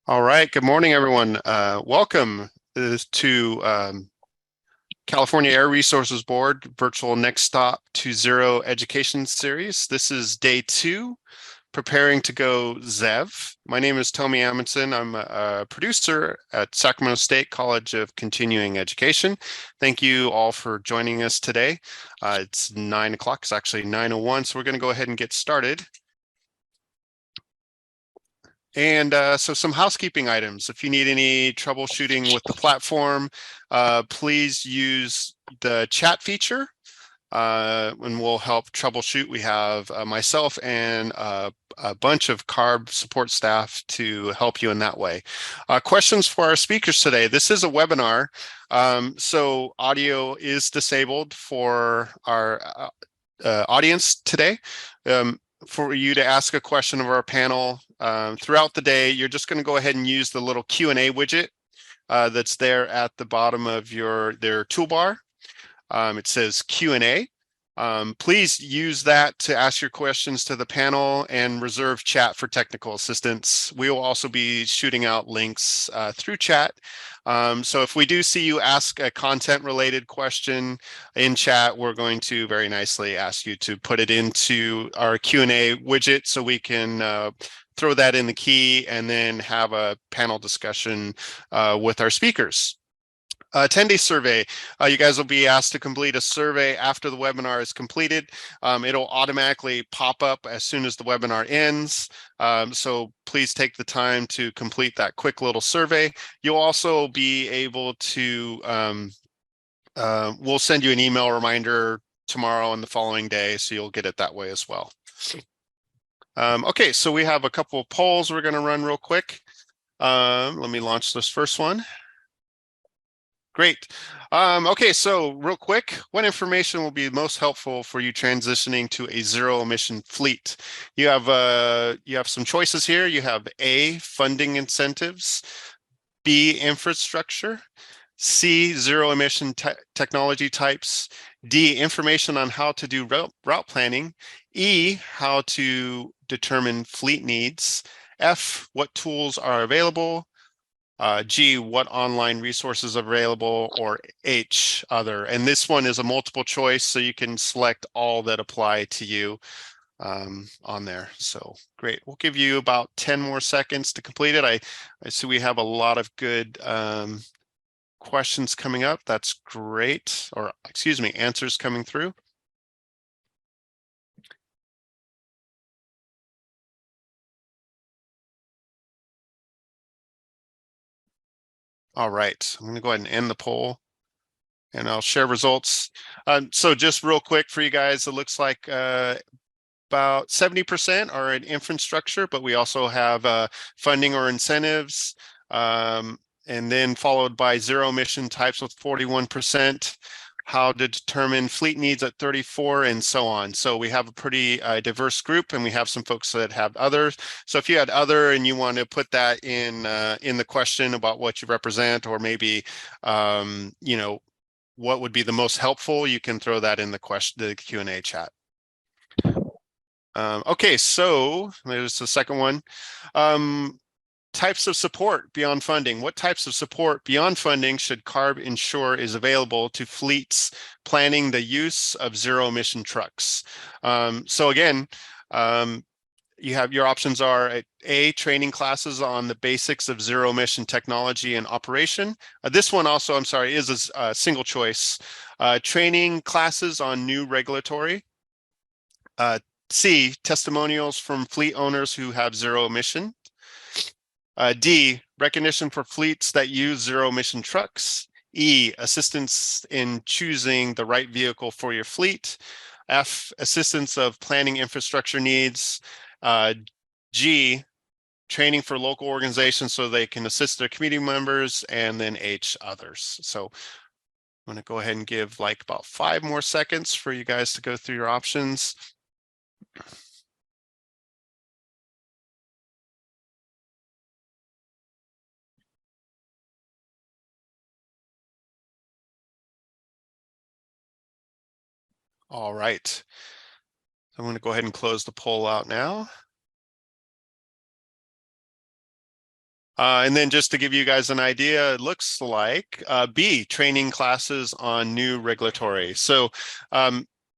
All right. Good morning, everyone. Welcome to California Air Resources Board Virtual Next Stop to Zero Education Series. This is day 2, preparing to go ZEV. My name is Tommy Amundsen. I'm a producer at Sacramento State College of Continuing Education. Thank you all for joining us today. It's 9 o'clock. It's actually 9:01, so we're going to go ahead and get started. And so some housekeeping items. If you need any troubleshooting with the platform, please use the chat feature and we'll help troubleshoot. We have myself and a bunch of CARB support staff to help you in that way. Questions for our speakers today. This is a webinar, so audio is disabled for our audience today. For you to ask a question of our panel throughout the day, you're just going to go ahead and use the little Q&A widget that's there at the bottom of their toolbar. It says Q&A. Please use that to ask your questions to the panel and reserve chat for technical assistance. We will also be shooting out links through chat. So if we do see you ask a content-related question in chat, we're going to very nicely ask you to put it into our Q&A widget so we can throw that in the key and then have a panel discussion with our speakers. Attendee survey. You guys will be asked to complete a survey after the webinar is completed. It'll automatically pop up as soon as the webinar ends. So please take the time to complete that quick little survey. You'll also be able to, we'll send you an email reminder tomorrow and the following day, so you'll get it that way as well. Okay, so we have a couple of polls we're going to run real quick. Let me launch this first one. Great. Okay, so real quick, what information will be most helpful for you transitioning to a zero emission fleet? You have some choices here. You have A, funding incentives, B, infrastructure, C, zero emission technology types, D, information on how to do route planning, E, how to determine fleet needs, F, what tools are available, G, what online resources are available, or H, other. And this one is a multiple choice, so you can select all that apply to you on there. So great. We'll give you about 10 more seconds to complete it. I see we have a lot of good questions coming up. That's great. Or excuse me, answers coming through. All right, I'm going to go ahead and end the poll and I'll share results. So just real quick for you guys, it looks like about 70% are in infrastructure, but we also have funding or incentives, and then followed by zero emission types with 41%, how to determine fleet needs at 34, and so on. So we have a pretty diverse group, and we have some folks that have others. So if you had other and you want to put that in the question about what you represent, or maybe you know, what would be the most helpful, you can throw that in the Q&A chat. Okay, so there's the second one. Types of support beyond funding. What types of support beyond funding should CARB ensure is available to fleets planning the use of zero emission trucks? So again, you have your options are A, training classes on the basics of zero emission technology and operation. This one also, I'm sorry, is a single choice. Training classes on new regulatory. C, testimonials from fleet owners who have zero emission. D, recognition for fleets that use zero emission trucks. E, assistance in choosing the right vehicle for your fleet. F, assistance of planning infrastructure needs. G, training for local organizations so they can assist their community members. And then H, others. So I'm going to go ahead and give like about 5 more seconds for you guys to go through your options. All right. I'm going to go ahead and close the poll out now. And then just to give you guys an idea, it looks like B, training classes on new regulatory. So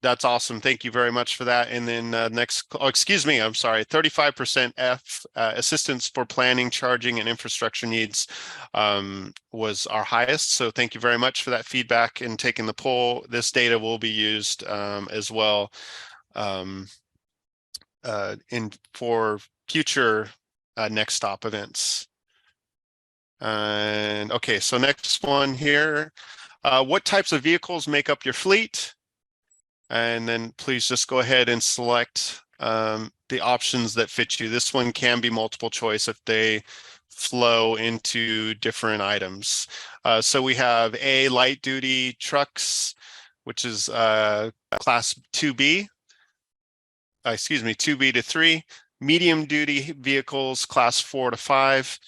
that's awesome. Thank you very much for that. And then next, oh, excuse me, I'm sorry, 35% F, assistance for planning, charging, and infrastructure needs was our highest. So thank you very much for that feedback and taking the poll. This data will be used as well for future next stop events. And okay, so next one here. What types of vehicles make up your fleet? And then please just go ahead and select the options that fit you. This one can be multiple choice if they flow into different items. So we have A, light duty trucks, which is class 2B. Excuse me, 2B to 3. Medium duty vehicles, class 4 to 5.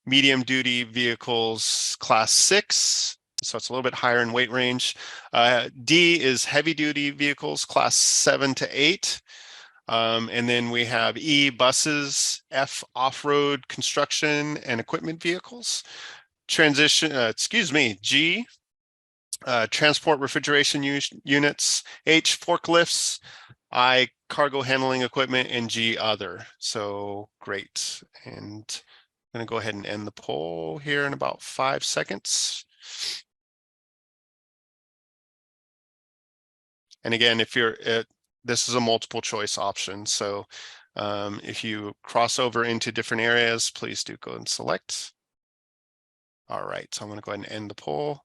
Medium duty vehicles, class 6. So it's a little bit higher in weight range. D is heavy duty vehicles, class 7 to 8. And then we have E, buses, F, off-road construction and equipment vehicles. G, transport refrigeration units, H, forklifts, I, cargo handling equipment, and G, other. So great. And I'm going to go ahead and end the poll here in about 5 seconds. And again, if you're this is a multiple choice option. So if you cross over into different areas, please do go and select. All right, so I'm going to go ahead and end the poll.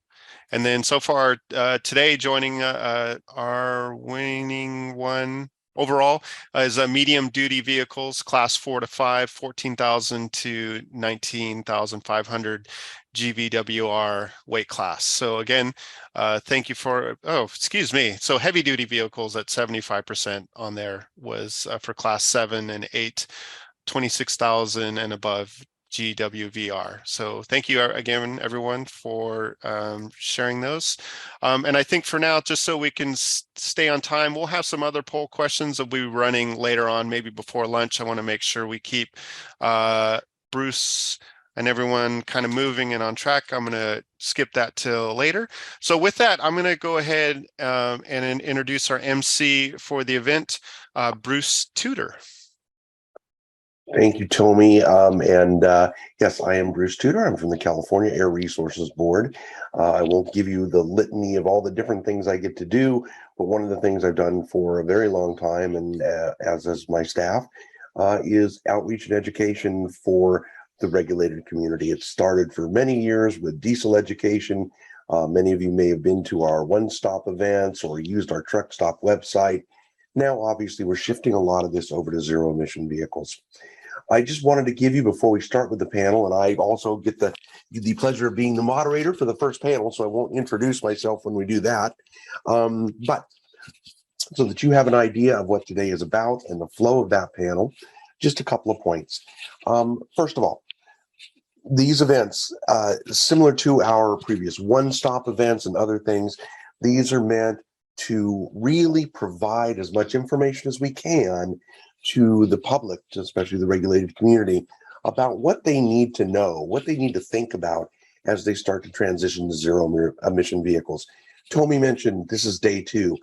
And then so far today, joining our winning one overall is medium duty vehicles, class 4 to 5, 14,000 to 19,500 GVWR weight class. So again, thank you for, oh, excuse me. So heavy duty vehicles at 75% on there was for class 7 and 8, 26,000 and above GWVR. So thank you again, everyone, for sharing those. And I think for now, just so we can stay on time, we'll have some other poll questions that we'll be running later on, maybe before lunch. I want to make sure we keep Bruce and everyone kind of moving and on track. I'm going to skip that till later. So with that, I'm going to go ahead and introduce our MC for the event, Bruce Tudor. Thank you, Tommy. Yes, I am Bruce Tudor. I'm from the California Air Resources Board. I won't give you the litany of all the different things I get to do, but one of the things I've done for a very long time, and as is my staff, is outreach and education for the regulated community. It started for many years with diesel education. Many of you may have been to our one-stop events or used our truck stop website. Now, obviously, we're shifting a lot of this over to zero-emission vehicles. I just wanted to give you, before we start with the panel, and I also get the pleasure of being the moderator for the first panel, so I won't introduce myself when we do that. But so that you have an idea of what today is about and the flow of that panel, just a couple of points. First of all, these events, similar to our previous one-stop events and other things, these are meant to really provide as much information as we can to the public, especially the regulated community, about what they need to know, what they need to think about as they start to transition to zero-emission vehicles. Tommy mentioned this is day 2.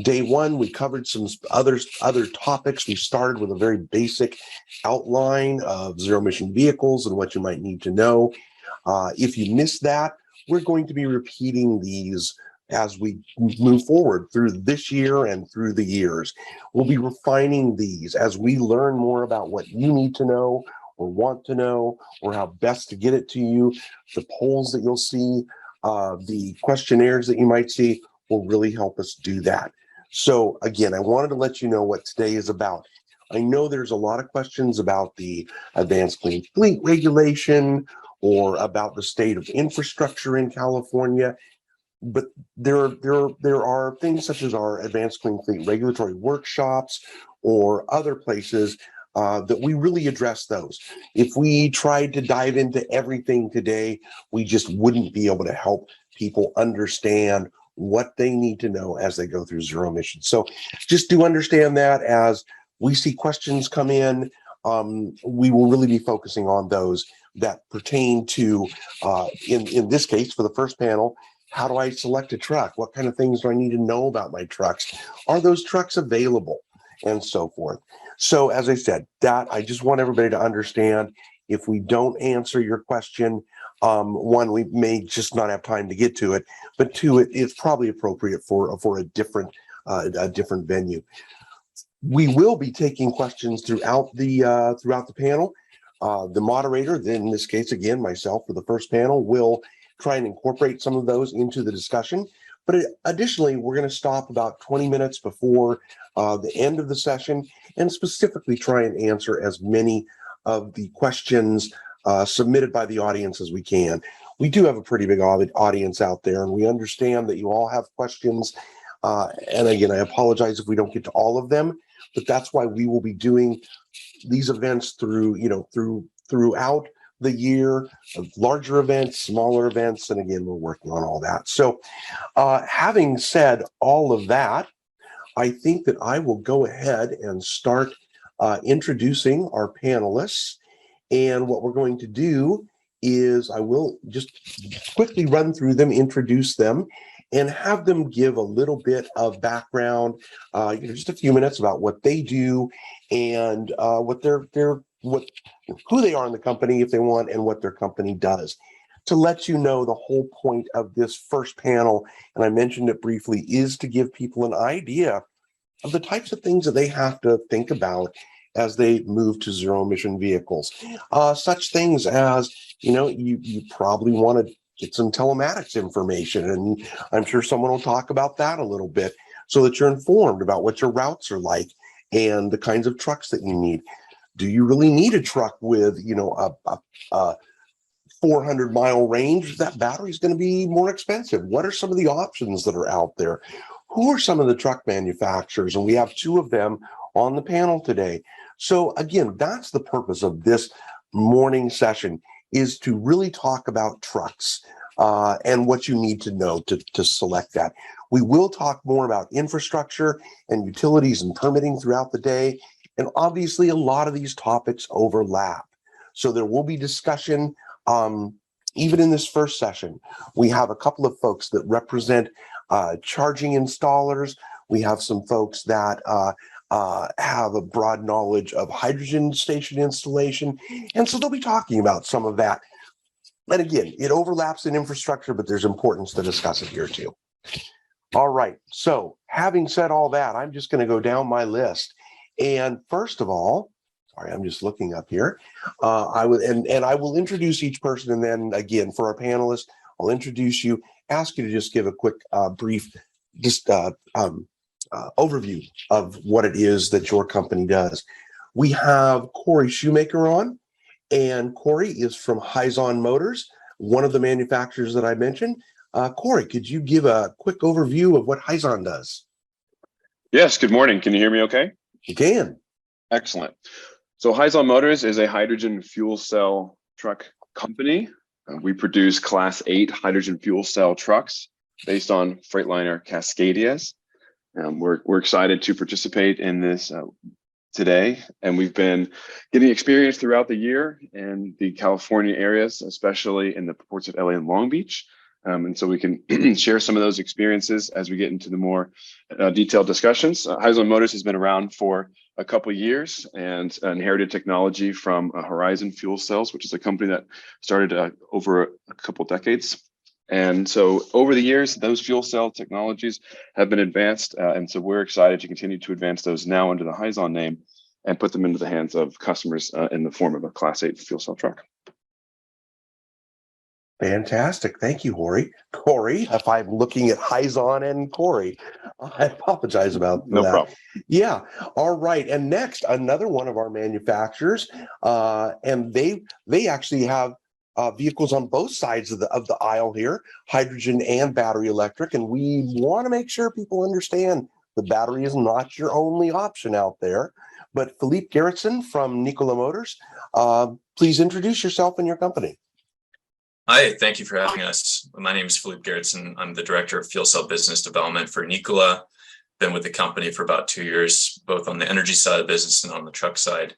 Day 1, we covered some other topics. We started with a very basic outline of zero-emission vehicles and what you might need to know. If you missed that, we're going to be repeating these as we move forward through this year and through the years. We'll be refining these as we learn more about what you need to know or want to know, or how best to get it to you. The polls that you'll see, the questionnaires that you might see will really help us do that. So again, I wanted to let you know what today is about. I know there's a lot of questions about the Advanced Clean Fleet regulation or about the state of infrastructure in California. But there are things such as our Advanced Clean Fleet regulatory workshops or other places that we really address those. If we tried to dive into everything today, we just wouldn't be able to help people understand what they need to know as they go through zero emissions. So just do understand that as we see questions come in. we will really be focusing on those that pertain to, in this case, for the first panel, how do I select a truck? What kind of things do I need to know about my trucks? Are those trucks available? And so forth. So as I said, that I just want everybody to understand, if we don't answer your question, one, we may just not have time to get to it, but two, it's probably appropriate for a different venue. We will be taking questions throughout the panel. The moderator, then in this case, again, myself for the first panel, will try and incorporate some of those into the discussion. But additionally, we're going to stop about 20 minutes before the end of the session and specifically try and answer as many of the questions submitted by the audience as we can. We do have a pretty big audience out there, and we understand that you all have questions. And again, I apologize if we don't get to all of them, but that's why we will be doing these events throughout the year, of larger events, smaller events, and again, we're working on all that. So having said all of that, I think that I will go ahead and start introducing our panelists. And what we're going to do is I will just quickly run through them, introduce them, and have them give a little bit of background, just a few minutes about what they do and who they are in the company if they want, and what their company does. To let you know, the whole point of this first panel, and I mentioned it briefly, is to give people an idea of the types of things that they have to think about as they move to zero emission vehicles. Such things as, you probably want to get some telematics information, and I'm sure someone will talk about that a little bit so that you're informed about what your routes are like and the kinds of trucks that you need. Do you really need a truck with, a 400-mile range? That battery is going to be more expensive. What are some of the options that are out there? Who are some of the truck manufacturers? And we have two of them on the panel today. So again, that's the purpose of this morning session, is to really talk about trucks and what you need to know to select that. We will talk more about infrastructure and utilities and permitting throughout the day. And obviously, a lot of these topics overlap. So there will be discussion. Even in this first session, we have a couple of folks that represent charging installers. We have some folks that have a broad knowledge of hydrogen station installation. And so they'll be talking about some of that. And again, it overlaps in infrastructure, but there's importance to discuss it here too. All right. So having said all that, I'm just going to go down my list. And first of all, sorry, I'm just looking up here. I will introduce each person, and then again for our panelists, I'll introduce you, ask you to just give a quick, brief, overview of what it is that your company does. We have Corey Shoemaker on, and Corey is from Hyzon Motors, one of the manufacturers that I mentioned. Corey, could you give a quick overview of what Hyzon does? Yes, good morning. Can you hear me okay? You can. Excellent. So Hyzon Motors is a hydrogen fuel cell truck company. We produce Class 8 hydrogen fuel cell trucks based on Freightliner Cascadias. We're excited to participate in this today, and we've been getting experience throughout the year in the California areas, especially in the ports of LA and Long Beach. And so we can share some of those experiences as we get into the more detailed discussions. Hyzon Motors has been around for a couple of years and inherited technology from Horizon Fuel Cells, which is a company that started over a couple decades. And so over the years, those fuel cell technologies have been advanced. And so we're excited to continue to advance those now under the Hyzon name and put them into the hands of customers in the form of a Class 8 fuel cell truck. Fantastic. Thank you, Corey. Corey, if I'm looking at Hyzon and Corey, I apologize about that. No problem. Yeah. All right. And next, another one of our manufacturers, and they actually have vehicles on both sides of the aisle here, hydrogen and battery electric. And we want to make sure people understand the battery is not your only option out there. But Philippe Gerritsen from Nikola Motors, please introduce yourself and your company. Hi, thank you for having us. My name is Philippe Gerritsen. I'm the Director of Fuel Cell Business Development for Nikola. Been with the company for about 2 years, both on the energy side of the business and on the truck side.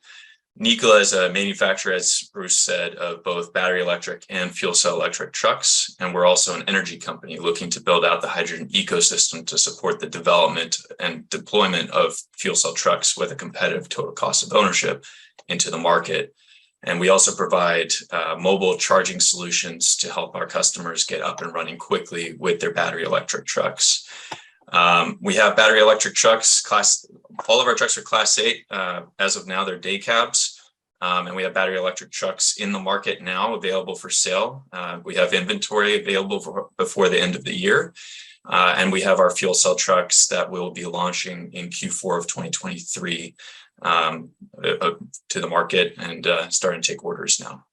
Nikola is a manufacturer, as Bruce said, of both battery electric and fuel cell electric trucks. And we're also an energy company looking to build out the hydrogen ecosystem to support the development and deployment of fuel cell trucks with a competitive total cost of ownership into the market. And we also provide mobile charging solutions to help our customers get up and running quickly with their battery electric trucks. We have battery electric trucks, all of our trucks are Class 8. As of now, they're day cabs. And we have battery electric trucks in the market now available for sale. We have inventory available before the end of the year. And we have our fuel cell trucks that will be launching in Q4 of 2023 to the market and starting to take orders now.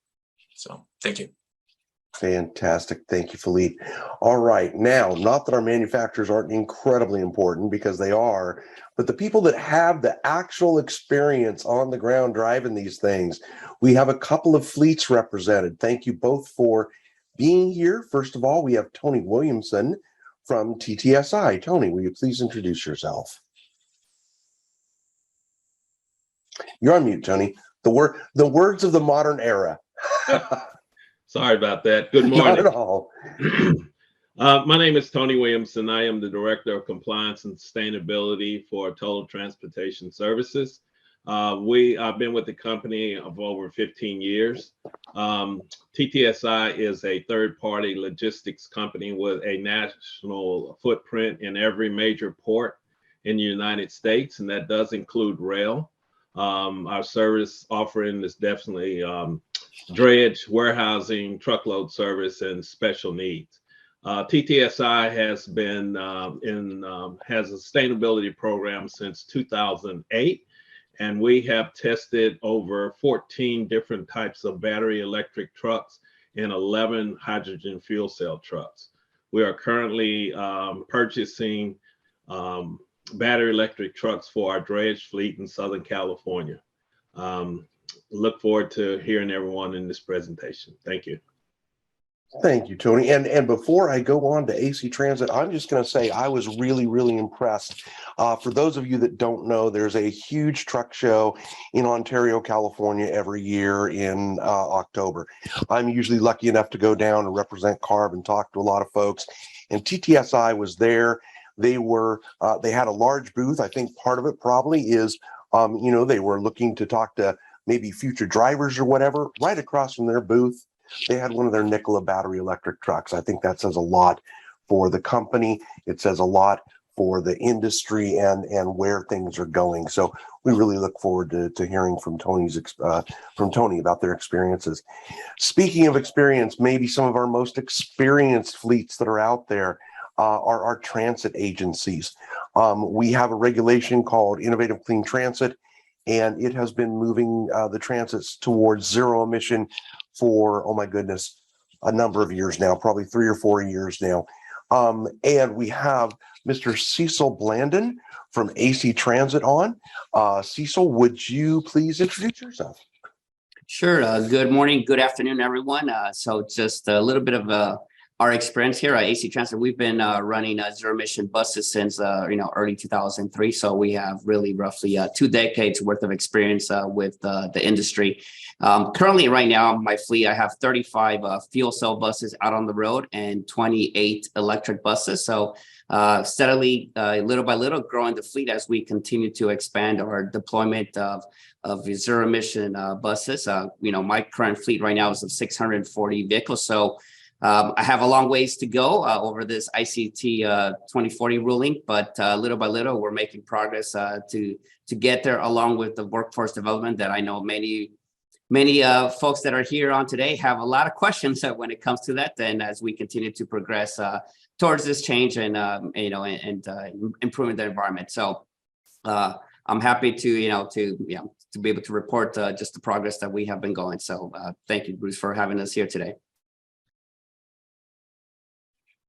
So thank you. Fantastic. Thank you, Philippe. All right. Now, not that our manufacturers aren't incredibly important, because they are, but the people that have the actual experience on the ground driving these things, we have a couple of fleets represented. Thank you both for being here. First of all, we have Tony Williamson from TTSI. Tony, will you please introduce yourself? You're on mute, Tony. The words of the modern era. Sorry about that. Good morning. Not at all. My name is Tony Williamson. I am the Director of Compliance and Sustainability for Total Transportation Services. I've been with the company of over 15 years. TTSI is a third-party logistics company with a national footprint in every major port in the United States, and that does include rail. Our service offering is definitely dredge, warehousing, truckload service, and special needs. TTSI has been has a sustainability program since 2008, and we have tested over 14 different types of battery electric trucks and 11 hydrogen fuel cell trucks. We are currently purchasing battery electric trucks for our dredge fleet in Southern California. Look forward to hearing everyone in this presentation. Thank you. Thank you, Tony. And before I go on to AC Transit, I'm just going to say I was really, really impressed. For those of you that don't know, there's a huge truck show in Ontario, California every year in October. I'm usually lucky enough to go down and represent CARB and talk to a lot of folks. And TTSI was there. They had a large booth. I think part of it probably is, they were looking to talk to maybe future drivers or whatever. Right across from their booth, they had one of their Nikola battery electric trucks. I think that says a lot for the company. It says a lot for the industry and where things are going. So we really look forward to hearing from Tony about their experiences. Speaking of experience, maybe some of our most experienced fleets that are out there are our transit agencies. We have a regulation called Innovative Clean Transit, and it has been moving the transits towards zero emission for, oh my goodness, a number of years now, probably 3 or 4 years now. And we have Mr. Cecil Blandon from AC Transit on. Cecil, would you please introduce yourself? Sure. Good morning, good afternoon, everyone. So just a little bit of our experience here at AC Transit. We've been running zero emission buses since early 2003. So we have really roughly 2 decades worth of experience with the industry. Currently, right now, my fleet, I have 35 fuel cell buses out on the road and 28 electric buses. So steadily, little by little, growing the fleet as we continue to expand our deployment of zero emission buses. My current fleet right now is of 640 vehicles. So I have a long ways to go over this ICT 2040 ruling, but little by little, we're making progress to get there, along with the workforce development that I know many folks that are here on today have a lot of questions when it comes to that. And as we continue to progress towards this change and improving the environment, so I'm happy to be able to report just the progress that we have been going. So thank you, Bruce, for having us here today.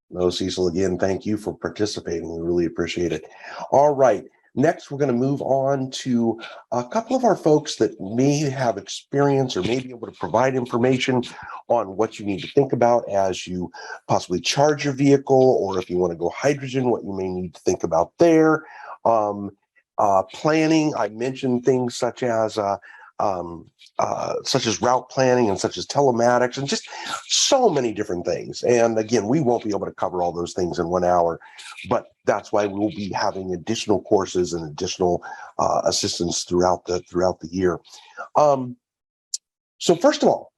No, Cecil, again, thank you for participating. We really appreciate it. All right. Next, we're going to move on to a couple of our folks that may have experience or may be able to provide information on what you need to think about as you possibly charge your vehicle, or if you want to go hydrogen, what you may need to think about there. Planning, I mentioned things such as such as route planning and such as telematics and just so many different things. And again, we won't be able to cover all those things in 1 hour, but that's why we'll be having additional courses and additional assistance throughout the year. So first of all,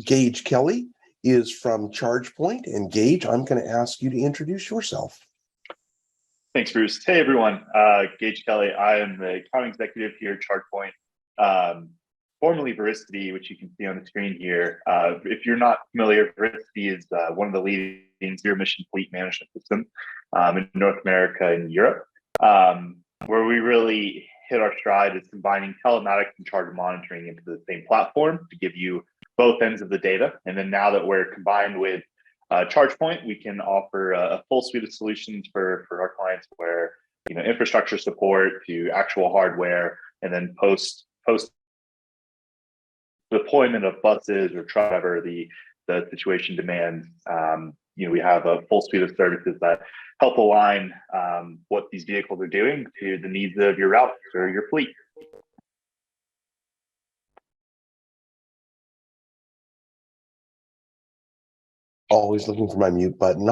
Gage Kelly is from ChargePoint, and Gage, I'm going to ask you to introduce yourself. Thanks, Bruce. Hey, everyone. Gage Kelly. I am the account executive here at ChargePoint, formerly Vericity, which you can see on the screen here. If you're not familiar, Vericity is one of the leading zero-emission fleet management systems in North America and Europe, where we really hit our stride is combining telematics and charger monitoring into the same platform to give you both ends of the data. And then now that we're combined with ChargePoint, we can offer a full suite of solutions for our clients, where infrastructure support to actual hardware, and then post deployment of buses or truck, whatever the situation demands. We have a full suite of services that help align what these vehicles are doing to the needs of your route or your fleet. Always looking for my mute button.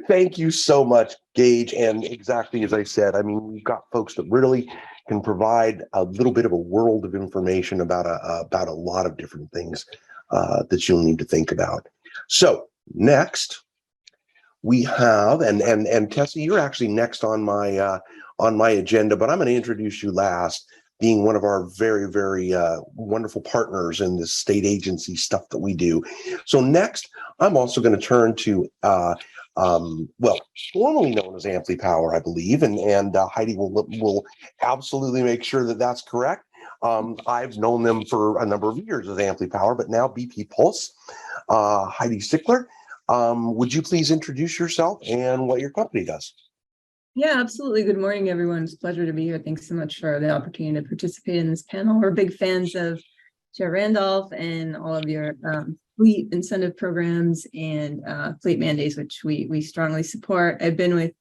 Thank you so much, Gage. And exactly as I said, I mean, we've got folks that really can provide a little bit of a world of information about a lot of different things that you'll need to think about. So next we have, and Tessie, you're actually next on my agenda, but I'm going to introduce you last, being one of our very, very wonderful partners in this state agency stuff that we do. So next, I'm also going to turn to, well, formerly known as Amply Power, I believe, and Heidi will absolutely make sure that that's correct. I've known them for a number of years as Amply Power, but now BP Pulse. Heidi Stickler, would you please introduce yourself and what your company does? Yeah, absolutely. Good morning, everyone. It's a pleasure to be here. Thanks so much for the opportunity to participate in this panel. We're big fans of Chair Randolph and all of your fleet incentive programs and fleet mandates, which we strongly support. I've been with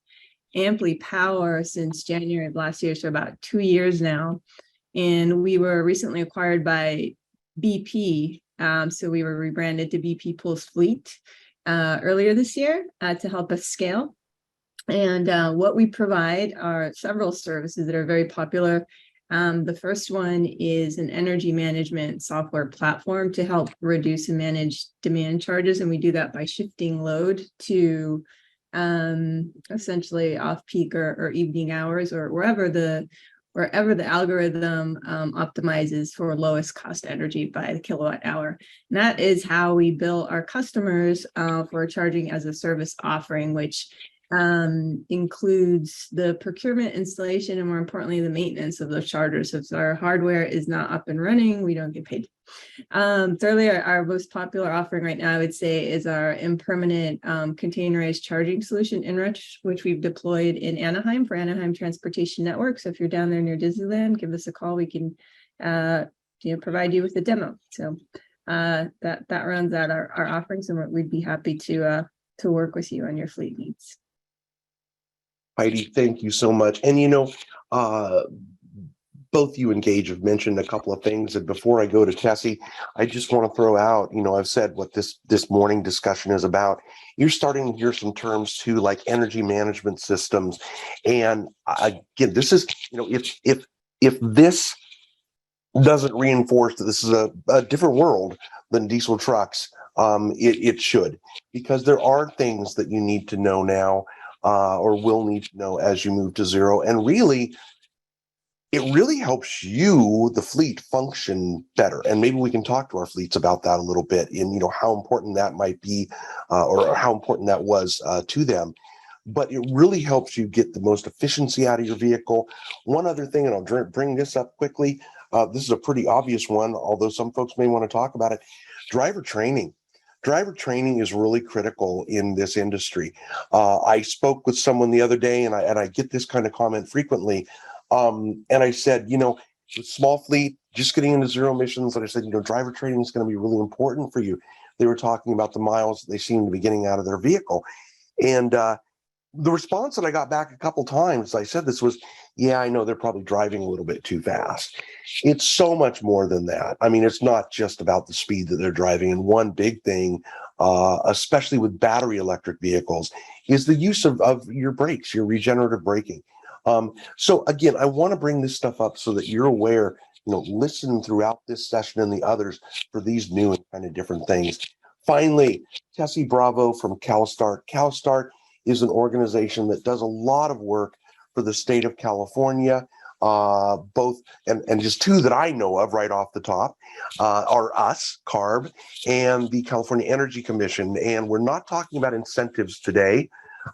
Amply Power since January of last year, so about 2 years now. And we were recently acquired by BP. So we were rebranded to BP Pulse Fleet earlier this year to help us scale. And what we provide are several services that are very popular. The first one is an energy management software platform to help reduce and manage demand charges. And we do that by shifting load to essentially off-peak or evening hours, or wherever the algorithm optimizes for lowest cost energy by the kilowatt hour. And that is how we bill our customers for charging as a service offering, which includes the procurement, installation, and more importantly, the maintenance of those chargers. So if our hardware is not up and running, we don't get paid. Thirdly, our most popular offering right now, I would say, is our impermanent containerized charging solution, Enrich, which we've deployed in Anaheim for Anaheim Transportation Network. So if you're down there near Disneyland, give us a call. We can provide you with a demo. So that rounds out our offerings, and we'd be happy to work with you on your fleet needs. Heidi, thank you so much. And both you and Gage have mentioned a couple of things. And before I go to Tessie, I just want to throw out, I've said what this morning discussion is about. You're starting to hear some terms too, like energy management systems. And again, this is, if this doesn't reinforce that this is a different world than diesel trucks, it should, because there are things that you need to know now, or will need to know as you move to zero. And really, it really helps you, the fleet, function better. And maybe we can talk to our fleets about that a little bit, and how important that might be, or how important that was to them. But it really helps you get the most efficiency out of your vehicle. One other thing, and I'll bring this up quickly. This is a pretty obvious one, although some folks may want to talk about it. Driver training. Driver training is really critical in this industry. I spoke with someone the other day, and I get this kind of comment frequently. And I said, small fleet, just getting into zero emissions. And I said, driver training is going to be really important for you. They were talking about the miles they seem to be getting out of their vehicle. And, the response that I got back a couple times, I said this was, yeah, I know they're probably driving a little bit too fast. It's so much more than that. I mean, it's not just about the speed that they're driving. And one big thing, especially with battery electric vehicles, is the use of your brakes, your regenerative braking. So again, I want to bring this stuff up so that you're aware, listen throughout this session and the others for these new and kind of different things. Finally, Tessie Bravo from CalSTART. CalSTART is an organization that does a lot of work for the state of California. Both, and just two that I know of right off the top are us, CARB, and the California Energy Commission. And we're not talking about incentives today.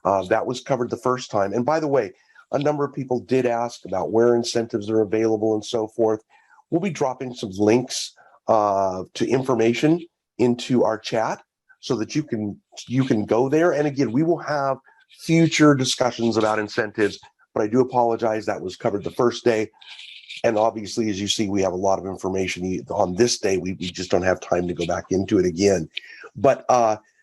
That was covered the first time. And by the way, a number of people did ask about where incentives are available and so forth. We'll be dropping some links to information into our chat so that you can go there. And again, we will have future discussions about incentives, but I do apologize that was covered the first day. And obviously, as you see, we have a lot of information on this day. We just don't have time to go back into it again. But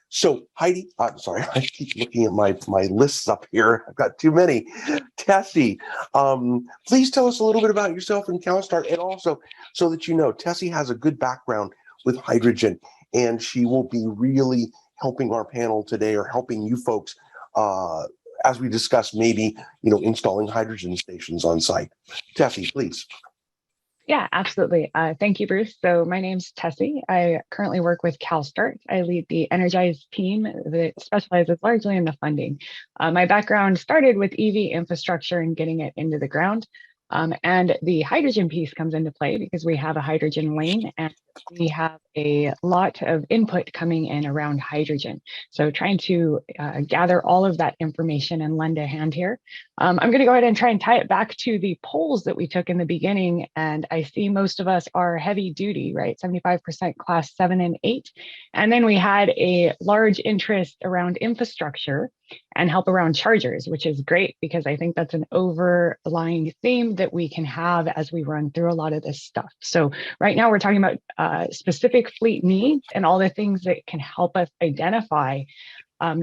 so Heidi, I'm sorry, I keep looking at my lists up here. I've got too many. Tessie, please tell us a little bit about yourself and CalSTART, and also so that you know, Tessie has a good background with hydrogen, and she will be really helping our panel today, or helping you folks as we discuss maybe installing hydrogen stations on site. Tessie, please. Yeah, absolutely. Thank you, Bruce. So my name's Tessie. I currently work with CalSTART. I lead the Energize team that specializes largely in the funding. My background started with EV infrastructure and getting it into the ground. And the hydrogen piece comes into play because we have a hydrogen lane and we have a lot of input coming in around hydrogen. So trying to gather all of that information and lend a hand here. I'm going to go ahead and try and tie it back to the polls that we took in the beginning. And I see most of us are heavy duty, right? 75% class 7 and 8. And then we had a large interest around infrastructure and help around chargers, which is great because I think that's an overlying theme that we can have as we run through a lot of this stuff. So right now we're talking about specific fleet needs and all the things that can help us identify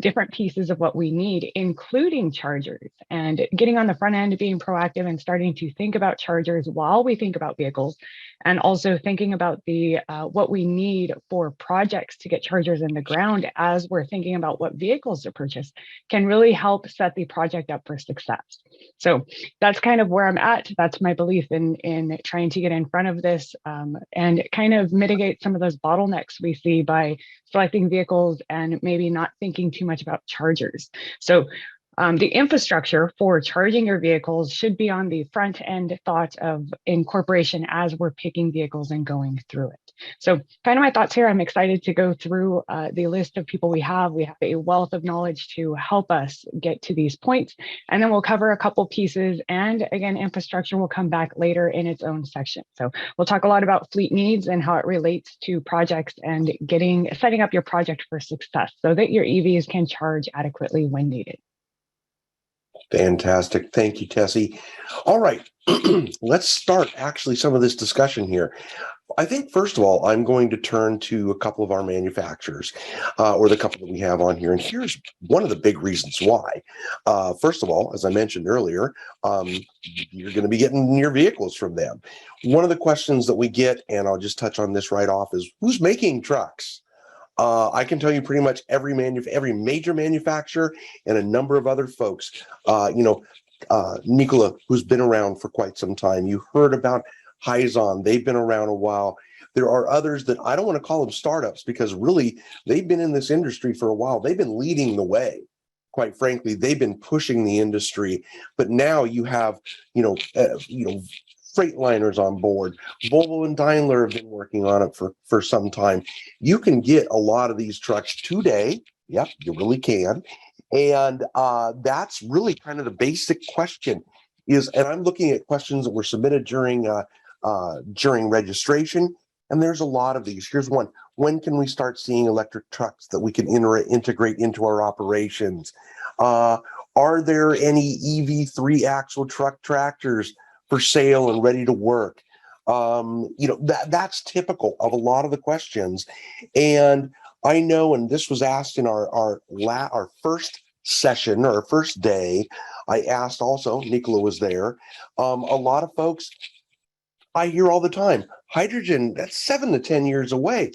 different pieces of what we need, including chargers, and getting on the front end, being proactive and starting to think about chargers while we think about vehicles, and also thinking about the what we need for projects to get chargers in the ground as we're thinking about what vehicles to purchase can really help set the project up for success. So that's kind of where I'm at. That's my belief in trying to get in front of this and kind of mitigate some of those bottlenecks we see by selecting vehicles and maybe not thinking too much about chargers. So the infrastructure for charging your vehicles should be on the front end thought of incorporation as we're picking vehicles and going through it. So kind of my thoughts here. I'm excited to go through the list of people we have. We have a wealth of knowledge to help us get to these points. And then we'll cover a couple pieces. And again, infrastructure will come back later in its own section. So we'll talk a lot about fleet needs and how it relates to projects and setting up your project for success so that your EVs can charge adequately when needed. Fantastic. Thank you, Tessie. All right, let's start actually some of this discussion here. I think, first of all, I'm going to turn to a couple of our manufacturers, or the couple that we have on here. And here's one of the big reasons why. First of all, as I mentioned earlier, you're going to be getting your vehicles from them. One of the questions that we get, and I'll just touch on this right off, is who's making trucks? I can tell you pretty much every major manufacturer and a number of other folks. Nikola, who's been around for quite some time. You heard about Hyzon. They've been around a while. There are others that I don't want to call them startups because really they've been in this industry for a while. They've been leading the way. Quite frankly, they've been pushing the industry. But now you have, Freightliners on board. Volvo and Daimler have been working on it for some time. You can get a lot of these trucks today. Yep, you really can. And that's really kind of the basic question is, and I'm looking at questions that were submitted during registration, and there's a lot of these. Here's one. When can we start seeing electric trucks that we can integrate into our operations? Are there any EV 3-axle truck tractors for sale and ready to work? That's typical of a lot of the questions. And I know, and this was asked in our first session or first day, I asked also, Nicola was there, a lot of folks, I hear all the time, hydrogen, that's 7 to 10 years away.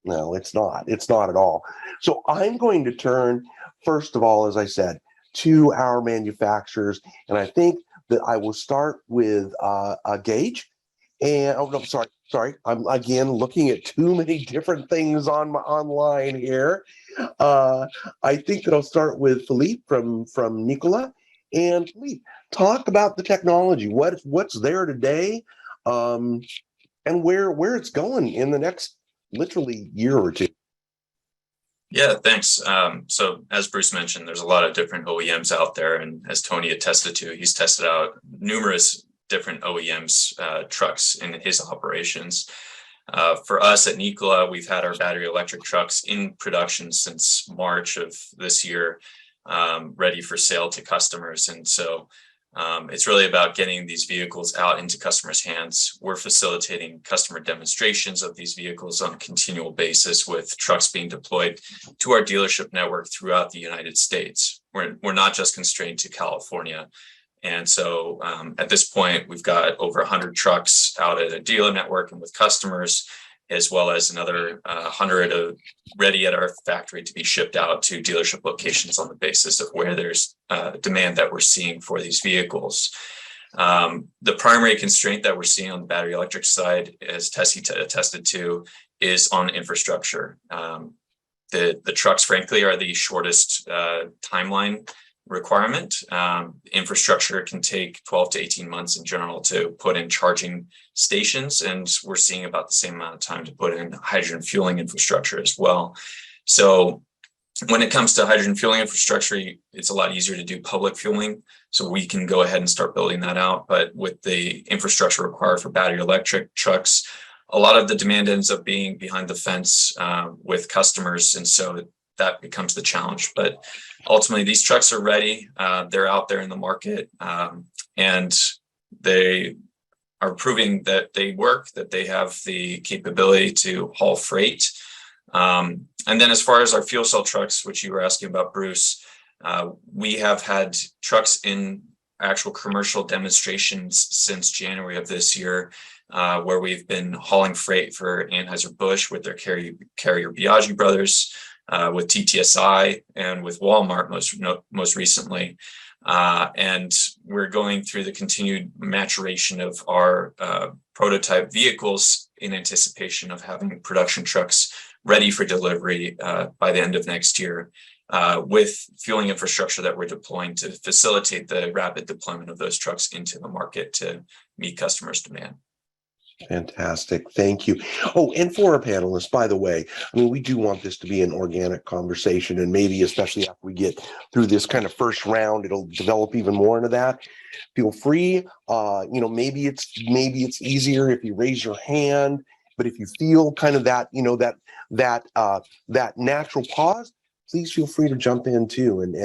No, it's not. It's not at all. So I'm going to turn, first of all, as I said, to our manufacturers. And I think that I will start with Gage. And oh no, sorry. I'm again looking at too many different things on my online here. I think that I'll start with Philippe from Nicola. And Philippe, talk about the technology. What's there today, and where it's going in the next literally year or two. Yeah, thanks. So as Bruce mentioned, there's a lot of different OEMs out there, and as Tony attested to, he's tested out numerous different OEMs trucks in his operations. For us at Nikola, we've had our battery electric trucks in production since March of this year, ready for sale to customers. And so it's really about getting these vehicles out into customers' hands. We're facilitating customer demonstrations of these vehicles on a continual basis, with trucks being deployed to our dealership network throughout the United States. We're not just constrained to California. And so at this point, we've got over 100 trucks out at a dealer network and with customers, as well as another 100 ready at our factory to be shipped out to dealership locations on the basis of where there's demand that we're seeing for these vehicles. The primary constraint that we're seeing on the battery electric side, as Tessie attested to, is on infrastructure. The trucks, frankly, are the shortest timeline requirement. Infrastructure can take 12 to 18 months in general to put in charging stations, and we're seeing about the same amount of time to put in hydrogen fueling infrastructure as well. So when it comes to hydrogen fueling infrastructure, it's a lot easier to do public fueling, so we can go ahead and start building that out. But with the infrastructure required for battery electric trucks, a lot of the demand ends up being behind the fence with customers, and so that becomes the challenge. But ultimately, these trucks are ready. They're out there in the market, and they are proving that they work, that they have the capability to haul freight. And then as far as our fuel cell trucks, which you were asking about, Bruce, we have had trucks in actual commercial demonstrations since January of this year, where we've been hauling freight for Anheuser-Busch with their carrier Biagi Brothers, with TTSI, and with Walmart most recently. And we're going through the continued maturation of our prototype vehicles in anticipation of having production trucks ready for delivery by the end of next year, with fueling infrastructure that we're deploying to facilitate the rapid deployment of those trucks into the market to meet customers' demand. Fantastic. Thank you. Oh, and for our panelists, by the way, I mean, we do want this to be an organic conversation, and maybe especially after we get through this kind of first round, it'll develop even more into that. Feel free. Maybe it's easier if you raise your hand, but if you feel kind of that, that natural pause, please feel free to jump in too and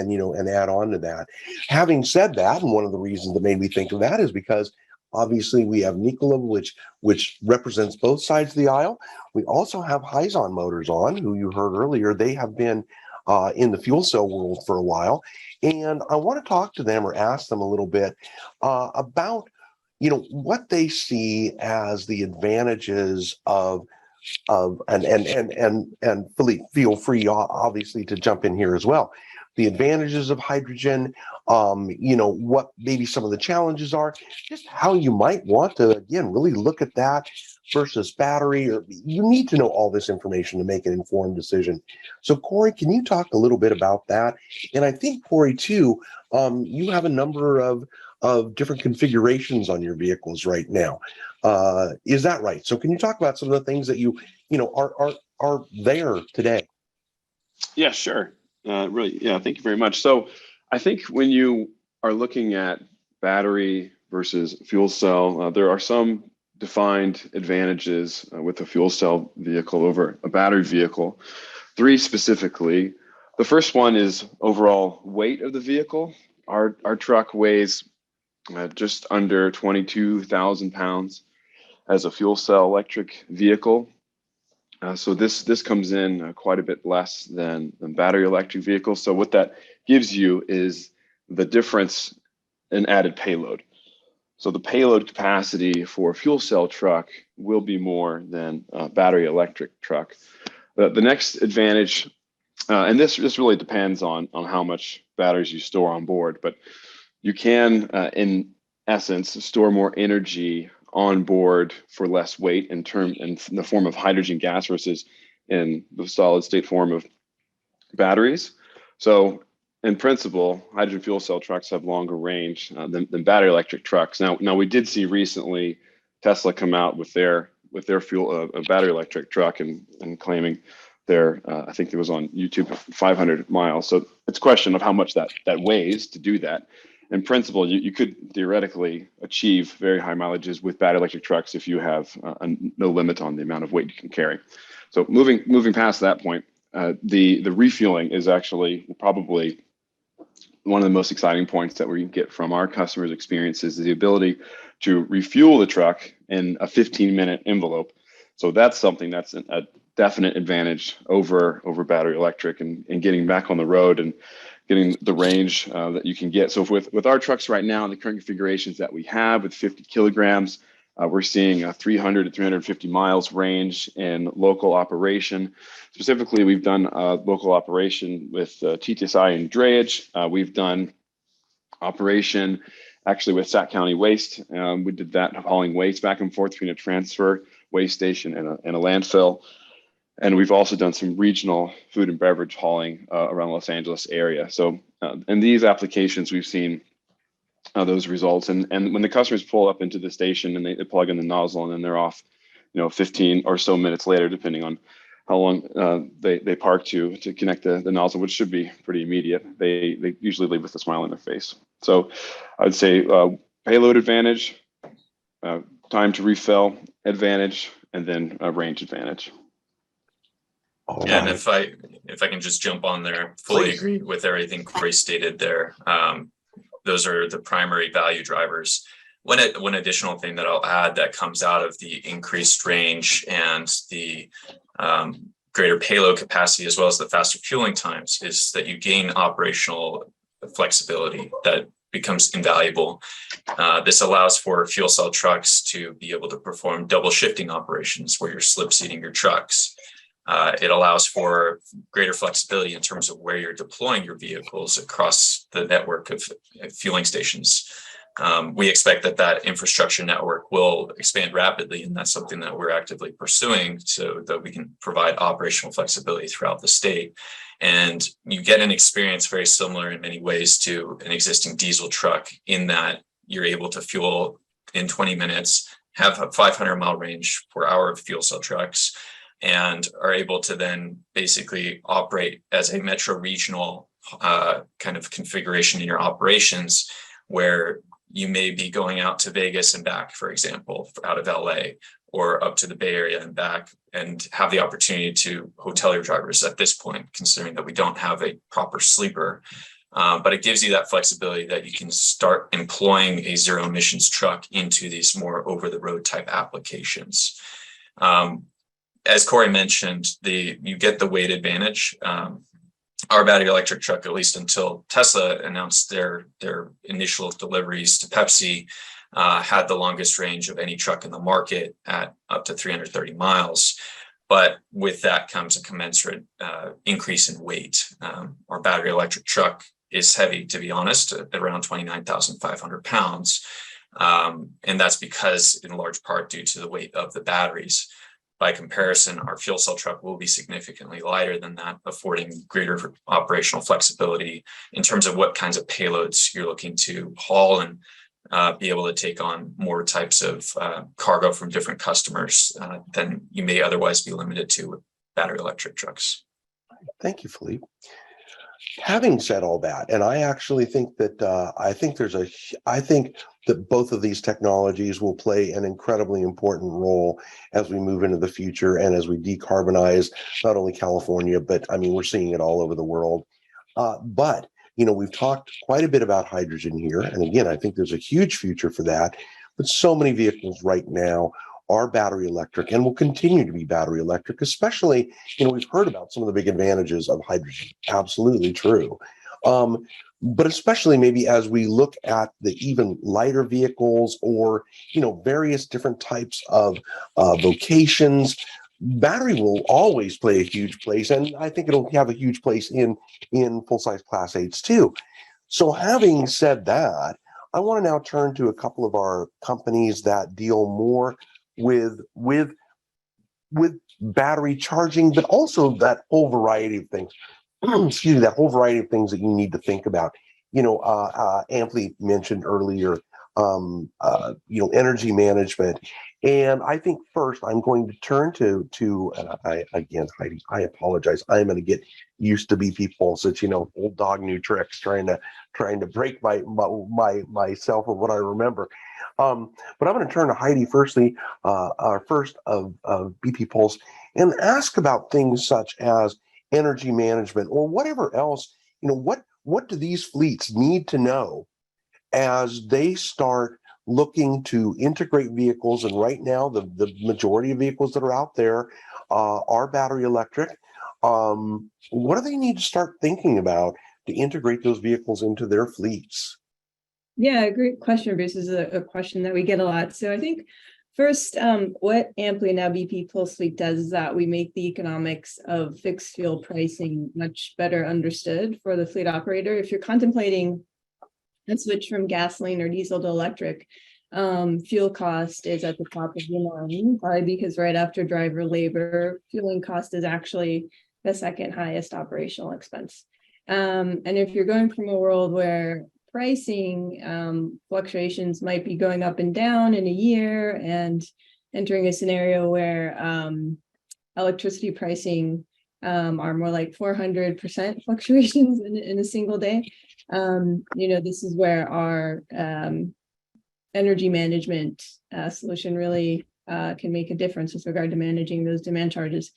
add on to that. Having said that, and one of the reasons that made me think of that is because obviously we have Nikola, which represents both sides of the aisle. We also have Hyzon Motors on, who you heard earlier. They have been in the fuel cell world for a while. And I want to talk to them or ask them a little bit about, what they see as the advantages of and Philippe, feel free obviously to jump in here as well. The advantages of hydrogen, what maybe some of the challenges are, just how you might want to, again, really look at that versus battery, or you need to know all this information to make an informed decision. So Corey, can you talk a little bit about that? And I think, Corey, too, you have a number of different configurations on your vehicles right now. Is that right? So can you talk about some of the things that are there today? Yeah, sure. Thank you very much. So I think when you are looking at battery versus fuel cell, there are some defined advantages with a fuel cell vehicle over a battery vehicle. 3 specifically. The first one is overall weight of the vehicle. Our truck weighs just under 22,000 pounds as a fuel cell electric vehicle. So this comes in quite a bit less than battery electric vehicles. So what that gives you is the difference in added payload. So the payload capacity for a fuel cell truck will be more than a battery electric truck. The next advantage, and this really depends on how much batteries you store on board, but you can, in essence, store more energy on board for less weight in the form of hydrogen gas versus in the solid state form of batteries. So in principle, hydrogen fuel cell trucks have longer range than battery electric trucks. Now we did see recently Tesla come out with their fuel a battery electric truck and claiming their I think it was on YouTube 500 miles. So it's a question of how much that weighs to do that. In principle, you could theoretically achieve very high mileages with battery electric trucks if you have no limit on the amount of weight you can carry. So moving past that point, the refueling is actually probably one of the most exciting points that we get from our customers' experiences is the ability to refuel the truck in a 15-minute envelope. So that's something that's a definite advantage over battery electric and getting back on the road and getting the range that you can get. So with our trucks right now, the current configurations that we have with 50 kilograms, we're seeing a 300 to 350 miles range in local operation. Specifically, we've done local operation with TTSI and drayage. We've done operation actually with Sac County Waste. We did that hauling waste back and forth between a transfer waste station and a landfill. And we've also done some regional food and beverage hauling around the Los Angeles area. So in these applications, we've seen those results. And when the customers pull up into the station and they plug in the nozzle and then they're off, 15 or so minutes later, depending on how long they park to connect the nozzle, which should be pretty immediate. They usually leave with a smile on their face. So I would say payload advantage, time to refill advantage, and then range advantage. Yeah, and if I can just jump on there, fully agree with everything Corey stated there. Those are the primary value drivers. One additional thing that I'll add that comes out of the increased range and the greater payload capacity, as well as the faster fueling times, is that you gain operational flexibility that becomes invaluable. This allows for fuel cell trucks to be able to perform double shifting operations where you're slip seating your trucks. It allows for greater flexibility in terms of where you're deploying your vehicles across the network of fueling stations. We expect that infrastructure network will expand rapidly, and that's something that we're actively pursuing so that we can provide operational flexibility throughout the state. And you get an experience very similar in many ways to an existing diesel truck in that you're able to fuel in 20 minutes, have a 500-mile range per hour of fuel cell trucks, and are able to then basically operate as a metro regional kind of configuration in your operations, where you may be going out to Vegas and back, for example, out of LA, or up to the Bay Area and back, and have the opportunity to hotel your drivers at this point, considering that we don't have a proper sleeper. But it gives you that flexibility that you can start employing a zero emissions truck into these more over the road type applications. As Corey mentioned, you get the weight advantage. Our battery electric truck, at least until Tesla announced their initial deliveries to Pepsi, had the longest range of any truck in the market at up to 330 miles. But with that comes a commensurate increase in weight. Our battery electric truck is heavy, to be honest, at around 29,500 pounds. And that's because, in large part, due to the weight of the batteries. By comparison, our fuel cell truck will be significantly lighter than that, affording greater operational flexibility in terms of what kinds of payloads you're looking to haul and be able to take on more types of cargo from different customers than you may otherwise be limited to with battery electric trucks. Thank you, Philippe. Having said all that, and I actually think that I think that both of these technologies will play an incredibly important role as we move into the future and as we decarbonize not only California, but I mean, we're seeing it all over the world. But we've talked quite a bit about hydrogen here, and again, I think there's a huge future for that. But so many vehicles right now are battery electric and will continue to be battery electric, especially, we've heard about some of the big advantages of hydrogen. Absolutely true. But especially maybe as we look at the even lighter vehicles or, various different types of vocations, battery will always play a huge place. And I think it'll have a huge place in full-size Class 8s too. So having said that, I want to now turn to a couple of our companies that deal more with battery charging, but also that whole variety of things. Excuse me, that whole variety of things that you need to think about. Amply mentioned earlier, energy management. And I think first I'm going to turn to Heidi, I apologize. I'm going to get used to BP Pulse. Old dog, new tricks, trying to break myself of what I remember. But I'm going to turn to Heidi firstly, first of BP Pulse, and ask about things such as energy management or whatever else. What do these fleets need to know as they start looking to integrate vehicles? And right now, the majority of vehicles that are out there are battery electric. What do they need to start thinking about to integrate those vehicles into their fleets? Yeah, great question, Bruce. This is a question that we get a lot. So I think first, what Amply, now BP Pulse Fleet, does is that we make the economics of fixed fuel pricing much better understood for the fleet operator. If you're contemplating a switch from gasoline or diesel to electric, fuel cost is at the top of your mind, probably because right after driver labor, fueling cost is actually the second highest operational expense. And if you're going from a world where pricing fluctuations might be going up and down in a year and entering a scenario where electricity pricing are more like 400% fluctuations in a single day, this is where our energy management solution really can make a difference with regard to managing those demand charges.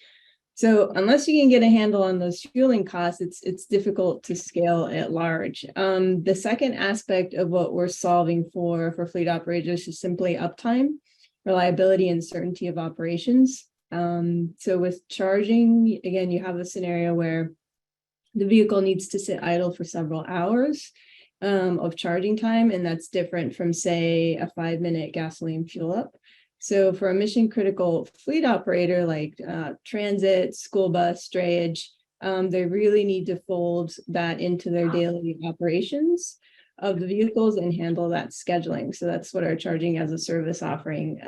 So unless you can get a handle on those fueling costs, it's difficult to scale at large. The second aspect of what we're solving for fleet operators is simply uptime, reliability, and certainty of operations. So with charging, again, you have a scenario where the vehicle needs to sit idle for several hours of charging time, and that's different from, say, a 5-minute gasoline fuel up. So for a mission critical fleet operator like transit, school bus, drayage, they really need to fold that into their daily operations of the vehicles and handle that scheduling. So that's what our charging as a service offering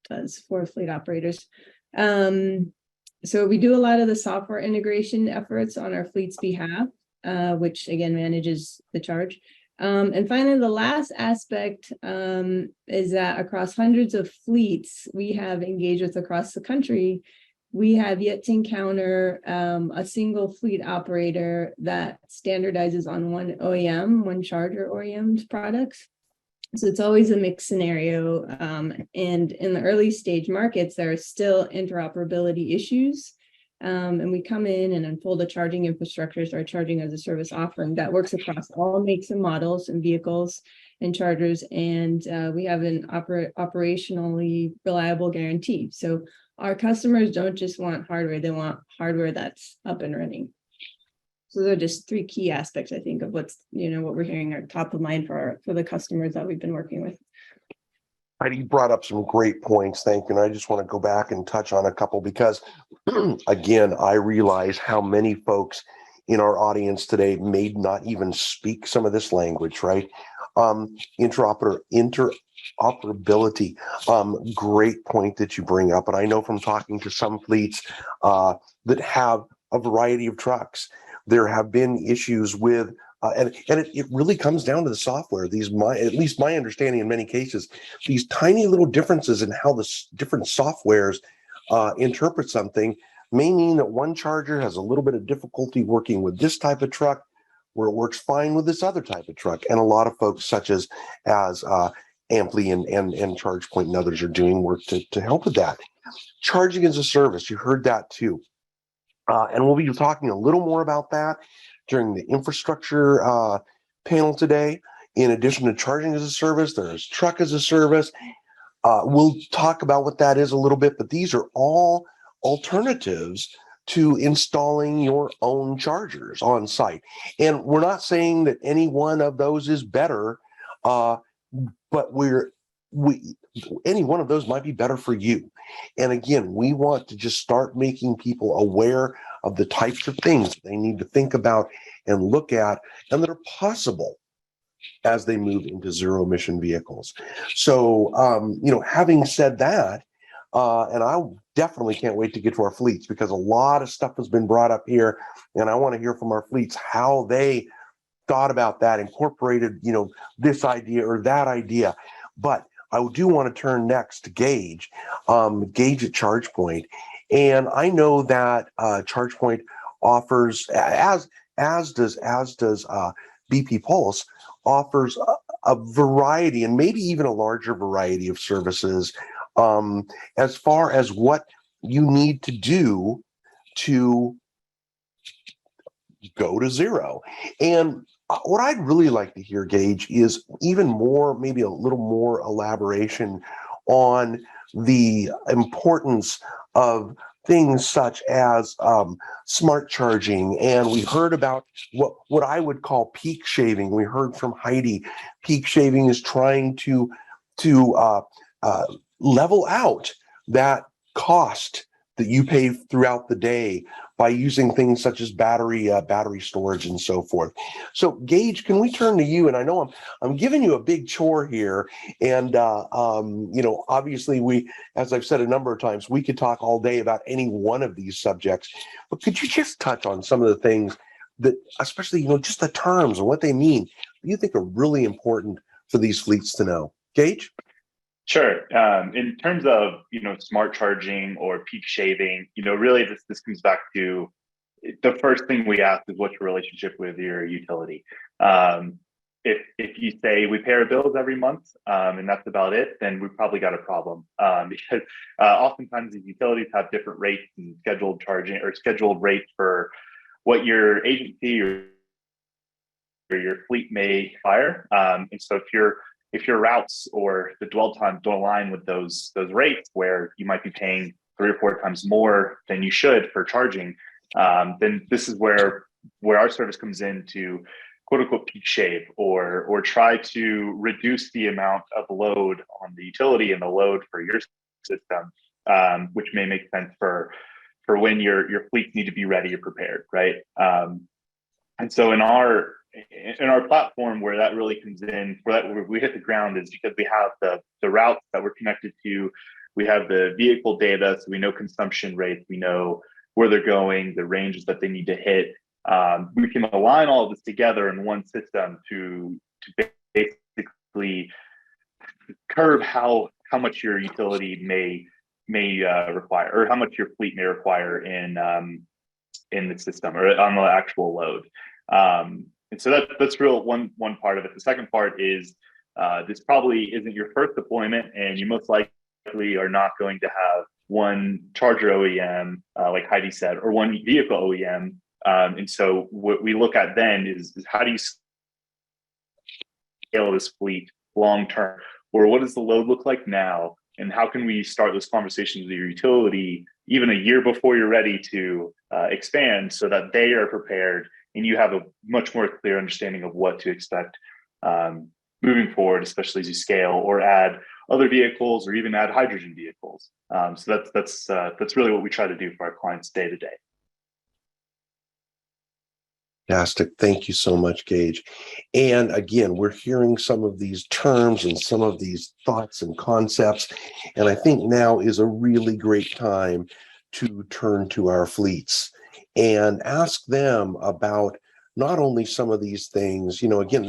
does for fleet operators. So we do a lot of the software integration efforts on our fleet's behalf, which again manages the charge. And finally, the last aspect is that across hundreds of fleets we have engaged with across the country, we have yet to encounter a single fleet operator that standardizes on one OEM, one charger OEM's products. So it's always a mixed scenario. And in the early stage markets, there are still interoperability issues. And we come in and unfold a charging infrastructure, our charging as a service offering that works across all makes and models and vehicles and chargers. And we have an operationally reliable guarantee. So our customers don't just want hardware, they want hardware that's up and running. So those are just three key aspects, I think, of what's, what we're hearing are top of mind for the customers that we've been working with. Heidi, you brought up some great points. Thank you. And I just want to go back and touch on a couple because, again, I realize how many folks in our audience today may not even speak some of this language, right? Interoperability, great point that you bring up. And I know from talking to some fleets that have a variety of trucks, there have been issues with and it really comes down to the software. At least my understanding in many cases, these tiny little differences in how the different softwares interpret something may mean that one charger has a little bit of difficulty working with this type of truck, where it works fine with this other type of truck. And a lot of folks, such as Amply and ChargePoint and others, are doing work to help with that. Charging as a service, you heard that too. And we'll be talking a little more about that during the infrastructure panel today. In addition to charging as a service, there's truck as a service. We'll talk about what that is a little bit, but these are all alternatives to installing your own chargers on site. And we're not saying that any one of those is better, but any one of those might be better for you. And again, we want to just start making people aware of the types of things they need to think about and look at and that are possible as they move into zero emission vehicles. So, having said that, and I definitely can't wait to get to our fleets because a lot of stuff has been brought up here, and I want to hear from our fleets how they thought about that, incorporated, this idea or that idea. But I do want to turn next to Gage, Gage at ChargePoint, and I know that ChargePoint offers, as does BP Pulse, offers a variety and maybe even a larger variety of services as far as what you need to do to go to zero. And what I'd really like to hear, Gage, is even more, maybe a little more elaboration on the importance of things such as smart charging. And we heard about what I would call peak shaving. We heard from Heidi, peak shaving is trying to level out that cost that you pay throughout the day by using things such as battery storage and so forth. So Gage, can we turn to you? And I know I'm giving you a big chore here. And obviously we, as I've said a number of times, we could talk all day about any one of these subjects, but could you just touch on some of the things that, especially, just the terms and what they mean, you think are really important for these fleets to know? Gage? Sure. In terms of, smart charging or peak shaving, really this comes back to the first thing we ask is what's your relationship with your utility. If you say we pay our bills every month and that's about it, then we've probably got a problem because oftentimes these utilities have different rates and scheduled charging or scheduled rates for what your agency or your fleet may require. And so if your routes or the dwell times don't align with those rates where you might be paying 3 or 4 times more than you should for charging, then this is where our service comes in to quote unquote peak shave or try to reduce the amount of load on the utility and the load for your system, which may make sense for when your fleets need to be ready or prepared, right? And so in our platform, where that really comes in, where we hit the ground, is because we have the routes that we're connected to, we have the vehicle data, so we know consumption rates, we know where they're going, the ranges that they need to hit. We can align all of this together in one system to basically curb how much your utility may require, or how much your fleet may require in the system or on the actual load. And so that's real one part of it. The second part is this probably isn't your first deployment, and you most likely are not going to have one charger OEM, like Heidi said, or one vehicle OEM. And so what we look at then is how do you scale this fleet long term, or what does the load look like now, and how can we start those conversations with your utility even a year before you're ready to expand, so that they are prepared and you have a much more clear understanding of what to expect moving forward, especially as you scale or add other vehicles or even add hydrogen vehicles. So that's really what we try to do for our clients day to day. Fantastic. Thank you so much, Gage. And again, we're hearing some of these terms and some of these thoughts and concepts. And I think now is a really great time to turn to our fleets and ask them about not only some of these things, again,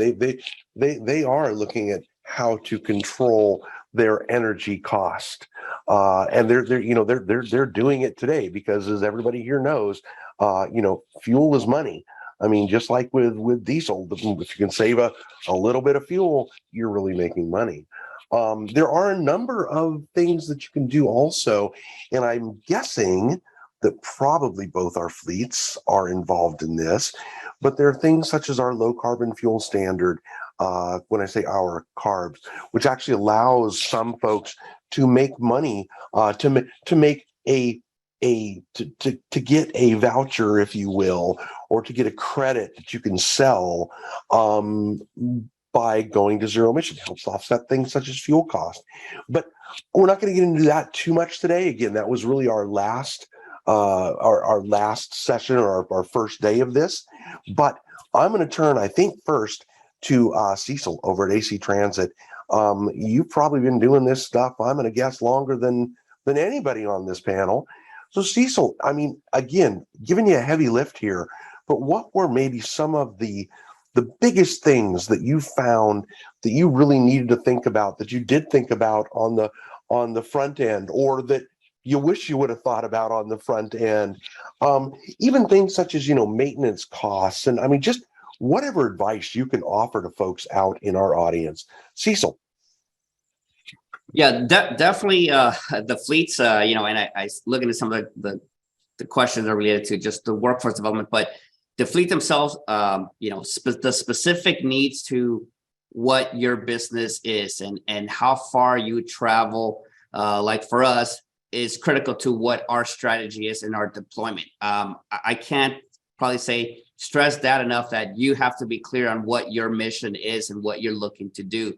they are looking at how to control their energy cost. And they're doing it today because, as everybody here knows, fuel is money. I mean, just like with diesel, if you can save a little bit of fuel, you're really making money. There are a number of things that you can do also, and I'm guessing that probably both our fleets are involved in this, but there are things such as our low carbon fuel standard, when I say our CARB, which actually allows some folks to make money, to make to get a voucher, if you will, or to get a credit that you can sell by going to zero emission. It helps offset things such as fuel cost. But we're not going to get into that too much today. Again, that was really our last our last session, or our first day of this. But I'm going to turn, I think, first to Cecil over at AC Transit. You've probably been doing this stuff, I'm going to guess, longer than anybody on this panel. So Cecil, I mean, again, giving you a heavy lift here, but what were maybe some of the biggest things that you found that you really needed to think about, that you did think about on the front end, or that you wish you would have thought about on the front end? Even things such as, maintenance costs, and I mean, just whatever advice you can offer to folks out in our audience. Cecil. Yeah, definitely the fleets, and I look into some of the questions that are related to just the workforce development, but the fleet themselves, the specific needs to what your business is and how far you travel, like for us, is critical to what our strategy is in our deployment. I can't probably stress that enough, that you have to be clear on what your mission is and what you're looking to do.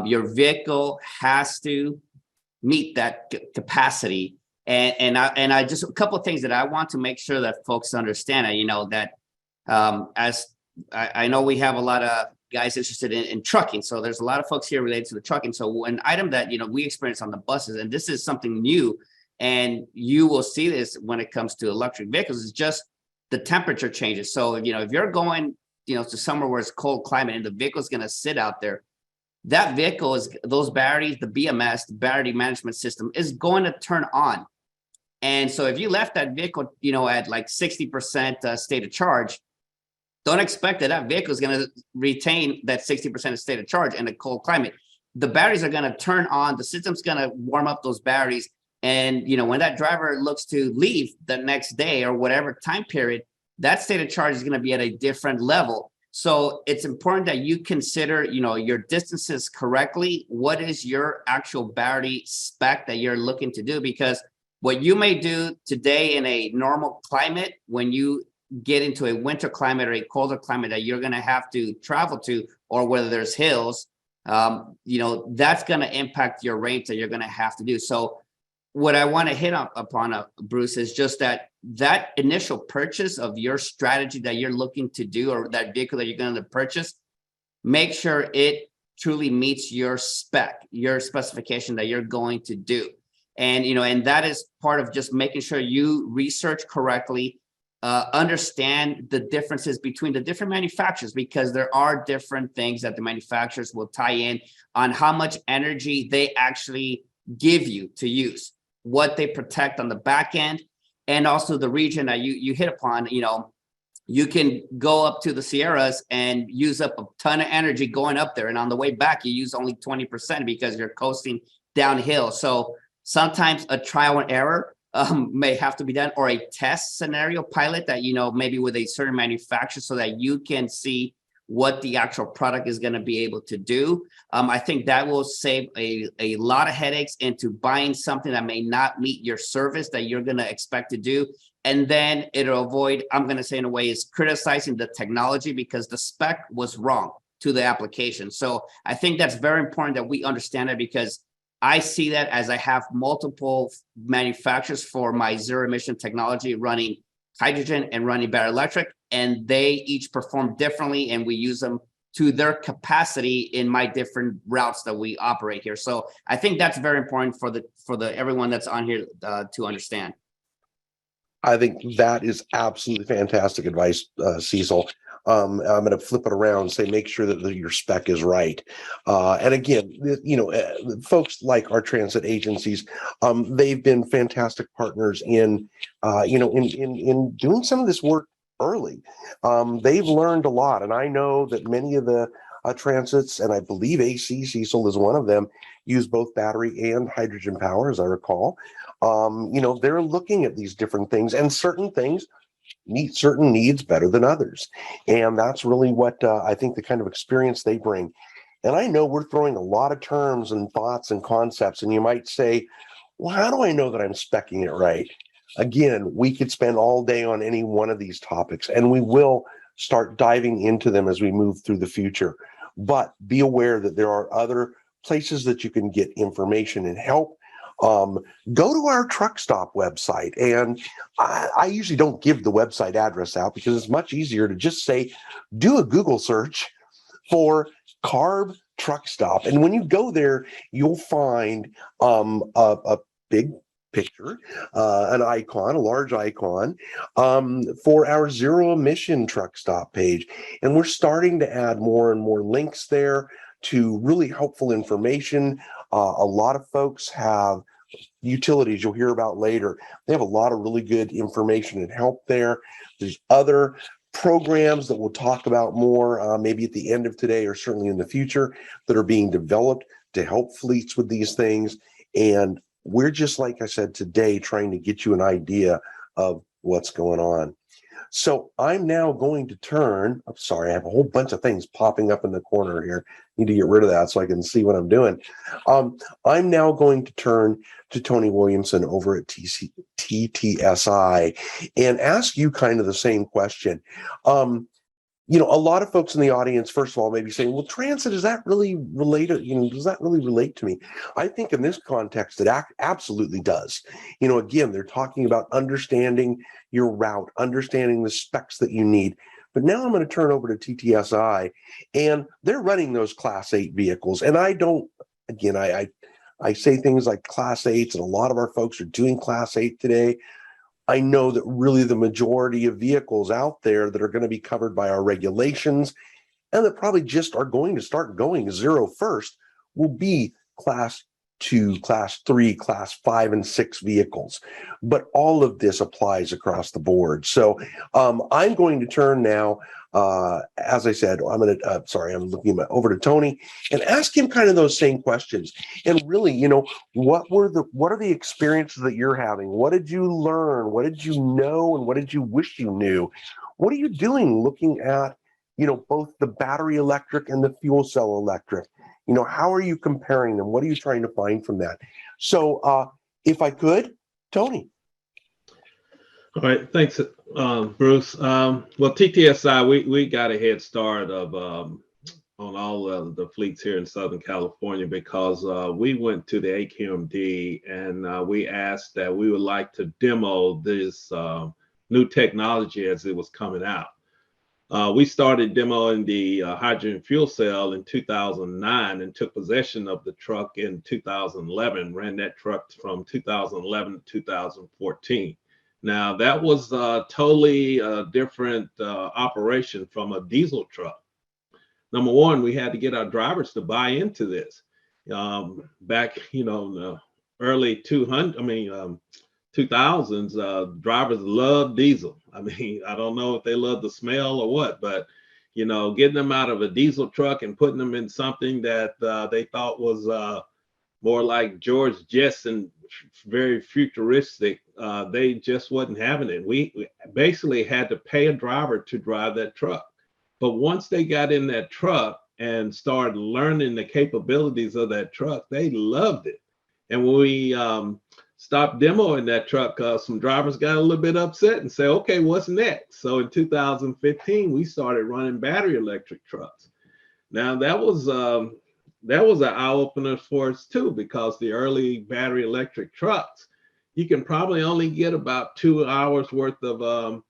Your vehicle has to meet that capacity. And I just, a couple of things that I want to make sure that folks understand, that as I know we have a lot of guys interested in trucking. So there's a lot of folks here related to the trucking. So an item that, we experience on the buses, and this is something new, and you will see this when it comes to electric vehicles, is just the temperature changes. So, if you're going, to somewhere where it's cold climate and the vehicle is going to sit out there, that vehicle is, those batteries, the BMS, the battery management system, is going to turn on. And so if you left that vehicle, at like 60% state of charge, don't expect that vehicle is going to retain that 60% of state of charge in a cold climate. The batteries are going to turn on, the system's going to warm up those batteries. And, when that driver looks to leave the next day or whatever time period, that state of charge is going to be at a different level. So it's important that you consider, your distances correctly. What is your actual battery spec that you're looking to do? Because what you may do today in a normal climate, when you get into a winter climate or a colder climate that you're going to have to travel to, or whether there's hills, that's going to impact your range that you're going to have to do. So what I want to hit upon, Bruce, is just that initial purchase of your strategy that you're looking to do, or that vehicle that you're going to purchase, make sure it truly meets your spec, your specification that you're going to do. And, and that is part of just making sure you research correctly, understand the differences between the different manufacturers, because there are different things that the manufacturers will tie in on how much energy they actually give you to use, what they protect on the back end, and also the region that you hit upon. You can go up to the Sierras and use up a ton of energy going up there, and on the way back you use only 20% because you're coasting downhill. So sometimes a trial and error may have to be done, or a test scenario pilot that, maybe with a certain manufacturer, so that you can see what the actual product is going to be able to do. I think that will save a lot of headaches into buying something that may not meet your service that you're going to expect to do. And then it'll avoid, I'm going to say in a way, is criticizing the technology because the spec was wrong to the application. So I think that's very important that we understand it, because I see that as I have multiple manufacturers for my zero emission technology running hydrogen and running battery electric, and they each perform differently, and we use them to their capacity in my different routes that we operate here. So I think that's very important for the everyone that's on here to understand. I think that is absolutely fantastic advice, Cecil. I'm going to flip it around and say, make sure that your spec is right. And again, folks like our transit agencies, they've been fantastic partners in doing some of this work early. They've learned a lot. And I know that many of the transits, and I believe AC, Cecil is one of them, use both battery and hydrogen power, as I recall. They're looking at these different things, and certain things meet certain needs better than others. And that's really what I think the kind of experience they bring. And I know we're throwing a lot of terms and thoughts and concepts, and you might say, well, how do I know that I'm speccing it right? Again, we could spend all day on any one of these topics, and we will start diving into them as we move through the future. But be aware that there are other places that you can get information and help. Go to our truck stop website, and I usually don't give the website address out because it's much easier to just say, do a Google search for CARB truck stop. And when you go there, you'll find a big picture, an icon, a large icon for our zero emission truck stop page. And we're starting to add more and more links there to really helpful information. A lot of folks have utilities you'll hear about later. They have a lot of really good information and help there. There's other programs that we'll talk about more maybe at the end of today or certainly in the future that are being developed to help fleets with these things. And we're just, like I said, today trying to get you an idea of what's going on. So I'm now going to turn, I'm sorry, I have a whole bunch of things popping up in the corner here. Need to get rid of that so I can see what I'm doing. I'm now going to turn to Tony Williamson over at TTSI and ask you kind of the same question. You know, a lot of folks in the audience, first of all, may be saying, well, transit, is that really related? You know, does that really relate to me? I think in this context, it absolutely does. You know, again, they're talking about understanding your route, understanding the specs that you need. But now I'm going to turn over to TTSI, and they're running those Class 8 vehicles. And I don't, again, I say things like Class 8s, and a lot of our folks are doing Class 8 today. I know that really the majority of vehicles out there that are going to be covered by our regulations and that probably just are going to start going zero first will be Class 2, Class 3, Class 5, and 6 vehicles. But all of this applies across the board. So I'm going to turn now, as I said, I'm looking over to Tony and ask him kind of those same questions. And really, you know, what are the experiences that you're having? What did you learn? What did you know? And what did you wish you knew? What are you doing looking at, you know, both the battery electric and the fuel cell electric? You know, how are you comparing them? What are you trying to find from that? So if I could, Tony. All right, thanks, Bruce. Well, TTSI, we got a head start of on all of the fleets here in Southern California because we went to the AQMD and we asked that we would like to demo this new technology as it was coming out. We started demoing the hydrogen fuel cell in 2009 and took possession of the truck in 2011, ran that truck from 2011 to 2014. Now, that was a totally different operation from a diesel truck. Number one, we had to get our drivers to buy into this. Back, you know, in the early 2000s, drivers loved diesel. I mean, I don't know if they love the smell or what, but, you know, getting them out of a diesel truck and putting them in something that they thought was more like George Jetson, very futuristic, they just wasn't having it. We basically had to pay a driver to drive that truck. But once they got in that truck and started learning the capabilities of that truck, they loved it. And when we stopped demoing that truck, some drivers got a little bit upset and said, okay, what's next? So in 2015, we started running battery electric trucks. Now that was an eye opener for us too, because the early battery electric trucks, you can probably only get about 2 hours worth of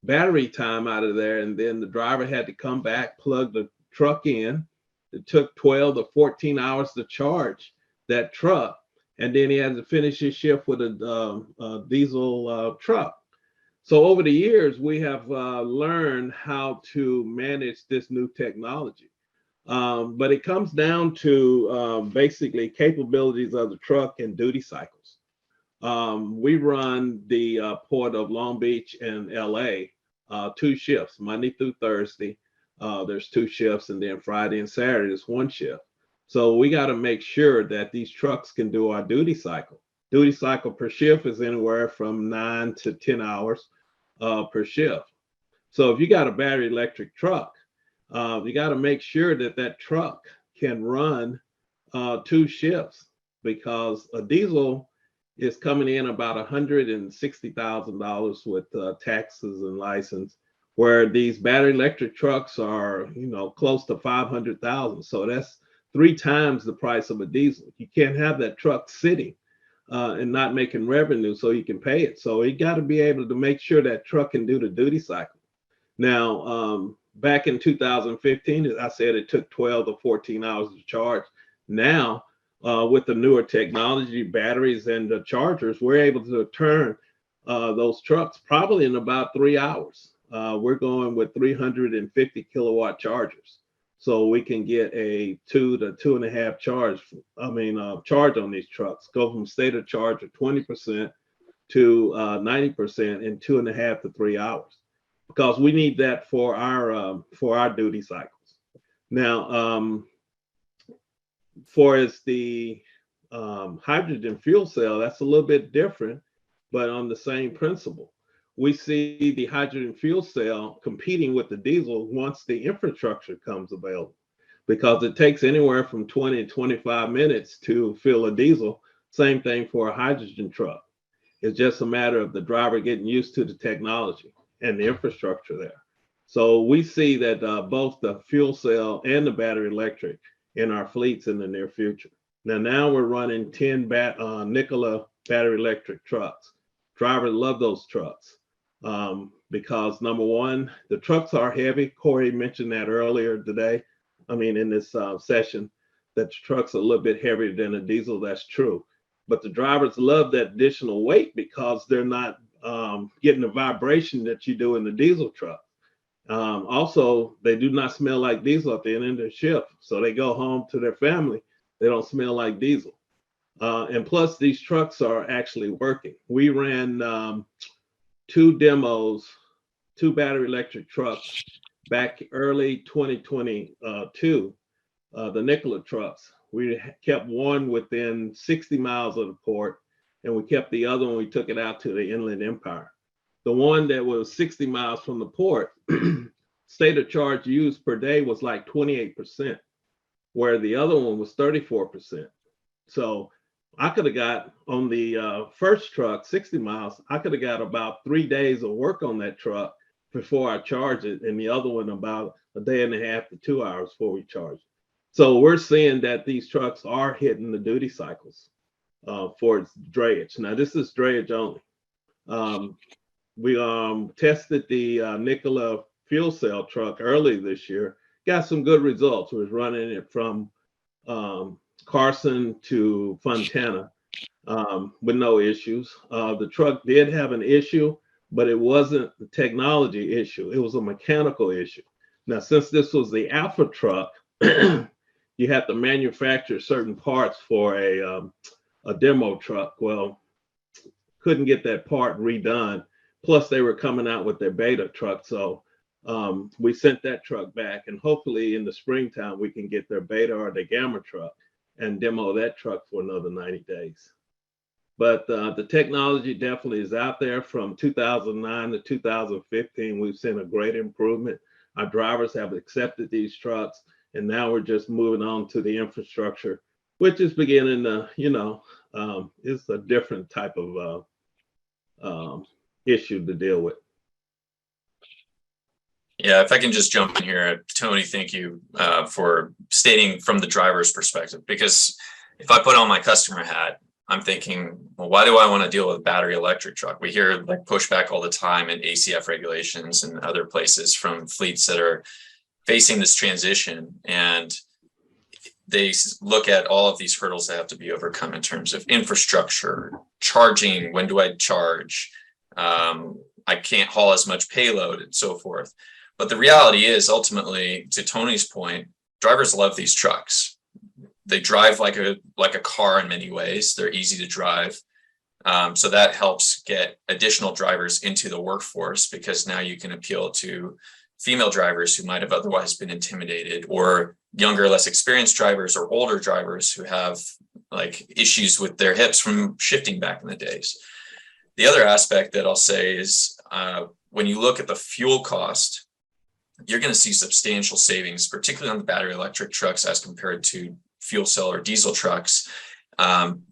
battery time out of there. And then the driver had to come back, plug the truck in. It took 12 to 14 hours to charge that truck. And then he had to finish his shift with a diesel truck. So over the years, we have learned how to manage this new technology. But it comes down to basically capabilities of the truck and duty cycles. We run the port of Long Beach and LA 2 shifts, Monday through Thursday. There's 2 shifts, and then Friday and Saturday is 1 shift. So we got to make sure that these trucks can do our duty cycle. Duty cycle per shift is anywhere from 9 to 10 hours per shift. So if you got a battery electric truck, you got to make sure that that truck can run 2 shifts, because a diesel is coming in about $160,000 with taxes and license, where these battery electric trucks are, close to 500,000. So that's 3 times the price of a diesel. You can't have that truck sitting and not making revenue so you can pay it. So you got to be able to make sure that truck can do the duty cycle. Now, back in 2015, as I said, it took 12 to 14 hours to charge. Now, with the newer technology, batteries and the chargers, we're able to turn those trucks probably in about 3 hours. We're going with 350 kilowatt chargers, so we can get a 2 to 2.5 charge on these trucks. Go from state of charge of 20% to 90% in 2.5 to 3 hours, because we need that for our duty cycles. Now, for as the hydrogen fuel cell, that's a little bit different, but on the same principle. We see the hydrogen fuel cell competing with the diesel once the infrastructure comes available, because it takes anywhere from 20 to 25 minutes to fill a diesel. Same thing for a hydrogen truck. It's just a matter of the driver getting used to the technology and the infrastructure there. So we see that both the fuel cell and the battery electric in our fleets in the near future. Now we're running 10 Nikola battery electric trucks. Drivers love those trucks because, number one, the trucks are heavy. Corey mentioned that earlier today. In this session, that the trucks are a little bit heavier than a diesel. That's true. But the drivers love that additional weight because they're not getting the vibration that you do in the diesel truck. Also, they do not smell like diesel at the end of their shift. So they go home to their family. They don't smell like diesel. And plus, these trucks are actually working. We ran 2 demos, 2 battery electric trucks back early 2022, the Nikola trucks. We kept one within 60 miles of the port, and we kept the other one, we took it out to the Inland Empire. The one that was 60 miles from the port, state of charge used per day was like 28%, where the other one was 34%. So I could have got on the first truck, 60 miles, I could have got about 3 days of work on that truck before I charge it, and the other one about a day and a half to 2 hours before we charge it. So we're seeing that these trucks are hitting the duty cycles for its drayage. Now, this is drayage only. We tested the Nikola fuel cell truck early this year, got some good results. We was running it from Carson to Fontana with no issues. The truck did have an issue, but it wasn't a technology issue. It was a mechanical issue. Now, since this was the Alpha truck, you have to manufacture certain parts for a demo truck. Well, couldn't get that part redone. Plus, they were coming out with their beta truck. So we sent that truck back, and hopefully in the springtime, we can get their beta or their gamma truck and demo that truck for another 90 days. But the technology definitely is out there. From 2009 to 2015, we've seen a great improvement. Our drivers have accepted these trucks, and now we're just moving on to the infrastructure, which is beginning to, it's a different type of issue to deal with. Yeah, if I can just jump in here, Tony, thank you for stating from the driver's perspective, because if I put on my customer hat, I'm thinking, well, why do I want to deal with a battery electric truck? We hear like pushback all the time in ACF regulations and other places from fleets that are facing this transition, and they look at all of these hurdles that have to be overcome in terms of infrastructure, charging, when do I charge? I can't haul as much payload and so forth. But the reality is, ultimately, to Tony's point, drivers love these trucks. They drive like a car in many ways. They're easy to drive. So that helps get additional drivers into the workforce, because now you can appeal to female drivers who might have otherwise been intimidated, or younger, less experienced drivers, or older drivers who have like issues with their hips from shifting back in the days. The other aspect that I'll say is when you look at the fuel cost, you're going to see substantial savings, particularly on the battery electric trucks as compared to fuel cell or diesel trucks,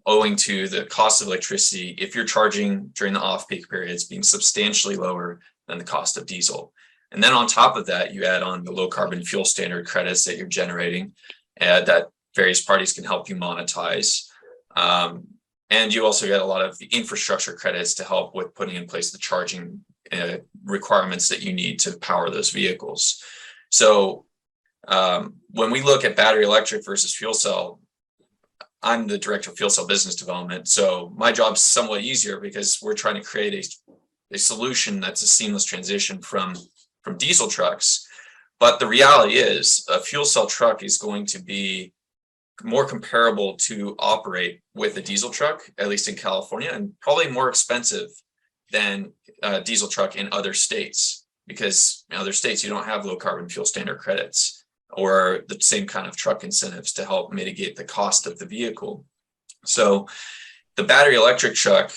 owing to the cost of electricity. If you're charging during the off-peak periods, being substantially lower than the cost of diesel. And then on top of that, you add on the low carbon fuel standard credits that you're generating that various parties can help you monetize. And you also get a lot of the infrastructure credits to help with putting in place the charging requirements that you need to power those vehicles. So when we look at battery electric versus fuel cell, I'm the director of fuel cell business development. So my job's somewhat easier because we're trying to create a solution that's a seamless transition from diesel trucks. But the reality is a fuel cell truck is going to be more comparable to operate with a diesel truck, at least in California, and probably more expensive than a diesel truck in other states, because in other states you don't have low carbon fuel standard credits or the same kind of truck incentives to help mitigate the cost of the vehicle. So the battery electric truck,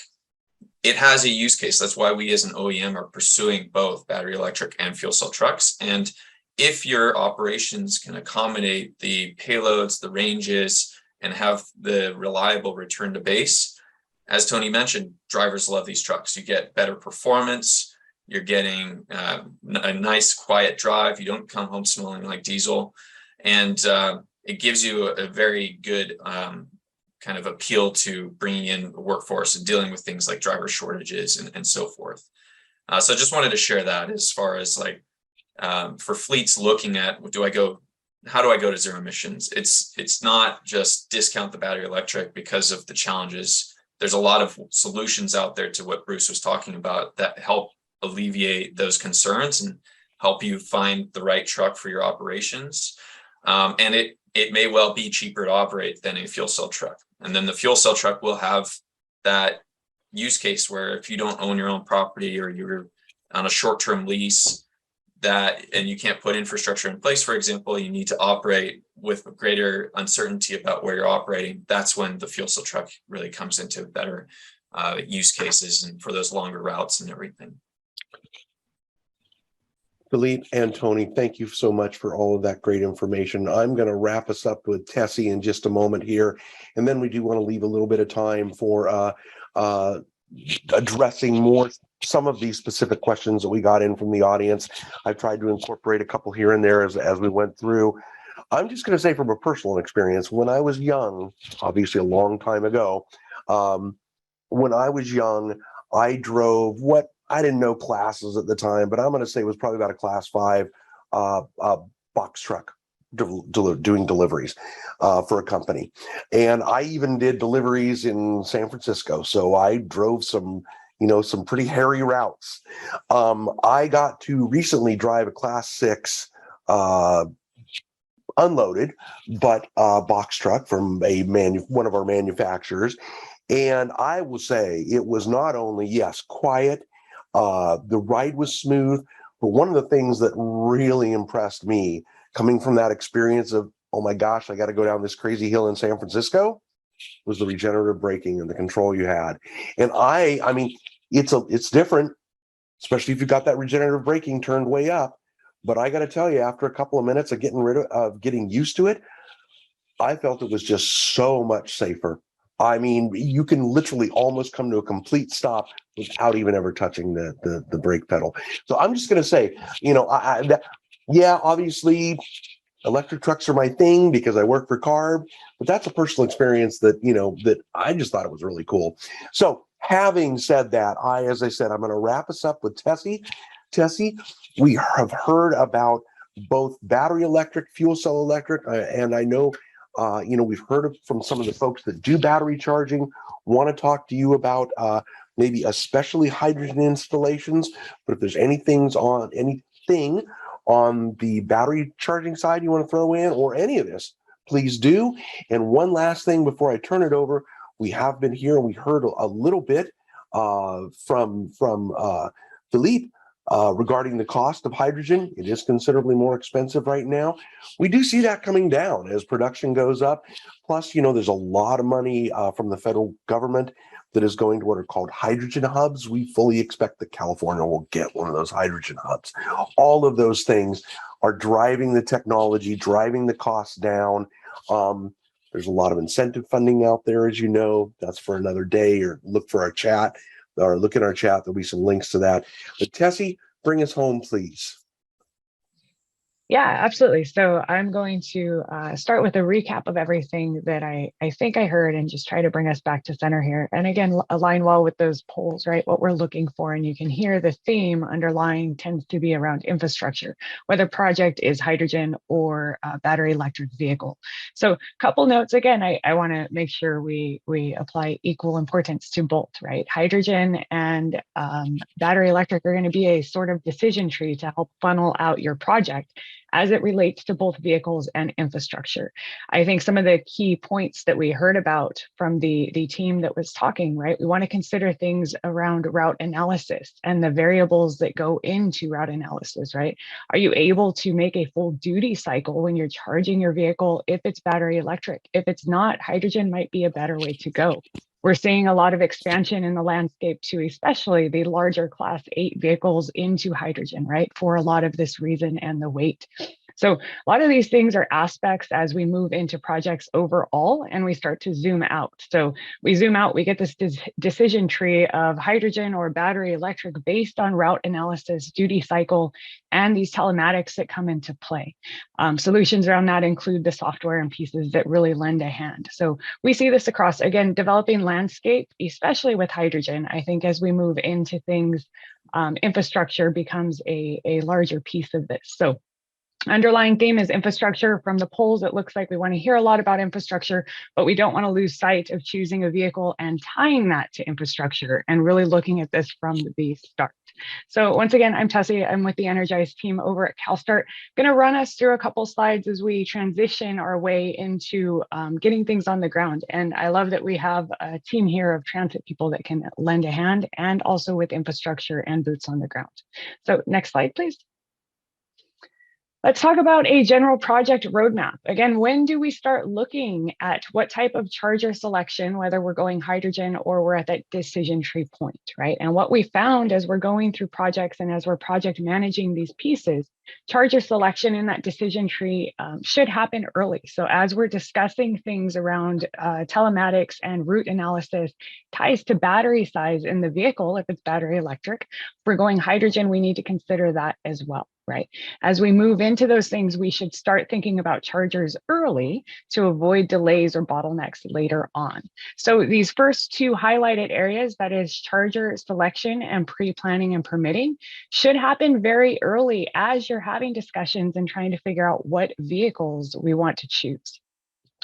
it has a use case. That's why we as an OEM are pursuing both battery electric and fuel cell trucks. And if your operations can accommodate the payloads, the ranges, and have the reliable return to base, as Tony mentioned, drivers love these trucks. You get better performance. You're getting a nice quiet drive. You don't come home smelling like diesel. And it gives you a very good kind of appeal to bringing in the workforce and dealing with things like driver shortages and so forth. So I just wanted to share that as far as like, for fleets looking at how do I go to zero emissions? It's not just discount the battery electric because of the challenges. There's a lot of solutions out there to what Bruce was talking about that help alleviate those concerns and help you find the right truck for your operations. And it may well be cheaper to operate than a fuel cell truck. And then the fuel cell truck will have that use case where if you don't own your own property or you're on a short-term lease, and you can't put infrastructure in place, for example, you need to operate with greater uncertainty about where you're operating. That's when the fuel cell truck really comes into better use cases and for those longer routes and everything. Philippe and Tony, thank you so much for all of that great information. I'm going to wrap us up with Tessie in just a moment here, and then we do want to leave a little bit of time for addressing some of these specific questions that we got in from the audience. I've tried to incorporate a couple here and there as we went through. I'm just going to say from a personal experience, when I was young, obviously a long time ago, when I was young, I drove what I didn't know classes at the time, but I'm going to say it was probably about a class 5 box truck doing deliveries for a company. And I even did deliveries in San Francisco. So I drove some pretty hairy routes. I got to recently drive a class 6 unloaded, but box truck from one of our manufacturers. And I will say it was not only, yes, quiet, the ride was smooth, but one of the things that really impressed me coming from that experience of, oh my gosh, I got to go down this crazy hill in San Francisco, was the regenerative braking and the control you had. And I mean, it's different, especially if you've got that regenerative braking turned way up. But I got to tell you, after a couple of minutes of getting used to it, I felt it was just so much safer. I mean, you can literally almost come to a complete stop without even ever touching the brake pedal. So I'm just going to say, obviously electric trucks are my thing because I work for CARB, but that's a personal experience that I just thought it was really cool. So having said that, as I said, I'm going to wrap us up with Tessie. Tessie, we have heard about both battery electric, fuel cell electric, and I know, we've heard from some of the folks that do battery charging, want to talk to you about maybe especially hydrogen installations, but if there's anything on the battery charging side you want to throw in or any of this, please do. And one last thing before I turn it over, we have been here and we heard a little bit from Philippe regarding the cost of hydrogen. It is considerably more expensive right now. We do see that coming down as production goes up. Plus, there's a lot of money from the federal government that is going to what are called hydrogen hubs. We fully expect that California will get one of those hydrogen hubs. All of those things are driving the technology, driving the costs down. There's a lot of incentive funding out there, as you know. That's for another day, or look for our chat, or look in our chat. There'll be some links to that. But Tessie, bring us home, please. Yeah, absolutely. So I'm going to start with a recap of everything that I think I heard and just try to bring us back to center here. And again, align well with those polls, right? What we're looking for. And you can hear the theme underlying tends to be around infrastructure, whether project is hydrogen or battery electric vehicle. So a couple notes. Again, I want to make sure we apply equal importance to both, right? Hydrogen and battery electric are going to be a sort of decision tree to help funnel out your project as it relates to both vehicles and infrastructure. I think some of the key points that we heard about from the team that was talking, right? We want to consider things around route analysis and the variables that go into route analysis, right? Are you able to make a full duty cycle when you're charging your vehicle if it's battery electric? If it's not, hydrogen might be a better way to go. We're seeing a lot of expansion in the landscape to especially the larger class 8 vehicles into hydrogen, right? For a lot of this reason and the weight. So a lot of these things are aspects as we move into projects overall and we start to zoom out. So we zoom out, we get this decision tree of hydrogen or battery electric based on route analysis, duty cycle, and these telematics that come into play. Solutions around that include the software and pieces that really lend a hand. So we see this across, again, developing landscape, especially with hydrogen. I think as we move into things, infrastructure becomes a larger piece of this. So underlying theme is infrastructure. From the polls, it looks like we want to hear a lot about infrastructure, but we don't want to lose sight of choosing a vehicle and tying that to infrastructure and really looking at this from the start. So once again, I'm Tessie. I'm with the Energize team over at CalSTART. Going to run us through a couple slides as we transition our way into getting things on the ground. And I love that we have a team here of transit people that can lend a hand and also with infrastructure and boots on the ground. So next slide, please. Let's talk about a general project roadmap. Again, when do we start looking at what type of charger selection, whether we're going hydrogen or we're at that decision tree point, right? And what we found as we're going through projects and as we're project managing these pieces, charger selection in that decision tree should happen early. So as we're discussing things around telematics and route analysis ties to battery size in the vehicle, if it's battery electric, if we're going hydrogen, we need to consider that as well. Right. As we move into those things, we should start thinking about chargers early to avoid delays or bottlenecks later on. So these first two highlighted areas, that is charger selection and pre-planning and permitting, should happen very early as you're having discussions and trying to figure out what vehicles we want to choose.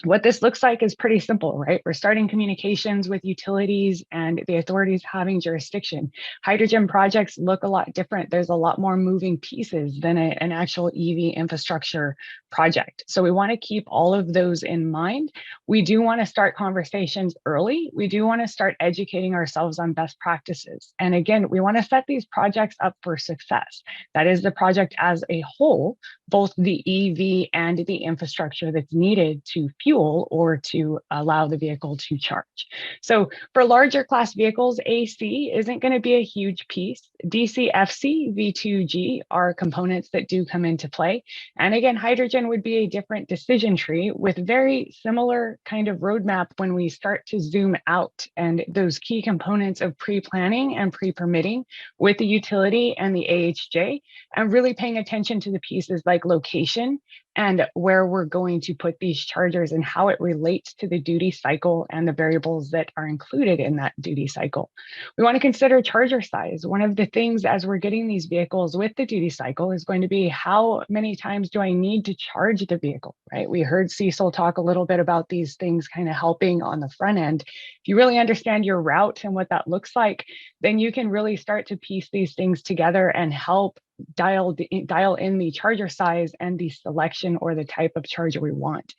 What this looks like is pretty simple, right? We're starting communications with utilities and the authorities having jurisdiction. Hydrogen projects look a lot different. There's a lot more moving pieces than an actual EV infrastructure project. So we want to keep all of those in mind. We do want to start conversations early. We do want to start educating ourselves on best practices. And again, we want to set these projects up for success. That is the project as a whole, both the EV and the infrastructure that's needed to fuel or to allow the vehicle to charge. So for larger class vehicles, AC isn't going to be a huge piece. DC, FC, V2G are components that do come into play. And again, hydrogen would be a different decision tree with very similar kind of roadmap when we start to zoom out and those key components of pre-planning and pre-permitting with the utility and the AHJ, and really paying attention to the pieces like location and where we're going to put these chargers and how it relates to the duty cycle and the variables that are included in that duty cycle. We want to consider charger size. One of the things as we're getting these vehicles with the duty cycle is going to be how many times do I need to charge the vehicle, right? We heard Cecil talk a little bit about these things kind of helping on the front end. If you really understand your route and what that looks like, then you can really start to piece these things together and help dial in the charger size and the selection or the type of charger we want.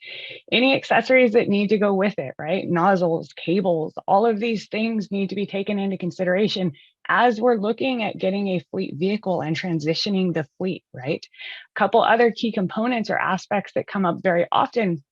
Any accessories that need to go with it, right? Nozzles, cables, all of these things need to be taken into consideration as we're looking at getting a fleet vehicle and transitioning the fleet, right? A couple other key components or aspects that come up very often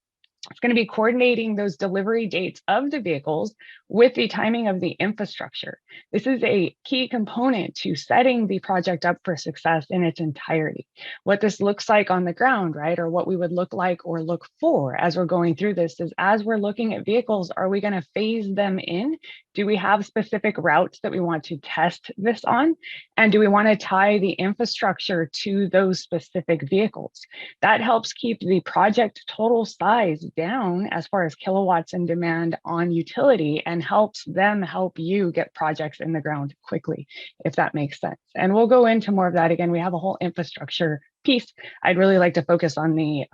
It's going to be coordinating those delivery dates of the vehicles with the timing of the infrastructure. This is a key component to setting the project up for success in its entirety. What this looks like on the ground, right, or what we would look like or look for as we're going through this is, as we're looking at vehicles, are we going to phase them in? Do we have specific routes that we want to test this on? And do we want to tie the infrastructure to those specific vehicles? That helps keep the project total size down as far as kilowatts in demand on utility, and helps them help you get projects in the ground quickly, if that makes sense. And we'll go into more of that. Again, we have a whole infrastructure piece. I'd really like to focus on the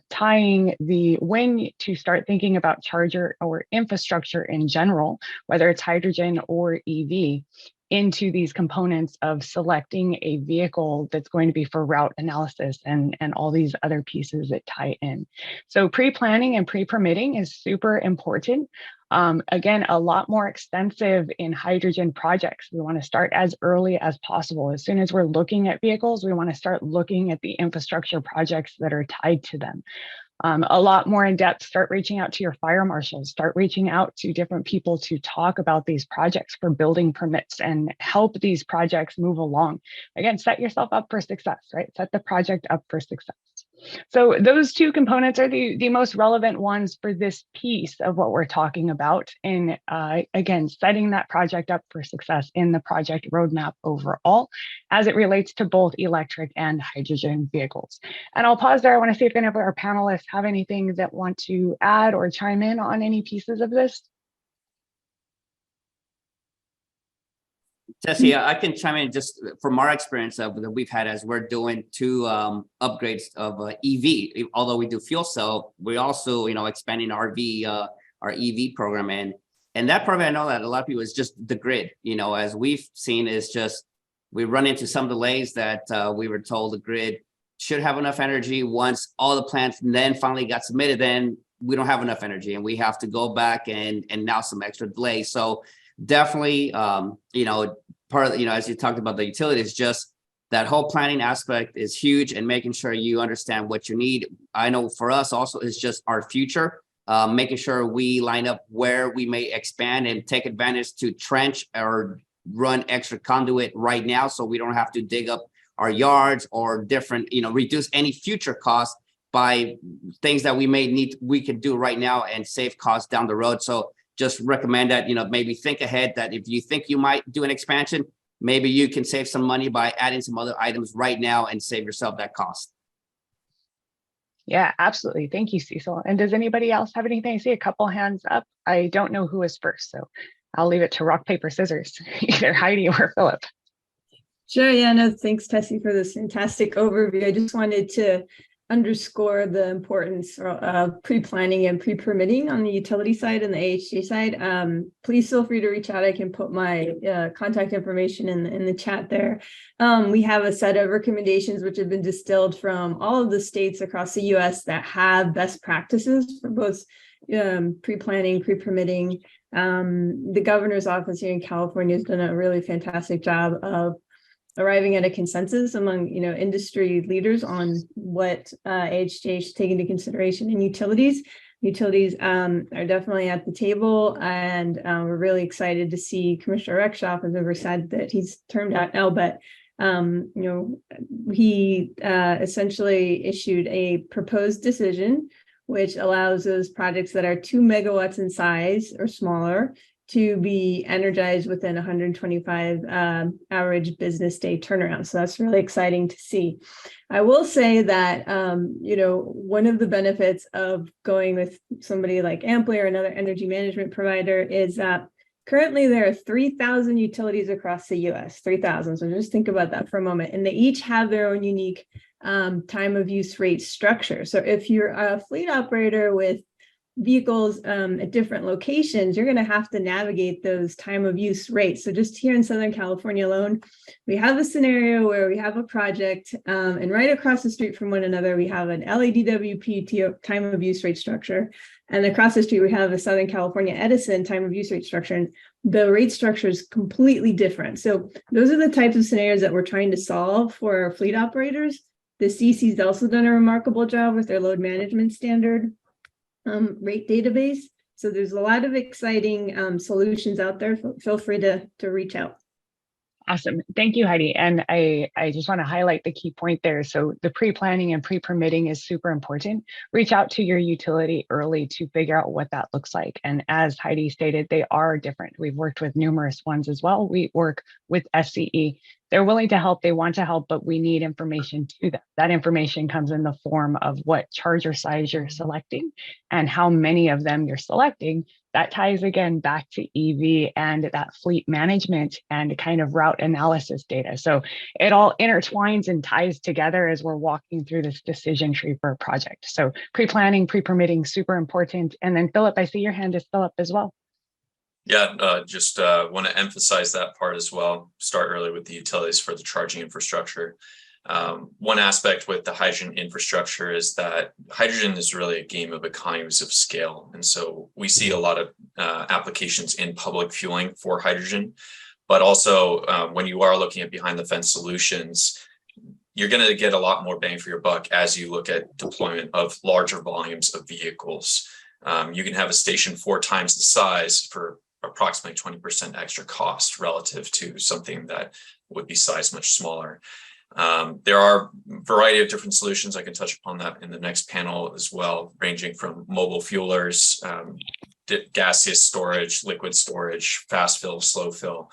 tying the when to start thinking about charger or infrastructure in general, whether it's hydrogen or EV, into these components of selecting a vehicle that's going to be for route analysis and all these other pieces that tie in. So pre-planning and pre-permitting is super important. Again, a lot more extensive in hydrogen projects. We want to start as early as possible. As soon as we're looking at vehicles, we want to start looking at the infrastructure projects that are tied to them. A lot more in depth, start reaching out to your fire marshals, start reaching out to different people to talk about these projects for building permits and help these projects move along. Again, set yourself up for success, right? Set the project up for success. So those two components are the most relevant ones for this piece of what we're talking about in, again, setting that project up for success in the project roadmap overall, as it relates to both electric and hydrogen vehicles. And I'll pause there. I want to see if any of our panelists have anything that want to add or chime in on any pieces of this. Tessie, I can chime in just from our experience that we've had as we're doing two upgrades of EV. Although we do fuel cell, we also, expanding our EV program, and that program, I know that a lot of people is just the grid. As we've seen, is just we run into some delays that we were told the grid should have enough energy once all the plants then finally got submitted. Then we don't have enough energy, and we have to go back and now some extra delays. So definitely, part of, as you talked about the utilities, just that whole planning aspect is huge, and making sure you understand what you need. I know for us also is just our future, making sure we line up where we may expand and take advantage to trench or run extra conduit right now, so we don't have to dig up our yards or different, reduce any future costs by things that we can do right now and save costs down the road. So just recommend that, maybe think ahead, that if you think you might do an expansion, maybe you can save some money by adding some other items right now and save yourself that cost. Yeah, absolutely. Thank you, Cecil. And does anybody else have anything? I see a couple hands up. I don't know who is first, so I'll leave it to rock, paper, scissors, either Heidi or Philip. Sure. Yeah, no, thanks, Tessie, for this fantastic overview. I just wanted to underscore the importance of pre-planning and pre-permitting on the utility side and the AHJ side. Please feel free to reach out. I can put my contact information in the chat there. We have a set of recommendations which have been distilled from all of the states across the US that have best practices for both pre-planning, pre-permitting. The governor's office here in California has done a really fantastic job of arriving at a consensus among industry leaders on what AHJ should take into consideration in utilities. Utilities are definitely at the table, and we're really excited to see Commissioner Rexhoff, as ever said, that he's termed out now, but he essentially issued a proposed decision which allows those projects that are 2 megawatts in size or smaller to be energized within 125 average business day turnaround. So that's really exciting to see. I will say that, one of the benefits of going with somebody like Amply or another energy management provider is that currently there are 3,000 utilities across the US, 3,000. So just think about that for a moment. And they each have their own unique time of use rate structure. So if you're a fleet operator with vehicles at different locations, you're going to have to navigate those time of use rates. So just here in Southern California alone, we have a scenario where we have a project and right across the street from one another, we have an LADWP time of use rate structure. And across the street, we have a Southern California Edison time of use rate structure. And the rate structure is completely different. So those are the types of scenarios that we're trying to solve for our fleet operators. The CC's also done a remarkable job with their load management standard. rate database. So there's a lot of exciting solutions out there. Feel free to reach out. Awesome. Thank you, Heidi. And I just want to highlight the key point there. So the pre-planning and pre-permitting is super important. Reach out to your utility early to figure out what that looks like. And as Heidi stated, they are different. We've worked with numerous ones as well. We work with SCE. They're willing to help, they want to help, but we need information to them. That information comes in the form of what charger size you're selecting and how many of them you're selecting. That ties again back to EV and that fleet management and kind of route analysis data. So it all intertwines and ties together as we're walking through this decision tree for a project. So pre-planning, pre-permitting, super important. And then Philip, I see your hand is still up as well. Yeah, just want to emphasize that part as well. Start early with the utilities for the charging infrastructure. One aspect with the hydrogen infrastructure is that hydrogen is really a game of economies of scale. And so we see a lot of applications in public fueling for hydrogen, but also when you are looking at behind the fence solutions, you're going to get a lot more bang for your buck as you look at deployment of larger volumes of vehicles. You can have a station 4 times the size for approximately 20% extra cost relative to something that would be sized much smaller. There are a variety of different solutions. I can touch upon that in the next panel as well, ranging from mobile fuelers, gaseous storage, liquid storage, fast fill, slow fill.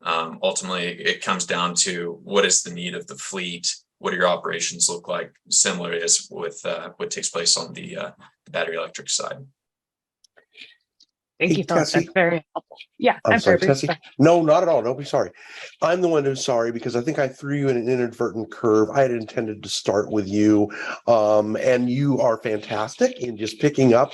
Ultimately, it comes down to what is the need of the fleet? What do your operations look like? Similar as with what takes place on the battery electric side. Thank you, Philip. Tessie. That's very helpful. Yeah, I'm sorry, Bruce. Tessie. No, not at all. Don't be sorry. I'm the one who's sorry because I think I threw you in an inadvertent curve. I had intended to start with you, and you are fantastic in just picking up.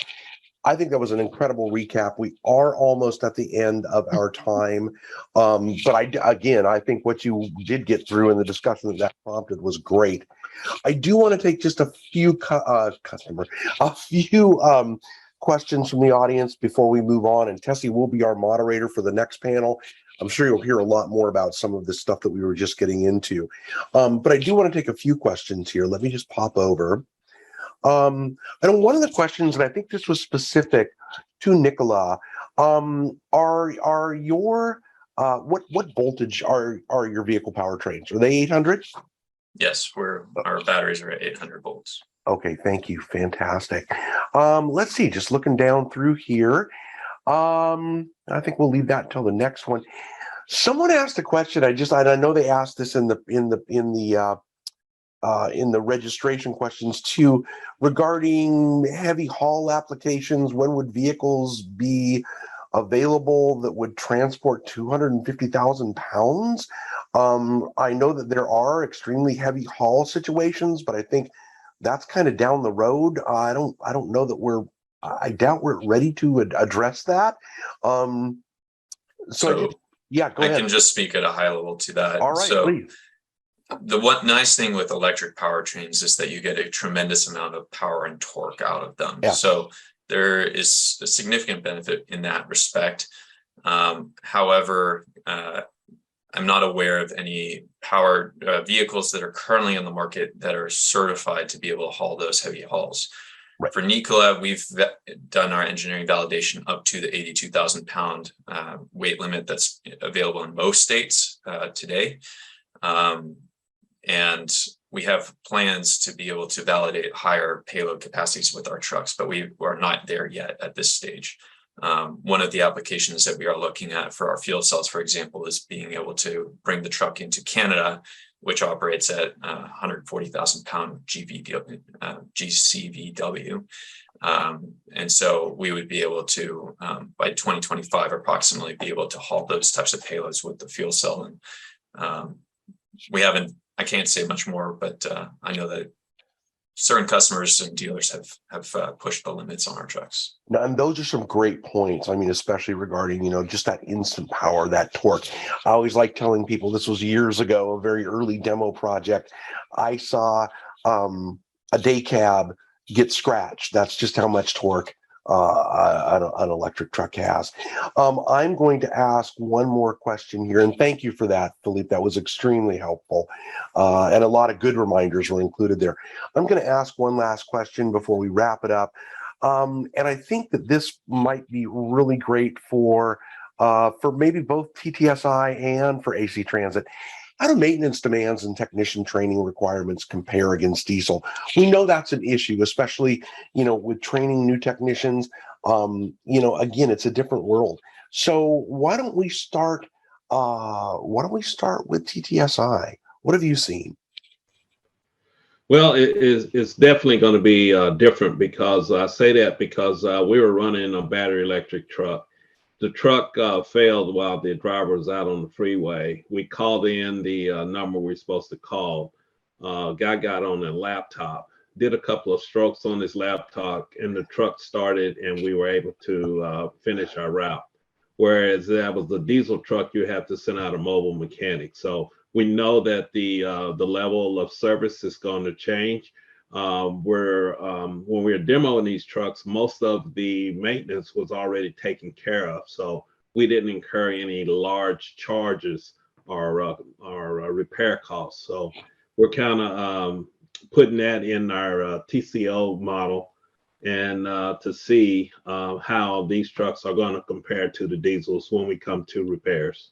I think that was an incredible recap. We are almost at the end of our time, but I think what you did get through in the discussion that prompted was great. I do want to take just a few questions from the audience before we move on, and Tessie will be our moderator for the next panel. I'm sure you'll hear a lot more about some of the stuff that we were just getting into, but I do want to take a few questions here. Let me just pop over. I know one of the questions, and I think this was specific to Nicola, are your what voltage are your vehicle powertrains? Are they 800? Yes, our batteries are at 800 volts. Okay, thank you. Fantastic. Let's see, just looking down through here. I think we'll leave that until the next one. Someone asked a question. I know they asked this in the registration questions too, regarding heavy haul applications. When would vehicles be available that would transport 250,000 pounds? I know that there are extremely heavy haul situations, but I think that's kind of down the road. I don't know I doubt we're ready to address that. So yeah, go ahead. I can just speak at a high level to that. All right, please. The one nice thing with electric powertrains is that you get a tremendous amount of power and torque out of them. Yeah. So there is a significant benefit in that respect. However, I'm not aware of any powered vehicles that are currently on the market that are certified to be able to haul those heavy hauls. Right. For Nikola, we've done our engineering validation up to the 82,000 pound weight limit that's available in most states today. And we have plans to be able to validate higher payload capacities with our trucks, but we are not there yet at this stage. One of the applications that we are looking at for our fuel cells, for example, is being able to bring the truck into Canada, which operates at 140,000 pound GCVW. And so we would be able to, by 2025, approximately be able to haul those types of payloads with the fuel cell. And I can't say much more, but I know that certain customers and dealers have pushed the limits on our trucks. Now, and those are some great points. I mean, especially regarding, just that instant power, that torque. I always like telling people, this was years ago, a very early demo project. I saw a day cab get scratched. That's just how much torque an electric truck has. I'm going to ask one more question here, and thank you for that, Philippe. That was extremely helpful, and a lot of good reminders were included there. I'm going to ask one last question before we wrap it up. And I think that this might be really great for maybe both TTSI and for AC Transit. How do maintenance demands and technician training requirements compare against diesel? We know that's an issue, especially, with training new technicians. Again, it's a different world. So why don't we start with TTSI? What have you seen? Well, it's definitely going to be different, because I say that because we were running a battery electric truck. The truck failed while the driver was out on the freeway. We called in the number we're supposed to call. Guy got on a laptop, did a couple of strokes on his laptop, and the truck started, and we were able to finish our route. Whereas that was the diesel truck, you have to send out a mobile mechanic. So we know that the level of service is going to change. When we're demoing these trucks, most of the maintenance was already taken care of, so we didn't incur any large charges or repair costs. So we're kind of putting that in our TCO model, and to see how these trucks are going to compare to the diesels when we come to repairs.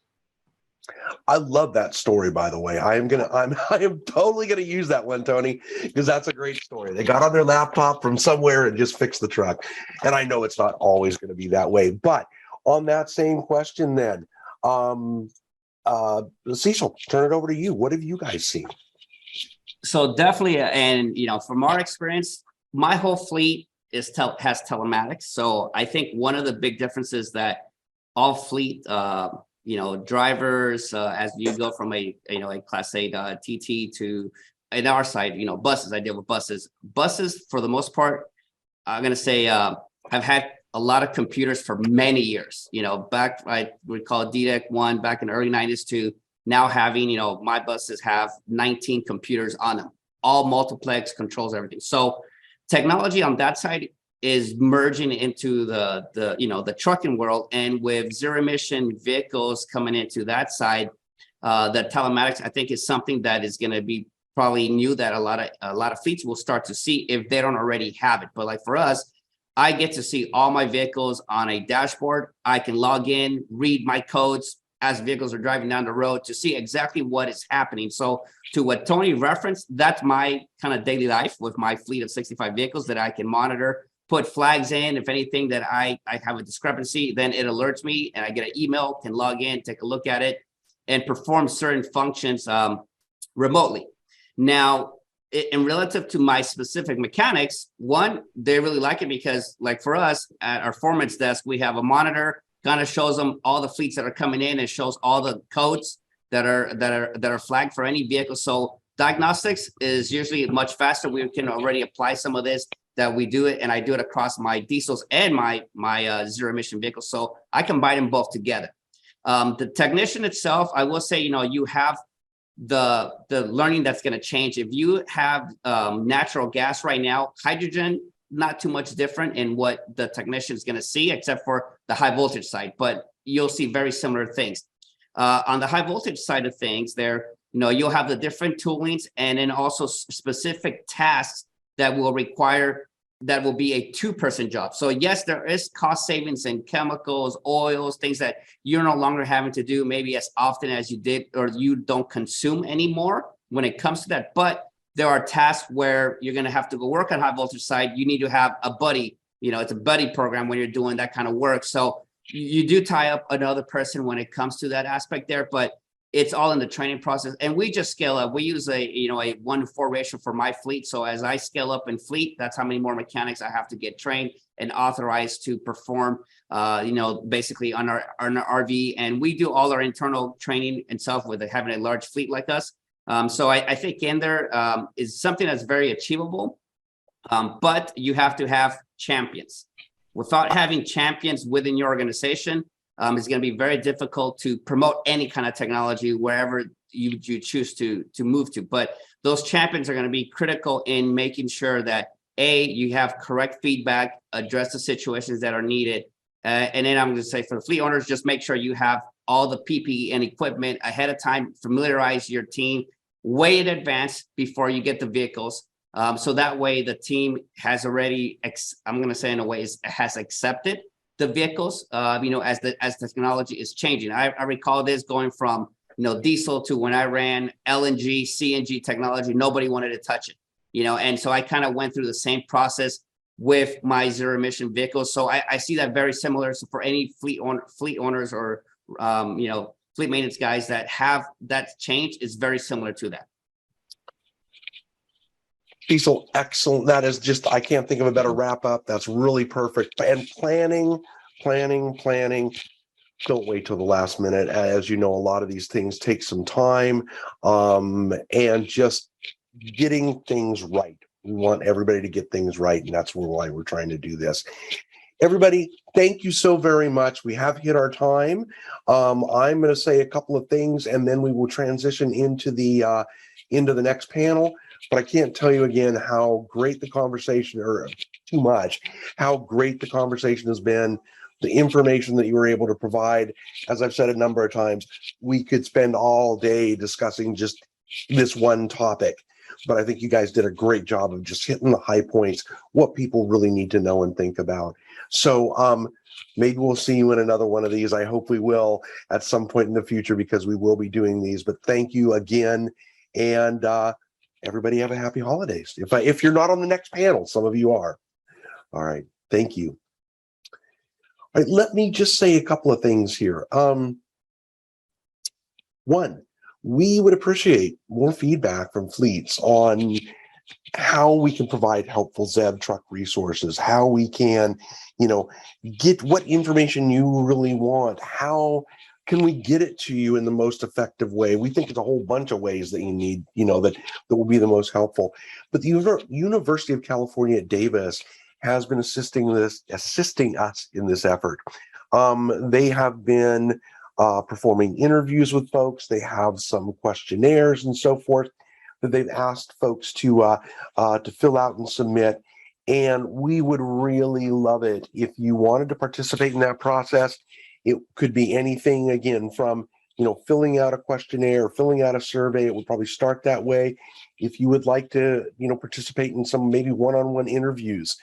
I love that story, by the way. I am totally gonna use that one, Tony, because that's a great story. They got on their laptop from somewhere and just fixed the truck. And I know it's not always going to be that way. But on that same question, then, Cecil, turn it over to you. What have you guys seen? So definitely, and from our experience, my whole fleet has telematics. So I think one of the big differences that all fleet drivers, as you go from a class 8 TT to, in our side, buses. I deal with buses. Buses, for the most part, I'm gonna say, have had a lot of computers for many years. Back, I would call DDEC 1 back in the early 90s to now having, my buses have 19 computers on them, all multiplex controls, everything. So technology on that side is merging into the trucking world, and with zero emission vehicles coming into that side, the telematics, I think, is something that is going to be probably new, that a lot of fleets will start to see if they don't already have it. But like for us, I get to see all my vehicles on a dashboard. I can log in, read my codes as vehicles are driving down the road to see exactly what is happening. So to what Tony referenced, that's my kind of daily life with my fleet of 65 vehicles that I can monitor, put flags in. If anything that I have a discrepancy, then it alerts me and I get an email, can log in, take a look at it, and perform certain functions remotely. Now, in relative to my specific mechanics, one, they really like it because, like for us at our foreman's desk, we have a monitor, kind of shows them all the fleets that are coming in, and shows all the codes that are flagged for any vehicle. So diagnostics is usually much faster. We can already apply some of this, that we do it, and I do it across my diesels and my zero emission vehicles. So I combine them both together. The technician itself, I will say, you have the learning that's going to change. If you have natural gas right now, hydrogen, not too much different in what the technician is going to see, except for the high voltage side, but you'll see very similar things. On the high voltage side of things there, you'll have the different toolings, and then also specific tasks that will be a two-person job. So yes, there is cost savings in chemicals, oils, things that you're no longer having to do maybe as often as you did, or you don't consume anymore when it comes to that. But there are tasks where you're going to have to go work on high voltage side. You need to have a buddy, it's a buddy program when you're doing that kind of work. So you do tie up another person when it comes to that aspect there, but it's all in the training process. And we just scale up. We use a 1-to-4 ratio for my fleet. So as I scale up in fleet, that's how many more mechanics I have to get trained and authorized to perform, basically on our RV. And we do all our internal training itself with having a large fleet like us. So I think in there is something that's very achievable, but you have to have champions. Without having champions within your organization, it's going to be very difficult to promote any kind of technology wherever you choose to move to. But those champions are going to be critical in making sure that you have correct feedback, address the situations that are needed. And then I'm going to say for the fleet owners, just make sure you have all the PPE and equipment ahead of time, familiarize your team way in advance before you get the vehicles. So that way the team has already, I'm going to say in a way, has accepted the vehicles, as the technology is changing. I recall this going from, diesel to when I ran LNG, CNG technology, nobody wanted to touch it, and so I kind of went through the same process with my zero emission vehicles. So I see that very similar. So for any fleet owners or, fleet maintenance guys that have that change, is very similar to that. Cecil, excellent. That is just, I can't think of a better wrap up. That's really perfect. And planning. Don't wait till the last minute. As you know, a lot of these things take some time, and just getting things right. We want everybody to get things right, and that's why we're trying to do this. Everybody, thank you so very much. We have hit our time. I'm going to say a couple of things, and then we will transition into the next panel. But I can't tell you again how great the conversation, or too much, how great the conversation has been. The information that you were able to provide, as I've said a number of times, we could spend all day discussing just this one topic. But I think you guys did a great job of just hitting the high points, what people really need to know and think about. So maybe we'll see you in another one of these. I hope we will at some point in the future, because we will be doing these. But thank you again. And everybody have a happy holidays. If you're not on the next panel, some of you are. All right. Thank you. All right, let me just say a couple of things here. One, we would appreciate more feedback from fleets on how we can provide helpful ZEV truck resources, how we can, get what information you really want. How can we get it to you in the most effective way? We think it's a whole bunch of ways that you need, that will be the most helpful. But the University of California at Davis has been assisting us in this effort. They have been performing interviews with folks. They have some questionnaires and so forth that they've asked folks to fill out and submit. And we would really love it if you wanted to participate in that process. It could be anything, again, from filling out a questionnaire, filling out a survey. It would probably start that way. If you would like to, participate in some maybe one-on-one interviews,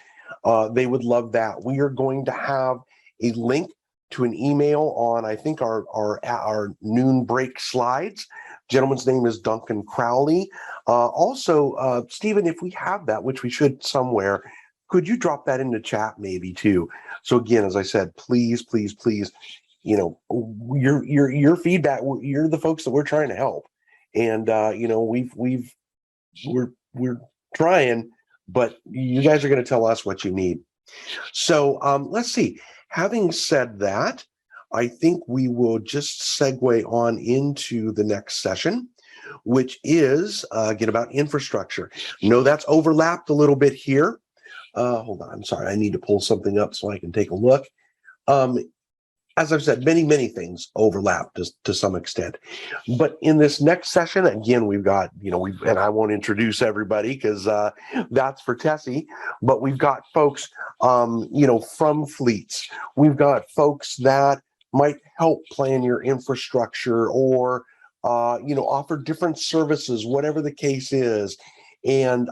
they would love that. We are going to have a link to an email on, I think, our noon break slides. Gentleman's name is Duncan Crowley. Also, Stephen, if we have that, which we should somewhere, could you drop that in the chat maybe too? So again, as I said, please, your feedback. You're the folks that we're trying to help, and we're trying, but you guys are going to tell us what you need. So let's see. Having said that, I think we will just segue on into the next session, which is again about infrastructure. No, that's overlapped a little bit here. Hold on, I'm sorry. I need to pull something up so I can take a look. As I've said, many things overlap to some extent. But in this next session, again, we've got, and I won't introduce everybody because that's for Tessie, but we've got folks, from fleets. We've got folks that might help plan your infrastructure or, offer different services, whatever the case is. And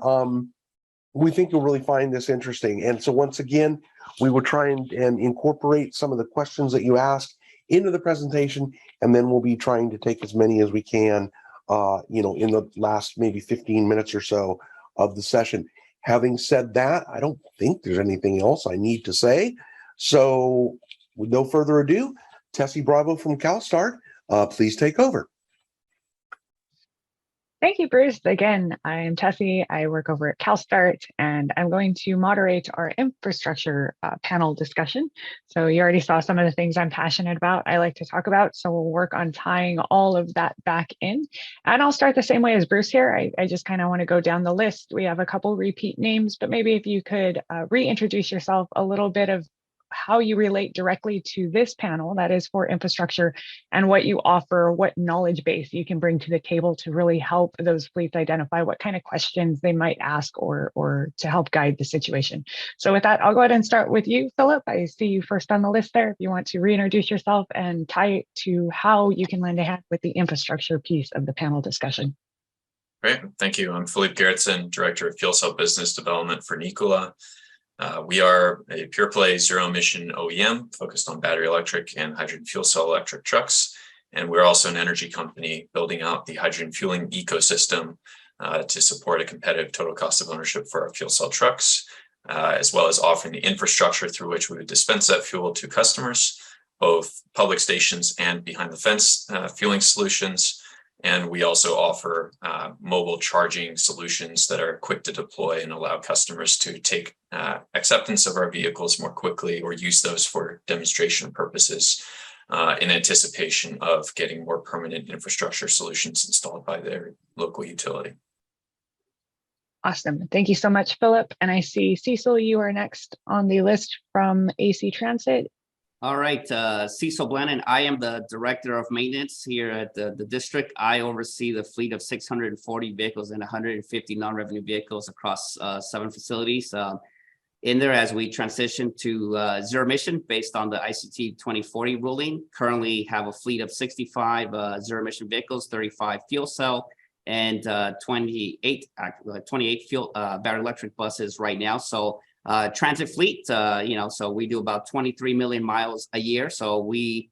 we think you'll really find this interesting. And so once again, we will try and incorporate some of the questions that you ask into the presentation, and then we'll be trying to take as many as we can, in the last maybe 15 minutes or so of the session. Having said that, I don't think there's anything else I need to say. So with no further ado, Tessie Bravo from CalStart, please take over. Thank you, Bruce. Again, I'm Tessie. I work over at CalStart, and I'm going to moderate our infrastructure panel discussion. So you already saw some of the things I'm passionate about, I like to talk about. So we'll work on tying all of that back in. And I'll start the same way as Bruce here. I just kind of want to go down the list. We have a couple repeat names, but maybe if you could reintroduce yourself, a little bit of how you relate directly to this panel that is for infrastructure, and what you offer, what knowledge base you can bring to the table to really help those fleets identify what kind of questions they might ask or to help guide the situation. So with that, I'll go ahead and start with you, Philip. I see you first on the list there. If you want to reintroduce yourself and tie it to how you can lend a hand with the infrastructure piece of the panel discussion. Great, thank you. I'm Philippe Gerritsen, Director of Fuel Cell Business Development for Nikola. We are a pure play zero emission OEM focused on battery electric and hydrogen fuel cell electric trucks. And we're also an energy company building out the hydrogen fueling ecosystem to support a competitive total cost of ownership for our fuel cell trucks, as well as offering the infrastructure through which we would dispense that fuel to customers, both public stations and behind the fence fueling solutions. And we also offer mobile charging solutions that are quick to deploy and allow customers to take acceptance of our vehicles more quickly or use those for demonstration purposes in anticipation of getting more permanent infrastructure solutions installed by their local utility. Awesome. Thank you so much, Philip. And I see Cecil, you are next on the list from AC Transit. All right, Cecil Blannon. I am the Director of Maintenance here at the district. I oversee the fleet of 640 vehicles and 150 non-revenue vehicles across 7 facilities. In there, as we transition to zero emission based on the ICT 2040 ruling, currently have a fleet of 65 zero emission vehicles, 35 fuel cell, and 28 fuel battery electric buses right now. So transit fleet, so we do about 23 million miles a year. So we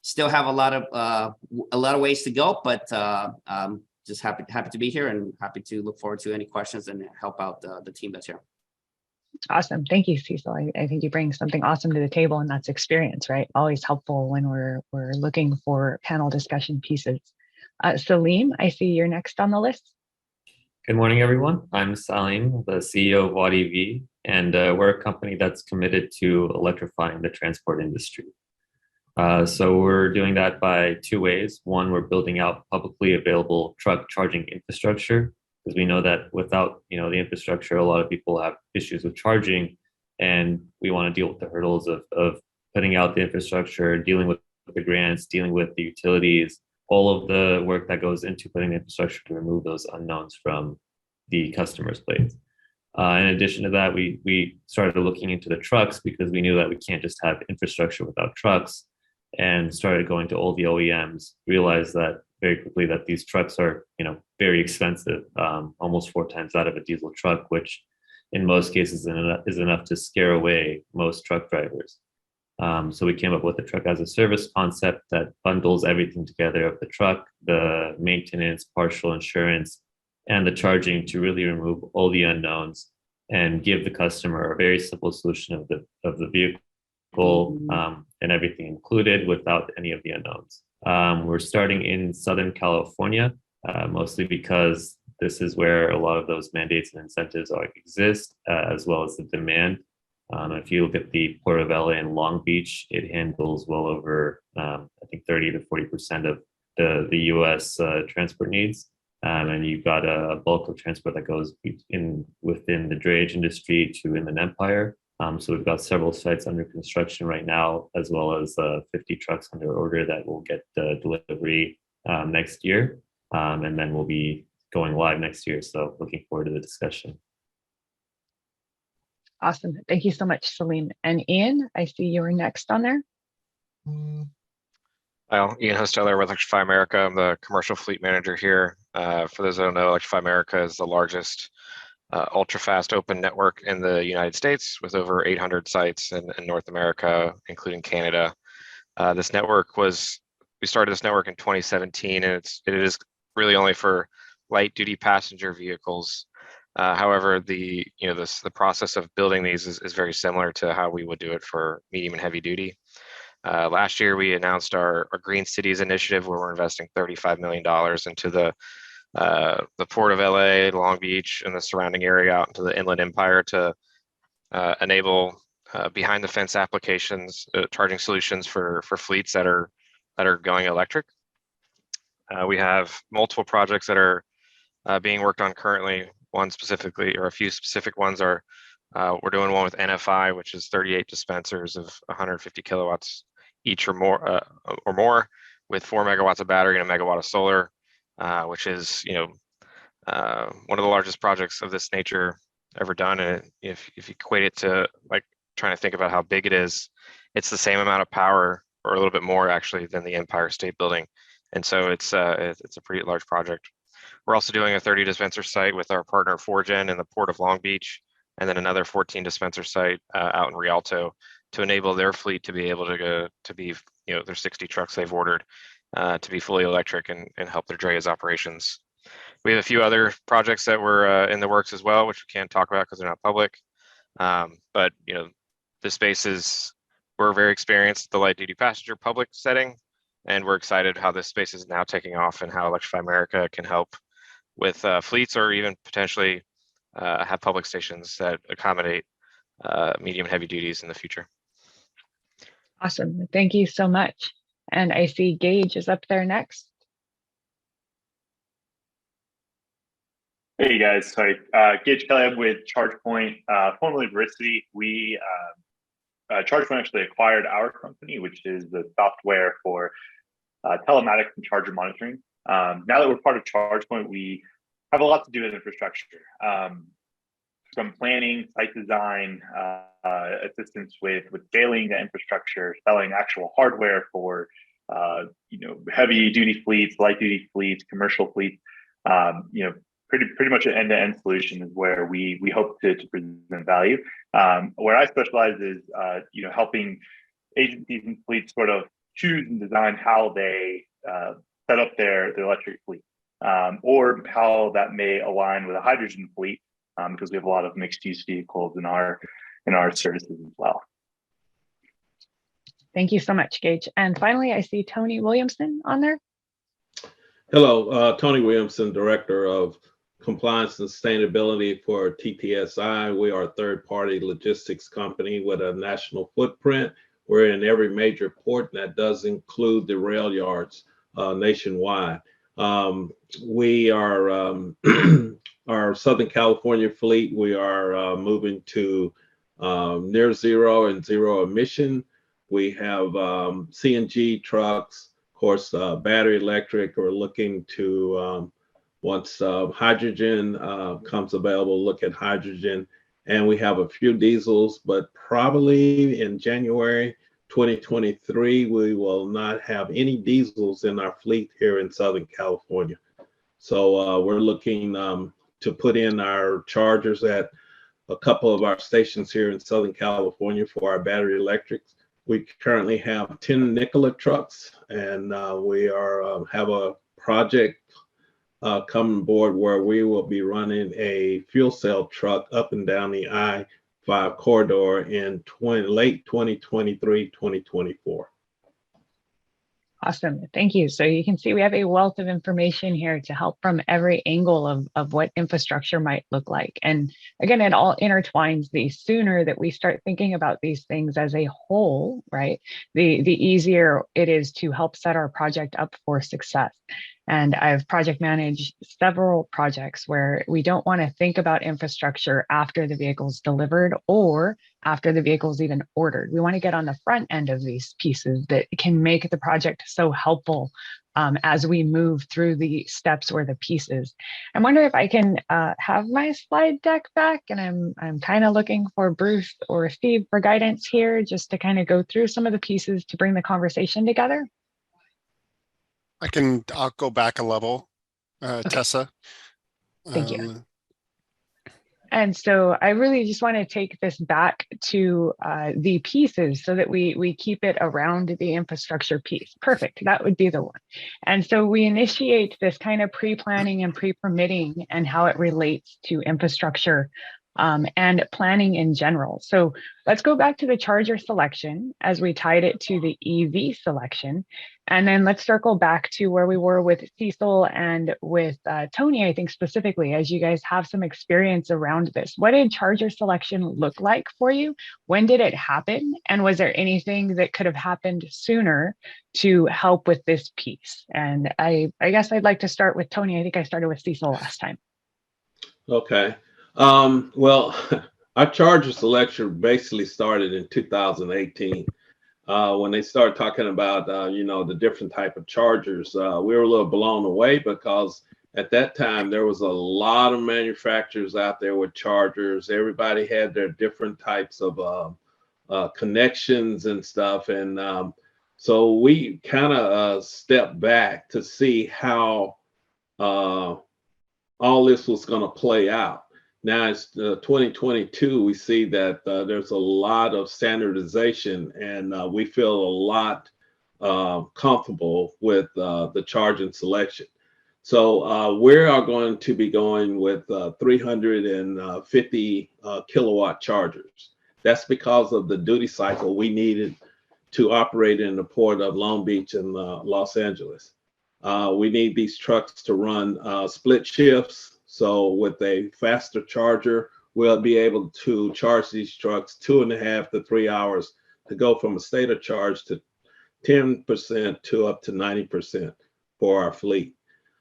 still have a lot of ways to go, but just happy to be here and happy to look forward to any questions and help out the team that's here. Awesome. Thank you, Cecil. I think you bring something awesome to the table, and that's experience, right? Always helpful when we're looking for panel discussion pieces. Salim, I see you're next on the list. Good morning, everyone. I'm Salim, the CEO of WattEV, and we're a company that's committed to electrifying the transport industry. So we're doing that by 2 ways. One, we're building out publicly available truck charging infrastructure, because we know that without the infrastructure, a lot of people have issues with charging, and we want to deal with the hurdles of putting out the infrastructure, dealing with the grants, dealing with the utilities, all of the work that goes into putting the infrastructure to remove those unknowns from the customer's plates. In addition to that, we started looking into the trucks because we knew that we can't just have infrastructure without trucks, and started going to all the OEMs, realized that very quickly that these trucks are very expensive, almost 4 times that of a diesel truck, which in most cases is enough to scare away most truck drivers. So we came up with a truck as a service concept that bundles everything together of the truck, the maintenance, partial insurance, and the charging to really remove all the unknowns and give the customer a very simple solution of the vehicle and everything included without any of the unknowns. We're starting in Southern California, mostly because this is where a lot of those mandates and incentives exist, as well as the demand. If you look at the Port of LA and Long Beach, it handles well over, I think 30 to 40% of the US transport needs. And you've got a bulk of transport that goes within the drayage industry to Inland Empire. So we've got several sites under construction right now, as well as 50 trucks under order that will get delivery next year. And then we'll be going live next year. So looking forward to the discussion. Awesome. Thank you so much, Salim. And Ian, I see you're next on there. Well, Ian Hosteller with Electrify America. I'm the commercial fleet manager here. For those that don't know, Electrify America is the largest ultra-fast open network in the United States, with over 800 sites in North America, including Canada. We started this network in 2017, and it is really only for light duty passenger vehicles. However, the process of building these is very similar to how we would do it for medium and heavy duty. Last year, we announced our Green Cities initiative, where we're investing $35 million into the Port of LA, Long Beach, and the surrounding area out into the Inland Empire to enable behind the fence applications, charging solutions for fleets that are going electric. We have multiple projects that are being worked on currently. One specifically, or a few specific ones are, we're doing one with NFI, which is 38 dispensers of 150 kilowatts each or more, with 4 megawatts of battery and 1 megawatt of solar, which is one of the largest projects of this nature ever done. And if you equate it to like trying to think about how big it is, it's the same amount of power, or a little bit more actually, than the Empire State Building. And so it's a pretty large project. We're also doing a 30 dispenser site with our partner Forgen in the Port of Long Beach, and then another 14 dispenser site out in Rialto to enable their fleet to be able to go to be, their 60 trucks they've ordered to be fully electric and help their Dreas operations. We have a few other projects that were in the works as well, which we can't talk about because they're not public. But the space is, we're very experienced at the light duty passenger public setting, and we're excited how this space is now taking off and how Electrify America can help with fleets, or even potentially have public stations that accommodate medium and heavy duties in the future. Awesome. Thank you so much. And I see Gage is up there next. Hey guys, sorry. Gage Kelly, I'm with ChargePoint, formerly Vericity. ChargePoint actually acquired our company, which is the software for telematics and charger monitoring. Now that we're part of ChargePoint, we have a lot to do with infrastructure, from planning, site design, assistance with scaling the infrastructure, selling actual hardware for heavy duty fleets, light duty fleets, commercial fleets. Pretty much an end-to-end solution is where we hope to present value. Where I specialize is helping agencies and fleets sort of choose and design how they set up their electric fleet, or how that may align with a hydrogen fleet, because we have a lot of mixed-use vehicles in our services as well. Thank you so much, Gage. And finally, I see Tony Williamson on there. Hello, Tony Williamson, Director of Compliance and Sustainability for TTSI. We are a third-party logistics company with a national footprint. We're in every major port, and that does include the rail yards nationwide. We are our Southern California fleet. We are moving to near zero and zero emission. We have CNG trucks, of course, battery electric. We're looking to, once hydrogen comes available, look at hydrogen. And we have a few diesels, but probably in January 2023, we will not have any diesels in our fleet here in Southern California. So we're looking to put in our chargers at a couple of our stations here in Southern California for our battery electrics. We currently have 10 Nikola trucks, and we have a project coming aboard where we will be running a fuel cell truck up and down the I-5 corridor in late 2023, 2024. Awesome. Thank you. So you can see we have a wealth of information here to help from every angle of what infrastructure might look like. And again, it all intertwines. The sooner that we start thinking about these things as a whole, right, the easier it is to help set our project up for success. And I've project managed several projects where we don't want to think about infrastructure after the vehicle's delivered or after the vehicle's even ordered. We want to get on the front end of these pieces that can make the project so helpful as we move through the steps or the pieces. I wonder if I can have my slide deck back, and I'm kind of looking for Bruce or Steve for guidance here, just to kind of go through some of the pieces to bring the conversation together. I'll go back a level, Tessa. Thank you. And so I really just want to take this back to the pieces so that we keep it around the infrastructure piece. Perfect. That would be the one. And so we initiate this kind of pre-planning and pre-permitting and how it relates to infrastructure and planning in general. So let's go back to the charger selection as we tied it to the EV selection. And then let's circle back to where we were with Cecil and with Tony, I think specifically, as you guys have some experience around this. What did charger selection look like for you? When did it happen? And was there anything that could have happened sooner to help with this piece? And I guess I'd like to start with Tony. I think I started with Cecil last time. Okay. Well, our charger selection basically started in 2018 when they started talking about, the different type of chargers. We were a little blown away because at that time there was a lot of manufacturers out there with chargers. Everybody had their different types of connections and stuff. And so we kind of stepped back to see how all this was going to play out. Now it's 2022. We see that there's a lot of standardization, and we feel a lot comfortable with the charging selection. So we are going to be going with 350 kilowatt chargers. That's because of the duty cycle we needed to operate in the port of Long Beach and Los Angeles. We need these trucks to run split shifts. So with a faster charger, we'll be able to charge these trucks 2.5 to 3 hours to go from a state of charge to 10% to up to 90% for our fleet.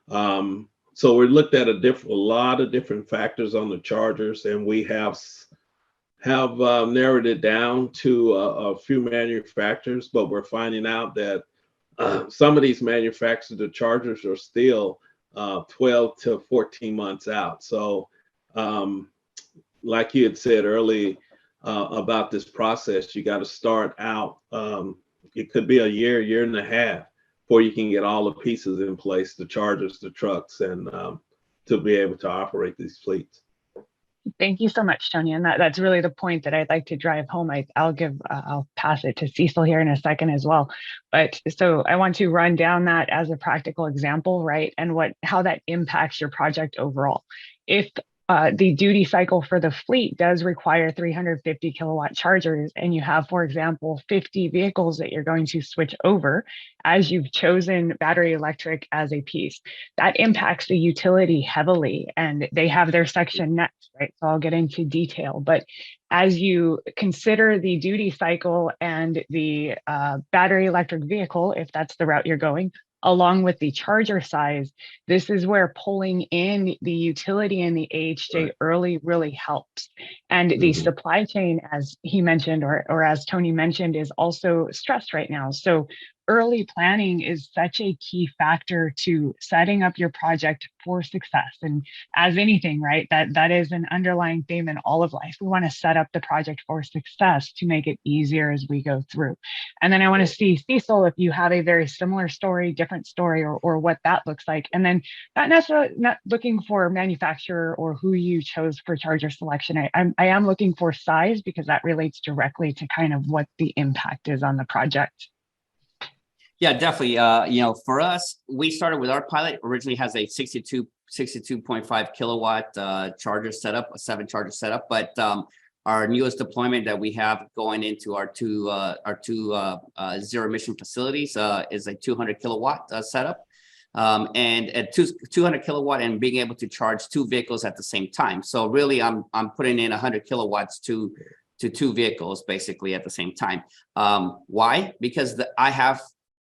So we looked at a lot of different factors on the chargers, and we have narrowed it down to a few manufacturers, but we're finding out that some of these manufacturers, the chargers are still 12 to 14 months out. So like you had said earlier about this process, you got to start out, it could be a year and a half before you can get all the pieces in place, the chargers, the trucks, and to be able to operate these fleets. Thank you so much, Tony. And that's really the point that I'd like to drive home. I'll pass it to Cecil here in a second as well. But so I want to run down that as a practical example, right? And how that impacts your project overall. If the duty cycle for the fleet does require 350 kilowatt chargers, and you have, for example, 50 vehicles that you're going to switch over as you've chosen battery electric as a piece, that impacts the utility heavily, and they have their section next, right? So I'll get into detail, but as you consider the duty cycle and the battery electric vehicle, if that's the route you're going, along with the charger size, this is where pulling in the utility and the AHJ early really helps. And the supply chain, as he mentioned, or as Tony mentioned, is also stressed right now. So early planning is such a key factor to setting up your project for success. And as anything, right, that is an underlying theme in all of life. We want to set up the project for success to make it easier as we go through. And then I want to see, Cecil, if you have a very similar story, different story, or what that looks like. And then not looking for manufacturer or who you chose for charger selection. I am looking for size, because that relates directly to kind of what the impact is on the project. Yeah, definitely. For us, we started with our pilot. Originally has a 62.5 kilowatt charger setup, a 7 charger setup. But our newest deployment that we have going into our two zero emission facilities is a 200 kilowatt setup, and at 200 kilowatt, and being able to charge 2 vehicles at the same time. So really, I'm putting in 100 kilowatts to 2 vehicles basically at the same time. Why? Because I have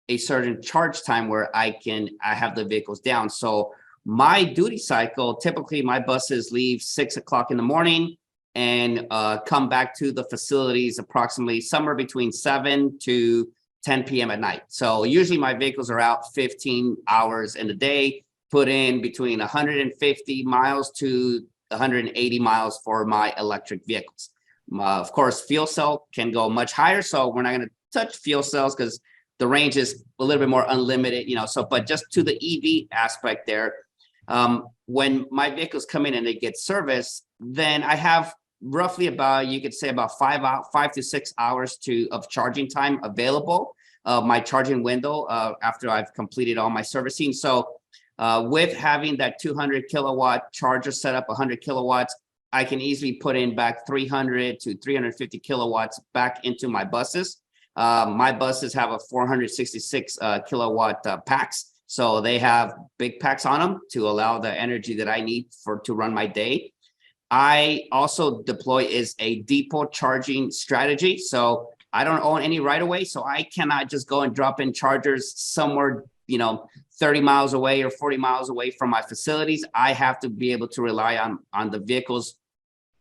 a certain charge time where I have the vehicles down. So my duty cycle, typically my buses leave 6 o'clock in the morning and come back to the facilities approximately somewhere between 7 to 10 p.m. at night. So usually my vehicles are out 15 hours in the day, put in between 150 miles to 180 miles for my electric vehicles. Of course, fuel cell can go much higher, so we're not going to touch fuel cells because the range is a little bit more unlimited, but just to the EV aspect there, when my vehicles come in and they get serviced, then I have roughly about, you could say about 5 to 6 hours of charging time available, my charging window after I've completed all my servicing. So with having that 200 kilowatt charger set up, 100 kilowatts, I can easily put in back 300 to 350 kilowatts back into my buses. My buses have a 466 kilowatt packs. So they have big packs on them to allow the energy that I need to run my day. I also deploy is a depot charging strategy. So I don't own any right of way. So I cannot just go and drop in chargers somewhere, 30 miles away or 40 miles away from my facilities. I have to be able to rely on the vehicles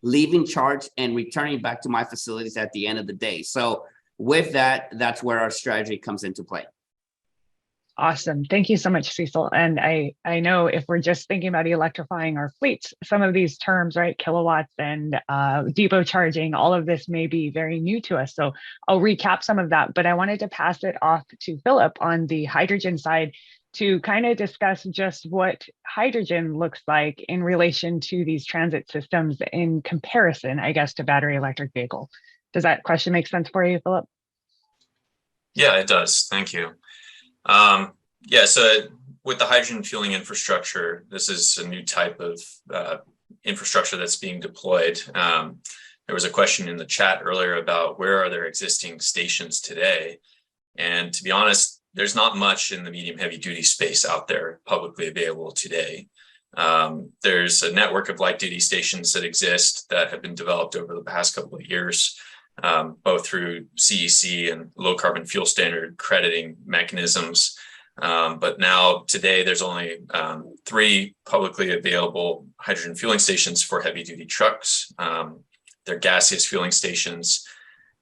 leaving charge and returning back to my facilities at the end of the day. So with that, that's where our strategy comes into play. Awesome. Thank you so much, Cecil. And I know if we're just thinking about electrifying our fleets, some of these terms, right, kilowatts and depot charging, all of this may be very new to us. So I'll recap some of that, but I wanted to pass it off to Philip on the hydrogen side. to kind of discuss just what hydrogen looks like in relation to these transit systems in comparison, I guess, to battery electric vehicle. Does that question make sense for you, Philip? Yeah, it does. Thank you. Yeah, so with the hydrogen fueling infrastructure, this is a new type of infrastructure that's being deployed. There was a question in the chat earlier about where are there existing stations today? And to be honest, there's not much in the medium heavy duty space out there publicly available today. There's a network of light duty stations that exist that have been developed over the past couple of years, both through CEC and low carbon fuel standard crediting mechanisms. But now today there's only 3 publicly available hydrogen fueling stations for heavy duty trucks. They're gaseous fueling stations,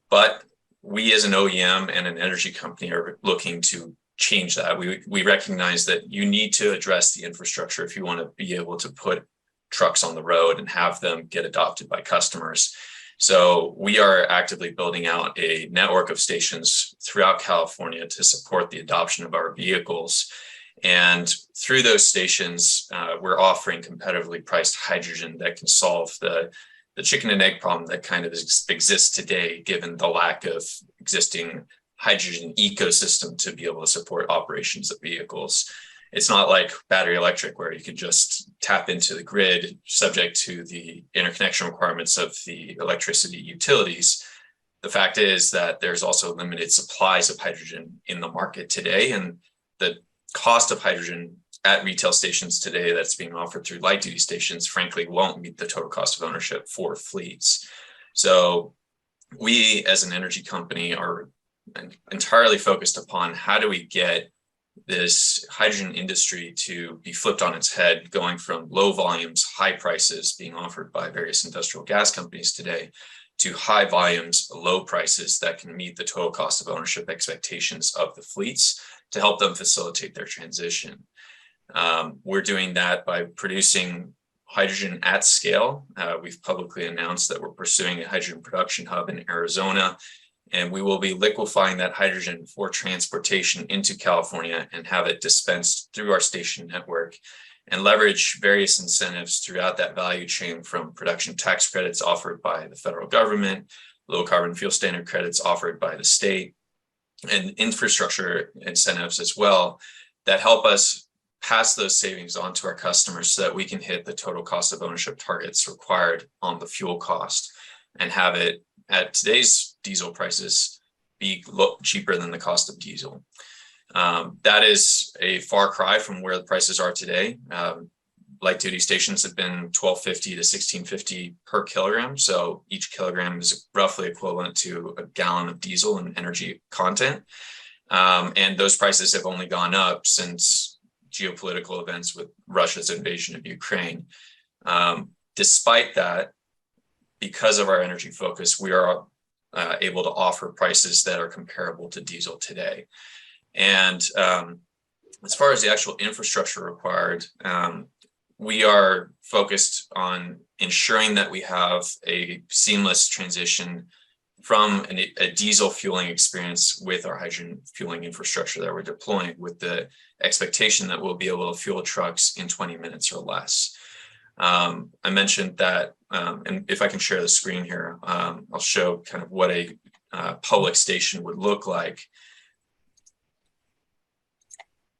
but we as an OEM and an energy company are looking to change that. We recognize that you need to address the infrastructure if you want to be able to put trucks on the road and have them get adopted by customers. So we are actively building out a network of stations throughout California to support the adoption of our vehicles. And through those stations, we're offering competitively priced hydrogen that can solve the chicken and egg problem that kind of exists today, given the lack of existing hydrogen ecosystem to be able to support operations of vehicles. It's not like battery electric where you can just tap into the grid subject to the interconnection requirements of the electricity utilities. The fact is that there's also limited supplies of hydrogen in the market today, and the cost of hydrogen at retail stations today that's being offered through light duty stations, frankly, won't meet the total cost of ownership for fleets. So we as an energy company are entirely focused upon how do we get this hydrogen industry to be flipped on its head, going from low volumes, high prices being offered by various industrial gas companies today to high volumes, low prices that can meet the total cost of ownership expectations of the fleets to help them facilitate their transition. We're doing that by producing hydrogen at scale. We've publicly announced that we're pursuing a hydrogen production hub in Arizona, and we will be liquefying that hydrogen for transportation into California and have it dispensed through our station network and leverage various incentives throughout that value chain, from production tax credits offered by the federal government, low carbon fuel standard credits offered by the state, and infrastructure incentives as well that help us pass those savings on to our customers so that we can hit the total cost of ownership targets required on the fuel cost and have it at today's diesel prices be cheaper than the cost of diesel. That is a far cry from where the prices are today. Light duty stations have been $12.50 to $16.50 per kilogram. So each kilogram is roughly equivalent to a gallon of diesel and energy content. And those prices have only gone up since geopolitical events with Russia's invasion of Ukraine. Despite that, because of our energy focus, we are able to offer prices that are comparable to diesel today. And as far as the actual infrastructure required, we are focused on ensuring that we have a seamless transition from a diesel fueling experience with our hydrogen fueling infrastructure that we're deploying, with the expectation that we'll be able to fuel trucks in 20 minutes or less. I mentioned that, and if I can share the screen here, I'll show kind of what a public station would look like.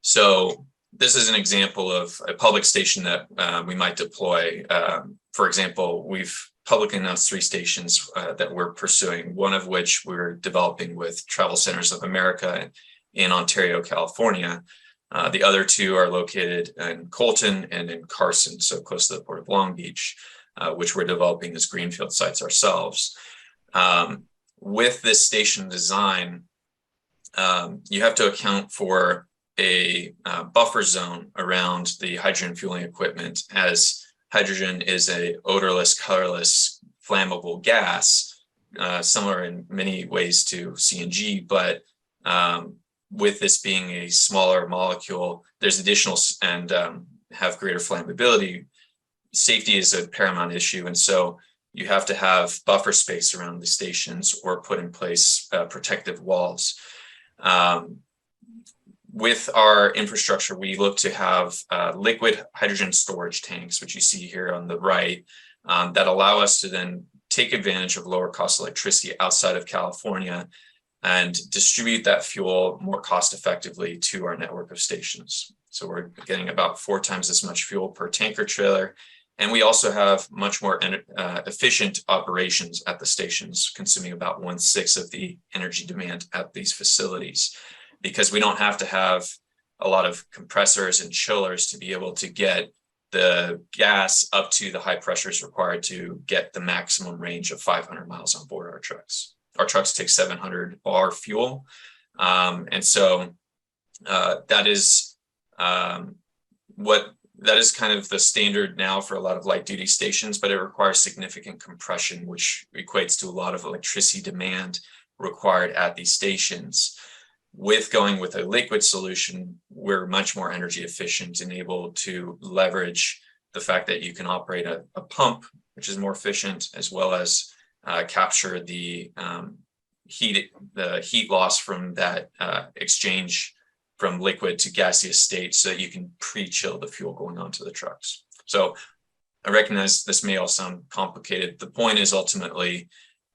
So this is an example of a public station that we might deploy. For example, we've publicly announced 3 stations that we're pursuing, one of which we're developing with Travel Centers of America in Ontario, California. The other 2 are located in Colton and in Carson, so close to the Port of Long Beach, which we're developing as greenfield sites ourselves. With this station design, you have to account for a buffer zone around the hydrogen fueling equipment, as hydrogen is a odorless, colorless, flammable gas, similar in many ways to CNG, but with this being a smaller molecule, there's additional and have greater flammability. Safety is a paramount issue, and so you have to have buffer space around the stations or put in place protective walls. with our infrastructure, we look to have liquid hydrogen storage tanks, which you see here on the right, that allow us to then take advantage of lower cost electricity outside of California and distribute that fuel more cost effectively to our network of stations. So we're getting about 4 times as much fuel per tanker trailer. And we also have much more efficient operations at the stations, consuming about 1/6 of the energy demand at these facilities, because we don't have to have a lot of compressors and chillers to be able to get the gas up to the high pressures required to get the maximum range of 500 miles on board our trucks. Our trucks take 700 bar fuel. And so that is that is kind of the standard now for a lot of light duty stations, but it requires significant compression, which equates to a lot of electricity demand required at these stations. With going with a liquid solution, we're much more energy efficient and able to leverage the fact that you can operate a pump, which is more efficient, as well as capture the heat loss from that exchange from liquid to gaseous state, so that you can pre-chill the fuel going onto the trucks. So I recognize this may all sound complicated. The point is ultimately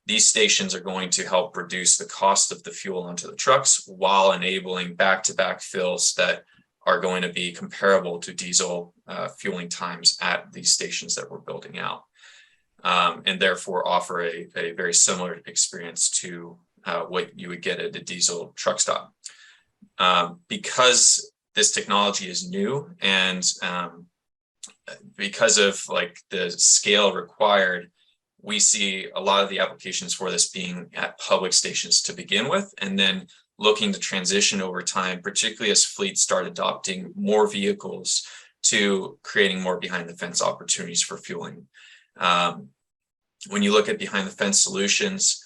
these stations are going to help reduce the cost of the fuel onto the trucks while enabling back-to-back fills that are going to be comparable to diesel fueling times at these stations that we're building out, and therefore offer a very similar experience to what you would get at a diesel truck stop. Because this technology is new and because of like the scale required, we see a lot of the applications for this being at public stations to begin with, and then looking to transition over time, particularly as fleets start adopting more vehicles, to creating more behind the fence opportunities for fueling. When you look at behind the fence solutions,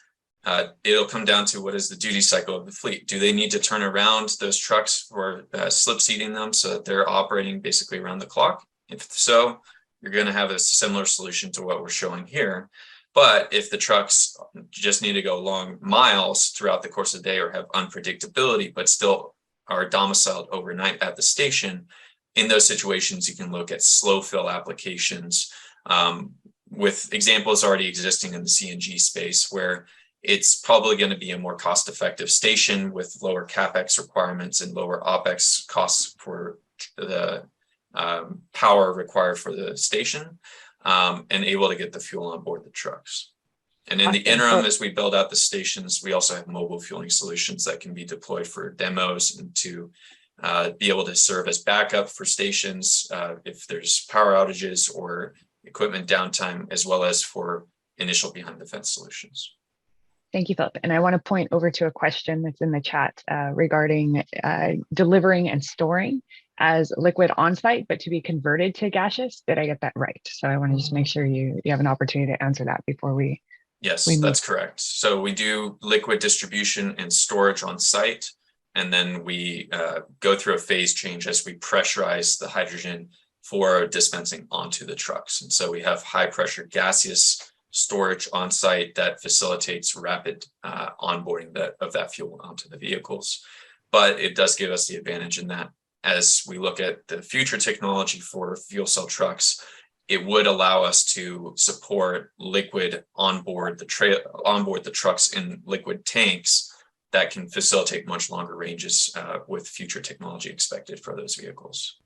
it'll come down to what is the duty cycle of the fleet. Do they need to turn around those trucks for slip seating them so that they're operating basically around the clock? If so, you're going to have a similar solution to what we're showing here. But if the trucks just need to go long miles throughout the course of the day or have unpredictability, but still are domiciled overnight at the station, in those situations, you can look at slow fill applications with examples already existing in the CNG space, where it's probably going to be a more cost-effective station with lower CapEx requirements and lower OpEx costs for the power required for the station, and able to get the fuel on board the trucks. And in the interim, as we build out the stations, we also have mobile fueling solutions that can be deployed for demos and to be able to serve as backup for stations if there's power outages or equipment downtime, as well as for initial behind the fence solutions. Thank you, Philip. And I want to point over to a question that's in the chat regarding delivering and storing as liquid on-site, but to be converted to gaseous. Did I get that right? So I want to just make sure you have an opportunity to answer that before we. Yes, that's correct. So we do liquid distribution and storage on site, and then we go through a phase change as we pressurize the hydrogen for dispensing onto the trucks. And so we have high pressure gaseous storage on site that facilitates rapid onboarding of that fuel onto the vehicles. But it does give us the advantage in that as we look at the future technology for fuel cell trucks, it would allow us to support liquid onboard the trucks in liquid tanks that can facilitate much longer ranges with future technology expected for those vehicles.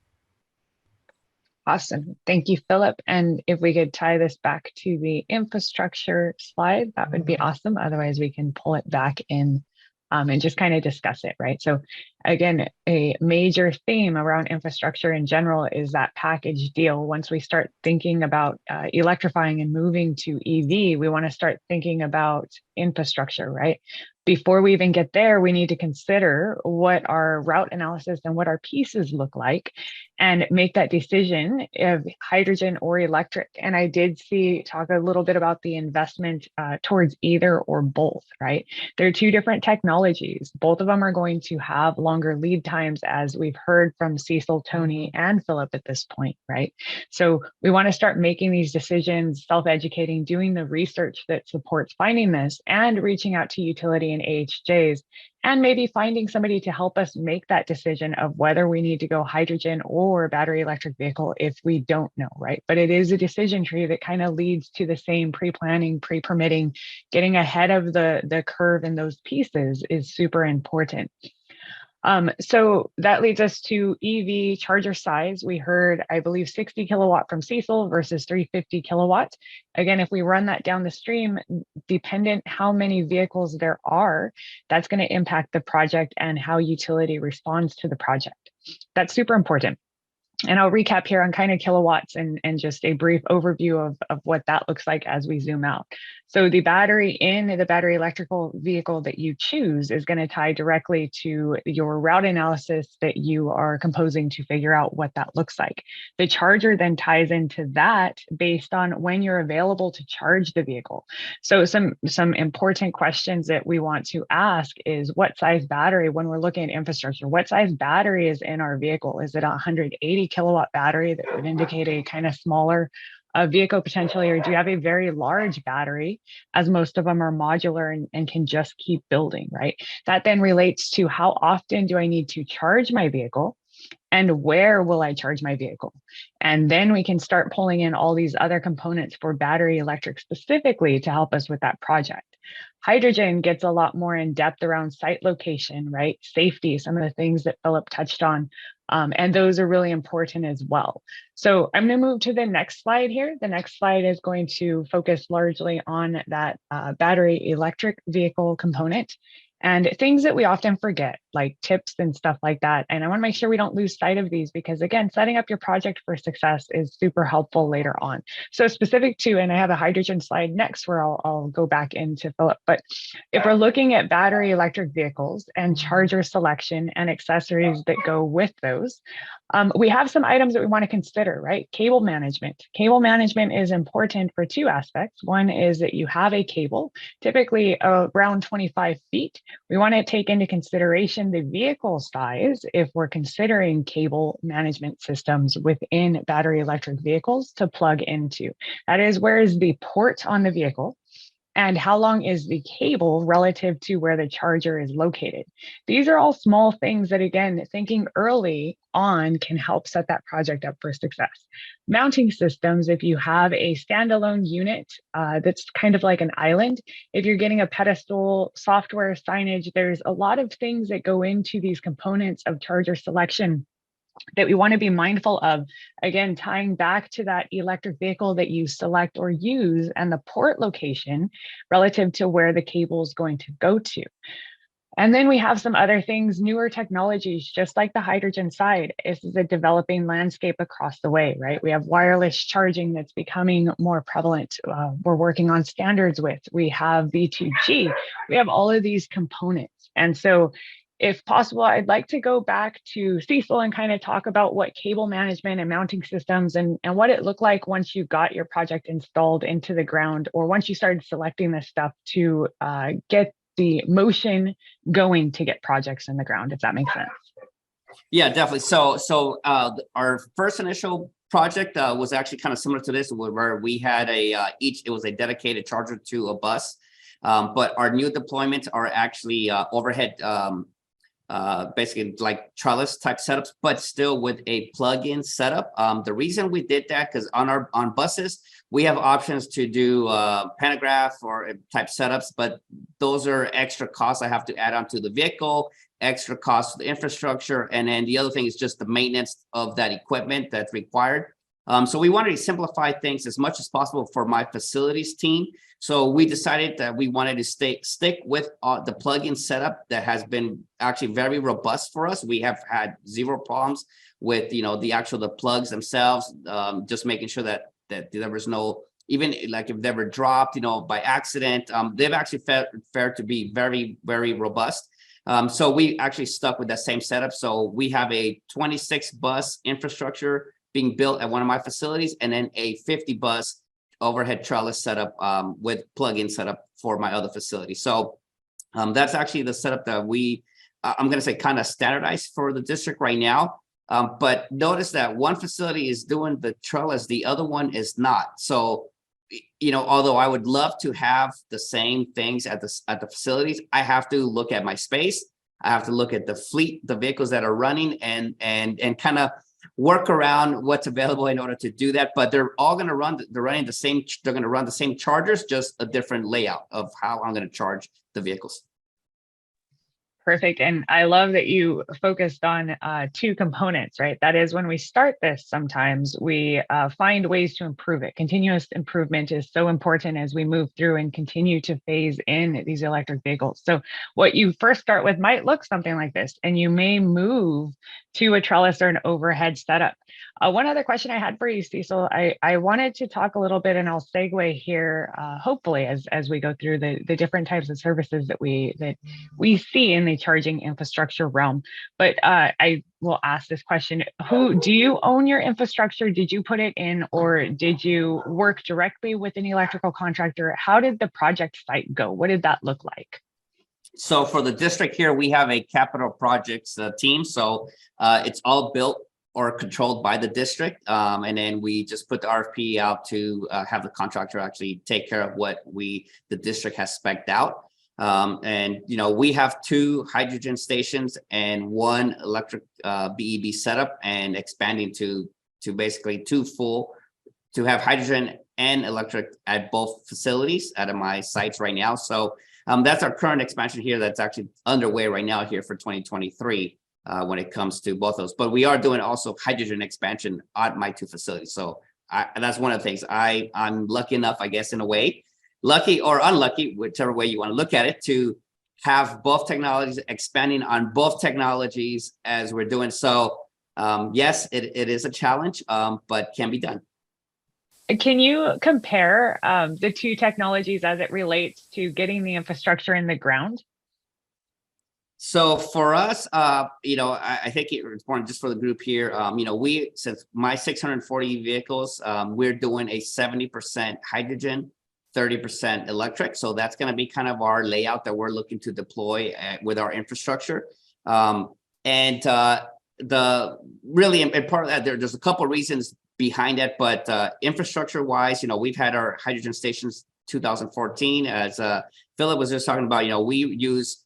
Awesome. Thank you, Philip. And if we could tie this back to the infrastructure slide, that would be awesome. Otherwise, we can pull it back in and just kind of discuss it, right? So again, a major theme around infrastructure in general is that package deal. Once we start thinking about electrifying and moving to EV, we want to start thinking about infrastructure, right? Before we even get there, we need to consider what our route analysis and what our pieces look like and make that decision of hydrogen or electric. And I did talk a little bit about the investment towards either or both, right? There are two different technologies. Both of them are going to have longer lead times, as we've heard from Cecil, Tony, and Philip at this point, right? So we want to start making these decisions, self-educating, doing the research that supports finding this, and reaching out to utility and AHJs, and maybe finding somebody to help us make that decision of whether we need to go hydrogen or battery electric vehicle if we don't know, right? But it is a decision tree that kind of leads to the same pre-planning, pre-permitting, getting ahead of the curve in those pieces is super important. So that leads us to EV charger size. We heard, I believe, 60 kilowatt from Cecil versus 350 kilowatt. Again, if we run that down the stream, dependent how many vehicles there are, that's going to impact the project and how utility responds to the project. That's super important. And I'll recap here on kind of kilowatts and just a brief overview of what that looks like as we zoom out. So the battery in the battery electrical vehicle that you choose is going to tie directly to your route analysis that you are composing to figure out what that looks like. The charger then ties into that based on when you're available to charge the vehicle. So some important questions that we want to ask is what size battery, when we're looking at infrastructure, what size battery is in our vehicle? Is it a 180 kilowatt battery that would indicate a kind of smaller vehicle potentially, or do you have a very large battery, as most of them are modular and can just keep building, right? That then relates to how often do I need to charge my vehicle and where will I charge my vehicle? And then we can start pulling in all these other components for battery electric specifically to help us with that project. Hydrogen gets a lot more in depth around site location, right? Safety, some of the things that Philip touched on. And those are really important as well. So I'm going to move to the next slide here. The next slide is going to focus largely on that battery electric vehicle component and things that we often forget, like tips and stuff like that. And I want to make sure we don't lose sight of these because, again, setting up your project for success is super helpful later on. So specific to, and I have a hydrogen slide next where I'll go back into Philip, but if we're looking at battery electric vehicles and charger selection and accessories that go with those, we have some items that we want to consider, right? Cable management. Cable management is important for two aspects. One is that you have a cable, typically around 25 feet. We want to take into consideration the vehicle size if we're considering cable management systems within battery electric vehicles to plug into. That is, where is the port on the vehicle? And how long is the cable relative to where the charger is located? These are all small things that, again, thinking early on can help set that project up for success. Mounting systems, if you have a standalone unit that's kind of like an island, if you're getting a pedestal, software, signage, there's a lot of things that go into these components of charger selection that we want to be mindful of, again, tying back to that electric vehicle that you select or use and the port location relative to where the cable is going to go to. And then we have some other things, newer technologies, just like the hydrogen side. This is a developing landscape across the way, right? We have wireless charging that's becoming more prevalent. We're working on standards with. We have V2G. We have all of these components. And so if possible, I'd like to go back to Cecil and kind of talk about what cable management and mounting systems and what it looked like once you got your project installed into the ground, or once you started selecting this stuff to get the motion going to get projects in the ground, if that makes sense. Yeah, definitely. So our first initial project was actually kind of similar to this, where we had it was a dedicated charger to a bus, but our new deployments are actually overhead, basically like trellis type setups, but still with a plug-in setup. The reason we did that, because on buses, we have options to do pantograph or type setups, but those are extra costs I have to add on to the vehicle, extra costs for the infrastructure. And then the other thing is just the maintenance of that equipment that's required. So we wanted to simplify things as much as possible for my facilities team. So we decided that we wanted to stick with the plug-in setup that has been actually very robust for us. We have had zero problems with, the plugs themselves, just making sure that there was no, even like if they were dropped, by accident, they've actually fared to be very, very robust. So we actually stuck with that same setup. So we have a 26 bus infrastructure being built at one of my facilities, and then a 50 bus overhead trellis setup with plug-in setup for my other facility. So that's actually the setup that I'm going to say kind of standardized for the district right now. But notice that one facility is doing the trellis, the other one is not. So although I would love to have the same things at the facilities, I have to look at my space. I have to look at the fleet, the vehicles that are running, and kind of work around what's available in order to do that. But they're all going to run. They're running the same. They're going to run the same chargers, just a different layout of how I'm going to charge the vehicles. Perfect. And I love that you focused on two components, right? That is, when we start this, sometimes we find ways to improve it. Continuous improvement is so important as we move through and continue to phase in these electric vehicles. So what you first start with might look something like this, and you may move to a trellis or an overhead setup. One other question I had for you, Cecil, I wanted to talk a little bit, and I'll segue here, hopefully, as we go through the different types of services that we see in the charging infrastructure realm. But I will ask this question: Who do you own your infrastructure? Did you put it in, or did you work directly with an electrical contractor? How did the project site go? What did that look like? So for the district here, we have a capital projects team. So it's all built or controlled by the district. And then we just put the RFP out to have the contractor actually take care of what the district has spec'd out. And, we have 2 hydrogen stations and 1 electric BEB setup, and expanding to basically 2 full, to have hydrogen and electric at both facilities at my sites right now. So that's our current expansion here that's actually underway right now here for 2023 when it comes to both those. But we are doing also hydrogen expansion at my 2 facilities. So that's one of the things. I'm lucky enough, I guess, in a way, lucky or unlucky, whichever way you want to look at it, to have both technologies, expanding on both technologies as we're doing. So yes, it is a challenge, but can be done. Can you compare the 2 technologies as it relates to getting the infrastructure in the ground? So for us, I think it's important just for the group here. Since my 640 vehicles, we're doing a 70% hydrogen, 30% electric. So that's going to be kind of our layout that we're looking to deploy with our infrastructure. And the really and part of that, there's a couple of reasons behind it, but infrastructure wise, we've had our hydrogen stations 2014, as Philip was just talking about. We use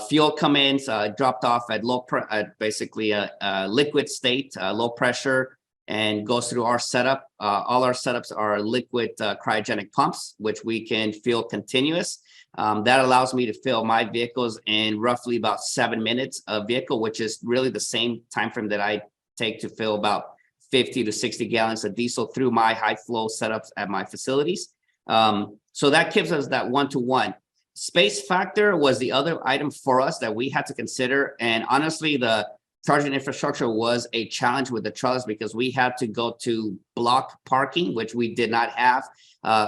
fuel come-ins dropped off at basically a liquid state, low pressure, and goes through our setup. All our setups are liquid cryogenic pumps, which we can fill continuous. That allows me to fill my vehicles in roughly about 7 minutes a vehicle, which is really the same time frame that I take to fill about 50 to 60 gallons of diesel through my high flow setups at my facilities. So that gives us that 1-to-1. Space factor was the other item for us that we had to consider. And honestly, the charging infrastructure was a challenge with the trellis because we had to go to block parking, which we did not have.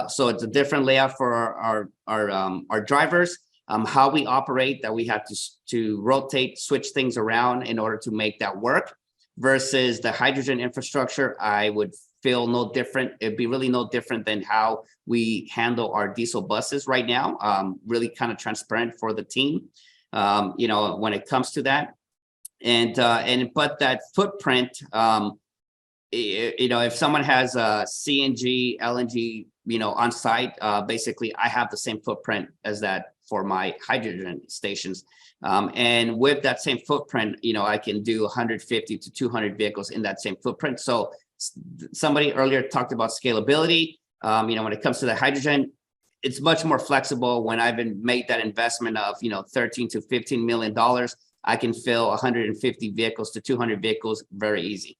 So it's a different layout for our drivers. How we operate, that we have to rotate, switch things around in order to make that work. Versus the hydrogen infrastructure, I would feel no different. It'd be really no different than how we handle our diesel buses right now. Really kind of transparent for the team, when it comes to that. But that footprint, if someone has a CNG, LNG, on site, basically I have the same footprint as that for my hydrogen stations. And with that same footprint, I can do 150 to 200 vehicles in that same footprint. So somebody earlier talked about scalability. When it comes to the hydrogen, it's much more flexible. When I've made that investment of, $13 to $15 million, I can fill 150 vehicles to 200 vehicles very easy.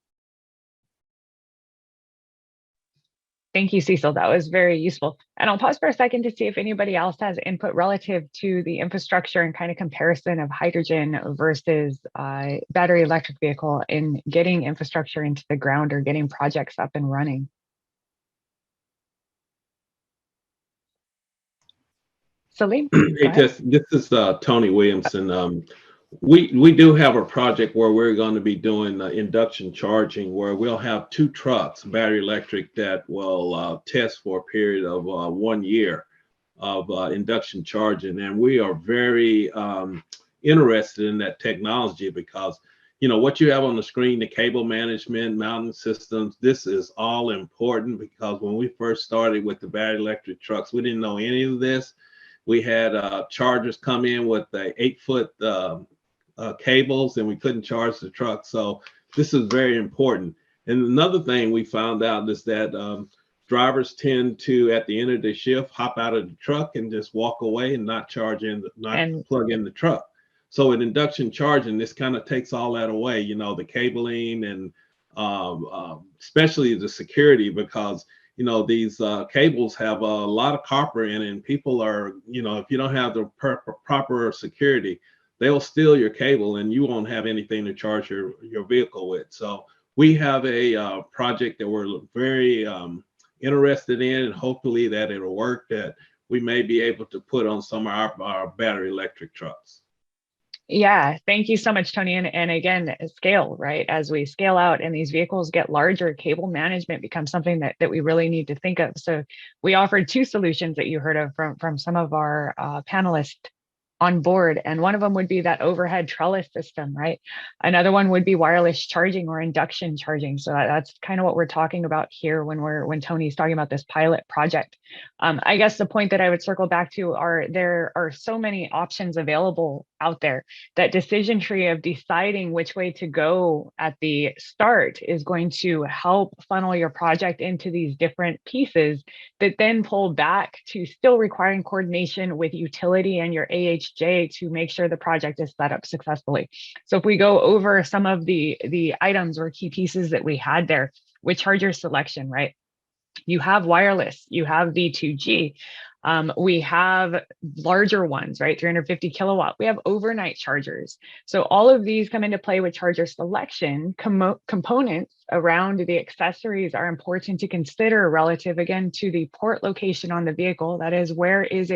Thank you, Cecil. That was very useful. And I'll pause for a second to see if anybody else has input relative to the infrastructure and kind of comparison of hydrogen versus battery electric vehicle in getting infrastructure into the ground or getting projects up and running. Salim? Hey, Tess, this is Tony Williamson. We do have a project where we're going to be doing induction charging, where we'll have 2 trucks, battery electric, that will test for a period of 1 year of induction charging. And we are very interested in that technology because, what you have on the screen, the cable management, mounting systems, this is all important because when we first started with the battery electric trucks, we didn't know any of this. We had chargers come in with the 8-foot cables, and we couldn't charge the truck. So this is very important. And another thing we found out is that drivers tend to, at the end of the shift, hop out of the truck and just walk away and not plug in the truck. So with induction charging, this kind of takes all that away, the cabling and especially the security, because these cables have a lot of copper in it, and people are, if you don't have the proper security, they'll steal your cable and you won't have anything to charge your vehicle with. So we have a project that we're very interested in, and hopefully that it'll work, that we may be able to put on some of our battery electric trucks. Yeah, thank you so much, Tony. And again, scale, right? As we scale out and these vehicles get larger, cable management becomes something that we really need to think of. So we offered 2 solutions that you heard of from some of our panelists on board. And one of them would be that overhead trellis system, right? Another one would be wireless charging or induction charging. So that's kind of what we're talking about here when Tony's talking about this pilot project. I guess the point that I would circle back to there are so many options available out there. That decision tree of deciding which way to go at the start is going to help funnel your project into these different pieces that then pull back to still requiring coordination with utility and your AHJ to make sure the project is set up successfully. So if we go over some of the items or key pieces that we had there with charger selection, right? You have wireless, you have V2G. We have larger ones, right? 350 kilowatt. We have overnight chargers. So all of these come into play with charger selection. Components around the accessories are important to consider relative, again, to the port location on the vehicle. That is, where is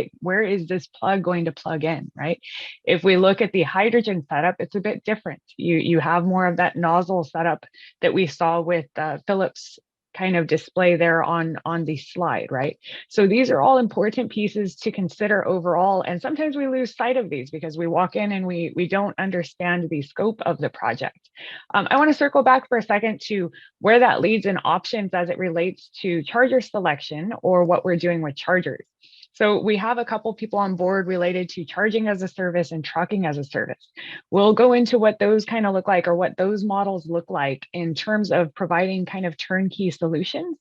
this plug going to plug in, right? If we look at the hydrogen setup, it's a bit different. You have more of that nozzle setup that we saw with Philips kind of display there on the slide, right? So these are all important pieces to consider overall. And sometimes we lose sight of these because we walk in and we don't understand the scope of the project. I want to circle back for a second to where that leads in options as it relates to charger selection or what we're doing with chargers. So we have a couple people on board related to charging as a service and trucking as a service. We'll go into what those kind of look like, or what those models look like in terms of providing kind of turnkey solutions.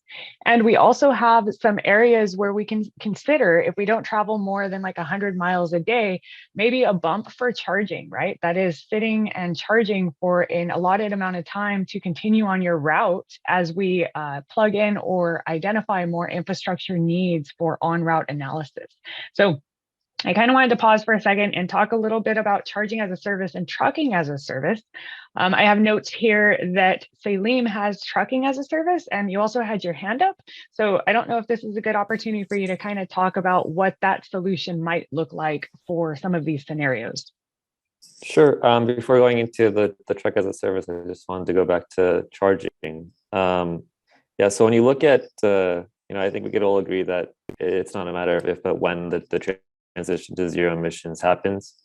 And we also have some areas where we can consider, if we don't travel more than like 100 miles a day, maybe a bump for charging, right? That is sitting and charging for an allotted amount of time to continue on your route as we plug in or identify more infrastructure needs for on-route analysis. So I kind of wanted to pause for a second and talk a little bit about charging as a service and trucking as a service. I have notes here that Salim has trucking as a service, and you also had your hand up. So I don't know if this is a good opportunity for you to kind of talk about what that solution might look like for some of these scenarios. Sure. Before going into the truck as a service, I just wanted to go back to charging. Yeah, so when you look at, I think we could all agree that it's not a matter of if, but when the transition to zero emissions happens.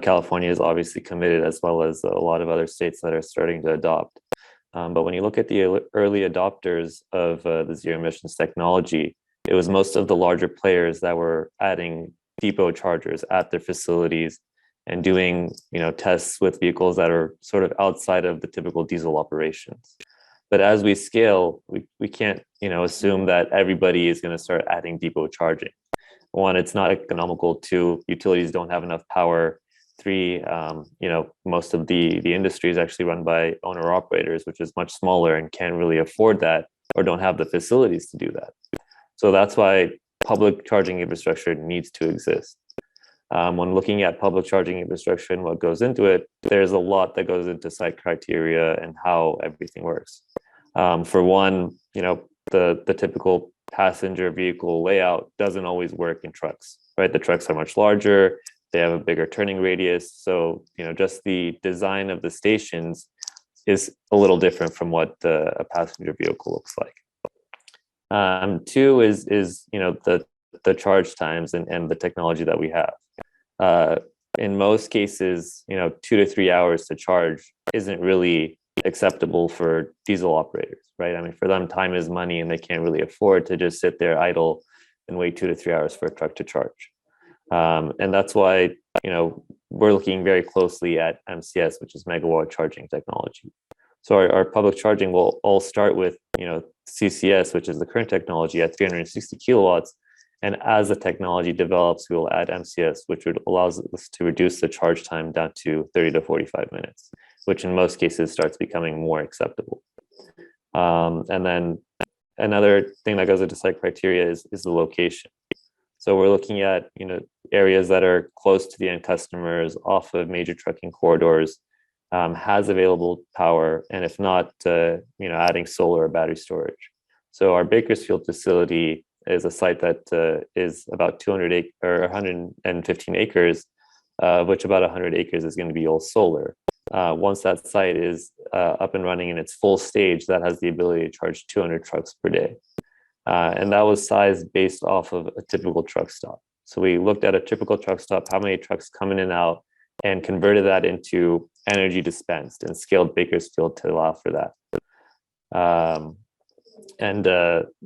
California is obviously committed, as well as a lot of other states that are starting to adopt. But when you look at the early adopters of the zero emissions technology, it was most of the larger players that were adding depot chargers at their facilities and doing, tests with vehicles that are sort of outside of the typical diesel operations. But as we scale, we can't, assume that everybody is going to start adding depot charging. One, it's not economical. Two, utilities don't have enough power. Three, most of the industry is actually run by owner operators, which is much smaller and can't really afford that or don't have the facilities to do that. So that's why public charging infrastructure needs to exist. When looking at public charging infrastructure and what goes into it, there's a lot that goes into site criteria and how everything works. For one, the typical passenger vehicle layout doesn't always work in trucks, right? The trucks are much larger, they have a bigger turning radius. So, just the design of the stations is a little different from what a passenger vehicle looks like. Two is the charge times and the technology that we have. in most cases, 2 to 3 hours to charge isn't really acceptable for diesel operators, right? I mean, for them, time is money, and they can't really afford to just sit there idle and wait 2 to 3 hours for a truck to charge. And that's why, we're looking very closely at MCS, which is megawatt charging technology. So our public charging will all start with, CCS, which is the current technology at 360 kilowatts. And as the technology develops, we will add MCS, which would allows us to reduce the charge time down to 30 to 45 minutes, which in most cases starts becoming more acceptable. And then another thing that goes into site criteria is the location. So we're looking at, areas that are close to the end customers, off of major trucking corridors, has available power, and if not, adding solar or battery storage. So our Bakersfield facility is a site that is about 115 acres, which about 100 acres is going to be all solar. Once that site is up and running in its full stage, that has the ability to charge 200 trucks per day. And that was sized based off of a typical truck stop. So we looked at a typical truck stop, how many trucks come in and out, and converted that into energy dispensed and scaled Bakersfield to allow for that.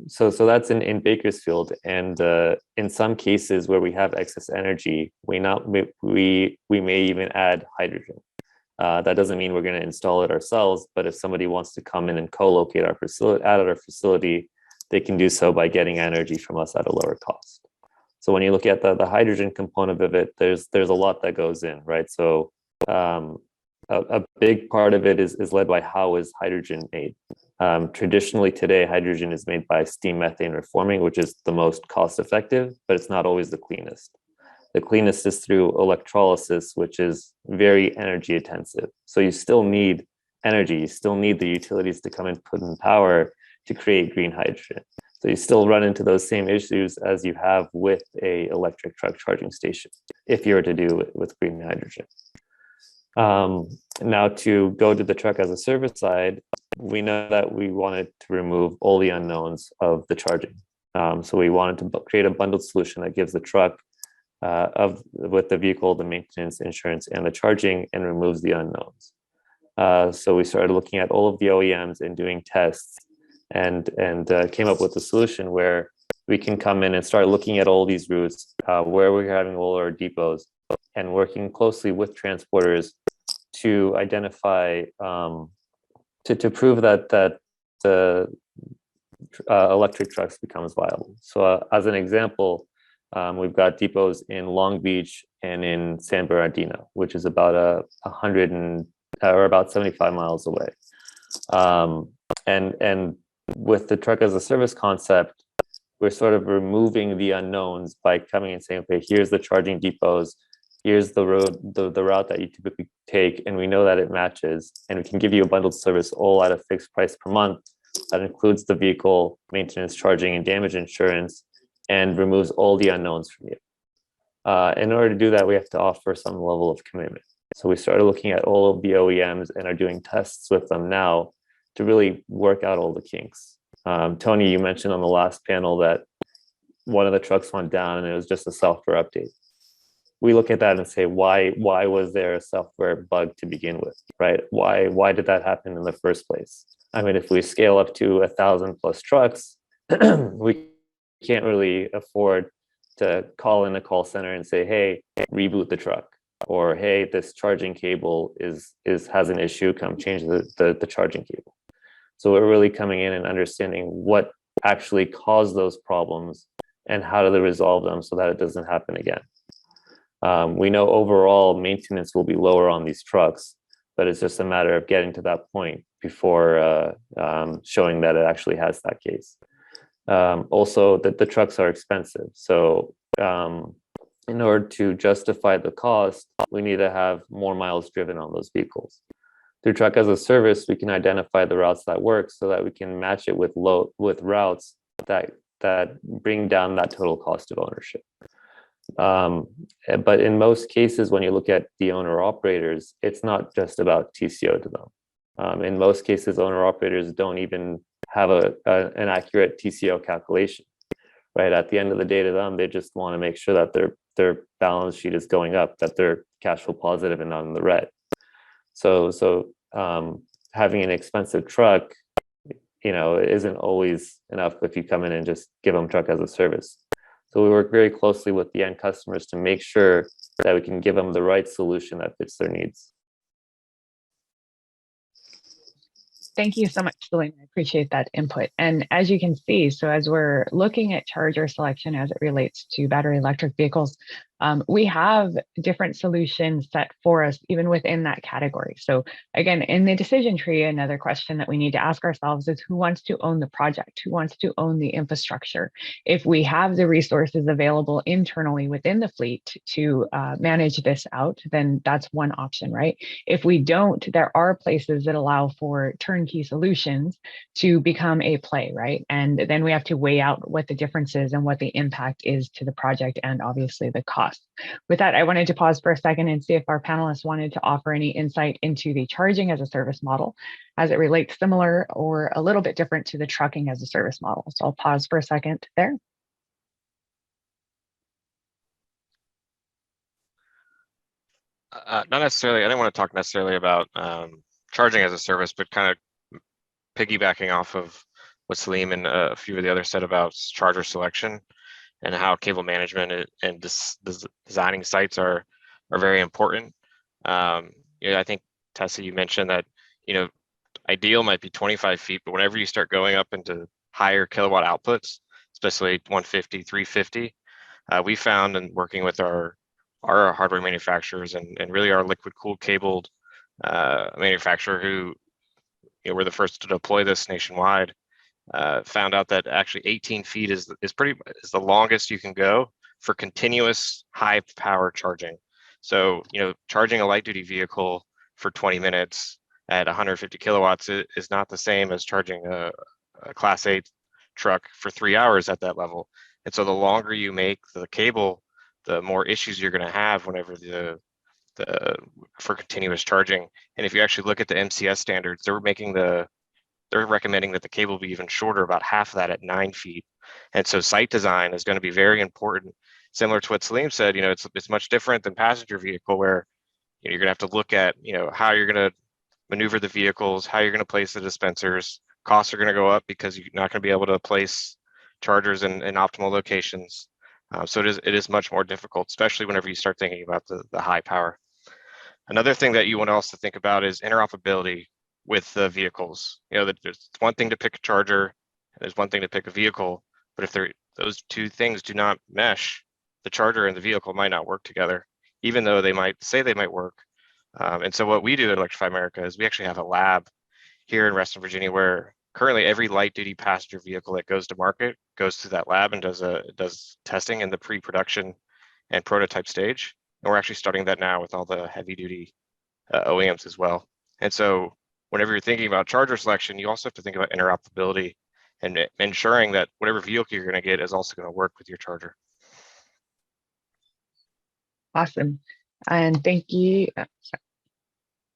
So that's in Bakersfield. And in some cases where we have excess energy, we may even add hydrogen. That doesn't mean we're going to install it ourselves, but if somebody wants to come in and co-locate our facility, they can do so by getting energy from us at a lower cost. So when you look at the hydrogen component of it, there's a lot that goes in, right? So a big part of it is led by how is hydrogen made. Traditionally today, hydrogen is made by steam methane reforming, which is the most cost effective, but it's not always the cleanest. The cleanest is through electrolysis, which is very energy intensive. So you still need energy, you still need the utilities to come and put in power to create green hydrogen. So you still run into those same issues as you have with a electric truck charging station, if you were to do it with green hydrogen. Now to go to the truck as a service side, we know that we wanted to remove all the unknowns of the charging. So we wanted to create a bundled solution that gives the truck with the vehicle, the maintenance, insurance, and the charging, and removes the unknowns. So we started looking at all of the OEMs and doing tests, and came up with a solution where we can come in and start looking at all these routes, where we're having all our depots, and working closely with transporters to identify, to prove that the electric trucks becomes viable. So as an example, we've got depots in Long Beach and in San Bernardino, which is about 75 miles away. And with the truck as a service concept, we're sort of removing the unknowns by coming and saying, okay, here's the charging depots, here's the road, the route that you typically take, and we know that it matches, and we can give you a bundled service all at a fixed price per month that includes the vehicle, maintenance, charging, and damage insurance, and removes all the unknowns from you. In order to do that, we have to offer some level of commitment. So we started looking at all of the OEMs and are doing tests with them now to really work out all the kinks. Tony, you mentioned on the last panel that one of the trucks went down and it was just a software update. We look at that and say, why was there a software bug to begin with, right? Why did that happen in the first place? I mean, if we scale up to 1,000+ trucks, we can't really afford to call in a call center and say, hey, reboot the truck, or hey, this charging cable has an issue, come change the charging cable. So we're really coming in and understanding what actually caused those problems and how do they resolve them so that it doesn't happen again. We know overall maintenance will be lower on these trucks, but it's just a matter of getting to that point before showing that it actually has that case. Also, the trucks are expensive. So in order to justify the cost, we need to have more miles driven on those vehicles. Through truck as a service, we can identify the routes that work so that we can match it with routes that bring down that total cost of ownership. But in most cases, when you look at the owner operators, it's not just about TCO to them. In most cases, owner operators don't even have an accurate TCO calculation, right? At the end of the day to them, they just want to make sure that their balance sheet is going up, that they're cash flow positive and not in the red. So having an expensive truck, isn't always enough if you come in and just give them truck as a service. So we work very closely with the end customers to make sure that we can give them the right solution that fits their needs. Thank you so much, Celine. I appreciate that input. And as you can see, so as we're looking at charger selection as it relates to battery electric vehicles, we have different solutions set for us even within that category. So again, in the decision tree, another question that we need to ask ourselves is who wants to own the project? Who wants to own the infrastructure? If we have the resources available internally within the fleet to manage this out, then that's one option, right? If we don't, there are places that allow for turnkey solutions to become a play, right? And then we have to weigh out what the difference is and what the impact is to the project and obviously the cost. With that, I wanted to pause for a second and see if our panelists wanted to offer any insight into the charging as a service model as it relates similar or a little bit different to the trucking as a service model. So I'll pause for a second there. Not necessarily, I didn't want to talk necessarily about charging as a service, but kind of piggybacking off of what Salim and a few of the others said about charger selection and how cable management and designing sites are very important. I think, Tessa, you mentioned that, ideal might be 25 feet, but whenever you start going up into higher kilowatt outputs, especially 150, 350, we found in working with our hardware manufacturers and really our liquid cooled cabled manufacturer who were the first to deploy this nationwide, found out that actually 18 feet is the longest you can go for continuous high power charging. So, charging a light duty vehicle for 20 minutes at 150 kilowatts is not the same as charging a Class 8 truck for 3 hours at that level. And so the longer you make the cable, the more issues you're going to have whenever for continuous charging. And if you actually look at the MCS standards, they're recommending that the cable be even shorter, about half of that at 9 feet. And so site design is going to be very important. Similar to what Salim said, it's much different than passenger vehicle where you're going to have to look at, how you're going to maneuver the vehicles, how you're going to place the dispensers. Costs are going to go up because you're not going to be able to place chargers in optimal locations. So it is much more difficult, especially whenever you start thinking about the high power. Another thing that you want to also think about is interoperability with the vehicles. There's one thing to pick a charger, and there's one thing to pick a vehicle, but if those two things do not mesh, the charger and the vehicle might not work together, even though they might say they might work. And so what we do at Electrify America is we actually have a lab here in Reston, Virginia, where currently every light duty passenger vehicle that goes to market goes through that lab and does testing in the pre-production and prototype stage. And we're actually starting that now with all the heavy duty OEMs as well. And so whenever you're thinking about charger selection, you also have to think about interoperability and ensuring that whatever vehicle you're going to get is also going to work with your charger. Awesome. And thank you.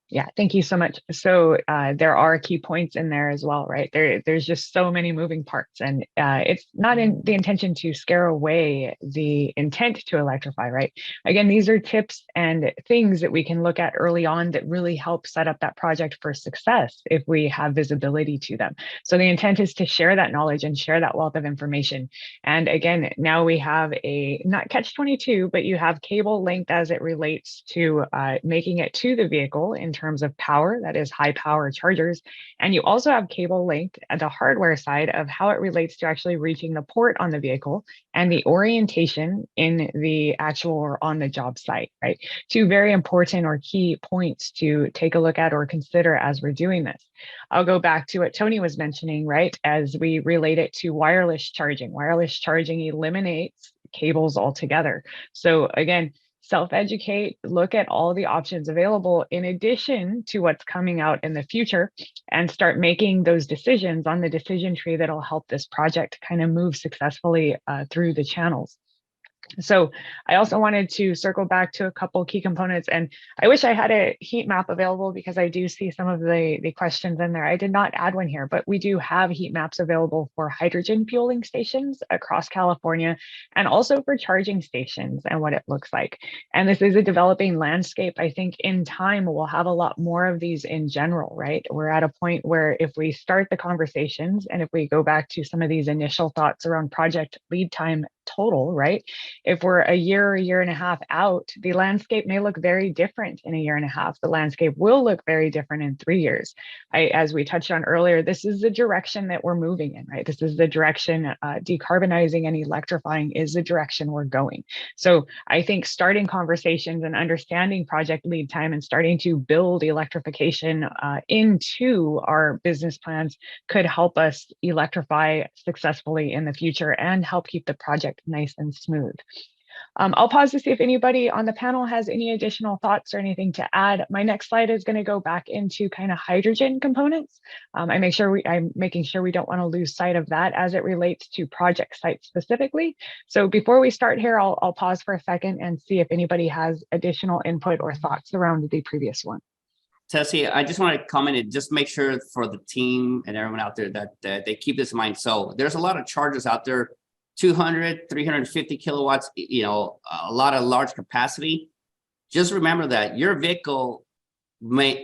Yeah, thank you so much. So there are key points in there as well, right? There's just so many moving parts, and it's not in the intention to scare away the intent to electrify, right? Again, these are tips and things that we can look at early on that really help set up that project for success if we have visibility to them. So the intent is to share that knowledge and share that wealth of information. And again, now we have a not catch-22, but you have cable length as it relates to making it to the vehicle in terms of power, that is high power chargers. And you also have cable length at the hardware side of how it relates to actually reaching the port on the vehicle and the orientation in the actual or on the job site, right? Two very important or key points to take a look at or consider as we're doing this. I'll go back to what Tony was mentioning, right? As we relate it to wireless charging. Wireless charging eliminates cables altogether. So again, self-educate, look at all the options available in addition to what's coming out in the future, and start making those decisions on the decision tree that'll help this project kind of move successfully through the channels. So I also wanted to circle back to a couple key components, and I wish I had a heat map available because I do see some of the questions in there. I did not add one here, but we do have heat maps available for hydrogen fueling stations across California and also for charging stations and what it looks like. And this is a developing landscape. I think in time we'll have a lot more of these in general, right? We're at a point where if we start the conversations and if we go back to some of these initial thoughts around project lead time total, right? If we're a year and a half out, the landscape may look very different in a year and a half. The landscape will look very different in 3 years. As we touched on earlier, this is the direction that we're moving in, right? This is the direction decarbonizing and electrifying is the direction we're going. So I think starting conversations and understanding project lead time and starting to build electrification into our business plans could help us electrify successfully in the future and help keep the project nice and smooth. I'll pause to see if anybody on the panel has any additional thoughts or anything to add. My next slide is going to go back into kind of hydrogen components. I'm making sure we don't want to lose sight of that as it relates to project sites specifically. So before we start here, I'll pause for a second and see if anybody has additional input or thoughts around the previous one. Tessie, I just want to comment and just make sure for the team and everyone out there that they keep this in mind. So there's a lot of chargers out there, 200, 350 kilowatts, a lot of large capacity. Just remember that your vehicle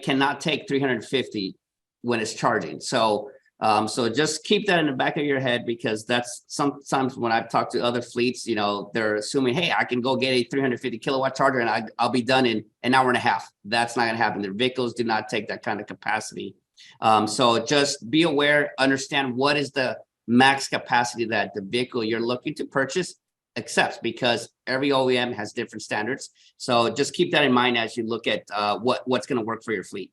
cannot take 350 when it's charging. So just keep that in the back of your head, because that's sometimes when I've talked to other fleets, they're assuming, hey, I can go get a 350 kilowatt charger and I'll be done in an hour and a half. That's not going to happen. Their vehicles do not take that kind of capacity. So just be aware, understand what is the max capacity that the vehicle you're looking to purchase accepts, because every OEM has different standards. So just keep that in mind as you look at what's going to work for your fleet.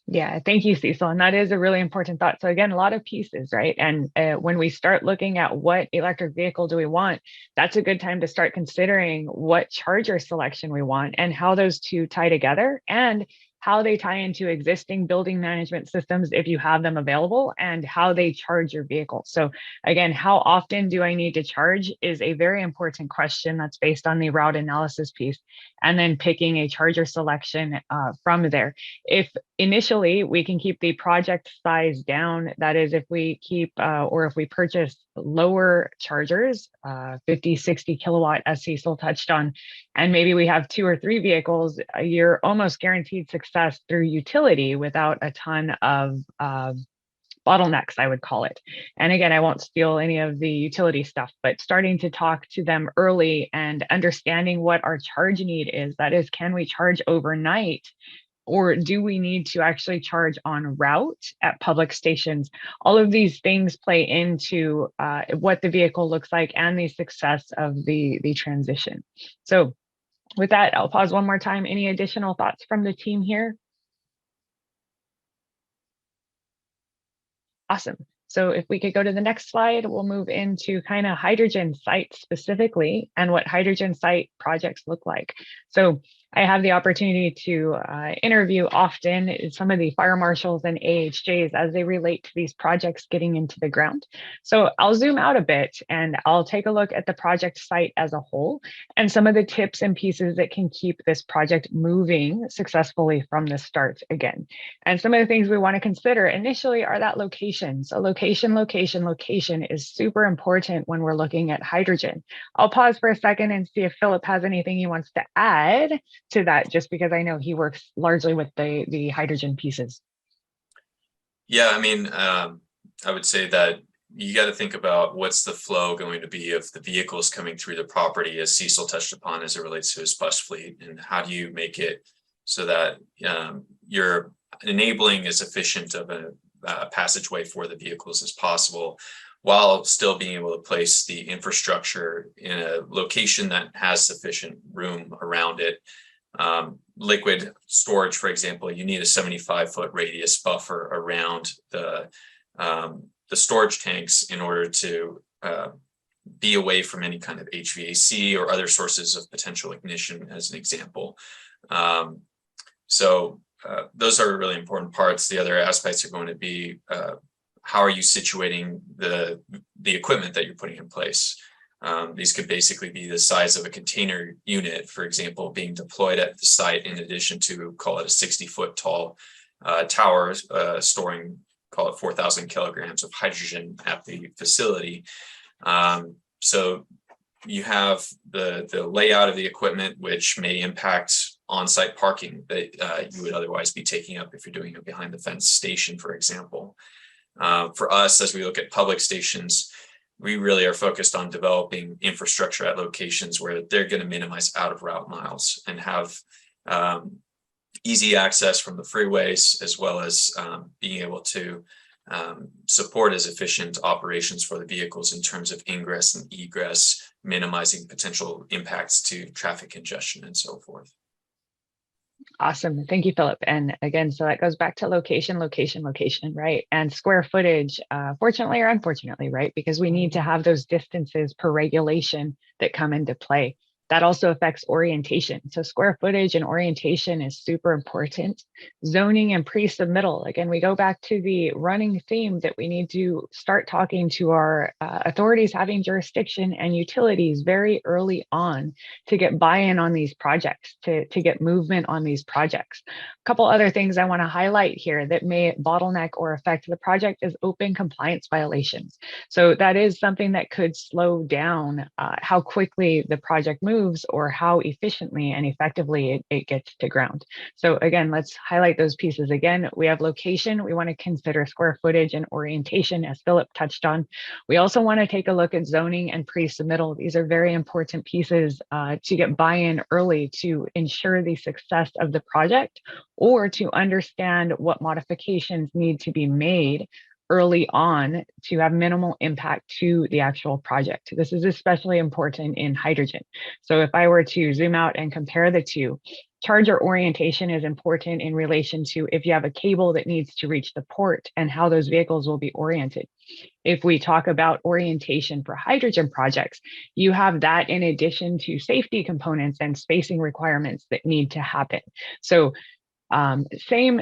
Yeah, thank you, Cecil. And that is a really important thought. So again, a lot of pieces, right? And when we start looking at what electric vehicle do we want, that's a good time to start considering what charger selection we want and how those two tie together and how they tie into existing building management systems if you have them available, and how they charge your vehicle. So again, how often do I need to charge is a very important question that's based on the route analysis piece, and then picking a charger selection from there. If initially we can keep the project size down, that is if we keep or if we purchase lower chargers, 50, 60 kilowatt, as Cecil touched on, and maybe we have 2 or 3 vehicles, you're almost guaranteed success through utility without a ton of bottlenecks, I would call it. And again, I won't steal any of the utility stuff, but starting to talk to them early and understanding what our charge need is. That is, can we charge overnight? Or do we need to actually charge en route at public stations? All of these things play into what the vehicle looks like and the success of the transition. So with that, I'll pause one more time. Any additional thoughts from the team here? Awesome. So if we could go to the next slide, we'll move into kind of hydrogen sites specifically and what hydrogen site projects look like. So I have the opportunity to interview often some of the fire marshals and AHJs as they relate to these projects getting into the ground. So I'll zoom out a bit and I'll take a look at the project site as a whole and some of the tips and pieces that can keep this project moving successfully from the start again. And some of the things we want to consider initially are that location. So location is super important when we're looking at hydrogen. I'll pause for a second and see if Philip has anything he wants to add to that, just because I know he works largely with the hydrogen pieces. Yeah, I mean, I would say that you got to think about what's the flow going to be of the vehicles coming through the property, as Cecil touched upon, as it relates to his bus fleet, and how do you make it so that you're enabling as efficient of a passageway for the vehicles as possible, while still being able to place the infrastructure in a location that has sufficient room around it. Liquid storage, for example, you need a 75-foot radius buffer around the storage tanks in order to be away from any kind of HVAC or other sources of potential ignition, as an example. So those are really important parts. The other aspects are going to be how are you situating the equipment that you're putting in place? These could basically be the size of a container unit, for example, being deployed at the site in addition to, call it a 60-foot tall tower storing, call it 4,000 kilograms of hydrogen at the facility. So you have the layout of the equipment, which may impact on-site parking that you would otherwise be taking up if you're doing a behind the fence station, for example. For us, as we look at public stations, we really are focused on developing infrastructure at locations where they're going to minimize out of route miles and have easy access from the freeways, as well as being able to support as efficient operations for the vehicles in terms of ingress and egress, minimizing potential impacts to traffic congestion and so forth. Awesome. Thank you, Philip. And again, so that goes back to location, right? And square footage, fortunately or unfortunately, right? Because we need to have those distances per regulation that come into play. That also affects orientation. So square footage and orientation is super important. Zoning and pre-submittal. Again, we go back to the running theme that we need to start talking to our authorities having jurisdiction and utilities very early on to get buy-in on these projects, to get movement on these projects. A couple other things I want to highlight here that may bottleneck or affect the project is open compliance violations. So that is something that could slow down how quickly the project moves or how efficiently and effectively it gets to ground. So again, let's highlight those pieces again. We have location. We want to consider square footage and orientation, as Philip touched on. We also want to take a look at zoning and pre-submittal. These are very important pieces to get buy-in early to ensure the success of the project or to understand what modifications need to be made early on to have minimal impact to the actual project. This is especially important in hydrogen. So if I were to zoom out and compare the two, charger orientation is important in relation to if you have a cable that needs to reach the port and how those vehicles will be oriented. If we talk about orientation for hydrogen projects, you have that in addition to safety components and spacing requirements that need to happen. So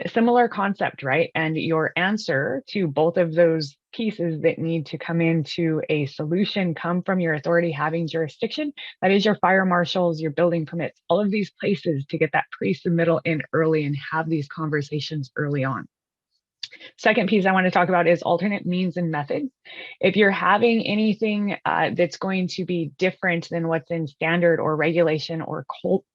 similar concept, right? And your answer to both of those pieces that need to come into a solution come from your authority having jurisdiction. That is your fire marshals, your building permits, all of these places to get that pre-submittal in early and have these conversations early on. Second piece I want to talk about is alternate means and methods. If you're having anything that's going to be different than what's in standard or regulation or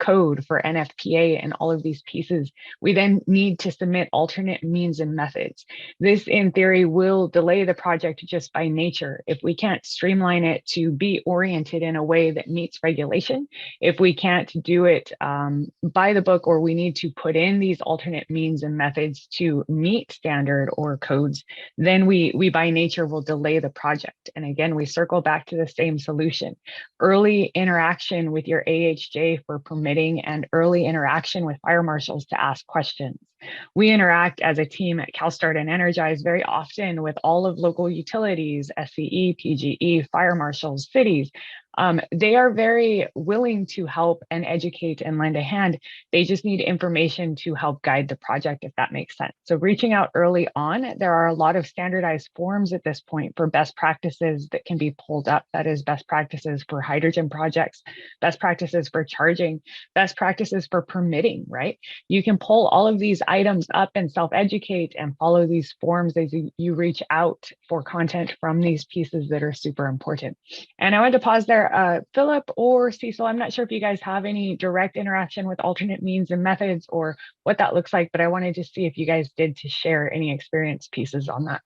code for NFPA and all of these pieces, we then need to submit alternate means and methods. This, in theory, will delay the project just by nature. If we can't streamline it to be oriented in a way that meets regulation, if we can't do it by the book, or we need to put in these alternate means and methods to meet standard or codes, then we by nature will delay the project. And again, we circle back to the same solution. Early interaction with your AHJ for permitting and early interaction with fire marshals to ask questions. We interact as a team at CalSTART and Energize very often with all of local utilities, SCE, PGE, fire marshals, cities. They are very willing to help and educate and lend a hand. They just need information to help guide the project, if that makes sense. So reaching out early on, there are a lot of standardized forms at this point for best practices that can be pulled up. That is best practices for hydrogen projects, best practices for charging, best practices for permitting, right? You can pull all of these items up and self-educate and follow these forms as you reach out for content from these pieces that are super important. And I wanted to pause there. Philip or Cecil, I'm not sure if you guys have any direct interaction with alternate means and methods or what that looks like, but I wanted to see if you guys did to share any experience pieces on that.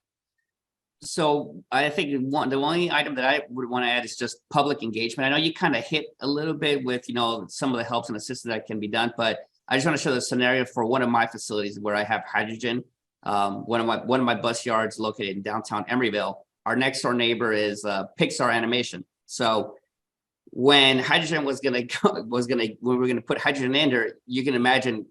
So I think the only item that I would want to add is just public engagement. I know you kind of hit a little bit with, some of the helps and assistance that can be done, but I just want to show the scenario for one of my facilities where I have hydrogen. One of my bus yards located in downtown Emeryville. Our next door neighbor is Pixar Animation. So when hydrogen when we were gonna put hydrogen in there, you can imagine,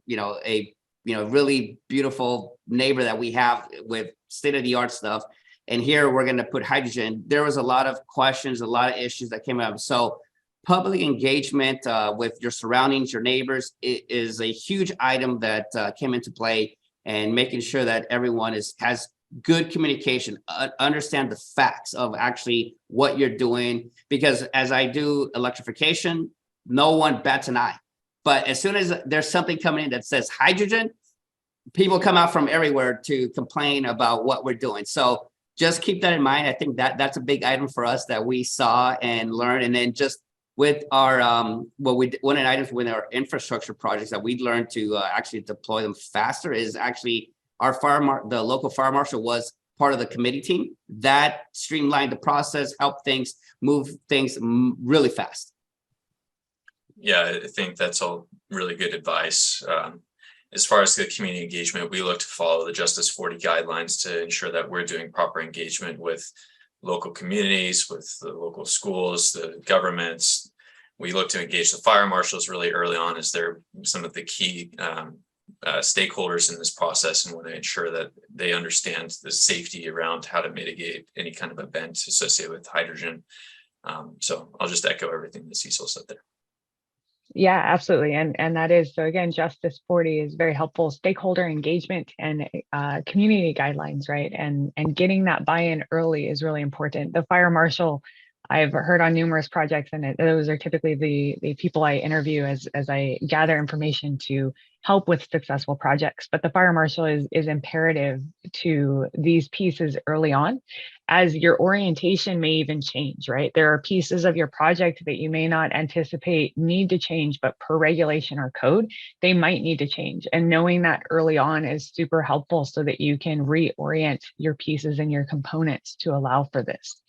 a really beautiful neighbor that we have with state-of-the-art stuff. And here we're gonna put hydrogen. There was a lot of questions, a lot of issues that came up. So public engagement with your surroundings, your neighbors is a huge item that came into play, and making sure that everyone has good communication, understand the facts of actually what you're doing. Because as I do electrification, no one bats an eye. But as soon as there's something coming in that says hydrogen, people come out from everywhere to complain about what we're doing. So just keep that in mind. I think that that's a big item for us that we saw and learned. And then just with our, one of the items with our infrastructure projects that we learned to actually deploy them faster is actually our the local fire marshal was part of the committee team that streamlined the process, helped things move things really fast. Yeah, I think that's all really good advice. As far as the community engagement, we look to follow the Justice 40 guidelines to ensure that we're doing proper engagement with local communities, with the local schools, the governments. We look to engage the fire marshals really early on, as they're some of the key stakeholders in this process, and want to ensure that they understand the safety around how to mitigate any kind of event associated with hydrogen. So I'll just echo everything that Cecil said there. Yeah, absolutely. And that is, so again, Justice 40 is very helpful. Stakeholder engagement and community guidelines, right? And getting that buy-in early is really important. The fire marshal, I've heard on numerous projects, and those are typically the people I interview as I gather information to help with successful projects. But the fire marshal is imperative to these pieces early on, as your orientation may even change, right? There are pieces of your project that you may not anticipate need to change, but per regulation or code, they might need to change. And knowing that early on is super helpful so that you can reorient your pieces and your components to allow for this.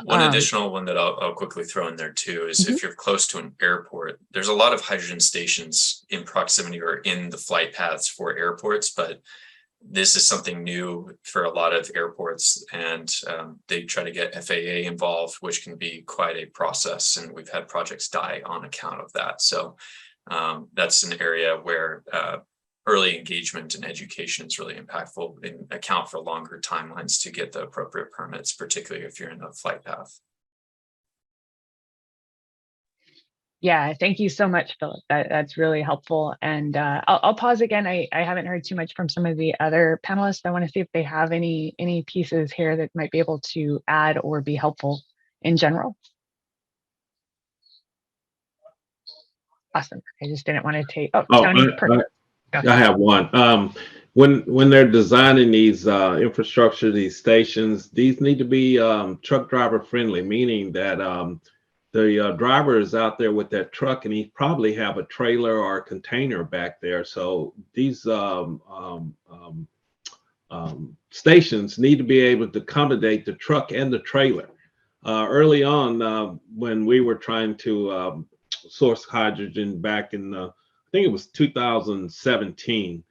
One additional one that I'll quickly throw in there too is if you're close to an airport, there's a lot of hydrogen stations in proximity or in the flight paths for airports, but this is something new for a lot of airports, and they try to get FAA involved, which can be quite a process, and we've had projects die on account of that. So that's an area where early engagement and education is really impactful and account for longer timelines to get the appropriate permits, particularly if you're in a flight path. Yeah, thank you so much, Philip. That's really helpful. And I'll pause again. I haven't heard too much from some of the other panelists. I want to see if they have any pieces here that might be able to add or be helpful in general. Awesome. I just didn't want to take. Tony, perfect. I have one. When they're designing these infrastructure, these stations, these need to be truck driver friendly, meaning that the driver is out there with that truck, and he probably have a trailer or a container back there. So these stations need to be able to accommodate the truck and the trailer. Early on, when we were trying to source hydrogen back in I think it was 2017.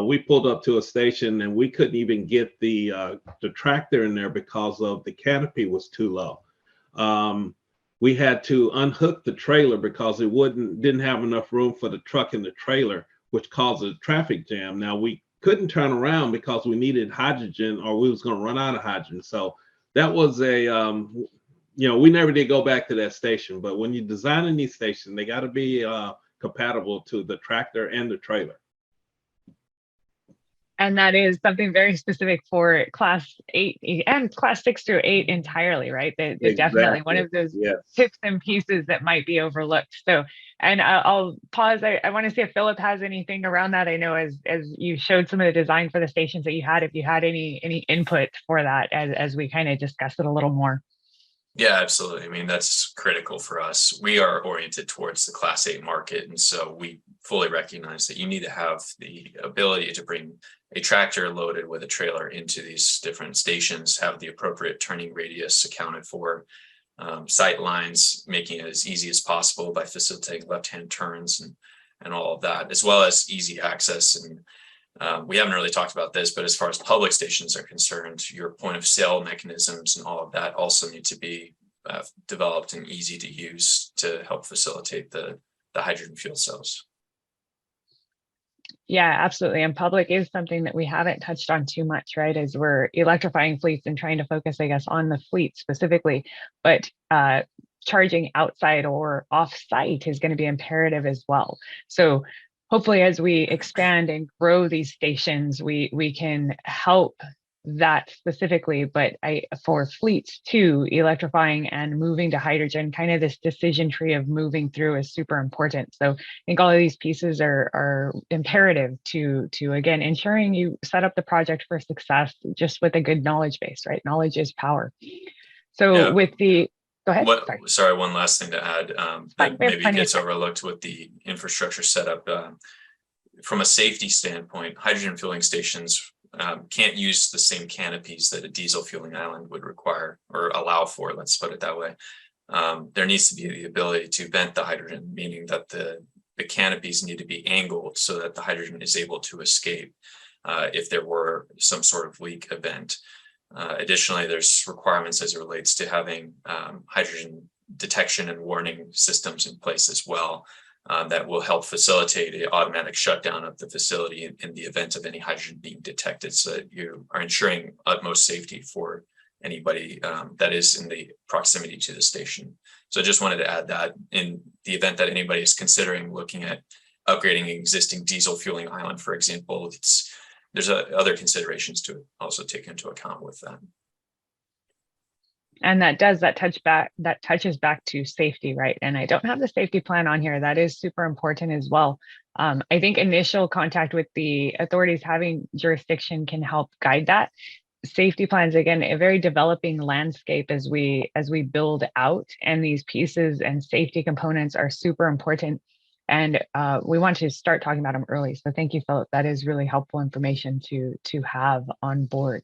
We pulled up to a station and we couldn't even get the tractor in there because of the canopy was too low. We had to unhook the trailer because it didn't have enough room for the truck and the trailer, which caused a traffic jam. Now we couldn't turn around because we needed hydrogen, or we was going to run out of hydrogen. So that was a we never did go back to that station. But when you're designing these stations, they got to be compatible to the tractor and the trailer. And that is something very specific for class 8 and class 6 through 8 entirely, right? Exactly. Definitely one of those tips and pieces that might be overlooked. So, and I'll pause. I want to see if Philip has anything around that. I know as you showed some of the design for the stations that you had, if you had any input for that as we kind of discussed it a little more. Yeah, absolutely. I mean, that's critical for us. We are oriented towards the Class 8 market, and so we fully recognize that you need to have the ability to bring a tractor loaded with a trailer into these different stations, have the appropriate turning radius accounted for, sight lines, making it as easy as possible by facilitating left-hand turns and all of that, as well as easy access. And we haven't really talked about this, but as far as public stations are concerned, your point of sale mechanisms and all of that also need to be developed and easy to use to help facilitate the hydrogen fuel cells. Yeah, absolutely. And public is something that we haven't touched on too much, right? As we're electrifying fleets and trying to focus, I guess, on the fleet specifically, but charging outside or off-site is going to be imperative as well. So hopefully, as we expand and grow these stations, we can help that specifically, but for fleets too, electrifying and moving to hydrogen, kind of this decision tree of moving through is super important. So I think all of these pieces are imperative to again ensuring you set up the project for success just with a good knowledge base, right? Knowledge is power. So Yeah. with the go ahead. Sorry, one last thing to add that maybe gets overlooked with the infrastructure setup. From a safety standpoint, hydrogen fueling stations can't use the same canopies that a diesel fueling island would require or allow for, let's put it that way. There needs to be the ability to vent the hydrogen, meaning that the canopies need to be angled so that the hydrogen is able to escape if there were some sort of leak event. Additionally, there's requirements as it relates to having hydrogen detection and warning systems in place as well. That will help facilitate an automatic shutdown of the facility in the event of any hydrogen being detected, so that you are ensuring utmost safety for anybody that is in the proximity to the station. So I just wanted to add that in the event that anybody is considering looking at upgrading an existing diesel fueling island, for example, there's other considerations to also take into account with that. And that touches back to safety, right? And I don't have the safety plan on here. That is super important as well. I think initial contact with the authorities having jurisdiction can help guide that. Safety plans, again, a very developing landscape as we build out, and these pieces and safety components are super important. And we want to start talking about them early. So thank you, Philip. That is really helpful information to have on board.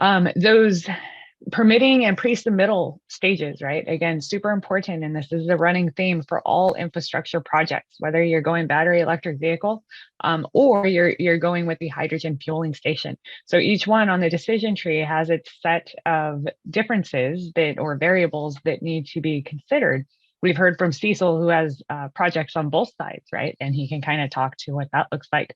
Those permitting and pre-submittal stages, right? Again, super important. And this is a running theme for all infrastructure projects, whether you're going battery electric vehicle or you're going with the hydrogen fueling station. So each one on the decision tree has its set of differences or variables that need to be considered. We've heard from Cecil, who has projects on both sides, right? And he can kind of talk to what that looks like,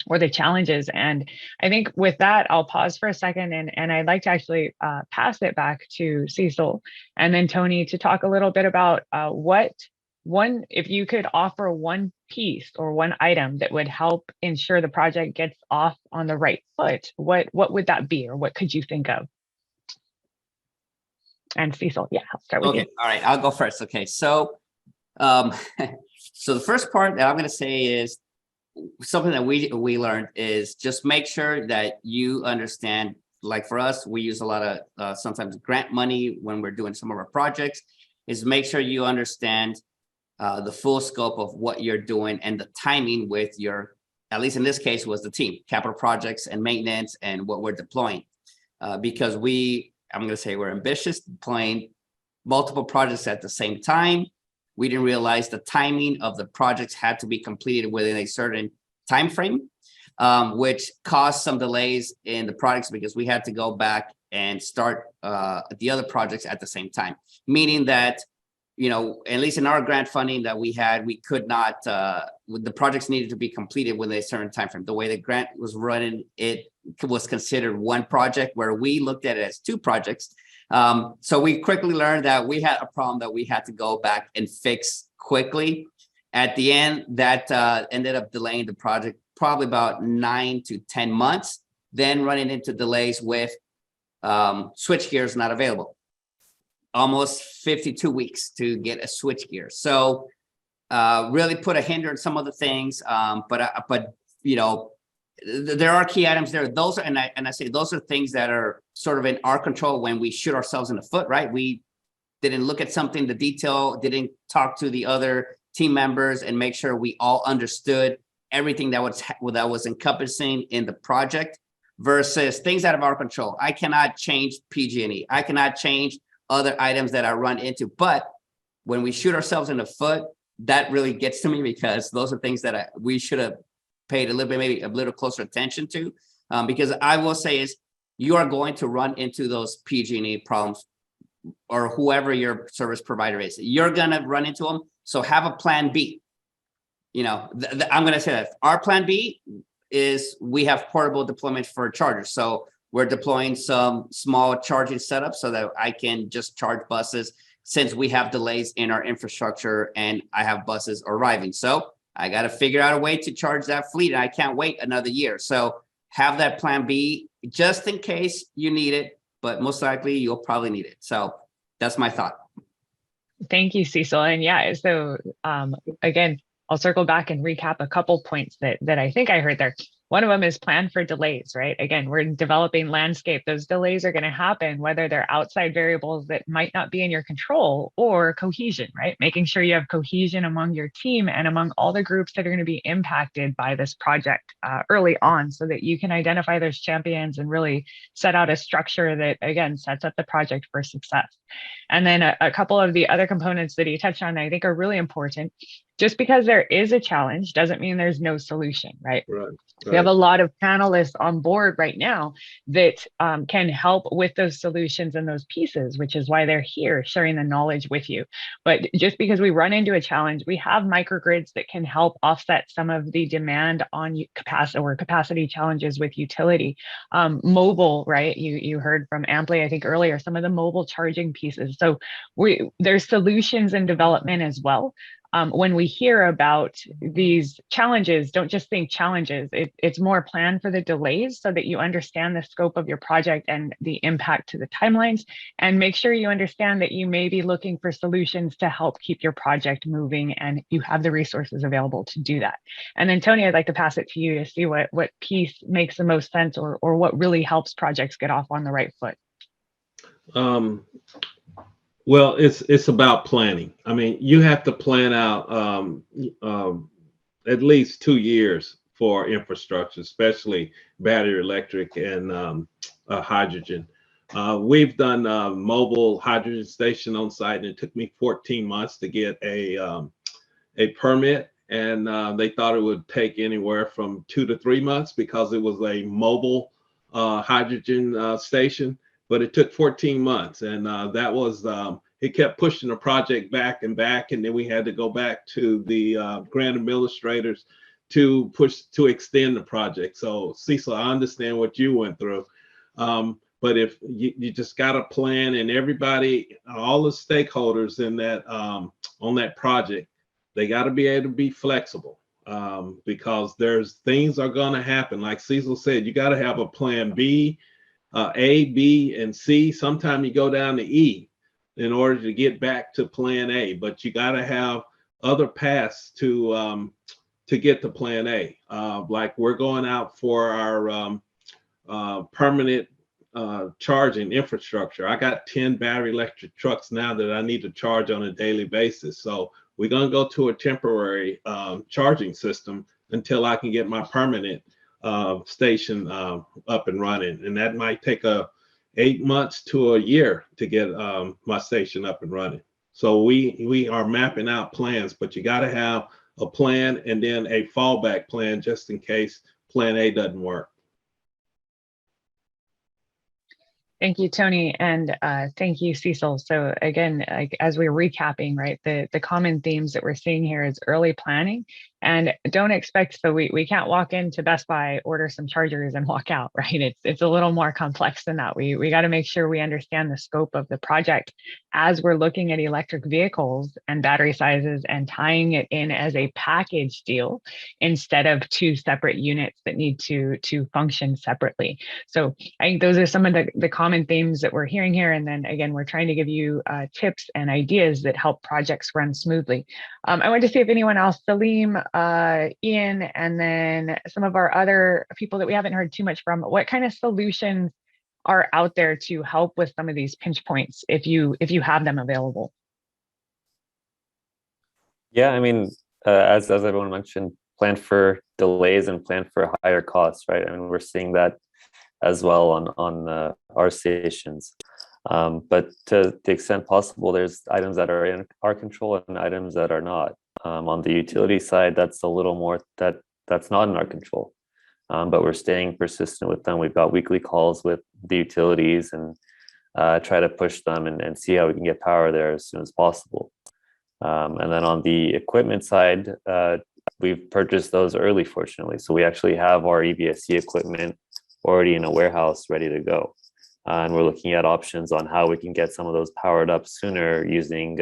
or the challenges. And I think with that, I'll pause for a second, and I'd like to actually pass it back to Cecil and then Tony to talk a little bit about if you could offer one piece or one item that would help ensure the project gets off on the right foot, what would that be, or what could you think of? And Cecil, yeah, I'll start with you. All right, I'll go first. Okay, so so the first part that I'm going to say is something that we learned is just make sure that you understand. Like for us, we use a lot of sometimes grant money when we're doing some of our projects. Is make sure you understand the full scope of what you're doing and the timing with your, at least in this case, was the team, capital projects and maintenance and what we're deploying, because I'm going to say we're ambitious, deploying multiple projects at the same time. We didn't realize the timing of the projects had to be completed within a certain time frame, which caused some delays in the projects because we had to go back and start the other projects at the same time. Meaning that, at least in our grant funding that we had, we could not, the projects needed to be completed within a certain time frame. The way the grant was running, it was considered one project where we looked at it as two projects. So we quickly learned that we had a problem that we had to go back and fix quickly. At the end, that ended up delaying the project probably about 9 to 10 months, then running into delays with switch gears not available. Almost 52 weeks to get a switch gear. So really put a hinder on some of the things, but there are key items there. Those are, and I say those are things that are sort of in our control when we shoot ourselves in the foot, right? We didn't look at something, the detail, didn't talk to the other team members and make sure we all understood everything that was encompassing in the project versus things out of our control. I cannot change PG&E. I cannot change other items that I run into, but when we shoot ourselves in the foot, that really gets to me because those are things that we should have paid a little bit, maybe a little closer attention to, because I will say is you are going to run into those PG&E problems or whoever your service provider is. You're going to run into them. So have a plan B. I'm going to say that our plan B is we have portable deployment for chargers. So we're deploying some small charging setups so that I can just charge buses since we have delays in our infrastructure and I have buses arriving. So I got to figure out a way to charge that fleet and I can't wait another year. So have that plan B just in case you need it, but most likely you'll probably need it. So that's my thought. Thank you, Cecil. And yeah, so again, I'll circle back and recap a couple points that I think I heard there. One of them is plan for delays, right? Again, we're developing landscape. Those delays are going to happen, whether they're outside variables that might not be in your control or cohesion, right? Making sure you have cohesion among your team and among all the groups that are going to be impacted by this project early on, so that you can identify those champions and really set out a structure that, again, sets up the project for success. And then a couple of the other components that he touched on, I think, are really important. Just because there is a challenge doesn't mean there's no solution, right? Right. We have a lot of panelists on board right now that can help with those solutions and those pieces, which is why they're here sharing the knowledge with you. But just because we run into a challenge, we have microgrids that can help offset some of the demand on capacity challenges with utility. Mobile, right? You heard from Amply, I think earlier, some of the mobile charging pieces. So there's solutions in development as well. When we hear about these challenges, don't just think challenges. It's more plan for the delays so that you understand the scope of your project and the impact to the timelines, and make sure you understand that you may be looking for solutions to help keep your project moving, and you have the resources available to do that. And then Tony, I'd like to pass it to you to see what piece makes the most sense, or what really helps projects get off on the right foot. Well, it's about planning. I mean, you have to plan out at least 2 years for infrastructure, especially battery electric and hydrogen. We've done a mobile hydrogen station on site, and it took me 14 months to get a permit, and they thought it would take anywhere from 2 to 3 months because it was a mobile hydrogen station. But it took 14 months, and that was, it kept pushing the project back and back, and then we had to go back to the grant administrators to extend the project. So Cecil, I understand what you went through, but if you just got a plan, and everybody, all the stakeholders in that on that project, they got to be able to be flexible, because there's things are going to happen. Like Cecil said, you got to have a plan B, A, B, and C. Sometimes you go down to E in order to get back to plan A, but you got to have other paths to get to plan A. Like we're going out for our permanent charging infrastructure. I got 10 battery electric trucks now that I need to charge on a daily basis. So we're going to go to a temporary charging system until I can get my permanent station up and running, and that might take 8 months to a year to get my station up and running. So we are mapping out plans, but you got to have a plan and then a fallback plan just in case plan A doesn't work. Thank you, Tony, and thank you, Cecil. So again, as we're recapping, right, the common themes that we're seeing here is early planning, and don't expect, so we can't walk into Best Buy, order some chargers and walk out, right? It's a little more complex than that. We got to make sure we understand the scope of the project as we're looking at electric vehicles and battery sizes and tying it in as a package deal instead of 2 separate units that need to function separately. So I think those are some of the common themes that we're hearing here. And then again, we're trying to give you tips and ideas that help projects run smoothly. I wanted to see if anyone else, Salim, Ian, and then some of our other people that we haven't heard too much from, what kind of solutions are out there to help with some of these pinch points if you have them available? Yeah, I mean, as everyone mentioned, plan for delays and plan for higher costs, right? I mean, we're seeing that as well on our stations. But to the extent possible, there's items that are in our control and items that are not. On the utility side, that's a little more that's not in our control. But we're staying persistent with them. We've got weekly calls with the utilities and try to push them and see how we can get power there as soon as possible. And then on the equipment side, we've purchased those early, fortunately. So we actually have our EVSE equipment already in a warehouse ready to go. And we're looking at options on how we can get some of those powered up sooner using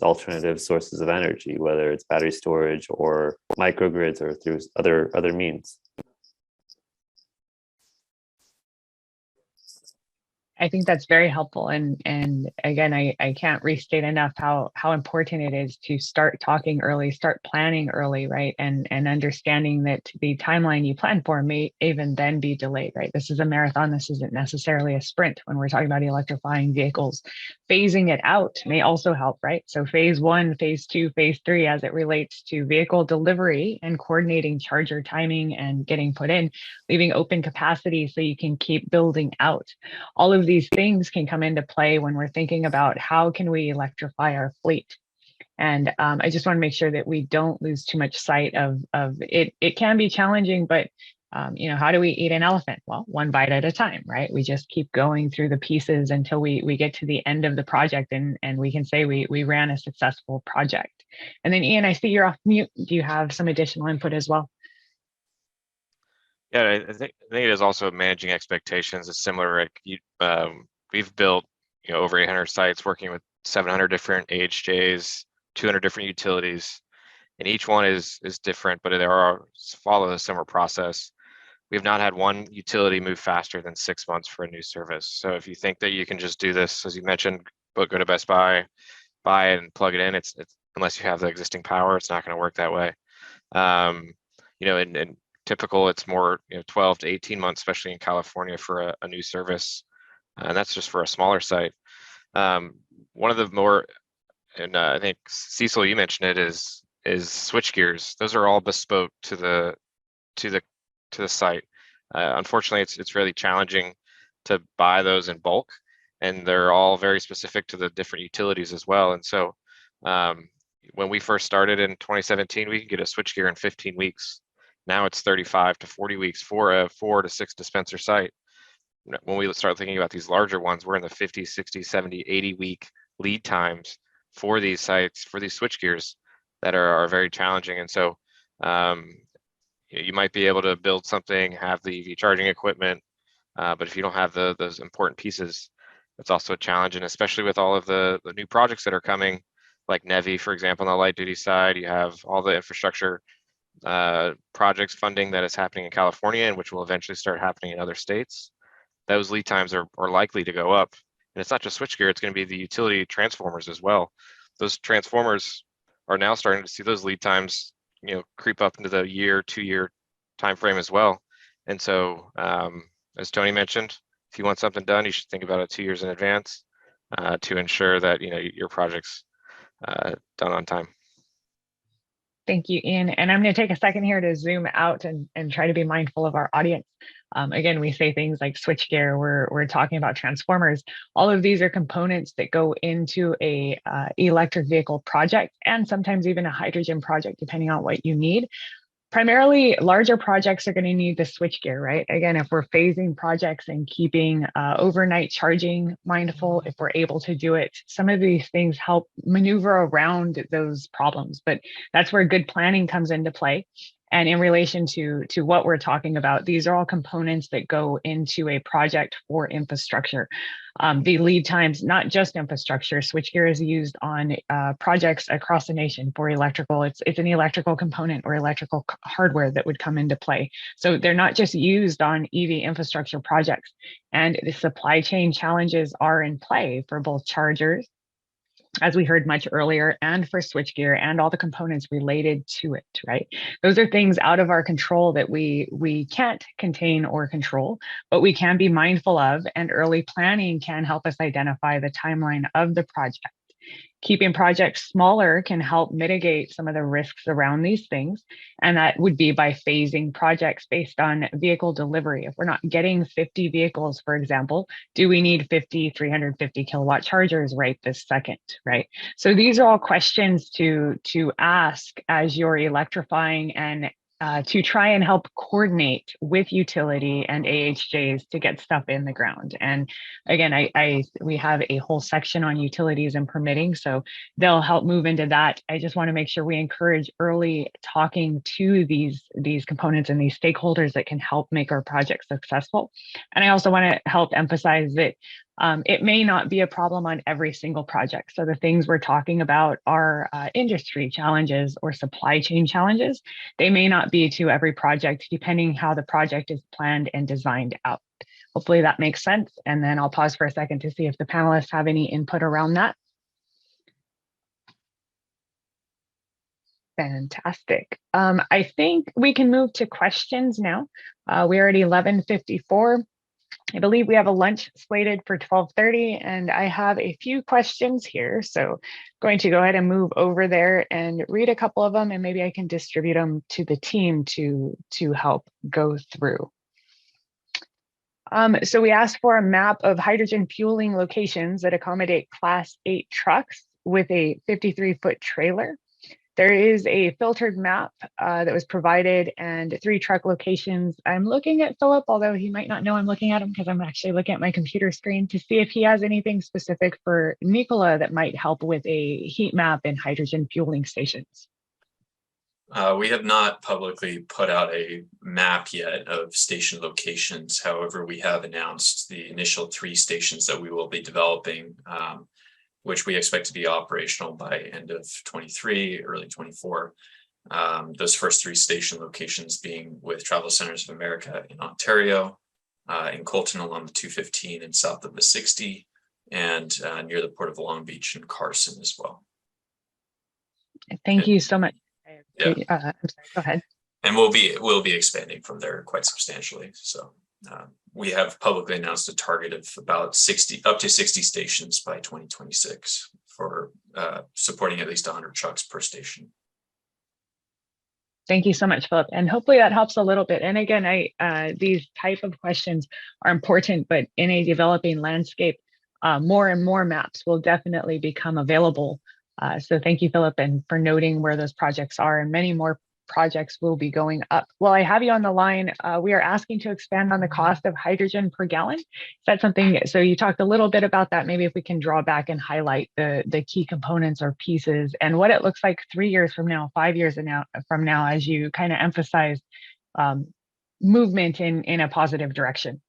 alternative sources of energy, whether it's battery storage or microgrids or through other means. I think that's very helpful. And again, I can't restate enough how important it is to start talking early, start planning early, right? And understanding that the timeline you plan for may even then be delayed, right? This is a marathon. This isn't necessarily a sprint when we're talking about electrifying vehicles. Phasing it out may also help, right? So phase 1, phase 2, phase 3, as it relates to vehicle delivery and coordinating charger timing and getting put in, leaving open capacity so you can keep building out. All of these things can come into play when we're thinking about how can we electrify our fleet. And I just want to make sure that we don't lose too much sight of it. It can be challenging, but how do we eat an elephant? Well, one bite at a time, right? We just keep going through the pieces until we get to the end of the project and we can say we ran a successful project. And then Ian, I see you're off mute. Do you have some additional input as well? Yeah, I think it is also managing expectations. It's similar. Like we've built over 800 sites, working with 700 different AHJs, 200 different utilities, and each one is different, but they follow a similar process. We've not had one utility move faster than 6 months for a new service. So if you think that you can just do this, as you mentioned, go to Best Buy, buy it and plug it in, it's unless you have the existing power, it's not going to work that way. And typical, it's more 12 to 18 months, especially in California, for a new service, and that's just for a smaller site. One of the more, and I think Cecil, you mentioned it, is switch gears. Those are all bespoke to the site. Unfortunately, it's really challenging to buy those in bulk, and they're all very specific to the different utilities as well. And so when we first started in 2017, we could get a switchgear in 15 weeks. Now it's 35 to 40 weeks for a 4 to 6 dispenser site. When we start thinking about these larger ones, we're in the 50, 60, 70, 80 week lead times for these sites, for these switchgears that are very challenging. And so you might be able to build something, have the EV charging equipment, but if you don't have those important pieces, it's also a challenge. And especially with all of the new projects that are coming, like NEVI, for example, on the light duty side, you have all the infrastructure projects funding that is happening in California, and which will eventually start happening in other states. Those lead times are likely to go up. And it's not just switchgear, it's going to be the utility transformers as well. Those transformers are now starting to see those lead times creep up into the 2-year time frame as well. And so as Tony mentioned, if you want something done, you should think about it 2 years in advance to ensure that your project's done on time. Thank you, Ian. And I'm going to take a second here to zoom out and try to be mindful of our audience. Again, we say things like switchgear, we're talking about transformers. All of these are components that go into a electric vehicle project, and sometimes even a hydrogen project, depending on what you need. Primarily, larger projects are going to need the switchgear, right? Again, if we're phasing projects and keeping overnight charging mindful, if we're able to do it, some of these things help maneuver around those problems. But that's where good planning comes into play. And in relation to what we're talking about, these are all components that go into a project for infrastructure. The lead times, not just infrastructure, switchgear is used on projects across the nation for electrical. It's an electrical component or electrical hardware that would come into play. So they're not just used on EV infrastructure projects. And the supply chain challenges are in play for both chargers, as we heard much earlier, and for switchgear and all the components related to it, right? Those are things out of our control that we can't contain or control, but we can be mindful of, and early planning can help us identify the timeline of the project. Keeping projects smaller can help mitigate some of the risks around these things. And that would be by phasing projects based on vehicle delivery. If we're not getting 50 vehicles, for example, do we need 50 350 kilowatt chargers right this second, right? So these are all questions to ask as you're electrifying and to try and help coordinate with utility and AHJs to get stuff in the ground. And again, we have a whole section on utilities and permitting, so they'll help move into that. I just want to make sure we encourage early talking to these components and these stakeholders that can help make our project successful. And I also want to help emphasize that it may not be a problem on every single project. So the things we're talking about are industry challenges or supply chain challenges. They may not be to every project, depending how the project is planned and designed out. Hopefully that makes sense. And then I'll pause for a second to see if the panelists have any input around that. Fantastic. I think we can move to questions now. We're at 11:54. I believe we have a lunch slated for 12:30, and I have a few questions here. So I'm going to go ahead and move over there and read a couple of them, and maybe I can distribute them to the team to help go through. So we asked for a map of hydrogen fueling locations that accommodate Class 8 trucks with a 53-foot trailer. There is a filtered map that was provided and 3 truck locations. I'm looking at Philip, although he might not know I'm looking at him because I'm actually looking at my computer screen to see if he has anything specific for Nicola that might help with a heat map and hydrogen fueling stations. We have not publicly put out a map yet of station locations. However, we have announced the initial 3 stations that we will be developing, which we expect to be operational by end of 23, early 24. Those first 3 station locations being with Travel Centers of America in Ontario, in Colton along the 215 and south of the 60, and near the Port of Long Beach in Carson as well. Thank you so much. Yeah. I'm sorry, go ahead. And we'll be expanding from there quite substantially. So we have publicly announced a target of about up to 60 stations by 2026 for supporting at least 100 trucks per station. Thank you so much, Philip. And hopefully that helps a little bit. And again, these type of questions are important, but in a developing landscape, more and more maps will definitely become available. So thank you, Philip, and for noting where those projects are, and many more projects will be going up. Well, I have you on the line. We are asking to expand on the cost of hydrogen per gallon. Is that something? So you talked a little bit about that. Maybe if we can draw back and highlight the key components or pieces and what it looks like 3 years from now, 5 years from now, as you kind of emphasize movement in a positive direction.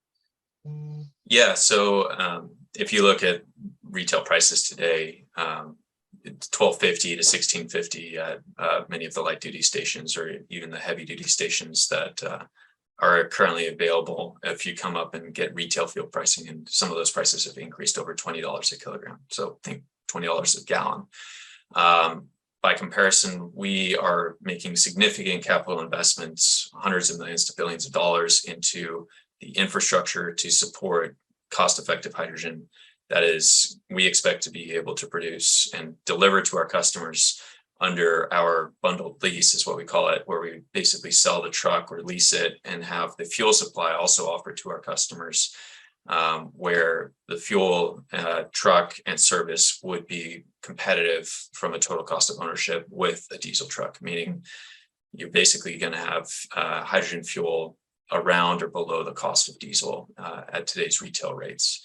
Yeah. So if you look at retail prices today, it's $12.50 to $16.50 at many of the light duty stations, or even the heavy duty stations that are currently available. If you come up and get retail fuel pricing, and some of those prices have increased over $20 a kilogram. So think $20 a gallon. By comparison, we are making significant capital investments, hundreds of millions to billions of dollars, into the infrastructure to support cost-effective hydrogen. That is, we expect to be able to produce and deliver to our customers under our bundled lease, is what we call it, where we basically sell the truck or lease it and have the fuel supply also offered to our customers, where the fuel, truck, and service would be competitive from a total cost of ownership with a diesel truck, meaning you're basically going to have hydrogen fuel around or below the cost of diesel at today's retail rates.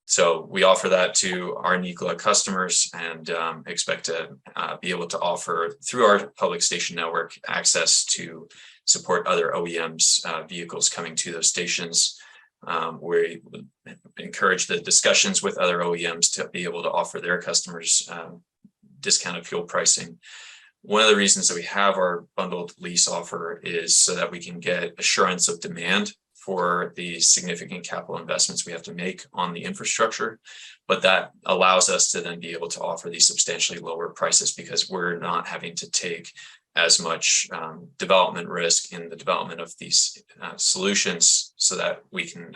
So we offer that to our Nikola customers, and expect to be able to offer through our public station network access to support other OEMs vehicles coming to those stations. We encourage the discussions with other OEMs to be able to offer their customers discounted fuel pricing. One of the reasons that we have our bundled lease offer is so that we can get assurance of demand for the significant capital investments we have to make on the infrastructure, but that allows us to then be able to offer these substantially lower prices, because we're not having to take as much development risk in the development of these solutions, so that we can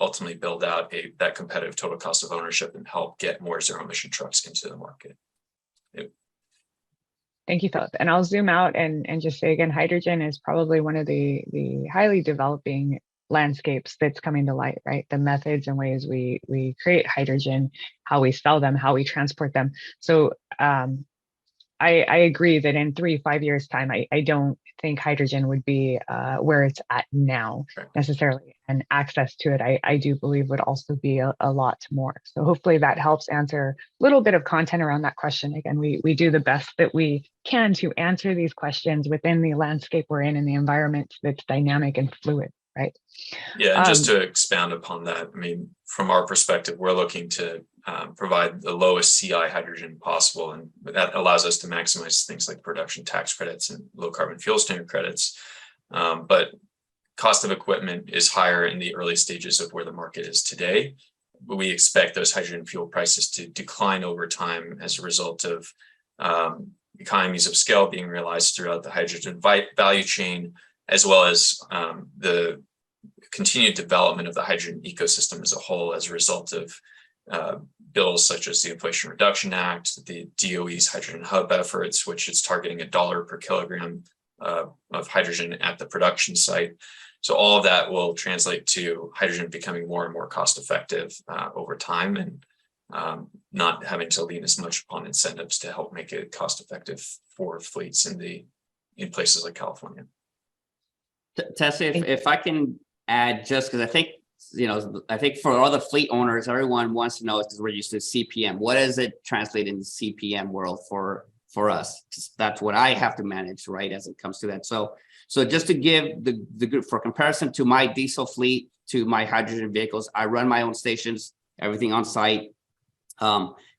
ultimately build out that competitive total cost of ownership and help get more zero emission trucks into the market. Thank you, Philip. And I'll zoom out and just say again, hydrogen is probably one of the highly developing landscapes that's coming to light, right? The methods and ways we create hydrogen, how we sell them, how we transport them. So I agree that in 3-5 years time, I don't think hydrogen would be where it's at now necessarily, and access to it, I do believe would also be a lot more. So hopefully that helps answer a little bit of content around that question. Again, we do the best that we can to answer these questions within the landscape we're in and the environment that's dynamic and fluid, right? Yeah, and just to expound upon that, I mean, from our perspective, we're looking to provide the lowest CI hydrogen possible, and that allows us to maximize things like production tax credits and low carbon fuel standard credits. But cost of equipment is higher in the early stages of where the market is today. But we expect those hydrogen fuel prices to decline over time as a result of economies of scale being realized throughout the hydrogen value chain, as well as the continued development of the hydrogen ecosystem as a whole as a result of bills such as the Inflation Reduction Act, the DOE's Hydrogen Hub efforts, which is targeting $1 per kilogram of hydrogen at the production site. So all of that will translate to hydrogen becoming more and more cost effective over time, and not having to lean as much upon incentives to help make it cost effective for fleets in places like California. Tessa, if I can add, just because I think, I think for all the fleet owners, everyone wants to know, because we're used to CPM. What does it translate in the CPM world for us? That's what I have to manage, right, as it comes to that. So just to give the group, for comparison to my diesel fleet, to my hydrogen vehicles, I run my own stations, everything on site.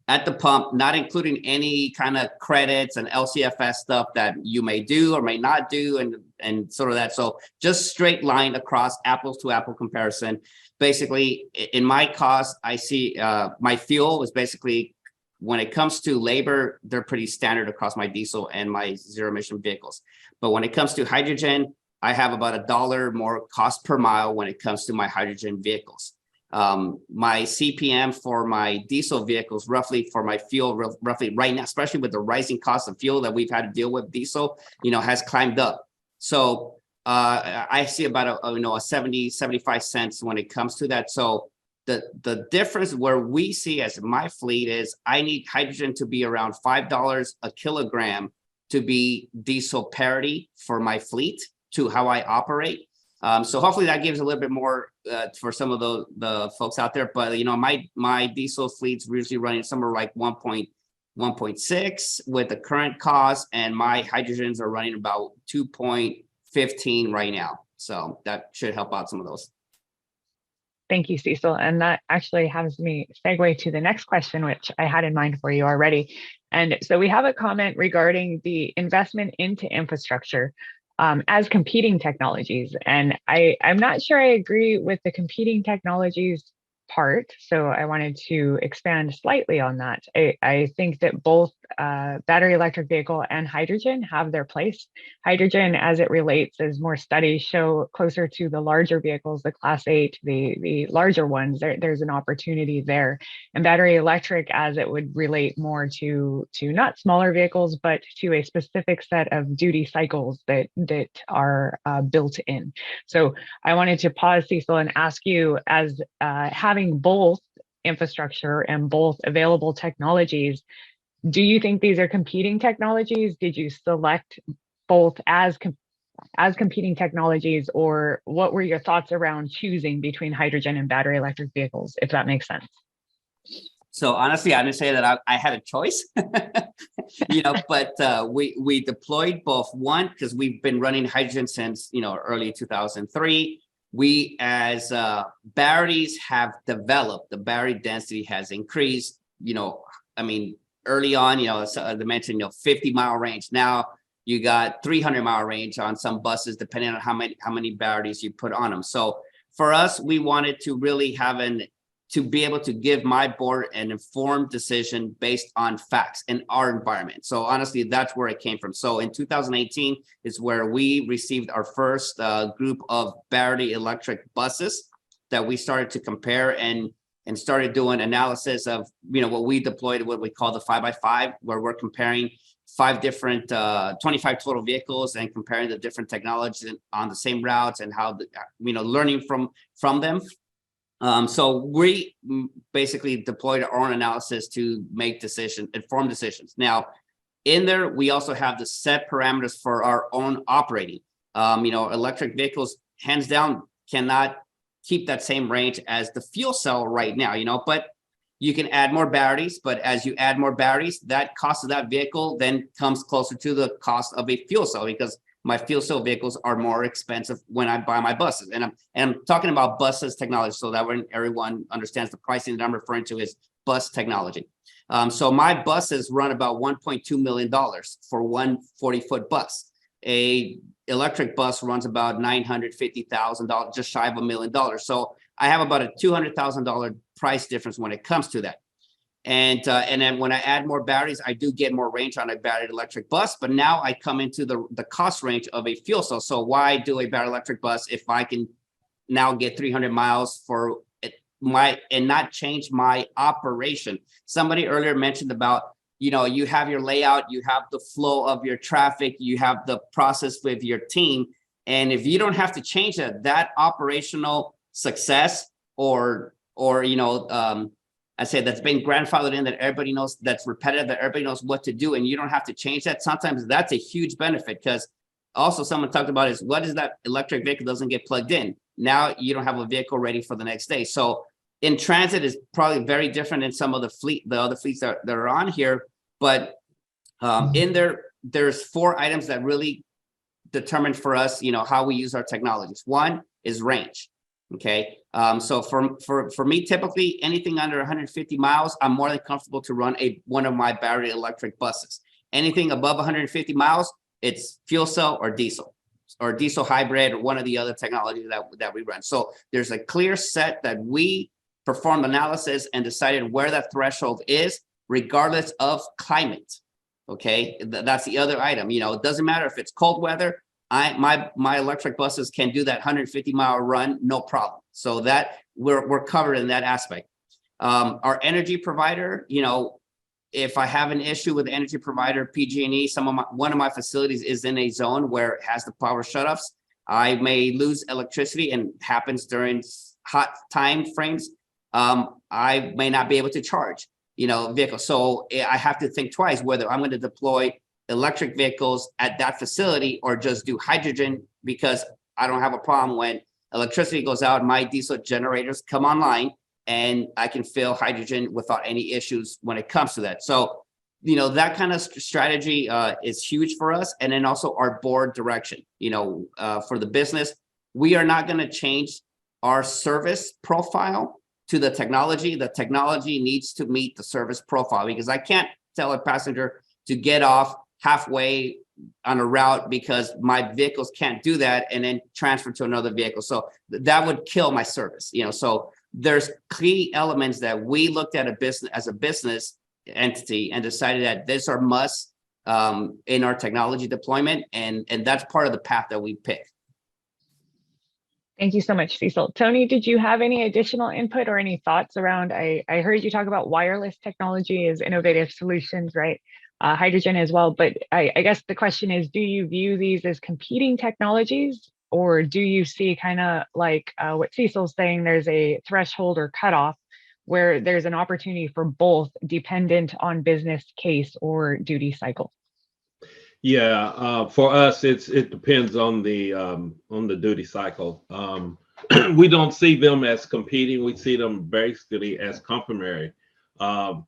At the pump, not including any kind of credits and LCFS stuff that you may do or may not do, and sort of that. So just straight line across, apples to apple comparison. Basically, in my cost, I see my fuel is basically, when it comes to labor, they're pretty standard across my diesel and my zero emission vehicles. But when it comes to hydrogen, I have about $1 more cost per mile when it comes to my hydrogen vehicles. My CPM for my diesel vehicles, roughly for my fuel, roughly right now, especially with the rising cost of fuel that we've had to deal with, diesel, has climbed up. So I see about a 75 cents when it comes to that. So the difference where we see as my fleet is I need hydrogen to be around $5 a kilogram to be diesel parity for my fleet to how I operate. So hopefully that gives a little bit more for some of the folks out there. But my diesel fleet's usually running somewhere like 1.6 with the current cost, and my hydrogens are running about 2.15 right now. So that should help out some of those. Thank you, Cecil. And that actually has me segue to the next question, which I had in mind for you already. And so we have a comment regarding the investment into infrastructure as competing technologies. And I'm not sure I agree with the competing technologies part. So I wanted to expand slightly on that. I think that both battery electric vehicle and hydrogen have their place. Hydrogen, as it relates, as more studies show, closer to the larger vehicles, the class 8, the larger ones, there's an opportunity there. And battery electric, as it would relate more to not smaller vehicles, but to a specific set of duty cycles that are built in. So I wanted to pause, Cecil, and ask you, as having both infrastructure and both available technologies, do you think these are competing technologies? Did you select both as competing technologies, or what were your thoughts around choosing between hydrogen and battery electric vehicles, if that makes sense? So honestly, I didn't say that I had a choice, but we deployed both. One, because we've been running hydrogen since early 2003. We, as batteries have developed, the battery density has increased. Early on, I mentioned 50-mile range. Now you got 300-mile range on some buses, depending on how many batteries you put on them. So for us, we wanted to really to be able to give my board an informed decision based on facts in our environment. So honestly, that's where it came from. So in 2018 is where we received our first group of battery electric buses that we started to compare and started doing analysis of, what we deployed, what we call the 5x5, where we're comparing 5 different 25 total vehicles and comparing the different technologies on the same routes and how learning from them. So we basically deployed our own analysis to make informed decisions. Now, in there, we also have the set parameters for our own operating. Electric vehicles, hands down, cannot keep that same range as the fuel cell right now, but you can add more batteries. But as you add more batteries, that cost of that vehicle then comes closer to the cost of a fuel cell, because my fuel cell vehicles are more expensive when I buy my buses. And I'm talking about buses technology, so that when everyone understands the pricing that I'm referring to is bus technology. So my buses run about $1.2 million for one 40-foot bus. a electric bus runs about $950,000, just shy of $1 million. So I have about a $200,000 price difference when it comes to that. And then when I add more batteries, I do get more range on a battery electric bus. But now I come into the cost range of a fuel cell. So why do a battery electric bus if I can now get 300 miles for and not change my operation? Somebody earlier mentioned about, you have your layout, you have the flow of your traffic, you have the process with your team. And if you don't have to change that operational success I say that's been grandfathered in, that everybody knows, that's repetitive, that everybody knows what to do, and you don't have to change that. Sometimes that's a huge benefit, because also someone talked about is, what is that electric vehicle doesn't get plugged in? Now you don't have a vehicle ready for the next day. So in transit is probably very different than some of the other fleets that are on here. But in there's 4 items that really determine for us, how we use our technologies. One is range. Okay. So for me, typically anything under 150 miles, I'm more than comfortable to run one of my battery electric buses. Anything above 150 miles, it's fuel cell or diesel hybrid, or one of the other technologies that we run. So there's a clear set that we performed analysis and decided where that threshold is, regardless of climate. Okay. That's the other item. It doesn't matter if it's cold weather. My electric buses can do that 150-mile run, no problem. So that we're covered in that aspect. Our energy provider, if I have an issue with the energy provider, PG&E, one of my facilities is in a zone where it has the power shutoffs. I may lose electricity, and happens during hot time frames. I may not be able to charge, vehicles. So I have to think twice whether I'm going to deploy electric vehicles at that facility or just do hydrogen, because I don't have a problem when electricity goes out, my diesel generators come online, and I can fill hydrogen without any issues when it comes to that. So, that kind of strategy is huge for us. And then also our board direction, for the business, we are not going to change our service profile to the technology. The technology needs to meet the service profile, because I can't tell a passenger to get off halfway on a route because my vehicles can't do that and then transfer to another vehicle. So that would kill my service, so there's key elements that we looked at as a business entity and decided that these are must in our technology deployment. And that's part of the path that we pick. Thank you so much, Cecil. Tony, did you have any additional input or any thoughts around, I heard you talk about wireless technology as innovative solutions, right? Hydrogen as well. But I guess the question is, do you view these as competing technologies, or do you see kind of like what Cecil's saying, there's a threshold or cutoff where there's an opportunity for both, dependent on business case or duty cycle? Yeah, for us, it depends on the duty cycle. We don't see them as competing. We see them basically as complementary.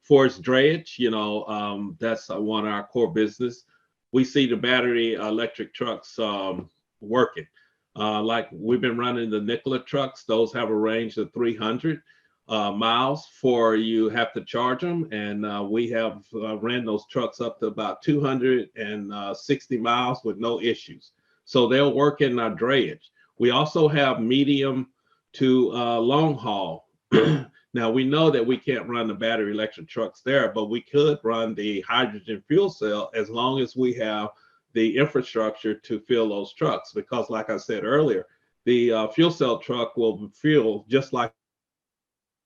Forest drayage, that's one of our core business. We see the battery electric trucks working. Like we've been running the Nikola trucks. Those have a range of 300 miles for you have to charge them. And we have ran those trucks up to about 260 miles with no issues. So they'll work in our drayage. We also have medium to long haul. Now, we know that we can't run the battery electric trucks there, but we could run the hydrogen fuel cell as long as we have the infrastructure to fill those trucks. Because like I said earlier, the fuel cell truck will fuel just like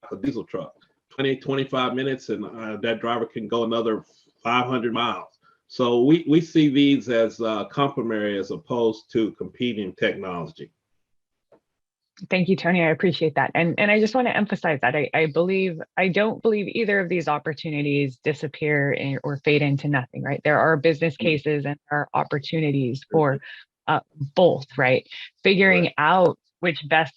a diesel truck, 20, 25 minutes, and that driver can go another 500 miles. So we see these as complementary as opposed to competing technology. Thank you, Tony. I appreciate that. And I just want to emphasize that I don't believe either of these opportunities disappear or fade into nothing, right? There are business cases and there are opportunities for both, right? Figuring out which best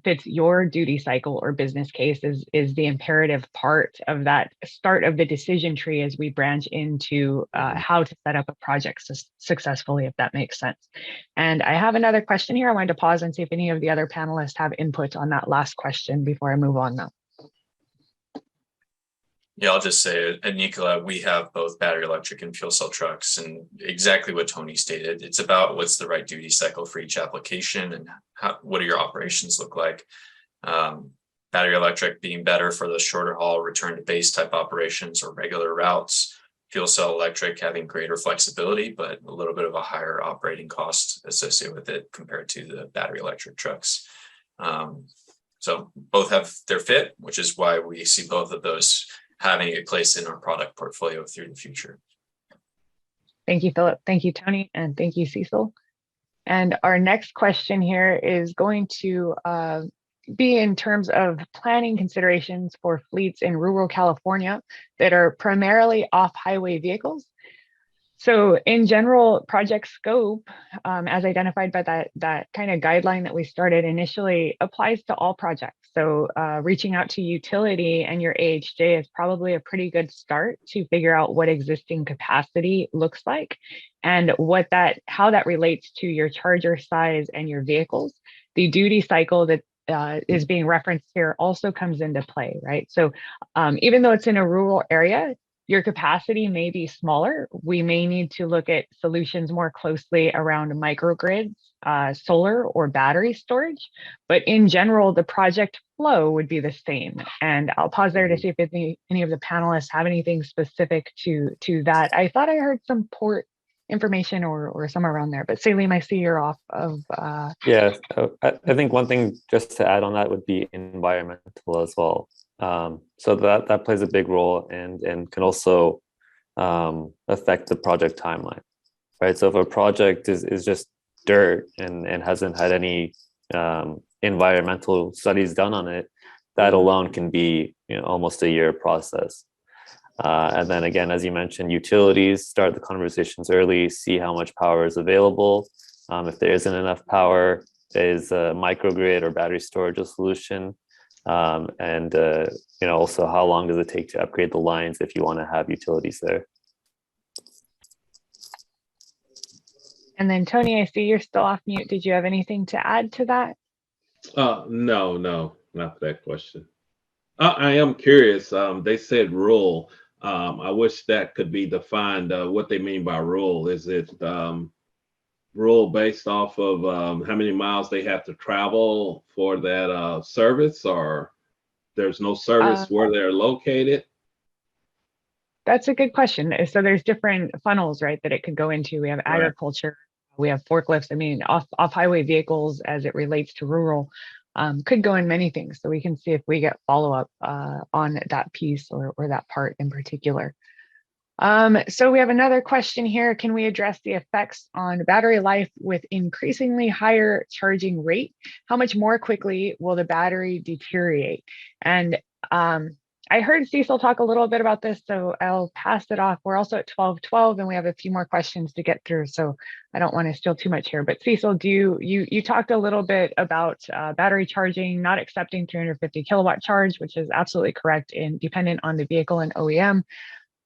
fits your duty cycle or business case is the imperative part of that start of the decision tree as we branch into how to set up a project successfully, if that makes sense. And I have another question here. I wanted to pause and see if any of the other panelists have input on that last question before I move on now. Yeah, I'll just say at Nikola, we have both battery electric and fuel cell trucks, and exactly what Tony stated. It's about what's the right duty cycle for each application and what do your operations look like. Battery electric being better for the shorter haul return to base type operations or regular routes. Fuel cell electric having greater flexibility, but a little bit of a higher operating cost associated with it compared to the battery electric trucks. So both have their fit, which is why we see both of those having a place in our product portfolio through the future. Thank you, Philip. Thank you, Tony. And thank you, Cecil. And our next question here is going to be in terms of planning considerations for fleets in rural California that are primarily off-highway vehicles. So in general, project scope, as identified by that kind of guideline that we started initially, applies to all projects. So reaching out to utility and your AHJ is probably a pretty good start to figure out what existing capacity looks like and how that relates to your charger size and your vehicles. The duty cycle that is being referenced here also comes into play, right? So even though it's in a rural area, your capacity may be smaller. We may need to look at solutions more closely around microgrids, solar or battery storage. But in general, the project flow would be the same. And I'll pause there to see if any of the panelists have anything specific to that. I thought I heard some port information or somewhere around there, but Salim, I see you're off of. Yeah, I think one thing just to add on that would be environmental as well. So that plays a big role and can also affect the project timeline, right? So if a project is just dirt and hasn't had any environmental studies done on it, that alone can be almost a year process. And then again, as you mentioned, utilities, start the conversations early, see how much power is available. If there isn't enough power, is a microgrid or battery storage a solution? And also how long does it take to upgrade the lines if you want to have utilities there? And then Tony, I see you're still off mute. Did you have anything to add to that? No, not for that question. I am curious. They said rural. I wish that could be defined. What they mean by rural. Is it rural based off of how many miles they have to travel for that service, or there's no service where they're located? That's a good question. So there's different funnels, right, that it could go into. We have agriculture, we have forklifts. I mean, off-highway vehicles as it relates to rural could go in many things. So we can see if we get follow-up on that piece or that part in particular. So we have another question here. Can we address the effects on battery life with increasingly higher charging rate? How much more quickly will the battery deteriorate? And I heard Cecil talk a little bit about this, so I'll pass it off. We're also at 12:12 and we have a few more questions to get through, so I don't want to steal too much here. But Cecil, you talked a little bit about battery charging, not accepting 350 kilowatt charge, which is absolutely correct and dependent on the vehicle and OEM.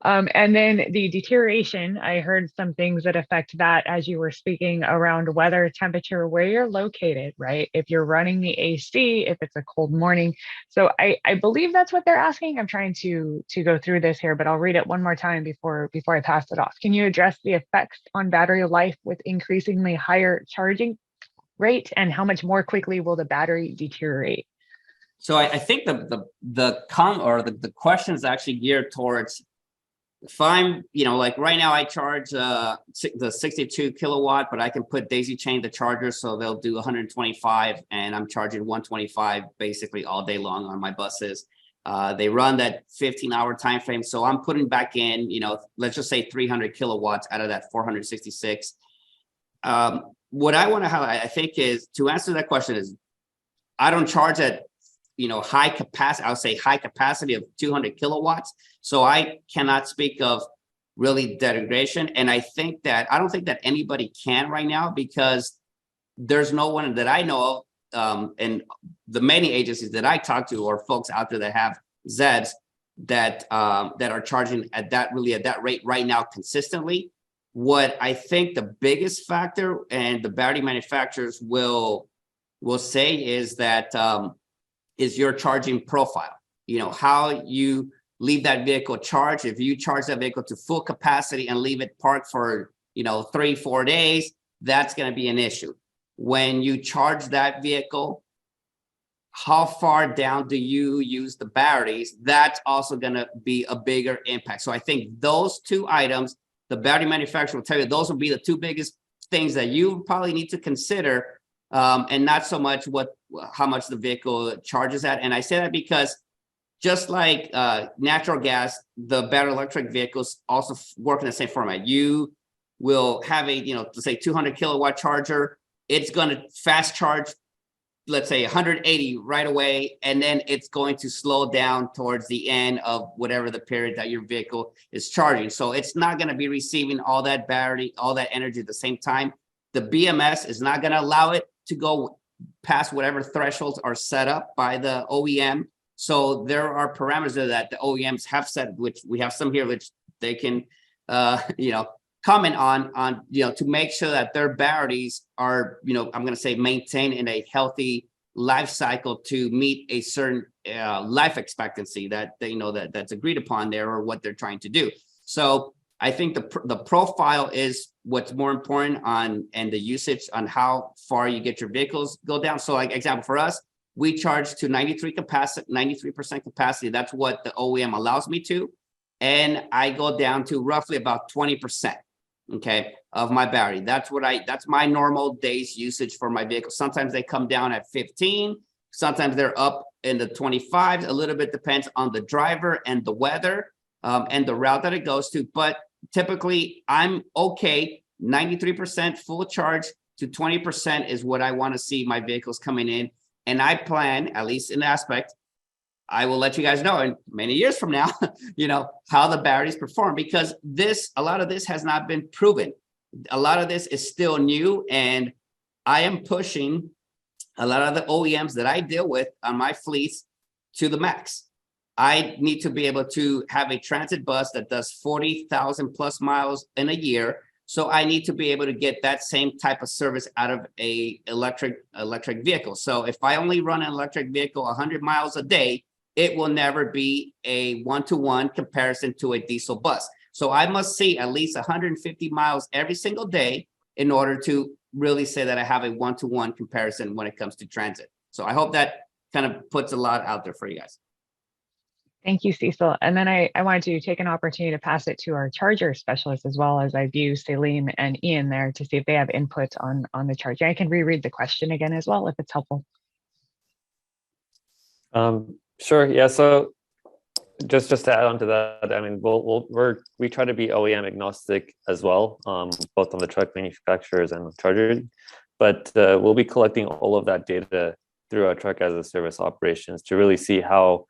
And then the deterioration, I heard some things that affect that as you were speaking around weather, temperature, where you're located, right? If you're running the AC, if it's a cold morning. So I believe that's what they're asking. I'm trying to go through this here, but I'll read it one more time before I pass it off. Can you address the effects on battery life with increasingly higher charging rate, and how much more quickly will the battery deteriorate? So I think the question is actually geared towards, if I'm, like right now I charge the 62 kilowatt, but I can put daisy chain the charger, so they'll do 125, and I'm charging 125 basically all day long on my buses. They run that 15-hour time frame, so I'm putting back in, let's just say 300 kilowatts out of that 466. What I want to highlight, I think, is to answer that question is, I don't charge at high capacity. I would say high capacity of 200 kilowatts. So I cannot speak of really degradation. And I don't think that anybody can right now, because there's no one that I know of, and the many agencies that I talk to or folks out there that have ZEBs that are charging at that rate right now consistently. What I think the biggest factor, and the battery manufacturers will say, is that is your charging profile. How you leave that vehicle charged. If you charge that vehicle to full capacity and leave it parked for, 3-4 days, that's going to be an issue. When you charge that vehicle, how far down do you use the batteries? That's also going to be a bigger impact. So I think those two items, the battery manufacturer will tell you, those will be the two biggest things that you probably need to consider, and not so much how much the vehicle charges at. And I say that because just like natural gas, the battery electric vehicles also work in the same format. You will have a, let's say 200 kilowatt charger. It's going to fast charge, let's say 180 right away, and then it's going to slow down towards the end of whatever the period that your vehicle is charging. So it's not going to be receiving all that battery, all that energy at the same time. The BMS is not going to allow it to go past whatever thresholds are set up by the OEM. So there are parameters that the OEMs have set, which we have some here, which they can, comment on, to make sure that their batteries are, I'm going to say maintained in a healthy life cycle to meet a certain life expectancy that that's agreed upon there, or what they're trying to do. So I think the profile is what's more important and the usage on how far you get your vehicles go down. So like example for us, we charge to 93% capacity. That's what the OEM allows me to. And I go down to roughly about 20%. Okay, of my battery. That's my normal day's usage for my vehicle. Sometimes they come down at 15, sometimes they're up in the 25. A little bit depends on the driver and the weather, and the route that it goes to. But typically I'm okay, 93% full charge to 20% is what I want to see my vehicles coming in. And I plan, at least in the aspect, I will let you guys know in many years from now, how the batteries perform, because a lot of this has not been proven. A lot of this is still new, and I am pushing a lot of the OEMs that I deal with on my fleets to the max. I need to be able to have a transit bus that does 40,000 plus miles in a year. So I need to be able to get that same type of service out of a electric vehicle. So if I only run an electric vehicle 100 miles a day, it will never be a one-to-one comparison to a diesel bus. So I must see at least 150 miles every single day in order to really say that I have a one-to-one comparison when it comes to transit. So I hope that kind of puts a lot out there for you guys. Thank you, Cecil. And then I wanted to take an opportunity to pass it to our charger specialists, as well as I view Salim and Ian there, to see if they have input on the charging. I can reread the question again as well, if it's helpful. Sure. Yeah. So just to add on to that, I mean, we try to be OEM agnostic as well, both on the truck manufacturers and chargers, but we'll be collecting all of that data through our truck as a service operations to really see how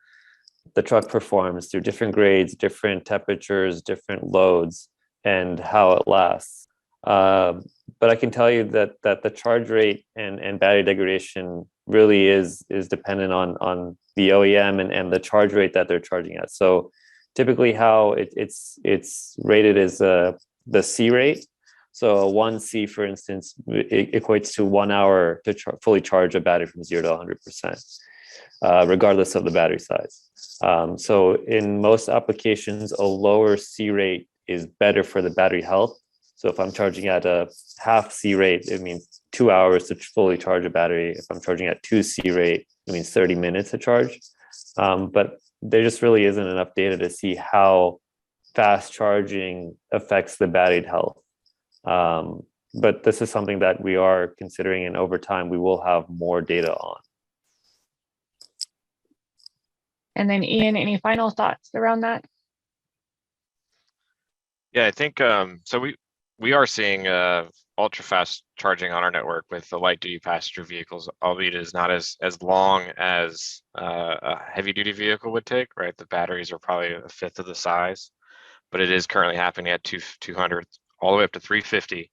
the truck performs through different grades, different temperatures, different loads, and how it lasts. But I can tell you that the charge rate and battery degradation really is dependent on the OEM and the charge rate that they're charging at. So typically how it's rated is the C rate. So a 1C, for instance, it equates to 1 hour to fully charge a battery from 0 to 100%, regardless of the battery size. So in most applications, a lower C rate is better for the battery health. So if I'm charging at a half C rate, it means 2 hours to fully charge a battery. If I'm charging at 2 C rate, it means 30 minutes to charge. But there just really isn't enough data to see how fast charging affects the battery health. But this is something that we are considering, and over time we will have more data on. And then Ian, any final thoughts around that? Yeah, I think so. We are seeing ultra fast charging on our network with the light duty passenger vehicles, albeit it is not as long as a heavy duty vehicle would take, right? The batteries are probably a fifth of the size, but it is currently happening at 200 all the way up to 350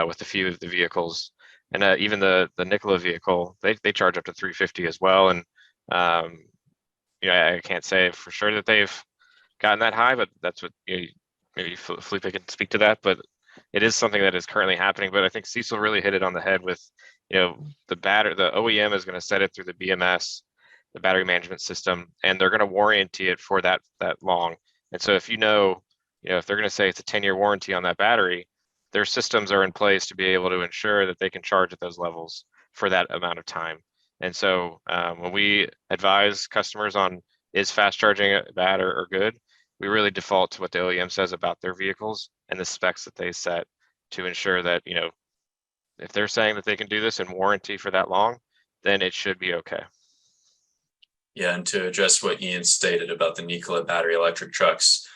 with a few of the vehicles. And even the Nikola vehicle, they charge up to 350 as well. And I can't say for sure that they've gotten that high, but that's what maybe Felipe can speak to that. But it is something that is currently happening. But I think Cecil really hit it on the head with, the OEM is going to set it through the BMS, the battery management system, and they're going to warranty it for that long. And so if you know, if they're going to say it's a 10-year warranty on that battery, their systems are in place to be able to ensure that they can charge at those levels for that amount of time. And so when we advise customers on is fast charging bad or good, we really default to what the OEM says about their vehicles and the specs that they set to ensure that, if they're saying that they can do this and warranty for that long, then it should be okay. Yeah, and to address what Ian stated about the Nikola battery electric trucks,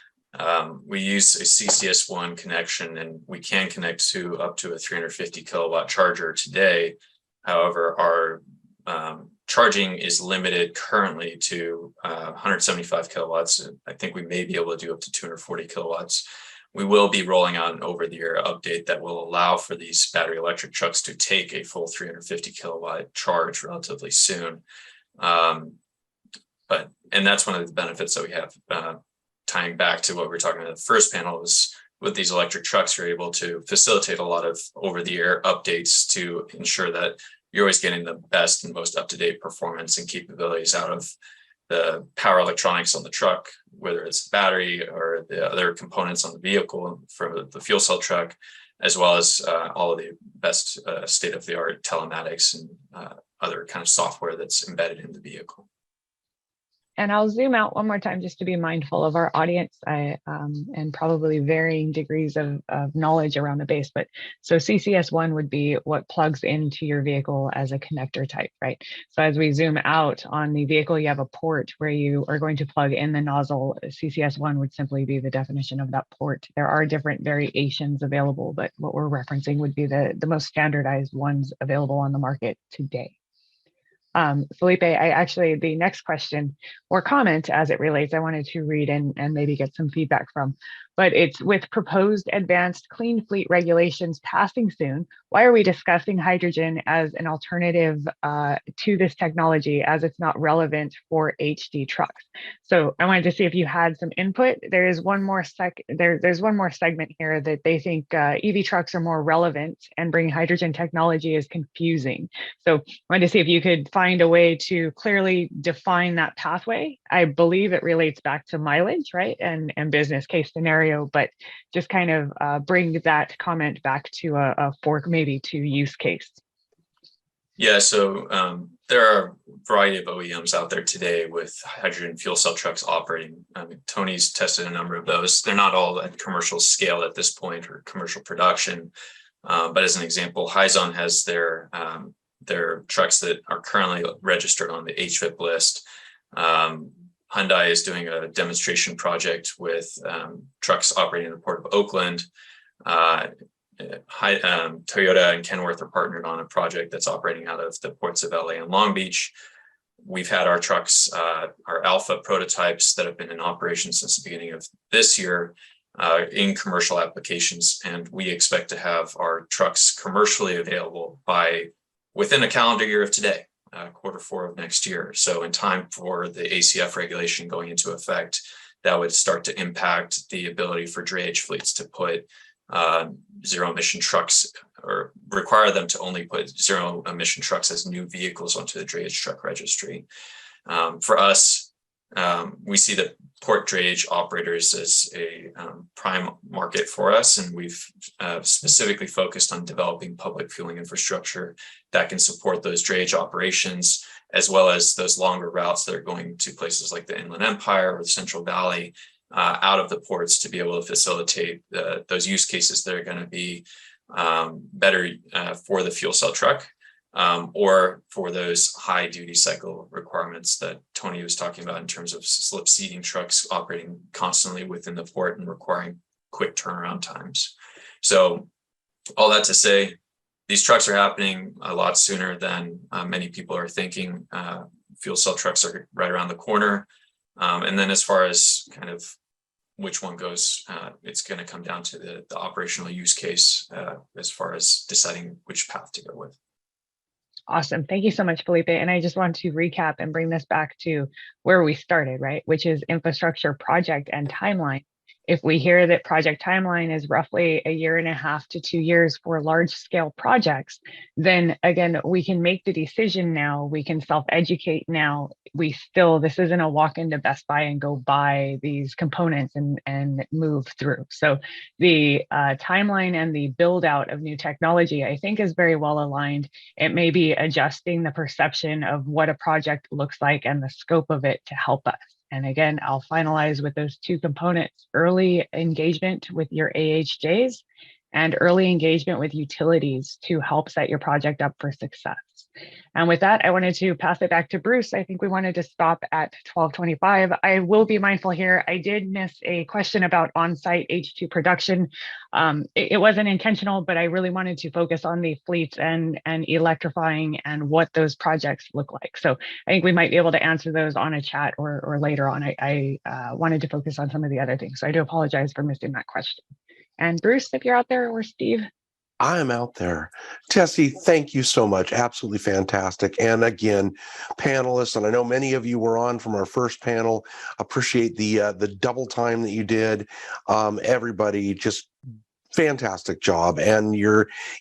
we use a CCS1 connection, and we can connect to up to a 350 kilowatt charger today. However, our charging is limited currently to 175 kilowatts. I think we may be able to do up to 240 kilowatts. We will be rolling out an over-the-air update that will allow for these battery electric trucks to take a full 350 kilowatt charge relatively soon. And that's one of the benefits that we have, tying back to what we were talking about in the first panel, is with these electric trucks, you're able to facilitate a lot of over-the-air updates to ensure that you're always getting the best and most up-to-date performance and capabilities out of the power electronics on the truck, whether it's the battery or the other components on the vehicle for the fuel cell truck, as well as all of the best state-of-the-art telematics and other kind of software that's embedded in the vehicle. And I'll zoom out one more time just to be mindful of our audience and probably varying degrees of knowledge around the base. But so CCS1 would be what plugs into your vehicle as a connector type, right? So as we zoom out on the vehicle, you have a port where you are going to plug in the nozzle. CCS1 would simply be the definition of that port. There are different variations available, but what we're referencing would be the most standardized ones available on the market today. Felipe, the next question or comment as it relates, I wanted to read and maybe get some feedback from, but it's with proposed advanced clean fleet regulations passing soon, why are we discussing hydrogen as an alternative to this technology as it's not relevant for HD trucks? So I wanted to see if you had some input. There is one more there's one more segment here that they think EV trucks are more relevant and bringing hydrogen technology is confusing. So I wanted to see if you could find a way to clearly define that pathway. I believe it relates back to mileage, right? And business case scenario, but just kind of bring that comment back to a fork, maybe to use case. Yeah, so there are a variety of OEMs out there today with hydrogen fuel cell trucks operating. I mean, Tony's tested a number of those. They're not all at commercial scale at this point or commercial production. But as an example, Hyzon has their trucks that are currently registered on the HVIP list. Hyundai is doing a demonstration project with trucks operating in the Port of Oakland. Toyota and Kenworth are partnered on a project that's operating out of the ports of LA and Long Beach. We've had our trucks, our alpha prototypes that have been in operation since the beginning of this year in commercial applications, and we expect to have our trucks commercially available within a calendar year of today. Q4 of next year. So in time for the ACF regulation going into effect, that would start to impact the ability for drayage fleets to put zero emission trucks, or require them to only put zero emission trucks as new vehicles onto the drayage truck registry. For us, we see the port drayage operators as a prime market for us, and we've specifically focused on developing public fueling infrastructure that can support those drayage operations, as well as those longer routes that are going to places like the Inland Empire or the Central Valley out of the ports to be able to facilitate those use cases that are going to be better for the fuel cell truck. Or for those high duty cycle requirements that Tony was talking about in terms of slip seating trucks operating constantly within the port and requiring quick turnaround times. So all that to say, these trucks are happening a lot sooner than many people are thinking. Fuel cell trucks are right around the corner. And then as far as kind of which one goes, it's going to come down to the operational use case as far as deciding which path to go with. Awesome. Thank you so much, Felipe. And I just want to recap and bring this back to where we started, right? Which is infrastructure project and timeline. if we hear that project timeline is roughly 1.5 to 2 years for large scale projects, then again, we can make the decision now, we can self-educate now. This isn't a walk into Best Buy and go buy these components and move through. So the timeline and the build out of new technology, I think, is very well aligned. It may be adjusting the perception of what a project looks like and the scope of it to help us. And again, I'll finalize with those two components: early engagement with your AHJs and early engagement with utilities to help set your project up for success. And with that, I wanted to pass it back to Bruce. I think we wanted to stop at 12:25. I will be mindful here. I did miss a question about on-site H2 production. It wasn't intentional, but I really wanted to focus on the fleets and electrifying and what those projects look like. So I think we might be able to answer those on a chat or later on. I wanted to focus on some of the other things. So I do apologize for missing that question. And Bruce, if you're out there, or Steve. I am out there. Tessie, thank you so much. Absolutely fantastic. And again, panelists, and I know many of you were on from our first panel. Appreciate the double time that you did. Everybody, just fantastic job. And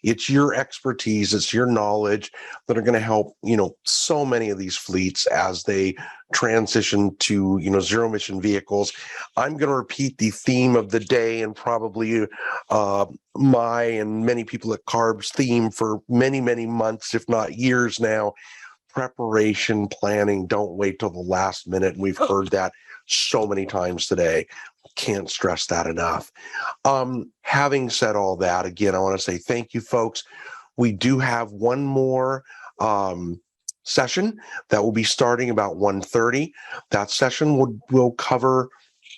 it's your expertise, it's your knowledge that are going to help, so many of these fleets as they transition to, zero emission vehicles. I'm going to repeat the theme of the day, and probably my and many people at CARB's theme for many, many months, if not years now: preparation, planning. Don't wait till the last minute. And we've heard that so many times today. Can't stress that enough. Having said all that, again, I want to say thank you, folks. We do have one more session that will be starting about 1:30. That session will cover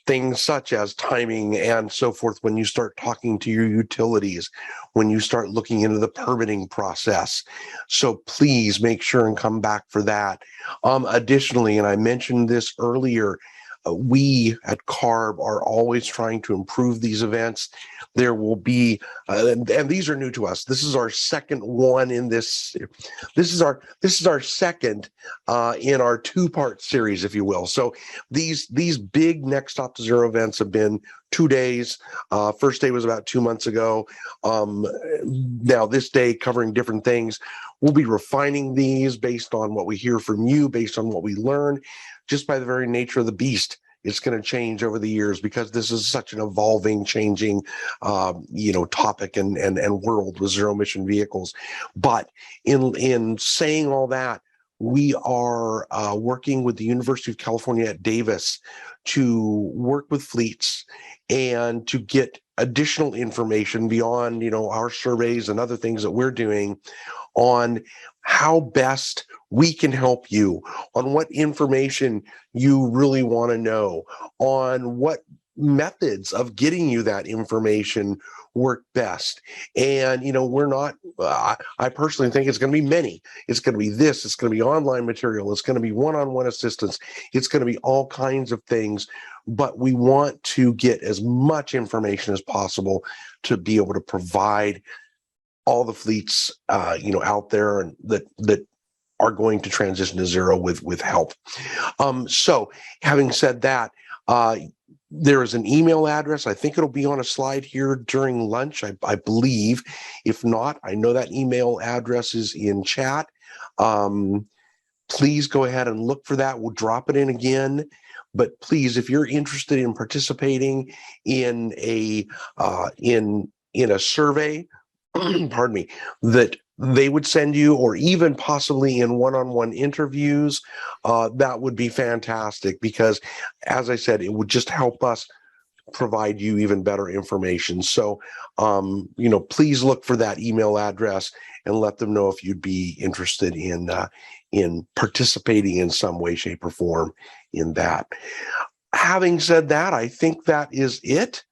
things such as timing and so forth when you start talking to your utilities, when you start looking into the permitting process. So please make sure and come back for that. Additionally, and I mentioned this earlier, we at CARB are always trying to improve these events. There will be, and these are new to us. This is our second one in this. This is our second in our two-part series, if you will. So these big Next Stop to Zero events have been 2 days. First day was about 2 months ago. Now this day covering different things. We'll be refining these based on what we hear from you, based on what we learn. Just by the very nature of the beast, it's going to change over the years, because this is such an evolving, changing, topic and world with zero emission vehicles. But in saying all that, we are working with the University of California at Davis to work with fleets and to get additional information beyond, our surveys and other things that we're doing on how best we can help you, on what information you really want to know, on what methods of getting you that information work best. And, we're not, I personally think it's going to be many. It's going to be this, it's going to be online material, it's going to be one-on-one assistance, it's going to be all kinds of things. But we want to get as much information as possible to be able to provide all the fleets, out there and that are going to transition to zero with help. So having said that, there is an email address. I think it'll be on a slide here during lunch, I believe. If not, I know that email address is in chat. Please go ahead and look for that. We'll drop it in again. But please, if you're interested in participating in a survey, pardon me, that they would send you, or even possibly in one-on-one interviews, that would be fantastic, because as I said, it would just help us provide you even better information. So, please look for that email address and let them know if you'd be interested in participating in some way, shape, or form in that. Having said that, I think that is it.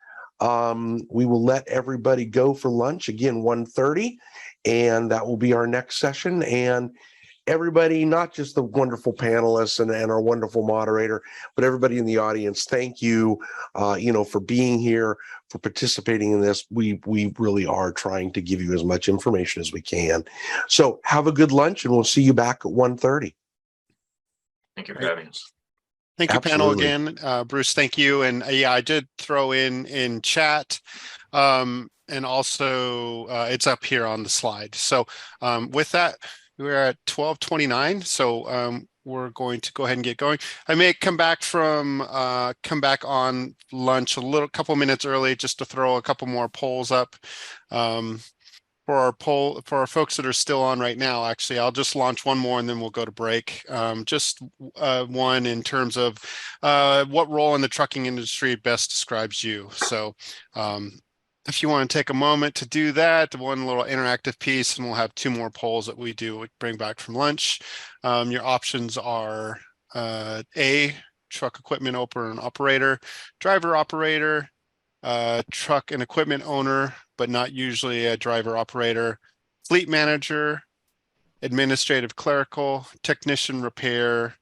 We will let everybody go for lunch again, 1:30, and that will be our next session. And everybody, not just the wonderful panelists and our wonderful moderator, but everybody in the audience, thank you, for being here, for participating in this. We really are trying to give you as much information as we can. So have a good lunch, and we'll see you back at 1:30. Thank you for having us. Thank you, panel, Absolutely. again. Bruce, thank you. And yeah, I did throw in chat. And also it's up here on the slide. So with that, we're at 12:29. So we're going to go ahead and get going. I may come back on lunch a couple minutes early just to throw a couple more polls up. For our folks that are still on right now, actually, I'll just launch one more and then we'll go to break. Just one in terms of what role in the trucking industry best describes you. So if you want to take a moment to do that, one little interactive piece, and we'll have two more polls that we bring back from lunch. Your options are A, truck equipment owner and operator, driver operator, truck and equipment owner, but not usually a driver operator, fleet manager, administrative clerical, technician repair,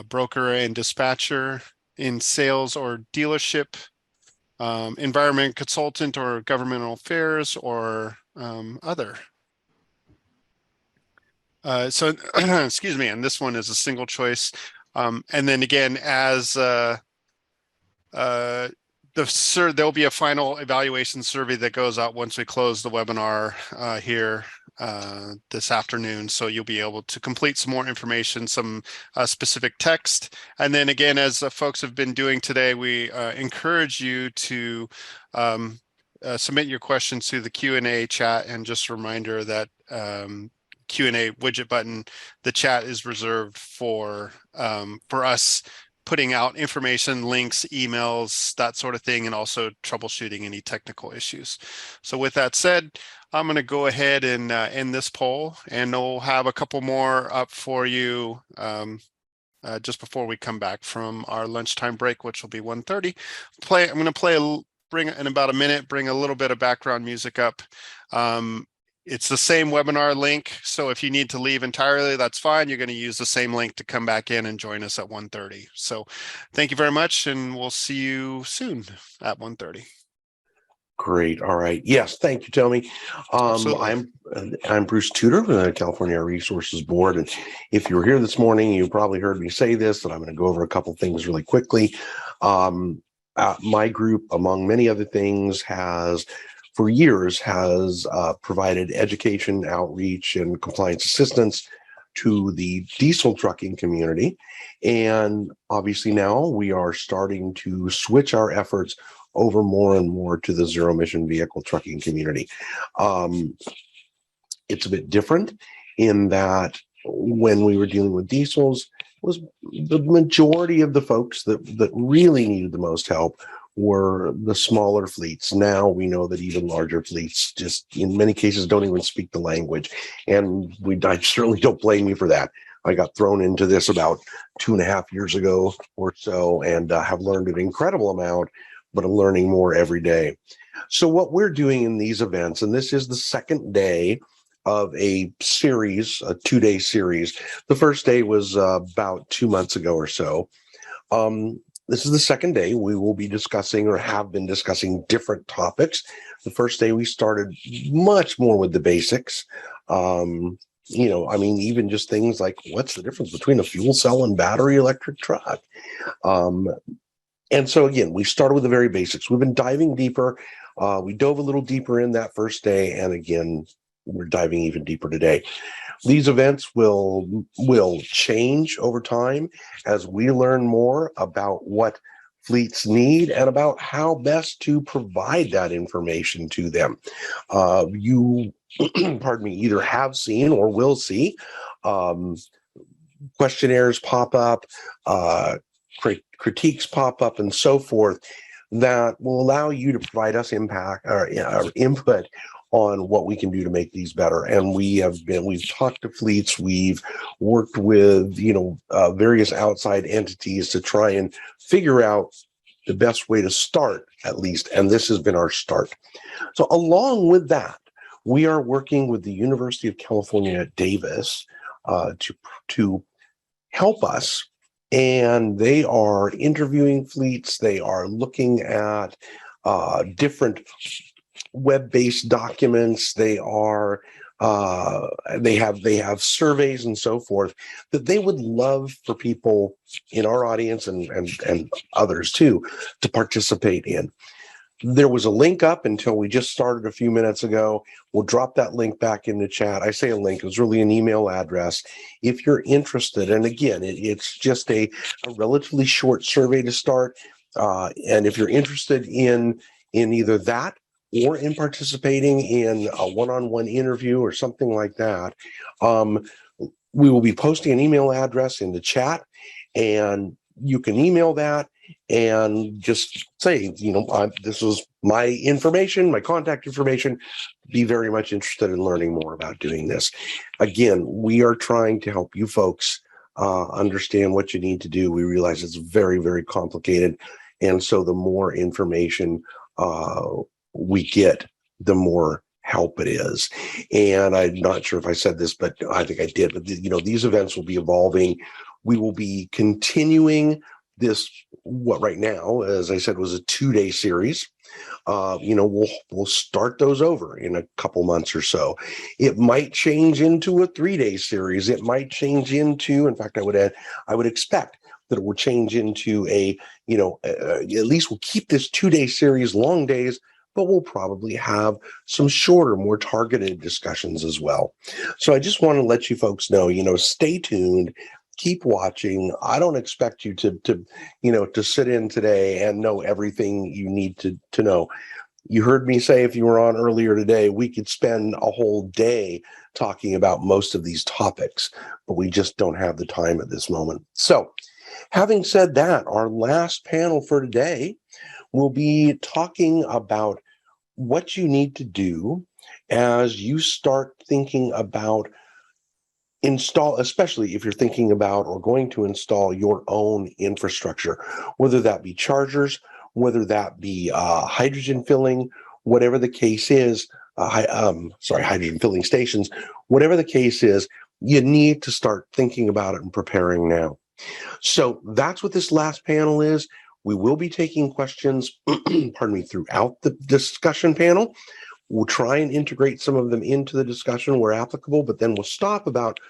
broker and dispatcher, in sales or dealership, environment consultant or governmental affairs, or other. So excuse me, and this one is a single choice. And then again, as there'll be a final evaluation survey that goes out once we close the webinar here this afternoon. So you'll be able to complete some more information, some specific text. And then again, as folks have been doing today, we encourage you to submit your questions through the Q&A chat. And just a reminder that Q&A widget button, the chat is reserved for us putting out information, links, emails, that sort of thing, and also troubleshooting any technical issues. So with that said, I'm going to go ahead and end this poll, and we'll have a couple more up for you just before we come back from our lunchtime break, which will be 1:30. I'm going to bring in about a minute, bring a little bit of background music up. It's the same webinar link, so if you need to leave entirely, that's fine. You're going to use the same link to come back in and join us at 1:30. So thank you very much, and we'll see you soon at 1:30. Great. All right. Yes. Thank you, Tommy. I'm Bruce Tudor from the California Air Resources Board. And if you were here this morning, you probably heard me say this, and I'm going to go over a couple things really quickly. My group, among many other things, for years has provided education, outreach, and compliance assistance to the diesel trucking community. And obviously now we are starting to switch our efforts over more and more to the zero emission vehicle trucking community. It's a bit different in that when we were dealing with diesels, was the majority of the folks that really needed the most help were the smaller fleets. Now we know that even larger fleets just in many cases don't even speak the language. And I certainly don't blame you for that. I got thrown into this about 2.5 years ago or so, and have learned an incredible amount, but I'm learning more every day. So what we're doing in these events, and this is the second day of a series, a 2-day series. The first day was about 2 months ago or so. This is the second day. We will be discussing, or have been discussing, different topics. The first day we started much more with the basics. Even just things like, what's the difference between a fuel cell and battery electric truck? And so again, we started with the very basics. We've been diving deeper. We dove a little deeper in that first day. And again, we're diving even deeper today. These events will change over time as we learn more about what fleets need and about how best to provide that information to them. You, pardon me, either have seen or will see questionnaires pop up, critiques pop up, and so forth, that will allow you to provide us input on what we can do to make these better. And we've talked to fleets, we've worked with, various outside entities to try and figure out the best way to start, at least. And this has been our start. So along with that, we are working with the University of California at Davis to help us. And they are interviewing fleets. They are looking at different web-based documents. They are they have surveys and so forth that they would love for people in our audience and others too to participate in. There was a link up until we just started a few minutes ago. We'll drop that link back in the chat. I say a link, it was really an email address. If you're interested, and again, it's just a relatively short survey to start. And if you're interested in either that or in participating in a one-on-one interview or something like that, we will be posting an email address in the chat, and you can email that and just say, this is my information, my contact information. Be very much interested in learning more about doing this. Again, we are trying to help you folks understand what you need to do. We realize it's very, very complicated. And so the more information we get, the more help it is. And I'm not sure if I said this, but I think I did. But these events will be evolving. We will be continuing this, what right now, as I said, was a 2-day series. We'll start those over in a couple months or so. It might change into a 3-day series. It might change into, in fact, I would expect that it will change into at least we'll keep this 2-day series, long days, but we'll probably have some shorter, more targeted discussions as well. So I just want to let you folks know, stay tuned. Keep watching. I don't expect you to sit in today and know everything you need to know. You heard me say, if you were on earlier today, we could spend a whole day talking about most of these topics, but we just don't have the time at this moment. So having said that, our last panel for today will be talking about what you need to do as you start thinking about especially if you're thinking about or going to install your own infrastructure, whether that be chargers, whether that be hydrogen filling, whatever the case is, hydrogen filling stations, whatever the case is, you need to start thinking about it and preparing now. So that's what this last panel is. We will be taking questions, throughout the discussion panel. We'll try and integrate some of them into the discussion where applicable, but then we'll stop about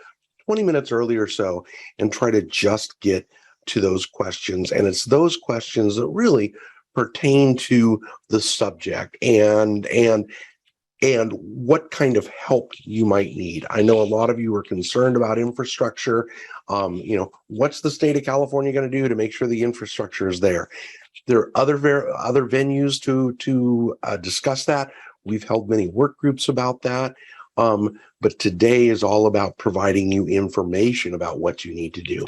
20 minutes early or so and try to just get to those questions. And it's those questions that really pertain to the subject and what kind of help you might need. I know a lot of you are concerned about infrastructure. What's the state of California going to do to make sure the infrastructure is there? There are other venues to discuss that. We've held many work groups about that. But today is all about providing you information about what you need to do.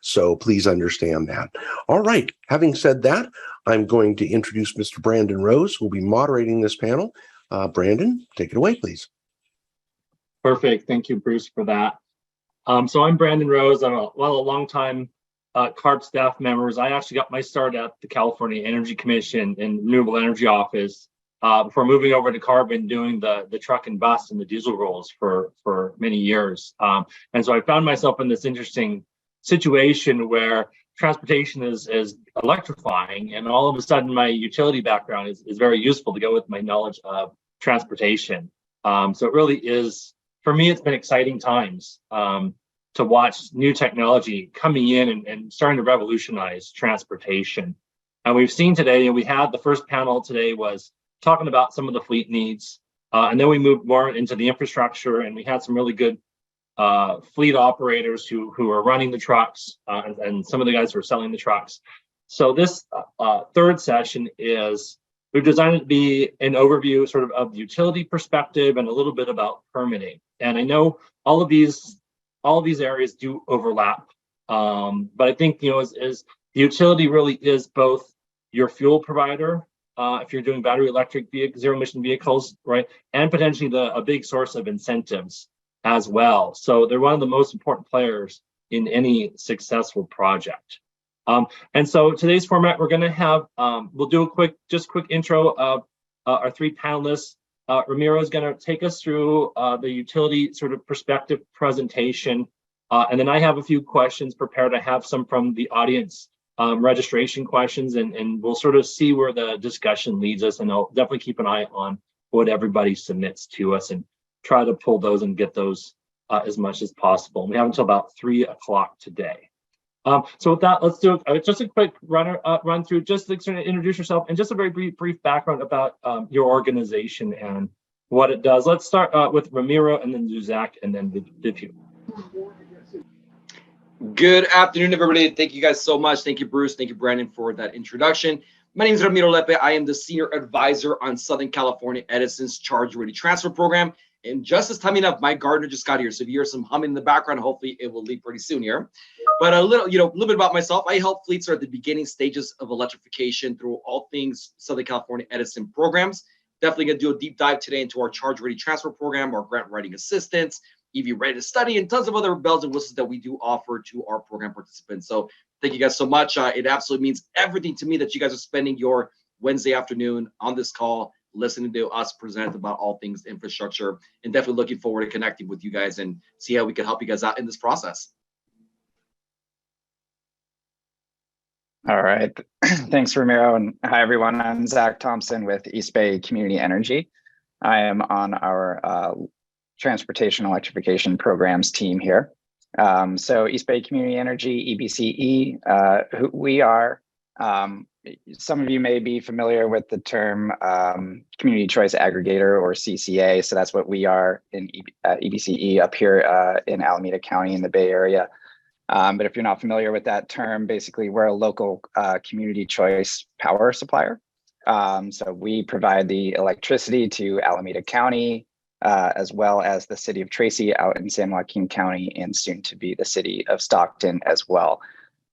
So please understand that. All right. Having said that, I'm going to introduce Mr. Brandon Rose, who will be moderating this panel. Brandon, take it away, please. Perfect. Thank you, Bruce, for that. So I'm Brandon Rose. I'm a long-time CARB staff members. I actually got my start at the California Energy Commission in Renewable Energy Office before moving over to CARB and doing the truck and bus and the diesel roles for many years. And so I found myself in this interesting situation where transportation is electrifying, and all of a sudden my utility background is very useful to go with my knowledge of transportation. So it really is, for me, it's been exciting times to watch new technology coming in and starting to revolutionize transportation. And we've seen today, and we had the first panel today was talking about some of the fleet needs. And then we moved more into the infrastructure, and we had some really good fleet operators who are running the trucks and some of the guys who are selling the trucks. So this third session is, we've designed it to be an overview sort of the utility perspective and a little bit about permitting. And I know all of these areas do overlap, but I think, as the utility really is both your fuel provider, if you're doing battery electric zero emission vehicles, right, and potentially a big source of incentives as well. So they're one of the most important players in any successful project. And so today's format, we're going to have, we'll do a quick intro of our three panelists. Ramiro is going to take us through the utility sort of perspective presentation. And then I have a few questions prepared. I have some from the audience registration questions, and we'll sort of see where the discussion leads us. And I'll definitely keep an eye on what everybody submits to us. And try to pull those and get those as much as possible. And we have until about 3 o'clock today. So with that, let's do just a quick run through, just to introduce yourself and just a very brief background about your organization and what it does. Let's start with Ramiro and then Zach and then Vipul. Good afternoon, everybody. Thank you guys so much. Thank you, Bruce. Thank you, Brandon, for that introduction. My name is Ramiro Lepe. I am the Senior Advisor on Southern California Edison's Charge Ready Transfer Program. And just as timing up, my gardener just got here. So if you hear some humming in the background, hopefully it will leave pretty soon here. But a little bit about myself. I help fleets are at the beginning stages of electrification through all things Southern California Edison programs. Definitely going to do a deep dive today into our Charge Ready Transfer Program, our grant writing assistance, EV Ready to Study, and tons of other bells and whistles that we do offer to our program participants. So thank you guys so much. It absolutely means everything to me that you guys are spending your Wednesday afternoon on this call, listening to us present about all things infrastructure, and definitely looking forward to connecting with you guys and see how we can help you guys out in this process. All right. Thanks, Ramiro. And hi, everyone. I'm Zach Thompson with East Bay Community Energy. I am on our transportation electrification programs team here. So East Bay Community Energy, EBCE, who we are, some of you may be familiar with the term Community Choice Aggregator or CCA. So that's what we are in EBCE up here in Alameda County in the Bay Area. But if you're not familiar with that term, basically we're a local community choice power supplier. So we provide the electricity to Alameda County, as well as the city of Tracy out in San Joaquin County and soon to be the city of Stockton as well.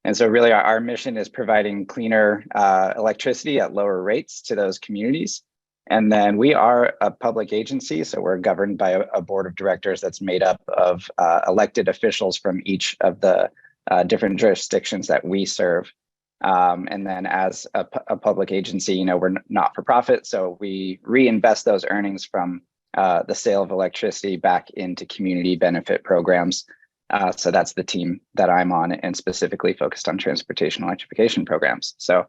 And so really our mission is providing cleaner electricity at lower rates to those communities. And then we are a public agency, so we're governed by a board of directors that's made up of elected officials from each of the different jurisdictions that we serve. And then as a public agency, we're not for profit, so we reinvest those earnings from the sale of electricity back into community benefit programs. So that's the team that I'm on and specifically focused on transportation electrification programs. So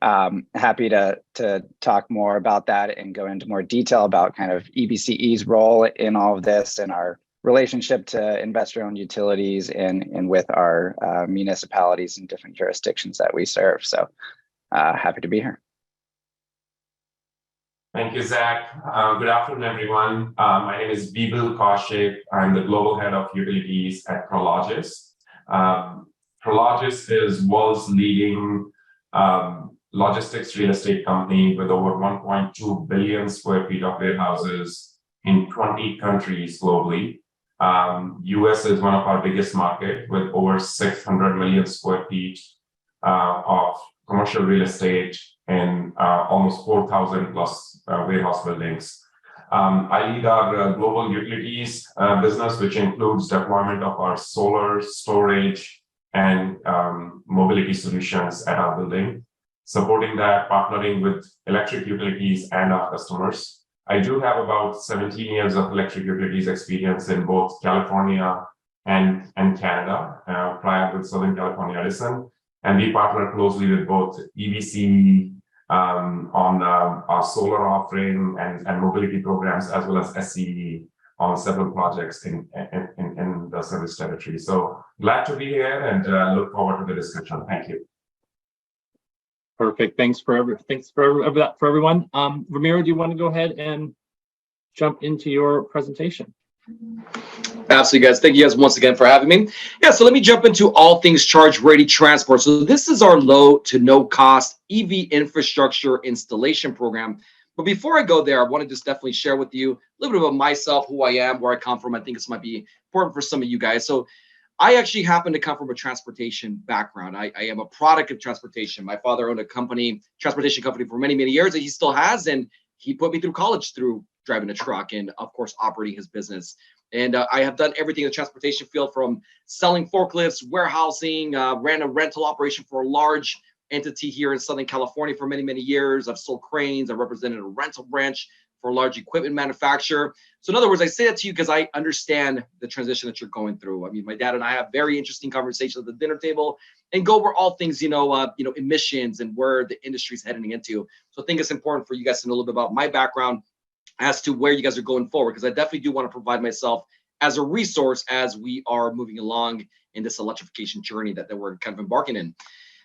happy to talk more about that and go into more detail about kind of EBCE's role in all of this and our relationship to investor-owned utilities and with our municipalities and different jurisdictions that we serve. So happy to be here. Thank you, Zach. Good afternoon, everyone. My name is Vipul Kaushik. I'm the Global Head of Utilities at Prologis. Prologis is world's leading logistics real estate company with over 1.2 billion square feet of warehouses in 20 countries globally. US is one of our biggest market with over 600 million square feet of commercial real estate and almost 4,000 plus warehouse buildings. I lead our global utilities business, which includes deployment of our solar, storage, and mobility solutions at our building. Supporting that, partnering with electric utilities and our customers. I do have about 17 years of electric utilities experience in both California and Canada, prior with Southern California Edison. And we partner closely with both EBC on our solar offering and mobility programs, as well as SCE on several projects in the service territory. So glad to be here and look forward to the discussion. Thank you. Perfect. Thanks for everyone. Ramiro, do you want to go ahead and jump into your presentation? Absolutely, guys. Thank you guys once again for having me. Yeah, so let me jump into all things Charge Ready Transport. So this is our low to no cost EV infrastructure installation program. But before I go there, I want to just definitely share with you a little bit about myself, who I am, where I come from. I think this might be important for some of you guys. So I actually happen to come from a transportation background. I am a product of transportation. My father owned a transportation company for many, many years, and he still has. And he put me through college through driving a truck and, of course, operating his business. And I have done everything in the transportation field, from selling forklifts, warehousing, ran a rental operation for a large entity here in Southern California for many, many years. I've sold cranes. I represented a rental branch for a large equipment manufacturer. So in other words, I say that to you because I understand the transition that you're going through. I mean, my dad and I have very interesting conversations at the dinner table and go over all things, emissions and where the industry is heading into. So I think it's important for you guys to know a little bit about my background as to where you guys are going forward, because I definitely do want to provide myself as a resource as we are moving along in this electrification journey that we're kind of embarking in.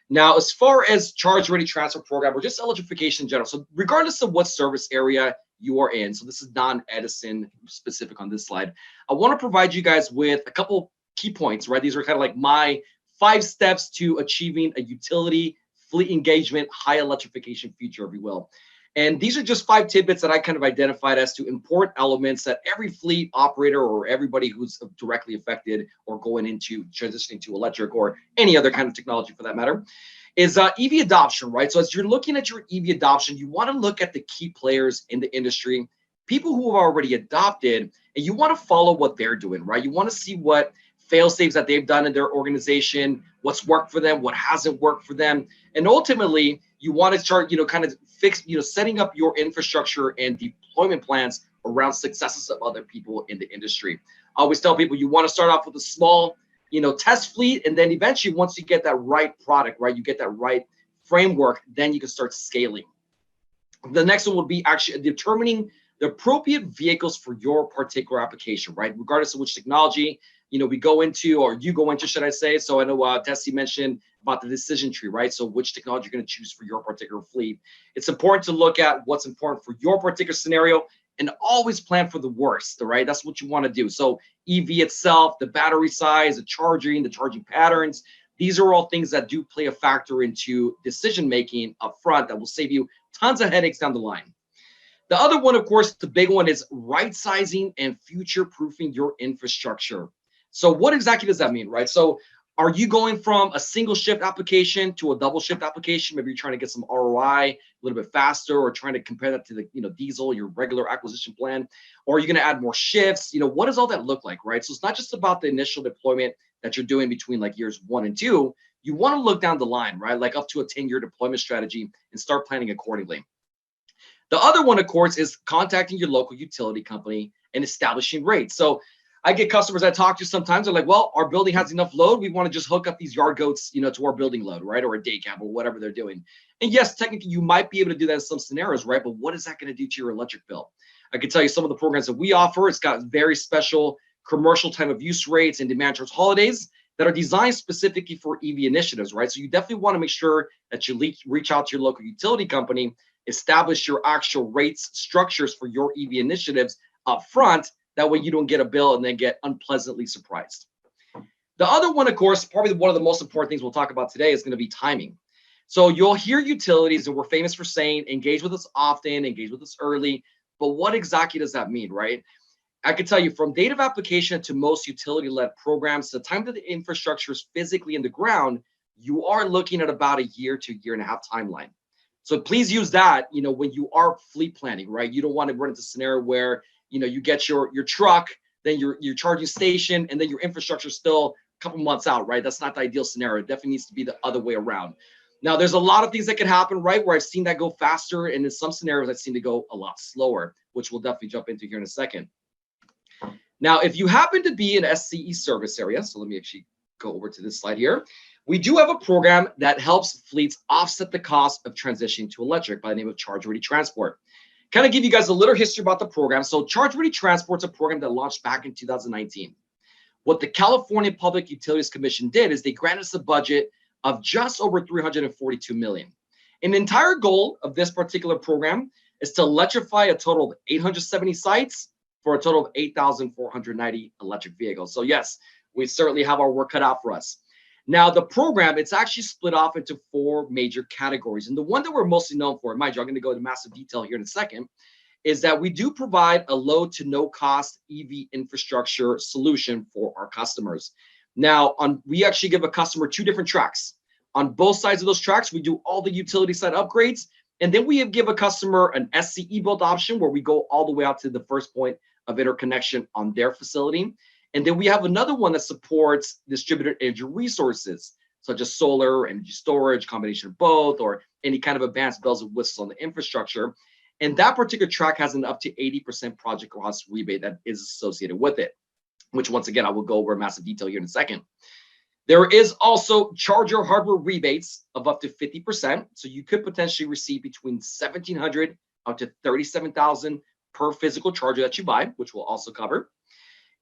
Now, as far as charge ready transfer program or just electrification in general, so regardless of what service area you are in, so this is non-Edison specific on this slide, I want to provide you guys with a couple key points, right? These are kind of like my 5 steps to achieving a utility fleet engagement, high electrification future, if you will. And these are just 5 tidbits that I kind of identified as to important elements that every fleet operator or everybody who's directly affected or going into transitioning to electric or any other kind of technology for that matter is EV adoption, right? So as you're looking at your EV adoption, you want to look at the key players in the industry, people who have already adopted, and you want to follow what they're doing, right? You want to see what fail-safes that they've done in their organization, what's worked for them, what hasn't worked for them. And ultimately, you want to start, kind of setting up your infrastructure and deployment plans around successes of other people in the industry. I always tell people you want to start off with a small, test fleet, and then eventually once you get that right product, right, you get that right framework, then you can start scaling. The next one will be actually determining the appropriate vehicles for your particular application, right? Regardless of which technology, we go into, or you go into, should I say. So I know Tessie mentioned about the decision tree, right? So which technology you're going to choose for your particular fleet. It's important to look at what's important for your particular scenario and always plan for the worst, right? That's what you want to do. So EV itself, the battery size, the charging patterns, these are all things that do play a factor into decision-making up front that will save you tons of headaches down the line. The other one, of course, the big one is right-sizing and future-proofing your infrastructure. So what exactly does that mean, right? So are you going from a single shift application to a double shift application? Maybe you're trying to get some ROI a little bit faster, or trying to compare that to the diesel, your regular acquisition plan, or are you going to add more shifts? What does all that look like, right? So it's not just about the initial deployment that you're doing between like years 1 and 2. You want to look down the line, right? Like up to a 10-year deployment strategy and start planning accordingly. The other one, of course, is contacting your local utility company and establishing rates. So I get customers I talk to sometimes, they're like, well, our building has enough load. We want to just hook up these yard goats, to our building load, right? Or a day cab or whatever they're doing. And yes, technically you might be able to do that in some scenarios, right? But what is that going to do to your electric bill? I can tell you some of the programs that we offer, it's got very special commercial time of use rates and demand charge holidays that are designed specifically for EV initiatives, right? So you definitely want to make sure that you reach out to your local utility company, establish your actual rates structures for your EV initiatives up front. That way you don't get a bill and then get unpleasantly surprised. The other one, of course, probably one of the most important things we'll talk about today is going to be timing. So you'll hear utilities, and we're famous for saying, engage with us often, engage with us early. But what exactly does that mean, right? I can tell you from date of application to most utility-led programs, the time that the infrastructure is physically in the ground, you are looking at about a year to year and a half timeline. So please use that, when you are fleet planning, right? You don't want to run into a scenario where you get your truck, then your charging station, and then your infrastructure still a couple months out, right? That's not the ideal scenario. It definitely needs to be the other way around. Now, there's a lot of things that can happen, right? Where I've seen that go faster, and in some scenarios, I've seen it go a lot slower, which we'll definitely jump into here in a second. Now, if you happen to be an SCE service area, so let me actually go over to this slide here. We do have a program that helps fleets offset the cost of transitioning to electric by the name of Charge Ready Transport. Kind of give you guys a little history about the program. So Charge Ready Transport is a program that launched back in 2019. What the California Public Utilities Commission did is they granted us a budget of just over $342 million. And the entire goal of this particular program is to electrify a total of 870 sites for a total of 8,490 electric vehicles. So yes, we certainly have our work cut out for us. Now, the program, it's actually split off into 4 major categories. And the one that we're mostly known for, mind you, I'm going to go into massive detail here in a second, is that we do provide a low to no cost EV infrastructure solution for our customers. Now, we actually give a customer 2 different tracks. On both sides of those tracks, we do all the utility side upgrades. And then we give a customer an SCE build option where we go all the way out to the first point of interconnection on their facility. And then we have another one that supports distributed energy resources, such as solar, energy storage, combination of both, or any kind of advanced bells and whistles on the infrastructure. And that particular track has an up to 80% project cost rebate that is associated with it, which once again, I will go over in massive detail here in a second. There is also charger hardware rebates of up to 50%. So you could potentially receive between $1,700 up to $37,000 per physical charger that you buy, which we'll also cover.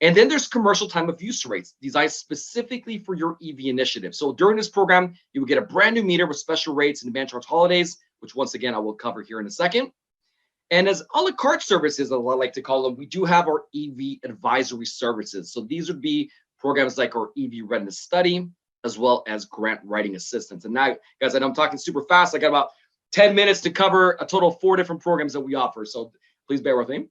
And then there's commercial time of use rates designed specifically for your EV initiative. So during this program, you will get a brand new meter with special rates and demand charge holidays, which once again, I will cover here in a second. And as a la carte services, I like to call them, we do have our EV advisory services. So these would be programs like our EV readiness study, as well as grant writing assistance. And now, guys, I know I'm talking super fast. I got about 10 minutes to cover a total of 4 different programs that we offer. So please bear with me.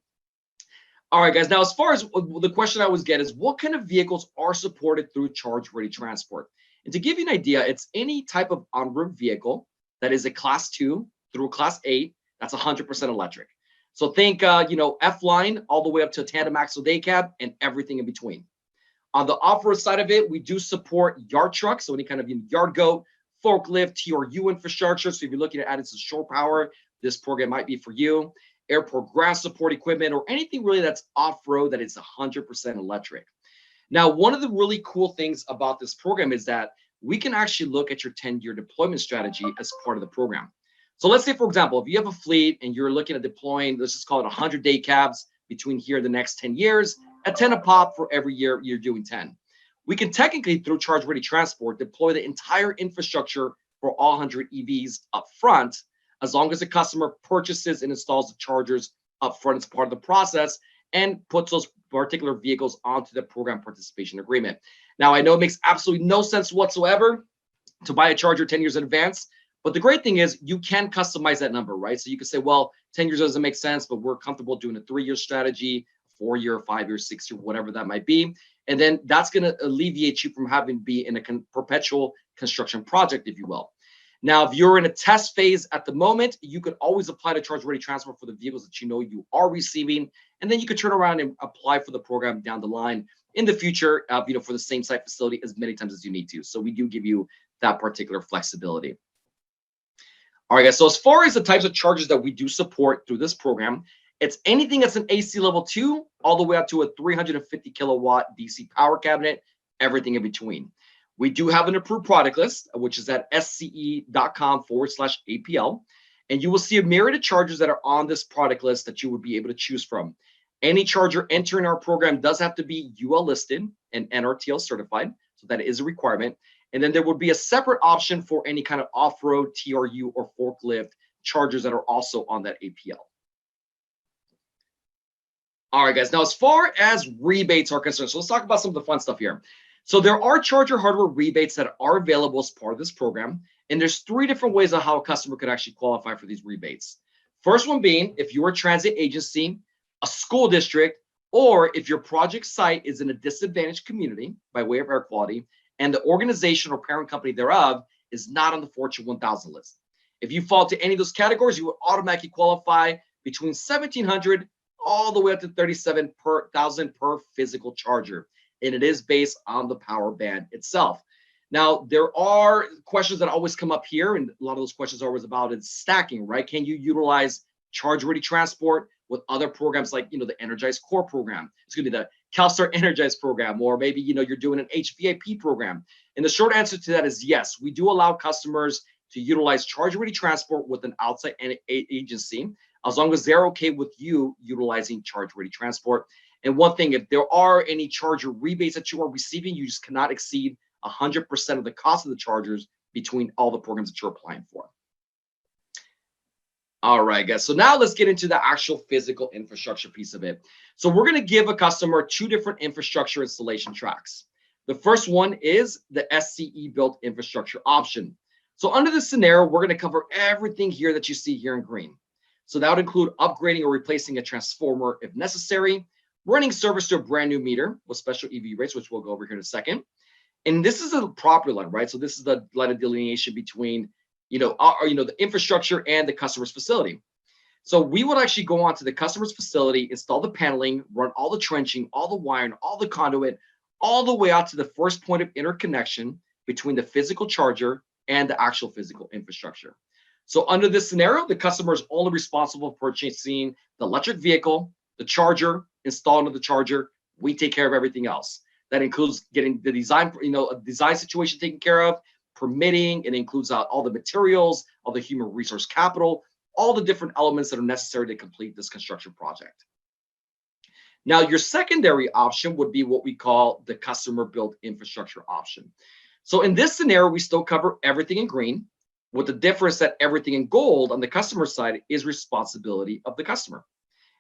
All right, guys. Now, as far as the question I always get is, what kind of vehicles are supported through Charge Ready Transport? And to give you an idea, it's any type of on-road vehicle that is a Class 2 through a Class 8 that's 100% electric. So think, F-Line all the way up to a tandem axle day cab and everything in between. On the off-road side of it, we do support yard trucks, so any kind of yard goat, forklift, TRU infrastructure. So if you're looking at adding some shore power, this program might be for you. Airport ground support equipment, or anything really that's off-road that is 100% electric. Now, one of the really cool things about this program is that we can actually look at your 10-year deployment strategy as part of the program. So let's say, for example, if you have a fleet and you're looking at deploying, let's just call it 100-day cabs between here the next 10 years, at 10 a pop for every year you're doing 10. We can technically, through Charge Ready Transport, deploy the entire infrastructure for all 100 EVs up front, as long as the customer purchases and installs the chargers up front as part of the process and puts those particular vehicles onto the program participation agreement. Now, I know it makes absolutely no sense whatsoever to buy a charger 10 years in advance, but the great thing is you can customize that number, right? So you can say, well, 10 years doesn't make sense, but we're comfortable doing a 3-year strategy, 4-year, 5-year, 6-year, whatever that might be. And then that's going to alleviate you from having to be in a perpetual construction project, if you will. Now, if you're in a test phase at the moment, you could always apply to Charge Ready Transport for the vehicles that you are receiving, and then you could turn around and apply for the program down the line in the future, for the same site facility as many times as you need to. So we do give you that particular flexibility. All right, guys. So as far as the types of chargers that we do support through this program, it's anything that's an AC level 2 all the way up to a 350 kilowatt DC power cabinet, everything in between. We do have an approved product list, which is at sce.com/APL. And you will see a myriad of chargers that are on this product list that you would be able to choose from. Any charger entering our program does have to be UL listed and NRTL certified. So that is a requirement. And then there would be a separate option for any kind of off-road, TRU, or forklift chargers that are also on that APL. All right, guys. Now, as far as rebates are concerned, so let's talk about some of the fun stuff here. So there are charger hardware rebates that are available as part of this program. And there's 3 different ways on how a customer could actually qualify for these rebates. First one being, if you're a transit agency, a school district, or if your project site is in a disadvantaged community by way of air quality, and the organization or parent company thereof is not on the Fortune 1000 list. If you fall to any of those categories, you would automatically qualify between $1,700 all the way up to $37,000 per physical charger. And it is based on the power band itself. Now, there are questions that always come up here, and a lot of those questions are always about is stacking, right? Can you utilize Charge Ready Transport with other programs like, the Energize Core program? It's going to be the CalSTART Energize program, or maybe, you're doing an HVAP program. And the short answer to that is yes, we do allow customers to utilize Charge Ready Transport with an outside agency, as long as they're okay with you utilizing Charge Ready Transport. And one thing, if there are any charger rebates that you are receiving, you just cannot exceed 100% of the cost of the chargers between all the programs that you're applying for. All right, guys. So now let's get into the actual physical infrastructure piece of it. So we're going to give a customer 2 different infrastructure installation tracks. The first one is the SCE built infrastructure option. So under this scenario, we're going to cover everything here that you see here in green. So that would include upgrading or replacing a transformer if necessary, running service to a brand new meter with special EV rates, which we'll go over here in a second. And this is a property line, right? So this is the line of delineation between, the infrastructure and the customer's facility. So we would actually go onto the customer's facility, install the paneling, run all the trenching, all the wiring, all the conduit, all the way out to the first point of interconnection between the physical charger and the actual physical infrastructure. So under this scenario, the customer is only responsible for purchasing the electric vehicle, the charger, installing the charger. We take care of everything else. That includes getting the design, a design situation taken care of, permitting. It includes all the materials, all the human resource capital, all the different elements that are necessary to complete this construction project. Now, your secondary option would be what we call the customer built infrastructure option. So in this scenario, we still cover everything in green, with the difference that everything in gold on the customer side is responsibility of the customer.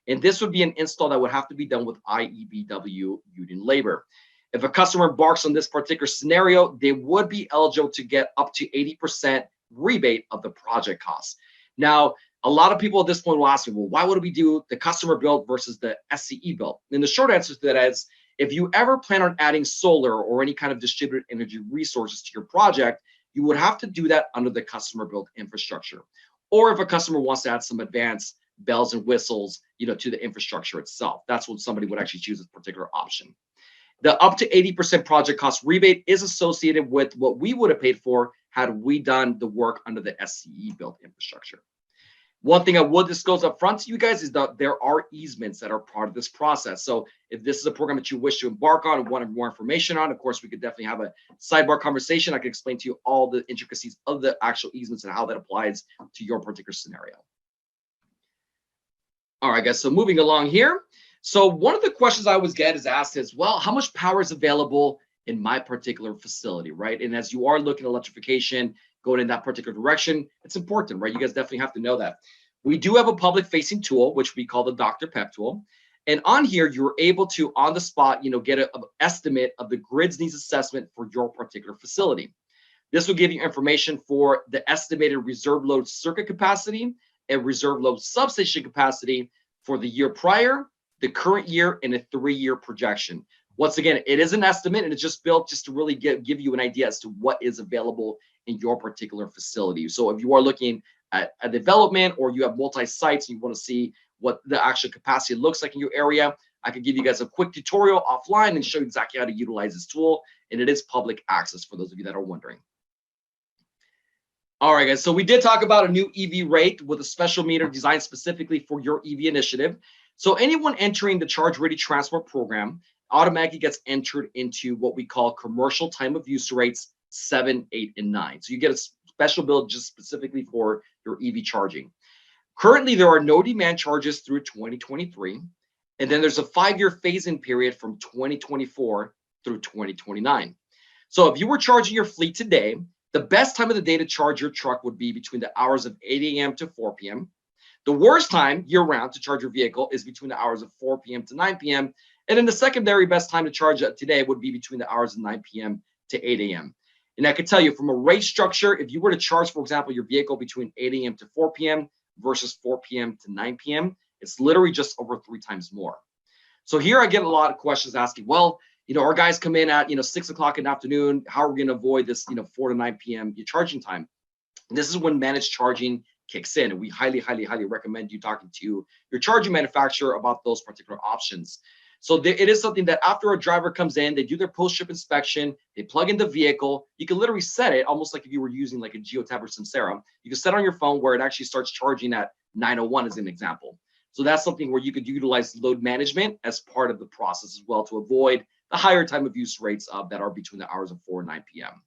And this would be an install that would have to be done with IEBW union labor. If a customer embarks on this particular scenario, they would be eligible to get up to 80% rebate of the project costs. Now, a lot of people at this point will ask me, well, why would we do the customer build versus the SCE build? And the short answer to that is, if you ever plan on adding solar or any kind of distributed energy resources to your project, you would have to do that under the customer built infrastructure. Or if a customer wants to add some advanced bells and whistles, to the infrastructure itself, that's when somebody would actually choose this particular option. The up to 80% project cost rebate is associated with what we would have paid for had we done the work under the SCE built infrastructure. One thing I would disclose up front to you guys is that there are easements that are part of this process. So if this is a program that you wish to embark on and want more information on, of course, we could definitely have a sidebar conversation. I can explain to you all the intricacies of the actual easements and how that applies to your particular scenario. All right, guys, so moving along here. So one of the questions I always get is asked is, well, how much power is available in my particular facility, right? And as you are looking at electrification, going in that particular direction, it's important, right? You guys definitely have to know that. We do have a public facing tool, which we call the Dr. Pep tool. And on here, you're able to, on the spot, get an estimate of the grid's needs assessment for your particular facility. This will give you information for the estimated reserve load circuit capacity and reserve load substation capacity for the year prior, the current year, and a 3-year projection. Once again, it is an estimate, and it's just built just to really give you an idea as to what is available in your particular facility. So if you are looking at a development or you have multi-sites and you want to see what the actual capacity looks like in your area, I could give you guys a quick tutorial offline and show you exactly how to utilize this tool. And it is public access for those of you that are wondering. All right, guys, so we did talk about a new EV rate with a special meter designed specifically for your EV initiative. So anyone entering the Charge Ready Transport program automatically gets entered into what we call commercial time of use rates 7, 8, and 9. So you get a special bill just specifically for your EV charging. Currently, there are no demand charges through 2023. And then there's a 5-year phase-in period from 2024 through 2029. So if you were charging your fleet today, the best time of the day to charge your truck would be between the hours of 8 a.m. to 4 p.m. The worst time year-round to charge your vehicle is between the hours of 4 p.m. to 9 p.m. And then the secondary best time to charge today would be between the hours of 9 p.m. to 8 a.m. And I can tell you from a rate structure, if you were to charge, for example, your vehicle between 8 a.m. to 4 p.m. versus 4 p.m. to 9 p.m., it's literally just over 3 times more. So here I get a lot of questions asking, well, our guys come in at, 6 o'clock in the afternoon. How are we going to avoid this, 4 to 9 p.m. charging time? And this is when managed charging kicks in. And we highly, highly, highly recommend you talking to your charging manufacturer about those particular options. So it is something that after a driver comes in, they do their post-trip inspection, they plug in the vehicle. You can literally set it almost like if you were using like a Geotab or Samsara. You can set on your phone where it actually starts charging at 9:01 as an example. So that's something where you could utilize load management as part of the process as well to avoid the higher time of use rates that are between the hours of 4 and 9 p.m.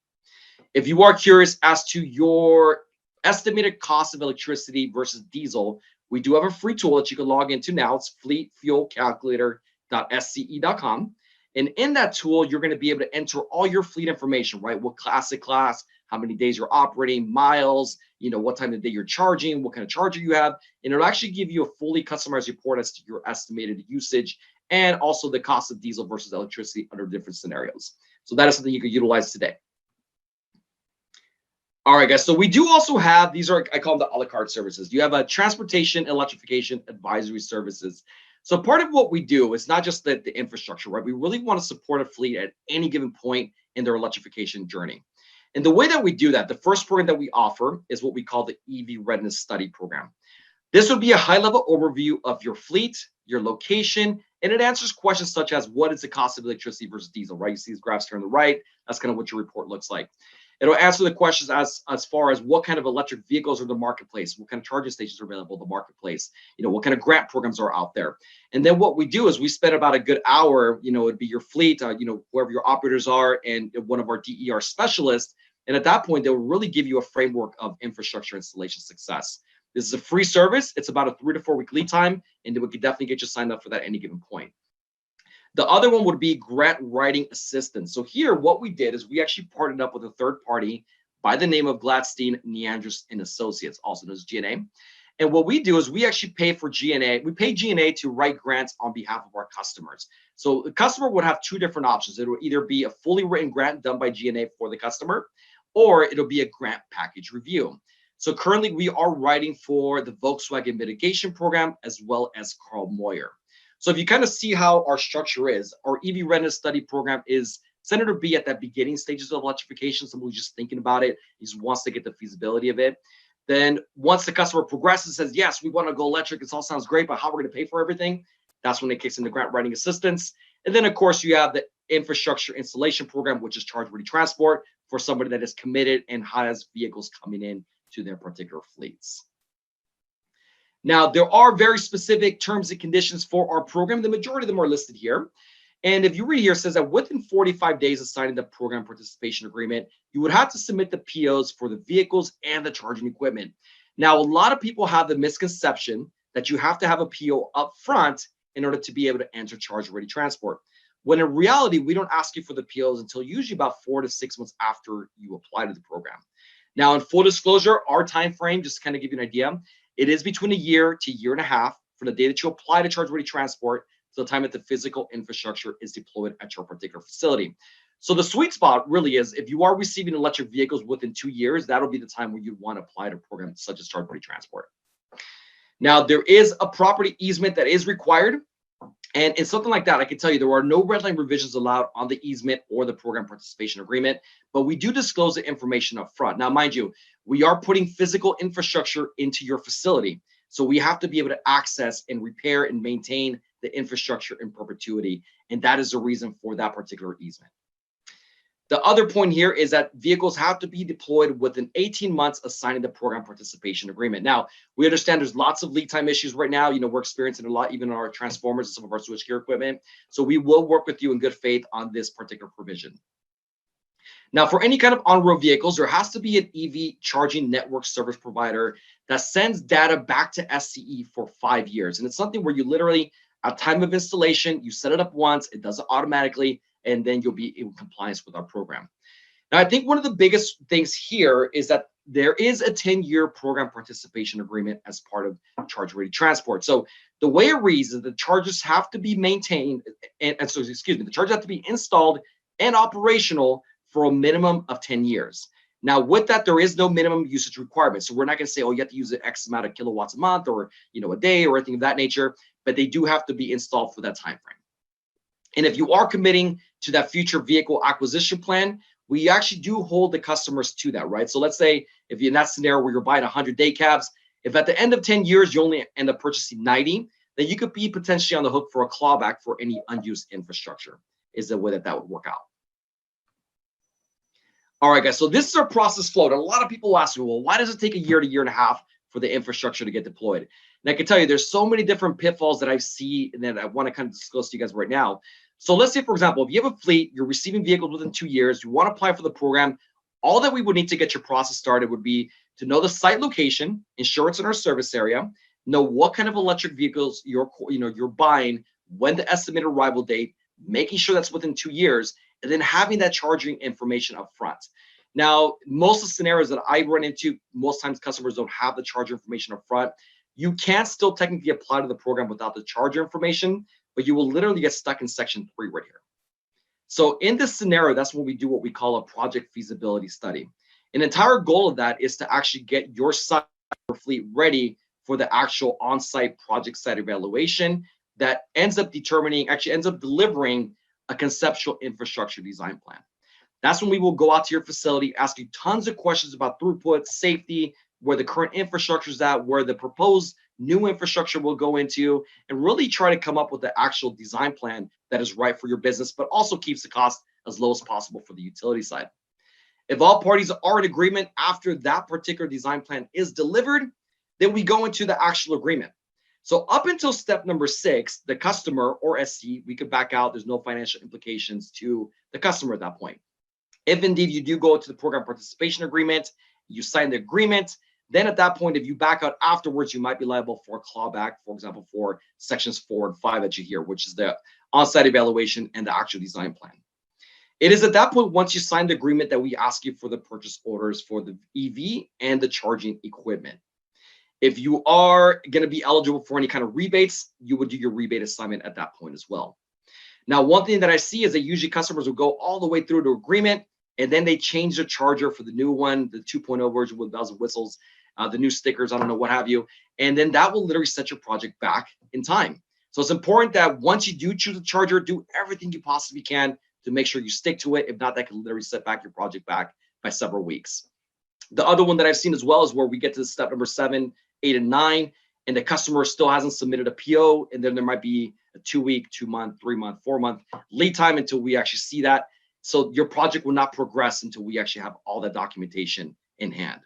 If you are curious as to your estimated cost of electricity versus diesel, we do have a free tool that you can log into now. It's fleetfuelcalculator.sce.com. And in that tool, you're going to be able to enter all your fleet information, right? What class, how many days you're operating, miles, what time of the day you're charging, what kind of charger you have. And it'll actually give you a fully customized report as to your estimated usage and also the cost of diesel versus electricity under different scenarios. So that is something you could utilize today. All right, guys. So we do also have, these are, I call them the a la carte services. You have a transportation electrification advisory services. So part of what we do is not just the infrastructure, right? We really want to support a fleet at any given point in their electrification journey. And the way that we do that, the first program that we offer is what we call the EV Readiness Study Program. This would be a high-level overview of your fleet, your location, and it answers questions such as what is the cost of electricity versus diesel, right? You see these graphs here on the right. That's kind of what your report looks like. It'll answer the questions as far as what kind of electric vehicles are in the marketplace, what kind of charging stations are available in the marketplace, what kind of grant programs are out there. And then what we do is we spend about a good hour, it'd be your fleet, whoever your operators are, and one of our DER specialists. And at that point, they'll really give you a framework of infrastructure installation success. This is a free service. It's about a 3 to 4 week lead time, and we could definitely get you signed up for that at any given point. The other one would be grant writing assistance. So here, what we did is we actually partnered up with a third party by the name of Gladstein, Neandros and Associates, also known as GNA. And what we do is we actually pay for GNA. We pay GNA to write grants on behalf of our customers. So the customer would have two different options. It will either be a fully written grant done by GNA for the customer, or it'll be a grant package review. So currently we are writing for the Volkswagen mitigation program as well as Carl Moyer. So if you kind of see how our structure is, our EV readiness study program is centered to be at that beginning stages of electrification. Someone who's just thinking about it, he just wants to get the feasibility of it. Then once the customer progresses, says, yes, we want to go electric, this all sounds great, but how we're going to pay for everything? That's when it kicks into grant writing assistance. And then of course you have the infrastructure installation program, which is charge ready transport for somebody that is committed and has vehicles coming in to their particular fleets. Now, there are very specific terms and conditions for our program. The majority of them are listed here. And if you read here, it says that within 45 days of signing the program participation agreement, you would have to submit the POs for the vehicles and the charging equipment. Now, a lot of people have the misconception that you have to have a PO up front in order to be able to enter charge ready transport. When in reality, we don't ask you for the POs until usually about 4 to 6 months after you apply to the program. Now, in full disclosure, our time frame, just to kind of give you an idea, it is between a year to year and a half from the day that you apply to charge ready transport to the time that the physical infrastructure is deployed at your particular facility. So the sweet spot really is if you are receiving electric vehicles within 2 years, that'll be the time where you want to apply to programs such as charge ready transport. Now, there is a property easement that is required. And in something like that, I can tell you there are no red line revisions allowed on the easement or the program participation agreement, but we do disclose the information up front. Now, mind you, we are putting physical infrastructure into your facility. So we have to be able to access and repair and maintain the infrastructure in perpetuity. And that is the reason for that particular easement. The other point here is that vehicles have to be deployed within 18 months of signing the program participation agreement. Now, we understand there's lots of lead time issues right now. You know, we're experiencing a lot, even in our transformers and some of our switchgear equipment. So we will work with you in good faith on this particular provision. Now, for any kind of on-road vehicles, there has to be an EV charging network service provider that sends data back to SCE for 5 years. And it's something where you literally, at time of installation, you set it up once, it does it automatically, and then you'll be in compliance with our program. Now, I think one of the biggest things here is that there is a 10-year program participation agreement as part of charge ready transport. So the way it reads is the chargers have to be maintained, the chargers have to be installed and operational for a minimum of 10 years. Now, with that, there is no minimum usage requirement. So we're not going to say, oh, you have to use it X amount of kilowatts a month or, a day or anything of that nature, but they do have to be installed for that time frame. And if you are committing to that future vehicle acquisition plan, we actually do hold the customers to that, right? So let's say if you're in that scenario where you're buying 100 day cabs, if at the end of 10 years, you only end up purchasing 90, then you could be potentially on the hook for a clawback for any unused infrastructure, is the way that would work out. All right, guys, so this is our process flow. And a lot of people ask me, well, why does it take a year to year and a half for the infrastructure to get deployed? And I can tell you there's so many different pitfalls that I see and that I want to kind of disclose to you guys right now. So let's say, for example, if you have a fleet, you're receiving vehicles within 2 years, you want to apply for the program, all that we would need to get your process started would be to know the site location, ensure it's in our service area, know what kind of electric vehicles you're buying, when the estimated arrival date, making sure that's within 2 years, and then having that charging information up front. Now, most of the scenarios that I run into, most times customers don't have the charger information up front. You can still technically apply to the program without the charger information, but you will literally get stuck in section 3 right here. So in this scenario, that's when we do what we call a project feasibility study. An entire goal of that is to actually get your site or fleet ready for the actual on-site project site evaluation that ends up delivering a conceptual infrastructure design plan. That's when we will go out to your facility, ask you tons of questions about throughput, safety, where the current infrastructure is at, where the proposed new infrastructure will go into, and really try to come up with the actual design plan that is right for your business, but also keeps the cost as low as possible for the utility side. If all parties are in agreement after that particular design plan is delivered, then we go into the actual agreement. So up until step number 6, the customer or SC, we could back out. There's no financial implications to the customer at that point. If indeed you do go to the program participation agreement, you sign the agreement, Then at that point, if you back out afterwards, you might be liable for a clawback, for example, for sections 4 and 5 that you hear, which is the on-site evaluation and the actual design plan. It is at that point, once you sign the agreement, that we ask you for the purchase orders for the EV and the charging equipment. If you are going to be eligible for any kind of rebates, you would do your rebate assignment at that point as well. Now, one thing that I see is that usually customers will go all the way through to agreement, and then they change the charger for the new one, the 2.0 version with bells and whistles, the new stickers, I don't know, what have you. And then that will literally set your project back in time. So it's important that once you do choose a charger, do everything you possibly can to make sure you stick to it. If not, that can literally set back your project back by several weeks. The other one that I've seen as well is where we get to step number 7, 8, and 9, and the customer still hasn't submitted a PO, and then there might be a 2-week, 2-month, 3-month, 4-month lead time until we actually see that. So your project will not progress until we actually have all that documentation in hand.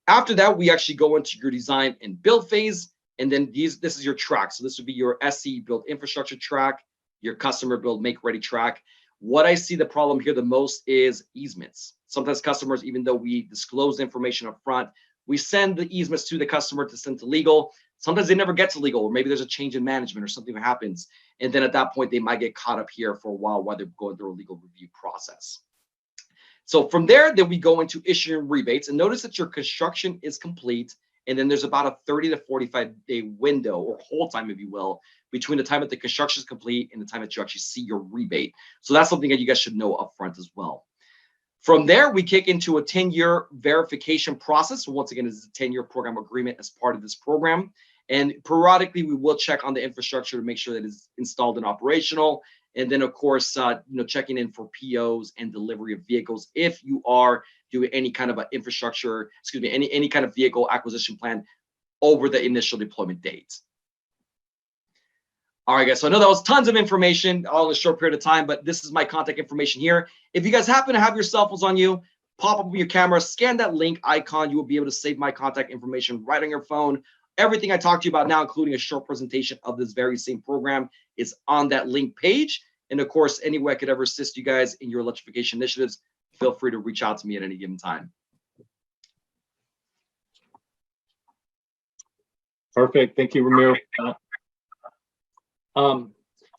After that, we actually go into your design and build phase, and then this is your track. So this would be your SE build infrastructure track, your customer build make ready track. What I see the problem here the most is easements. Sometimes customers, even though we disclose information up front, we send the easements to the customer to send to legal. Sometimes they never get to legal, or maybe there's a change in management or something happens. And then at that point, they might get caught up here for a while they're going through a legal review process. So from there, then we go into issuing rebates, and notice that your construction is complete. And then there's about a 30 to 45 day window, or hold time, if you will, between the time that the construction is complete and the time that you actually see your rebate. So that's something that you guys should know upfront as well. From there, we kick into a 10-year verification process. So once again, it's a 10-year program agreement as part of this program. And periodically, we will check on the infrastructure to make sure that it's installed and operational. And then, of course, checking in for POs and delivery of vehicles if you are doing any kind of infrastructure, any kind of vehicle acquisition plan over the initial deployment date. All right, guys, so I know that was tons of information all in a short period of time, but this is my contact information here. If you guys happen to have your cell phones on you, pop up your camera, scan that link icon. You will be able to save my contact information right on your phone. Everything I talked to you about now, including a short presentation of this very same program, is on that link page. And of course, any way I could ever assist you guys in your electrification initiatives, feel free to reach out to me at any given time. Perfect. Thank you, Ramiro.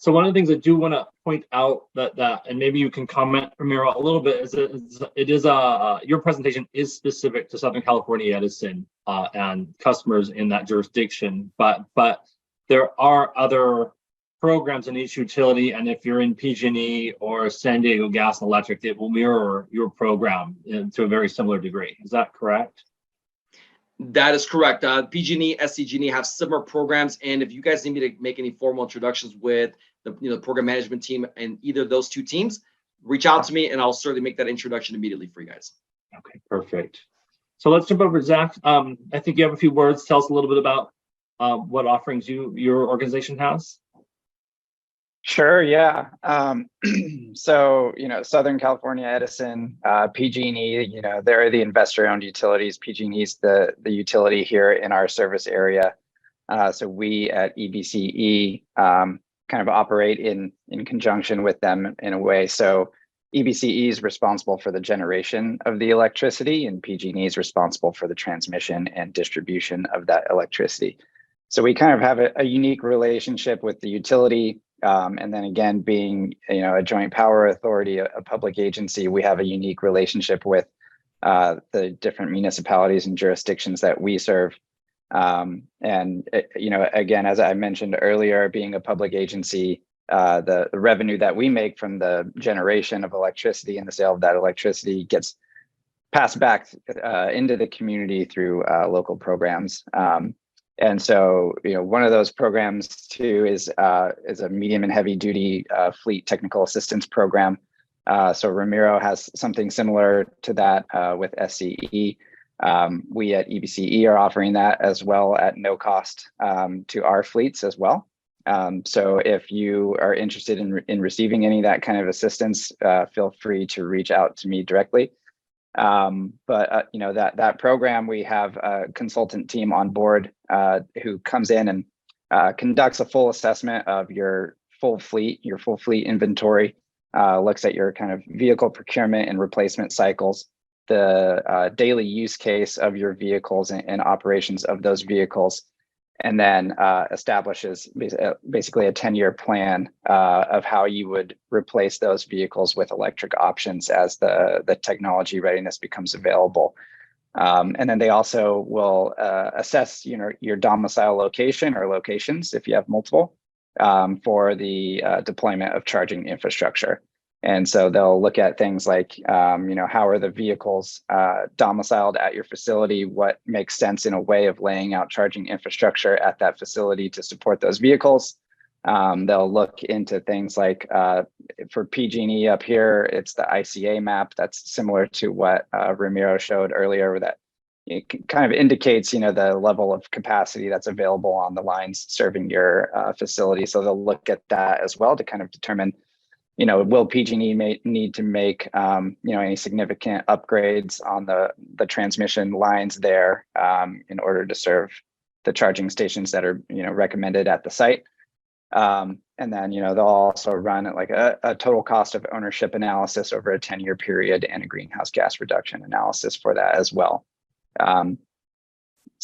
So one of the things I do want to point out that and maybe you can comment, Ramiro, a little bit, is your presentation is specific to Southern California Edison and customers in that jurisdiction, but there are other programs in each utility, and if you're in PG&E or San Diego Gas and Electric, it will mirror your program to a very similar degree. Is that correct? That is correct. PG&E, SCG&E have similar programs, and if you guys need me to make any formal introductions with the program management team and either of those two teams, reach out to me, and I'll certainly make that introduction immediately for you guys. Okay, perfect. So let's jump over to Zach. I think you have a few words. Tell us a little bit about what offerings your organization has. Sure, yeah. So, Southern California Edison, PG&E, they're the investor-owned utilities. PG&E is the utility here in our service area. So we at EBCE kind of operate in conjunction with them in a way. So EBCE is responsible for the generation of the electricity, and PG&E is responsible for the transmission and distribution of that electricity. So we kind of have a unique relationship with the utility. And then again, being a joint power authority, a public agency, we have a unique relationship with the different municipalities and jurisdictions that we serve. And again, as I mentioned earlier, being a public agency, the revenue that we make from the generation of electricity and the sale of that electricity gets passed back into the community through local programs. And so, one of those programs too is a medium and heavy duty fleet technical assistance program. So Ramiro has something similar to that with SCE. We at EBCE are offering that as well at no cost to our fleets as well. So if you are interested in receiving any of that kind of assistance, feel free to reach out to me directly. But that program, we have a consultant team on board who comes in and conducts a full assessment of your full fleet inventory, looks at your kind of vehicle procurement and replacement cycles, the daily use case of your vehicles and operations of those vehicles, and then establishes basically a 10-year plan of how you would replace those vehicles with electric options as the technology readiness becomes available. And then they also will assess your domicile location or locations, if you have multiple, for the deployment of charging infrastructure. And so they'll look at things like, how are the vehicles domiciled at your facility? What makes sense in a way of laying out charging infrastructure at that facility to support those vehicles? They'll look into things like, for PG&E up here, it's the ICA map that's similar to what Ramiro showed earlier, that it kind of indicates, the level of capacity that's available on the lines serving your facility. So they'll look at that as well to kind of determine, will PG&E need to make, any significant upgrades on the transmission lines there in order to serve the charging stations that are, recommended at the site. And then, they'll also run like a total cost of ownership analysis over a 10-year period and a greenhouse gas reduction analysis for that as well. Again,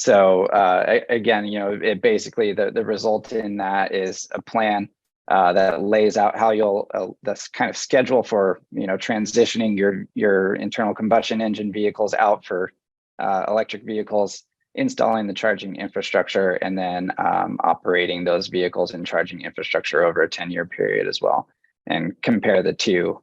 it basically, the result in that is a plan that lays out how you'll this kind of schedule for transitioning your internal combustion engine vehicles out for electric vehicles, installing the charging infrastructure, and then operating those vehicles and charging infrastructure over a 10-year period as well, and compare the two,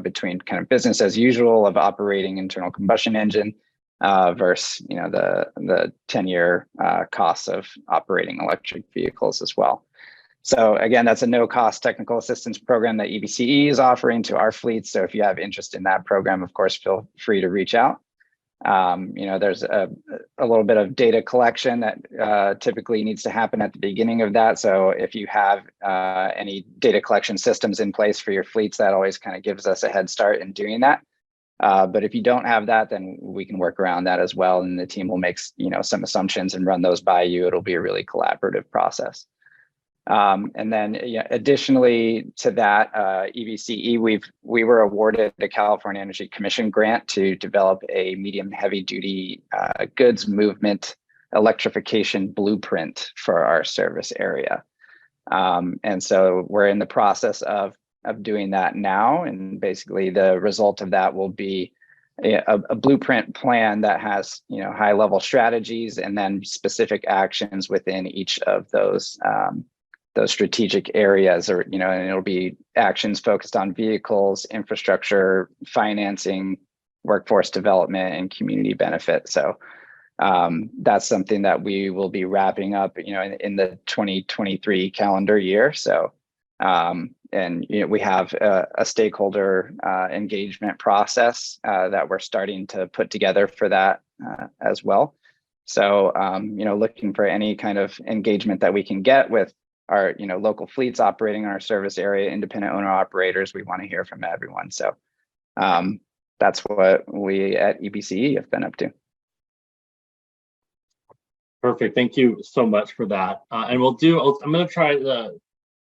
between kind of business as usual of operating internal combustion engine versus the 10-year costs of operating electric vehicles as well. So again, that's a no-cost technical assistance program that EBCE is offering to our fleets. So if you have interest in that program, of course, feel free to reach out. There's a little bit of data collection that typically needs to happen at the beginning of that. So if you have any data collection systems in place for your fleets, that always kind of gives us a head start in doing that. But if you don't have that, then we can work around that as well. And the team will make, some assumptions and run those by you. It'll be a really collaborative process. And then additionally to that, EBCE, we were awarded the California Energy Commission grant to develop a medium heavy duty goods movement electrification blueprint for our service area. And so we're in the process of doing that now. And basically the result of that will be a blueprint plan that has, high level strategies and then specific actions within each of those strategic areas, or, and it'll be actions focused on vehicles, infrastructure, financing, workforce development, and community benefit. So that's something that we will be wrapping up, in the 2023 calendar year. So, and we have a stakeholder engagement process that we're starting to put together for that as well. So, looking for any kind of engagement that we can get with our local fleets operating in our service area, independent owner operators. We want to hear from everyone. So that's what we at EBCE have been up to. Perfect. Thank you so much for that. And I'm going to try a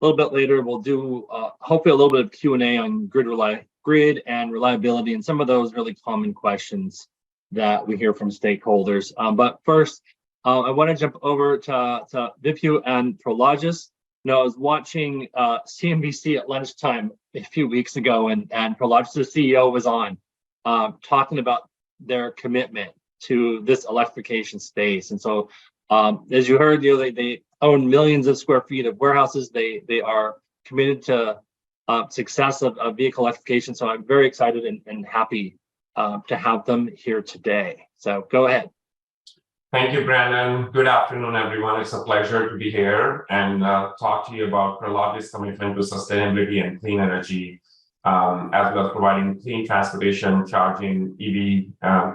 little bit later. We'll do hopefully a little bit of Q&A on grid and reliability and some of those really common questions that we hear from stakeholders. But first, I want to jump over to Vipul and Prologis. I was watching CNBC at lunchtime a few weeks ago, and Prologis' CEO was on talking about their commitment to this electrification space. And so, as you heard, they own millions of square feet of warehouses. They are committed to success of vehicle electrification. So I'm very excited and happy to have them here today. So go ahead. Thank you, Brandon. Good afternoon, everyone. It's a pleasure to be here and talk to you about Prologis' commitment to sustainability and clean energy, as well as providing clean transportation, charging, EV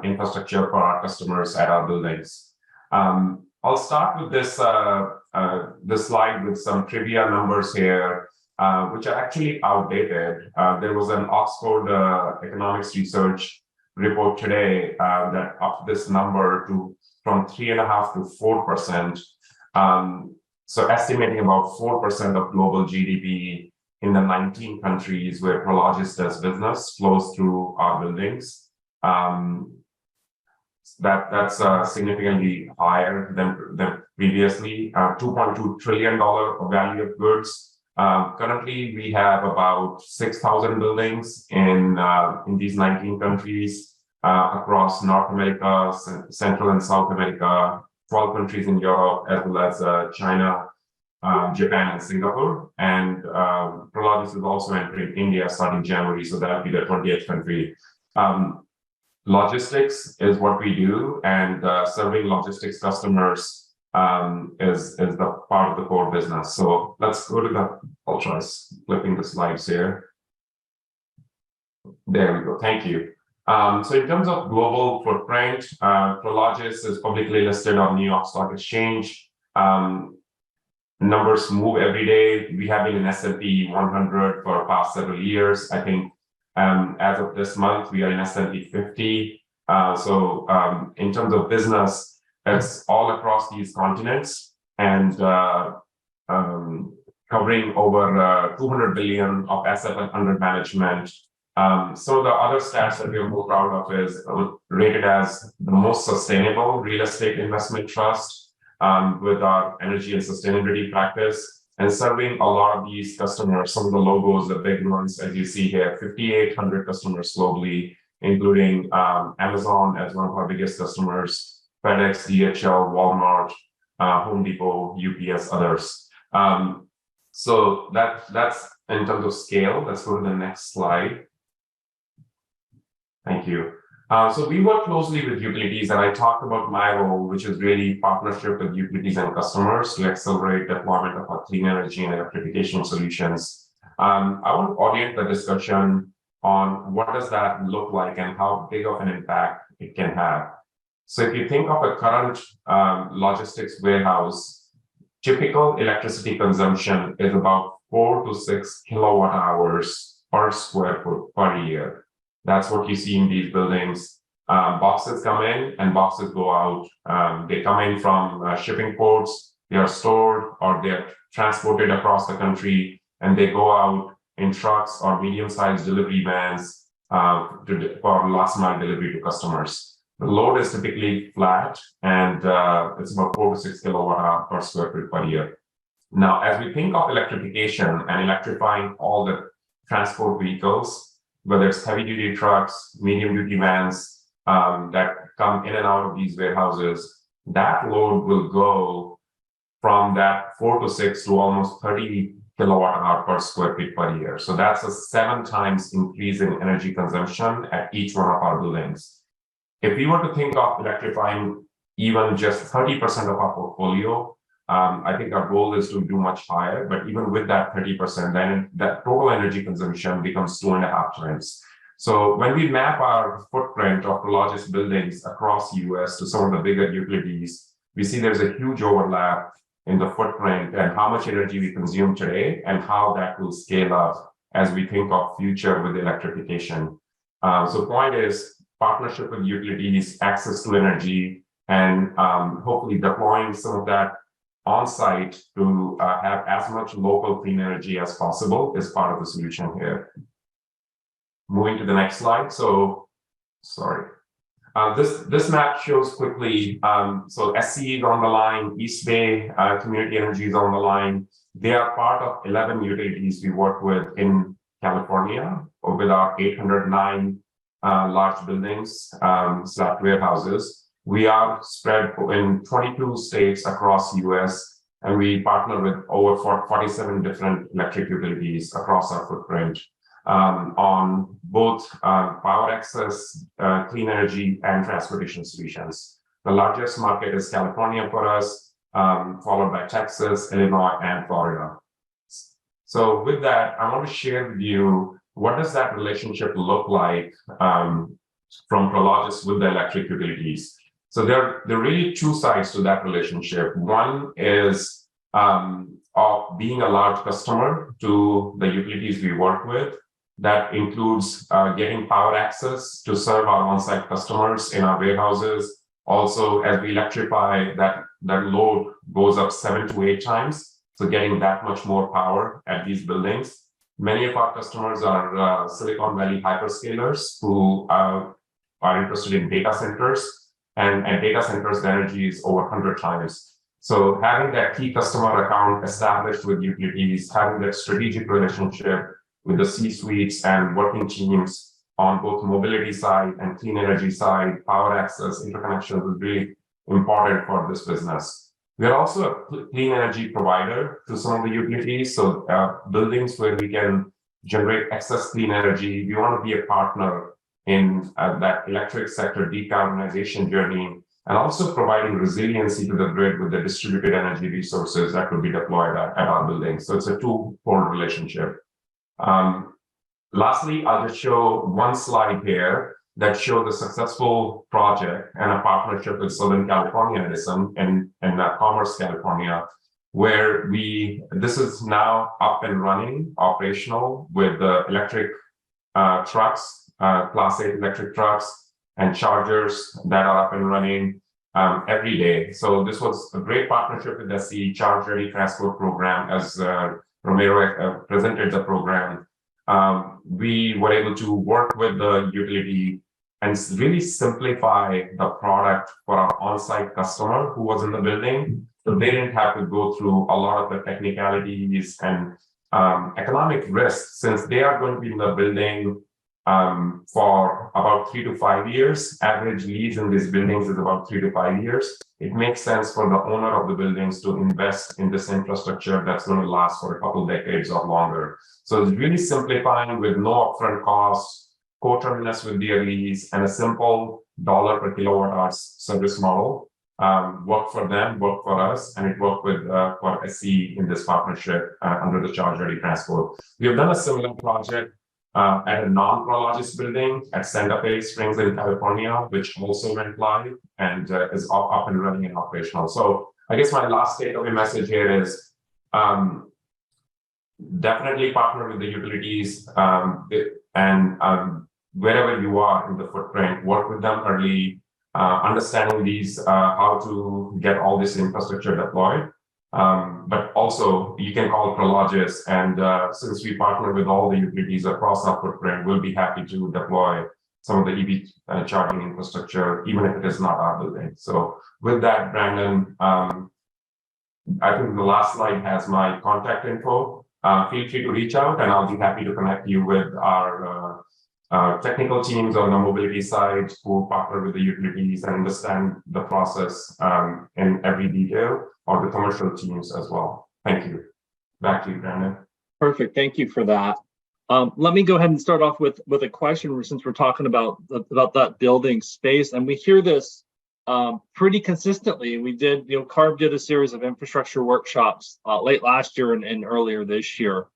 infrastructure for our customers at our buildings. I'll start with this slide with some trivia numbers here, which are actually outdated. There was an Oxford economics research report today that upped this number from 3.5% to 4%. So estimating about 4% of global GDP in the 19 countries where Prologis does business flows through our buildings. That's significantly higher than previously. $2.2 trillion of value of goods. Currently, we have about 6,000 buildings in these 19 countries across North America, Central and South America, 12 countries in Europe, as well as China, Japan, and Singapore. And Prologis is also entering India starting January, so that'll be the 20th country. Logistics is what we do, and serving logistics customers is the part of the core business. So let's go to the, I'll try flipping the slides here. There we go. Thank you. So in terms of global footprint, Prologis is publicly listed on New York Stock Exchange. Numbers move every day. We have been in S&P 100 for the past several years. I think as of this month, we are in S&P 50. So in terms of business, it's all across these continents and covering over 200 billion of assets under management. So the other stats that we're more proud of is rated as the most sustainable real estate investment trust with our energy and sustainability practice, and serving a lot of these customers. Some of the logos, the big ones, as you see here, 5,800 customers globally, including Amazon as one of our biggest customers, FedEx, DHL, Walmart, Home Depot, UPS, others. So that's in terms of scale. Let's go to the next slide. Thank you. So we work closely with utilities, and I talked about my role, which is really partnership with utilities and customers to accelerate deployment of our clean energy and electrification solutions. I want to orient the discussion on what does that look like and how big of an impact it can have. So if you think of a current logistics warehouse, typical electricity consumption is about 4 to 6 kilowatt hours per square foot per year. That's what you see in these buildings. Boxes come in and boxes go out. They come in from shipping ports, they are stored or they're transported across the country, and they go out in trucks or medium-sized delivery vans for last mile delivery to customers. The load is typically flat, and it's about 4 to 6 kilowatt hour per square foot per year. Now, as we think of electrification and electrifying all the transport vehicles, whether it's heavy-duty trucks, medium-duty vans that come in and out of these warehouses, that load will go from that 4 to 6 to almost 30 kilowatt hour per square feet per year. So that's a 7 times increase in energy consumption at each one of our buildings. If we were to think of electrifying even just 30% of our portfolio, I think our goal is to do much higher, but even with that 30%, then that total energy consumption becomes 2.5 times. So when we map our footprint of Prologis buildings across the US to some of the bigger utilities, we see there's a huge overlap in the footprint and how much energy we consume today and how that will scale up as we think of future with electrification. So point is partnership with utilities, access to energy, and hopefully deploying some of that on-site to have as much local clean energy as possible is part of the solution here. Moving to the next slide. So, sorry. This map shows quickly, so SCE is on the line, East Bay Community Energy is on the line. They are part of 11 utilities we work with in California with our 809 large buildings, slash warehouses. We are spread in 22 states across the US, and we partner with over 47 different electric utilities across our footprint on both power access, clean energy, and transportation solutions. The largest market is California for us, followed by Texas, Illinois, and Florida. So with that, I want to share with you what does that relationship look like from Prologis with the electric utilities. So there are really two sides to that relationship. One is of being a large customer to the utilities we work with. That includes getting power access to serve our on-site customers in our warehouses. Also, as we electrify, that load goes up 7 to 8 times. So getting that much more power at these buildings. Many of our customers are Silicon Valley hyperscalers who are interested in data centers, and at data centers, the energy is over 100 times. So having that key customer account established with utilities, having that strategic relationship with the C-suites and working teams on both mobility side and clean energy side, power access, interconnection is really important for this business. We are also a clean energy provider to some of the utilities. So buildings where we can generate excess clean energy, we want to be a partner in that electric sector decarbonization journey, and also providing resiliency to the grid with the distributed energy resources that could be deployed at our buildings. So it's a two-fold relationship. Lastly, I'll just show one slide here that shows a successful project and a partnership with Southern California Edison and Commerce, California, where this is now up and running, operational with the electric trucks, Class 8 electric trucks, and chargers that are up and running every day. So this was a great partnership with the SCE Charge Ready Transport Program. As Romero presented the program, we were able to work with the utility and really simplify the product for our on-site customer who was in the building. So they didn't have to go through a lot of the technicalities and economic risks, since they are going to be in the building for about 3 to 5 years. Average lease in these buildings is about 3 to 5 years. It makes sense for the owner of the buildings to invest in this infrastructure that's going to last for a couple decades or longer. So it's really simplifying with no upfront costs, co-terminus with their lease, and a simple dollar per kilowatt hour service model. Work for them, work for us, and it worked with for SCE in this partnership under the Charge Ready Transport. We have done a similar project at a non-Prologis building at Santa Fe Springs in California, which also went live and is up and running and operational. So I guess my last takeaway message here is definitely partner with the utilities and wherever you are in the footprint, work with them early, understanding how to get all this infrastructure deployed. But also you can call Prologis, and since we partner with all the utilities across our footprint, we'll be happy to deploy some of the EV charging infrastructure, even if it is not our building. So with that, Brandon, I think the last slide has my contact info. Feel free to reach out, and I'll be happy to connect you with our technical teams on the mobility side who partner with the utilities and understand the process in every detail, or the commercial teams as well. Thank you. Back to you, Brandon. Perfect. Thank you for that. Let me go ahead and start off with a question, since we're talking about that building space, and we hear this pretty consistently. We did, CARB did a series of infrastructure workshops late last year and earlier this year.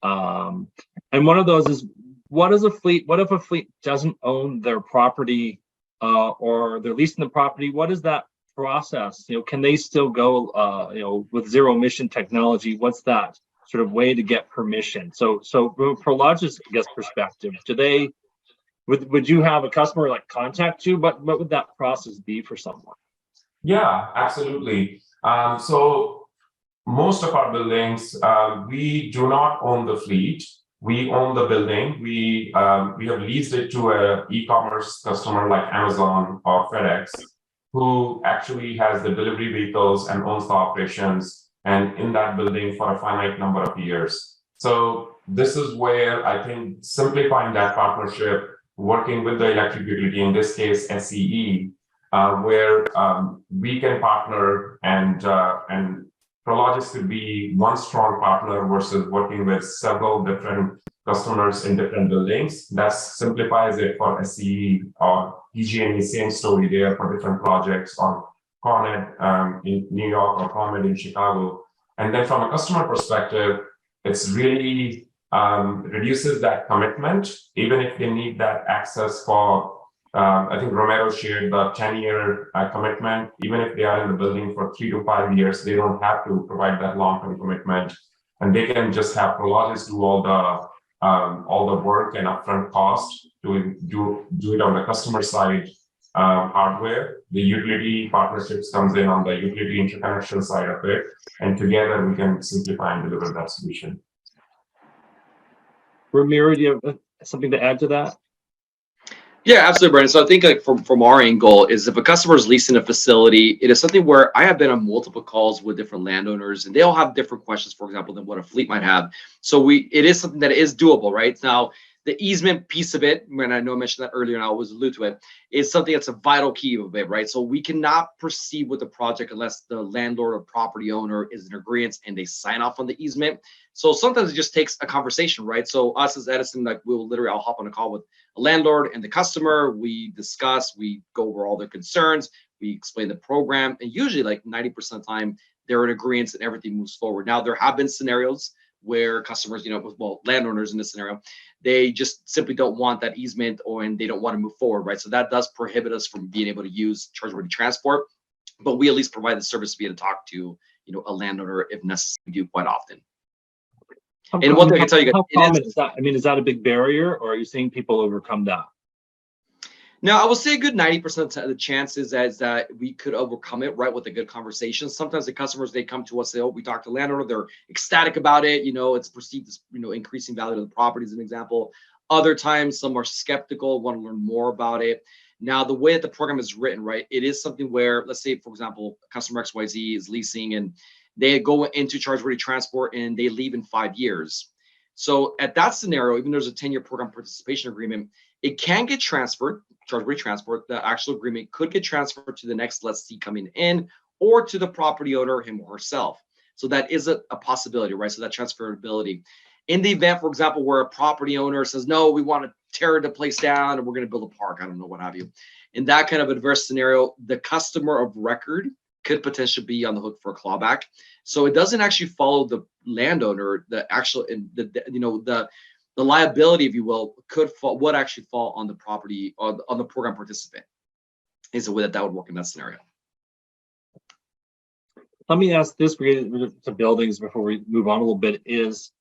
And one of those is, what if a fleet doesn't own their property or they're leasing the property? What is that process? Can they still go, with zero emission technology? What's that sort of way to get permission? So from a Prologis, I guess, perspective, would you have a customer contact you? What would that process be for someone? Yeah, absolutely. So most of our buildings, we do not own the fleet. We own the building. We have leased it to an e-commerce customer like Amazon or FedEx, who actually has the delivery vehicles and owns the operations and in that building for a finite number of years. So this is where I think simplifying that partnership, working with the electric utility, in this case SCE, where we can partner and Prologis could be one strong partner versus working with several different customers in different buildings. That simplifies it for SCE or PG&E, same story there for different projects, or ComEd in New York or ComEd in Chicago. And then from a customer perspective, it's really reduces that commitment, even if they need that access for, I think Romero shared the 10-year commitment. Even if they are in the building for 3 to 5 years, they don't have to provide that long-term commitment, and they can just have Prologis do all the work and upfront cost to do it on the customer side hardware. The utility partnerships comes in on the utility interconnection side of it, and together we can simplify and deliver that solution. Ramiro, do you have something to add to that? Yeah, absolutely, Brandon. So I think like from our angle is if a customer is leasing a facility, it is something where I have been on multiple calls with different landowners and they all have different questions, for example, than what a fleet might have. So it is something that is doable, right? Now, the easement piece of it, when I know I mentioned that earlier and I always allude to it, is something that's a vital key of it, right? So we cannot proceed with the project unless the landlord or property owner is in agreement and they sign off on the easement. So sometimes it just takes a conversation, right? So us as Edison, like I'll hop on a call with a landlord and the customer, we discuss, we go over all their concerns, we explain the program, and usually like 90% of the time, they're in agreement and everything moves forward. Now, there have been scenarios where customers, landowners in this scenario, they just simply don't want that easement and they don't want to move forward, right? So that does prohibit us from being able to use charge-ready transport, but we at least provide the service to be able to talk to, a landowner if necessary. We do quite often. And one thing I can tell you guys, how common is that? I mean, is that a big barrier, or are you seeing people overcome that? Now, I will say a good 90% of the chances is that we could overcome it, right, with a good conversation. Sometimes the customers, they come to us, say, oh, we talked to the landowner, they're ecstatic about it. It's perceived as, increasing value to the property as an example. Other times, some are skeptical, want to learn more about it. Now, the way that the program is written, right, it is something where, let's say, for example, customer XYZ is leasing and they go into charge-ready transport and they leave in 5 years. So at that scenario, even though there's a 10-year program participation agreement, it can get transferred, charge-ready transport. The actual agreement could get transferred to the next lessee coming in or to the property owner, him or herself. So that is a possibility, right? So that transferability. In the event, for example, where a property owner says, no, we want to tear the place down and we're going to build a park, I don't know, what have you. In that kind of adverse scenario, the customer of record could potentially be on the hook for a clawback. So it doesn't actually follow the landowner, the actual, the liability, if you will, would actually fall on the property, on the program participant, is the way that would work in that scenario. Let me ask this related to buildings before we move on a little bit is,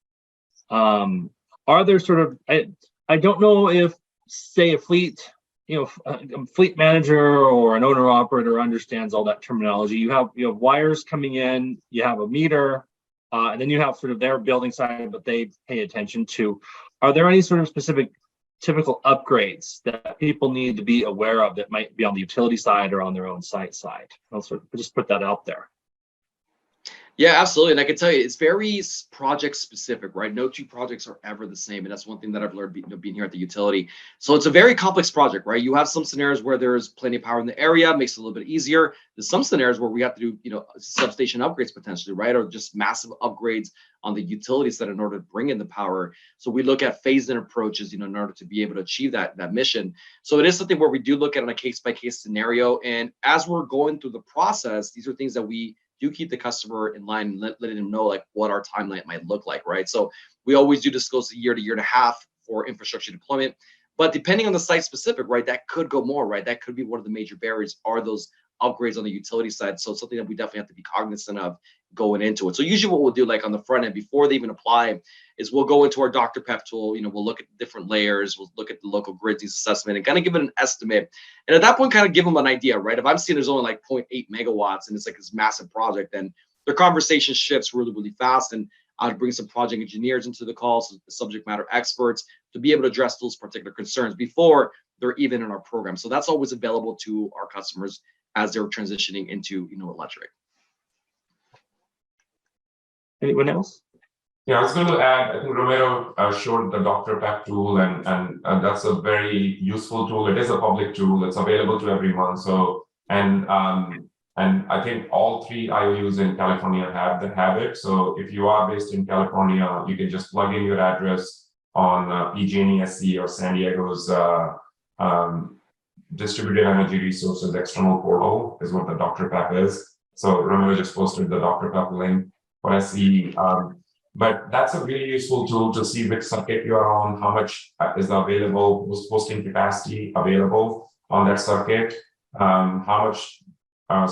are there sort of, I don't know if, say, a fleet, a fleet manager or an owner operator understands all that terminology. You have wires coming in, you have a meter, and then you have sort of their building side, but they pay attention to. Are there any sort of specific typical upgrades that people need to be aware of that might be on the utility side or on their own site side? I'll sort of just put that out there. Yeah, absolutely. And I can tell you, it's very project specific, right? No two projects are ever the same. And that's one thing that I've learned being here at the utility. So it's a very complex project, right? You have some scenarios where there's plenty of power in the area, makes it a little bit easier. There's some scenarios where we have to do, substation upgrades potentially, right? Or just massive upgrades on the utility side in order to bring in the power. So we look at phased in approaches, in order to be able to achieve that mission. So it is something where we do look at on a case-by-case scenario. And as we're going through the process, these are things that we do keep the customer in line and letting them know like what our timeline might look like, right? So we always do disclose a year to year and a half for infrastructure deployment, but depending on the site specific, right, that could go more, right? That could be one of the major barriers are those upgrades on the utility side. So something that we definitely have to be cognizant of going into it. So usually what we'll do, like on the front end, before they even apply, is we'll go into our Dr. Pep tool, we'll look at different layers, we'll look at the local grid needs assessment and kind of give it an estimate. And at that point, kind of give them an idea, right? If I'm seeing there's only like 0.8 megawatts and it's like this massive project, then the conversation shifts really, really fast. And I'd bring some project engineers into the call, so the subject matter experts, to be able to address those particular concerns before they're even in our program. So that's always available to our customers as they're transitioning into, electric. Anyone else? Yeah, I was going to add, I think Romero showed the Dr. Pep tool, and that's a very useful tool. It is a public tool. It's available to everyone. So, and I think all 3 IOUs in California have it. So if you are based in California, you can just plug in your address on PG&E or San Diego's Distributed Energy Resources external portal is what the Dr. Pep is. So Romero just posted the Dr. Pep link for SE. But that's a really useful tool to see which circuit you are on, how much is available, who's posting capacity available on that circuit, how much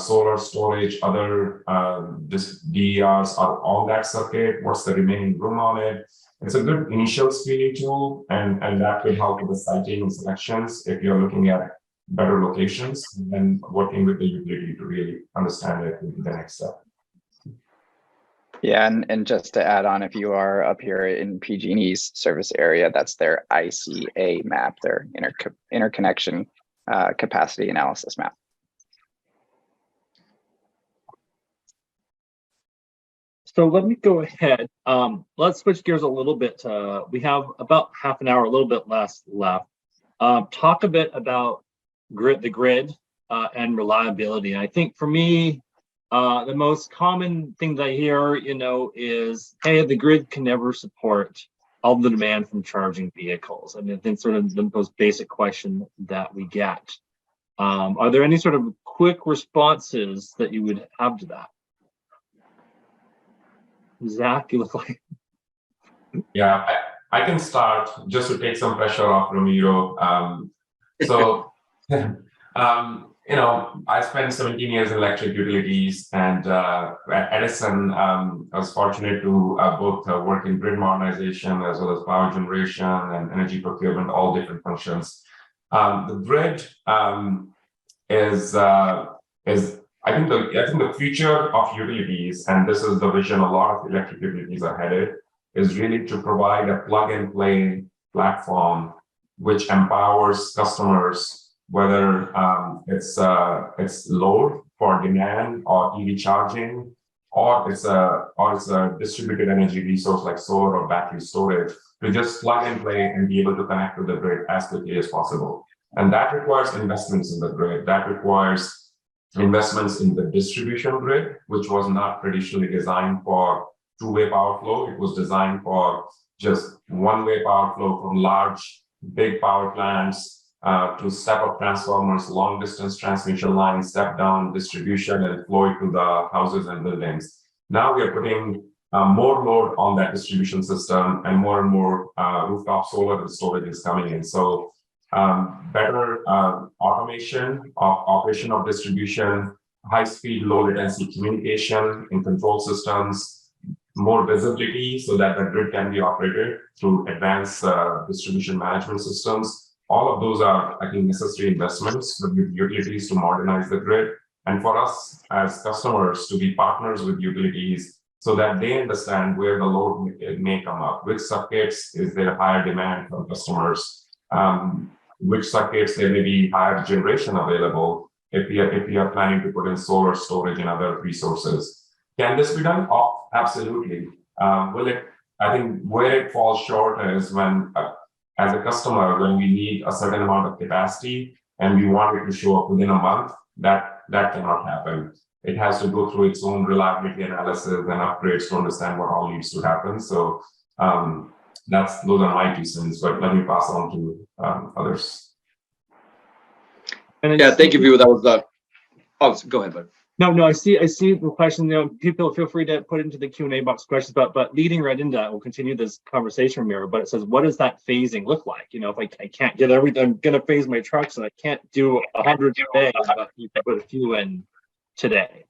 solar storage, other DERs are on that circuit, what's the remaining room on it. It's a good initial screening tool, and that could help with the siting and selections if you're looking at better locations and working with the utility to really understand it in the next step. Yeah, and just to add on, if you are up here in PG&E's service area, that's their ICA map, their interconnection capacity analysis map. So let me go ahead. Let's switch gears a little bit. We have about half an hour, a little bit less left. Talk a bit about the grid and reliability. And I think for me, the most common thing that I hear, is, hey, the grid can never support all the demand from charging vehicles. I mean, I think sort of the most basic question that we get. Are there any sort of quick responses that you would have to that? Zach, you look like. Yeah, I can start just to take some pressure off Ramiro. I spent 17 years in electric utilities, and at Edison, I was fortunate to both work in grid modernization as well as power generation and energy procurement, all different functions. The grid is I think the future of utilities, and this is the vision a lot of electric utilities are headed, is really to provide a plug-and-play platform which empowers customers, whether it's load for demand or EV charging, or it's a distributed energy resource like solar or battery storage, to just plug and play and be able to connect to the grid as quickly as possible. And that requires investments in the grid. That requires investments in the distribution grid, which was not traditionally designed for two-way power flow. It was designed for just one-way power flow from large, big power plants to step-up transformers, long-distance transmission lines, step-down distribution, and flow it to the houses and buildings. Now we are putting more load on that distribution system, and more rooftop solar and storage is coming in. So better automation of operation of distribution, high-speed, low-latency communication in control systems, more visibility so that the grid can be operated through advanced distribution management systems. All of those are, I think, necessary investments for utilities to modernize the grid, and for us as customers to be partners with utilities so that they understand where the load may come up, which circuits is there higher demand from customers, which circuits there may be higher generation available if we are planning to put in solar storage and other resources. Can this be done? Oh, absolutely. Will it? I think where it falls short is when, as a customer, when we need a certain amount of capacity and we want it to show up within a month, that cannot happen. It has to go through its own reliability analysis and upgrades to understand what all needs to happen. So those are my 2 cents, but let me pass on to others. Yeah, thank you, View. That was go ahead, bud. No, I see the question. People feel free to put into the Q&A box questions, but leading right into that, we'll continue this conversation, Mira. But it says, what does that phasing look like? If I can't get everything, I'm gonna phase my trucks, and I can't do 100 today, but you can put a few in today.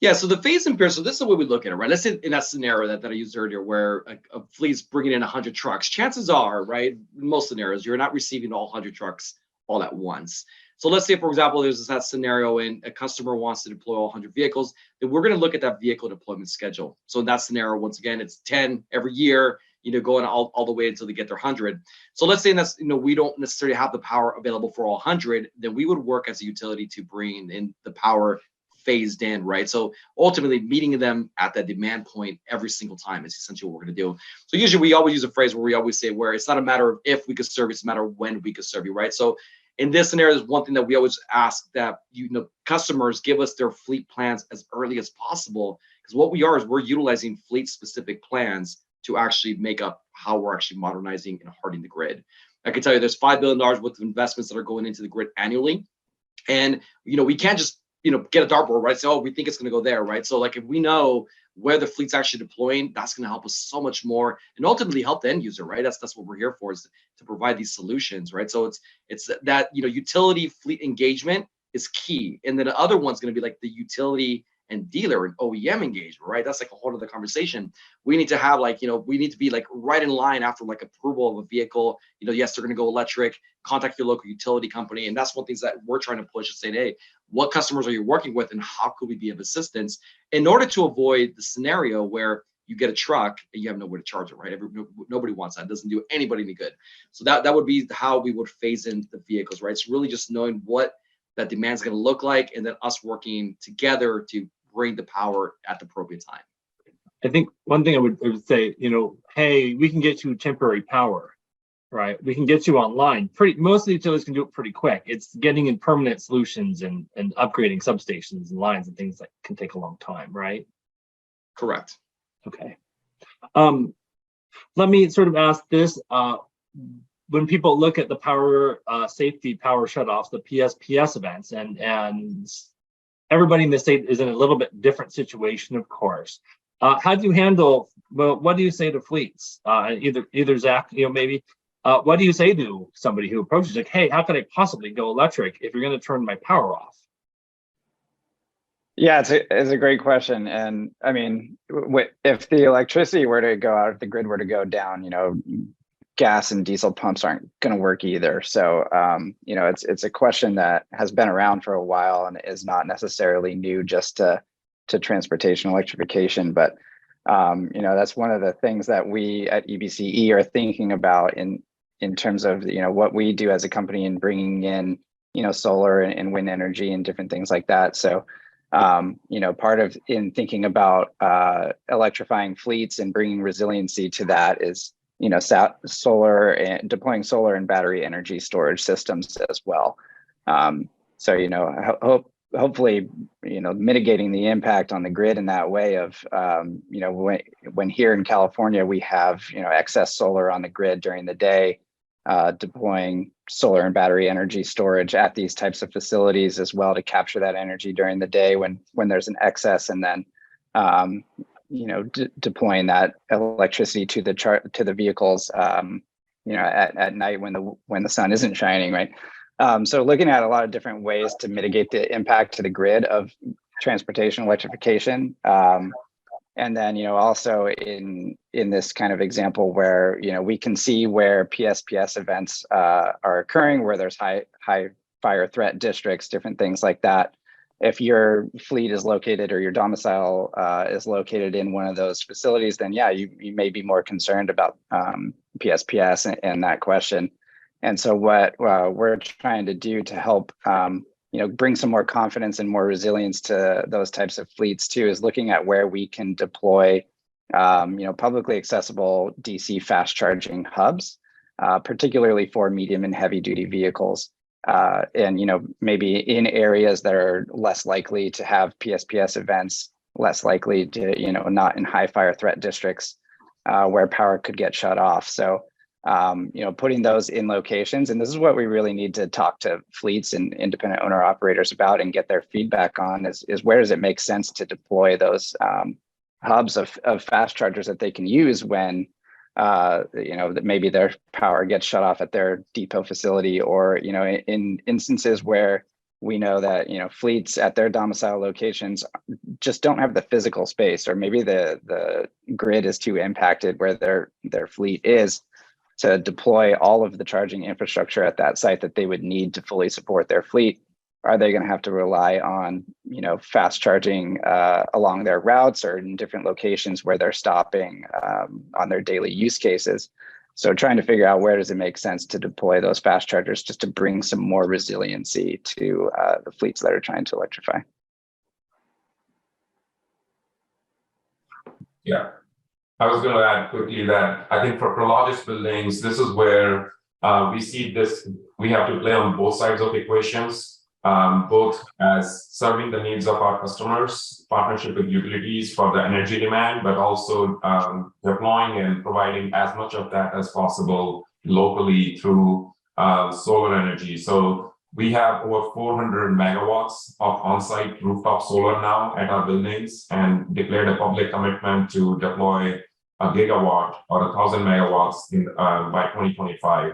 Yeah, so the phase and period. So this is the way we look at it, right? Let's say in that scenario that I used earlier, where a fleet's bringing in 100 trucks. Chances are, right, in most scenarios, you're not receiving all 100 trucks all at once. So let's say, for example, there's that scenario and a customer wants to deploy all 100 vehicles, then we're going to look at that vehicle deployment schedule. So in that scenario, once again, it's 10 every year, going all the way until they get their 100. So let's say that's, we don't necessarily have the power available for all 100, then we would work as a utility to bring in the power phased in, right? So ultimately meeting them at that demand point every single time is essentially what we're going to do. So usually we always use a phrase where we always say, where it's not a matter of if we could serve you, it's a matter of when we could serve you, right? So in this scenario, is one thing that we always ask that customers give us their fleet plans as early as possible, because what we are is we're utilizing fleet specific plans to actually make up how we're actually modernizing and hardening the grid. I can tell you there's $5 billion worth of investments that are going into the grid annually, and we can't just get a dartboard, right? Say, oh, we think it's going to go there, right? So like if we know where the fleet's actually deploying, that's going to help us so much more, and ultimately help the end user, right? That's what we're here for, is to provide these solutions, right? So it's that utility fleet engagement is key, and then the other one's going to be like the utility and dealer and OEM engagement, right? That's like a whole other conversation. We need to have like, we need to be like right in line after like approval of a vehicle. Yes, they're going to go electric, contact your local utility company. And that's one of the things that we're trying to push and say, hey, what customers are you working with and how could we be of assistance in order to avoid the scenario where you get a truck and you have nowhere to charge it, right? Nobody wants that. It doesn't do anybody any good. So that would be how we would phase in the vehicles, right? It's really just knowing what that demand is going to look like and then us working together to bring the power at the appropriate time. I think one thing I would say, hey, we can get you temporary power, right? We can get you online. Most of the utilities can do it pretty quick. It's getting in permanent solutions and upgrading substations and lines and things that can take a long time, right? Correct. Okay. Let me sort of ask this. When people look at the power safety power shutoffs, the PSPS events, and everybody in the state is in a little bit different situation, of course. How do you handle, well, what do you say to fleets? Either Zach, maybe, what do you say to somebody who approaches like, hey, how could I possibly go electric if you're going to turn my power off? Yeah, it's a great question. And I mean, if the electricity were to go out, if the grid were to go down, gas and diesel pumps aren't going to work either. So, it's a question that has been around for a while and is not necessarily new just to transportation electrification. But, that's one of the things that we at EBCE are thinking about in terms of, what we do as a company in bringing in, solar and wind energy and different things like that. So, part of in thinking about electrifying fleets and bringing resiliency to that is, solar and deploying solar and battery energy storage systems as well. So, hopefully, mitigating the impact on the grid in that way of, when here in California, we have, excess solar on the grid during the day, deploying solar and battery energy storage at these types of facilities as well to capture that energy during the day when there's an excess, and then deploying that electricity to the vehicles at night when the sun isn't shining, right? So looking at a lot of different ways to mitigate the impact to the grid of transportation electrification. And then, also in this kind of example where, we can see where PSPS events are occurring, where there's high fire threat districts, different things like that. If your fleet is located or your domicile is located in one of those facilities, then yeah, you may be more concerned about PSPS and that question. And so what we're trying to do to help bring some more confidence and more resilience to those types of fleets too, is looking at where we can deploy, publicly accessible DC fast charging hubs, particularly for medium and heavy duty vehicles. And, maybe in areas that are less likely to have PSPS events, less likely to, not in high fire threat districts where power could get shut off. So, putting those in locations, and this is what we really need to talk to fleets and independent owner operators about and get their feedback on is where does it make sense to deploy those hubs of fast chargers that they can use when that maybe their power gets shut off at their depot facility, or in instances where we know that fleets at their domicile locations just don't have the physical space, or maybe the grid is too impacted where their fleet is to deploy all of the charging infrastructure at that site that they would need to fully support their fleet. Are they going to have to rely on fast charging along their routes or in different locations where they're stopping on their daily use cases? So trying to figure out where does it make sense to deploy those fast chargers just to bring some more resiliency to the fleets that are trying to electrify. Yeah, I was going to add quickly that I think for Prologis buildings, this is where we see this, we have to play on both sides of equations. Both as serving the needs of our customers, partnership with utilities for the energy demand, but also deploying and providing as much of that as possible locally through solar energy. So we have over 400 megawatts of on-site rooftop solar now at our buildings, and declared a public commitment to deploy a gigawatt or 1,000 megawatts by 2025.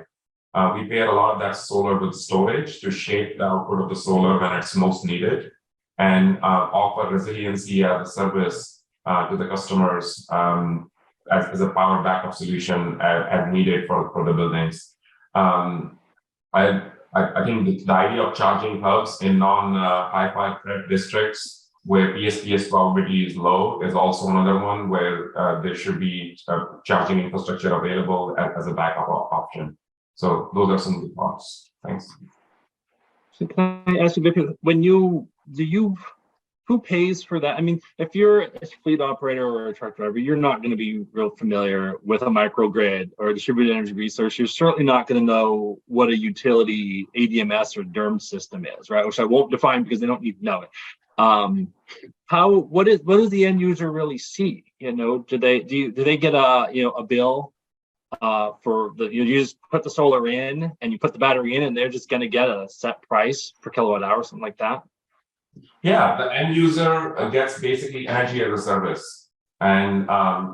We pair a lot of that solar with storage to shape the output of the solar when it's most needed. and offer resiliency as a service to the customers as a power backup solution as needed for the buildings. I think the idea of charging hubs in non-high-fi threat districts where PSPS probability is low is also another one where there should be charging infrastructure available as a backup option. So those are some of the thoughts. Thanks. So can I ask you, because who pays for that? I mean, if you're a fleet operator or a truck driver, you're not going to be real familiar with a microgrid or a distributed energy resource. You're certainly not going to know what a utility ADMS or DERM system is, right? Which I won't define because they don't need to know it. What does the end user really see? You know, do they get a bill for you just put the solar in and you put the battery in and they're just going to get a set price per kilowatt hour, something like that? Yeah, the end user gets basically energy as a service, and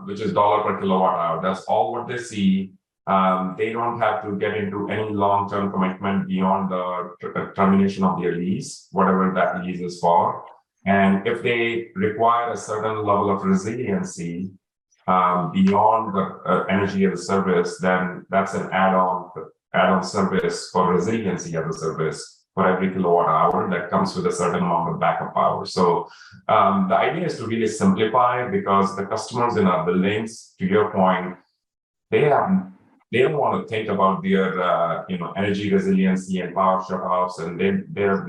which is dollar per kilowatt hour. That's all what they see. They don't have to get into any long-term commitment beyond the termination of their lease, whatever that lease is for. And if they require a certain level of resiliency beyond the energy as a service, then that's an add-on service for resiliency as a service for every kilowatt hour that comes with a certain amount of backup power. So the idea is to really simplify, because the customers in our buildings, to your point, they don't want to think about their energy resiliency and power shutoffs, and they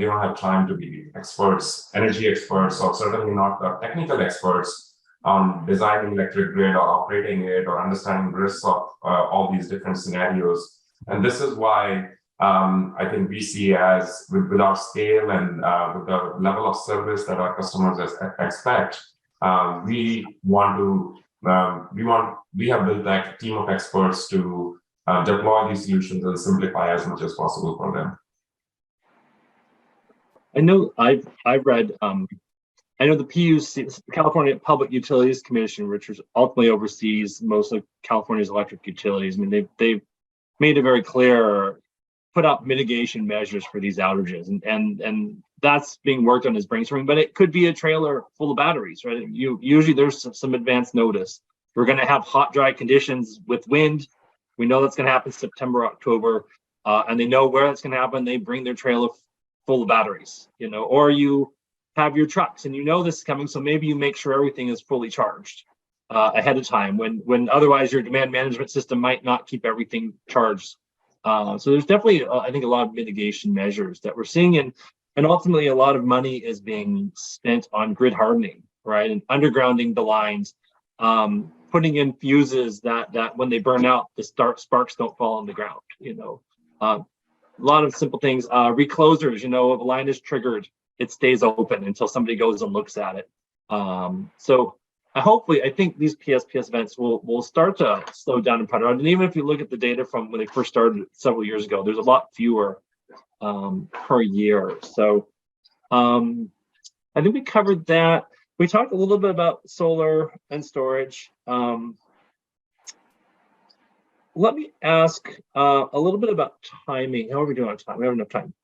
don't have time to be experts, energy experts, or certainly not the technical experts on designing electric grid or operating it or understanding risks of all these different scenarios. And this is why I think we see as with our scale and with the level of service that our customers expect, we have built a team of experts to deploy these solutions and simplify as much as possible for them. I know I've read I know the PUC, California Public Utilities Commission, which ultimately oversees most of California's electric utilities. I mean, they've made it very clear, put up mitigation measures for these outages, and that's being worked on as brainstorming. But it could be a trailer full of batteries, right? Usually there's some advance notice. We're going to have hot, dry conditions with wind. We know that's going to happen September, October, and they know where that's going to happen. They bring their trailer full of batteries, or you have your trucks and this is coming, so maybe you make sure everything is fully charged ahead of time when otherwise your demand management system might not keep everything charged. So there's definitely, I think, a lot of mitigation measures that we're seeing, and ultimately a lot of money is being spent on grid hardening, right, and undergrounding the lines, putting in fuses that when they burn out, the sparks don't fall on the ground. A lot of simple things. Reclosers, if a line is triggered, it stays open until somebody goes and looks at it. So I think these PSPS events will start to slow down and putter out. And even if you look at the data from when they first started several years ago, there's a lot fewer per year. So I think we covered that. We talked a little bit about solar and storage. Let me ask a little bit about timing. How are we doing on time? We have enough time.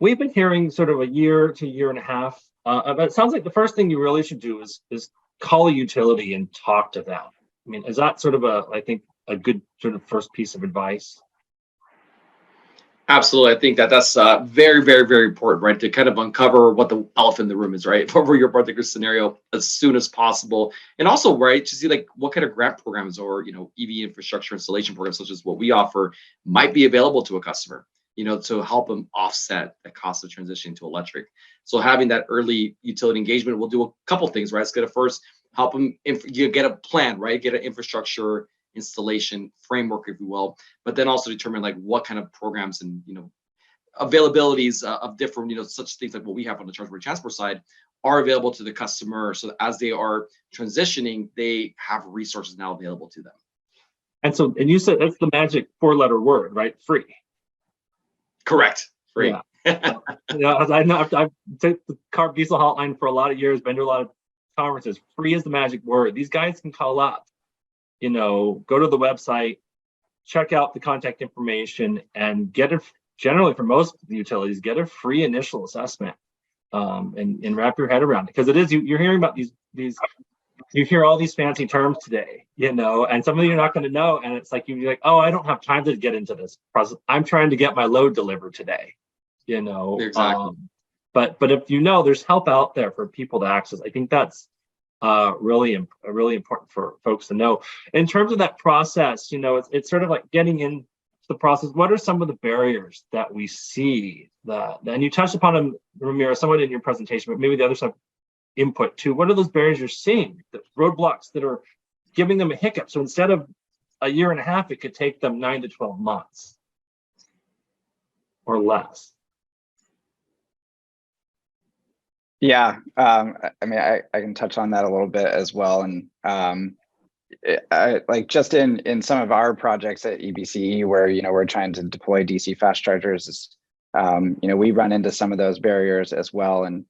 We've been hearing sort of a year to year and a half. But it sounds like the first thing you really should do is call a utility and talk to them. I mean, is that sort of a good sort of first piece of advice? Absolutely. I think that's very, very, very important, right? To kind of uncover what the elephant in the room is, right? For your particular scenario as soon as possible. And also, right, to see like what kind of grant programs or, EV infrastructure installation programs, such as what we offer, might be available to a customer, to help them offset the cost of transitioning to electric. So having that early utility engagement will do a couple things, right? It's going to first help them get a plan, right? Get an infrastructure installation framework, if you will, but then also determine like what kind of programs and availabilities of different such things like what we have on the charge-ready transport side are available to the customer, so that as they are transitioning, they have resources now available to them. And you said that's the magic 4-letter word, right? Free. Correct. Free. Yeah. I know I've taken the CARB diesel hotline for a lot of years, been to a lot of conferences. Free is the magic word. These guys can call up, go to the website, check out the contact information, and generally for most utilities, get a free initial assessment. and wrap your head around it, because it is, you're hearing about these you hear all these fancy terms today, and some of you are not going to know, and it's like you're like, oh, I don't have time to get into this process. I'm trying to get my load delivered today, Exactly. But if there's help out there for people to access. I think that's really important for folks to know. In terms of that process, it's sort of like getting in the process. What are some of the barriers that we see and you touched upon them, Ramiro, somewhat in your presentation, but maybe the other side input too. What are those barriers you're seeing, the roadblocks that are giving them a hiccup? So instead of a year and a half, it could take them 9 to 12 months or less. Yeah, I mean, I can touch on that a little bit as well. And I like just in some of our projects at EBCE where, we're trying to deploy DC fast chargers, we run into some of those barriers as well. And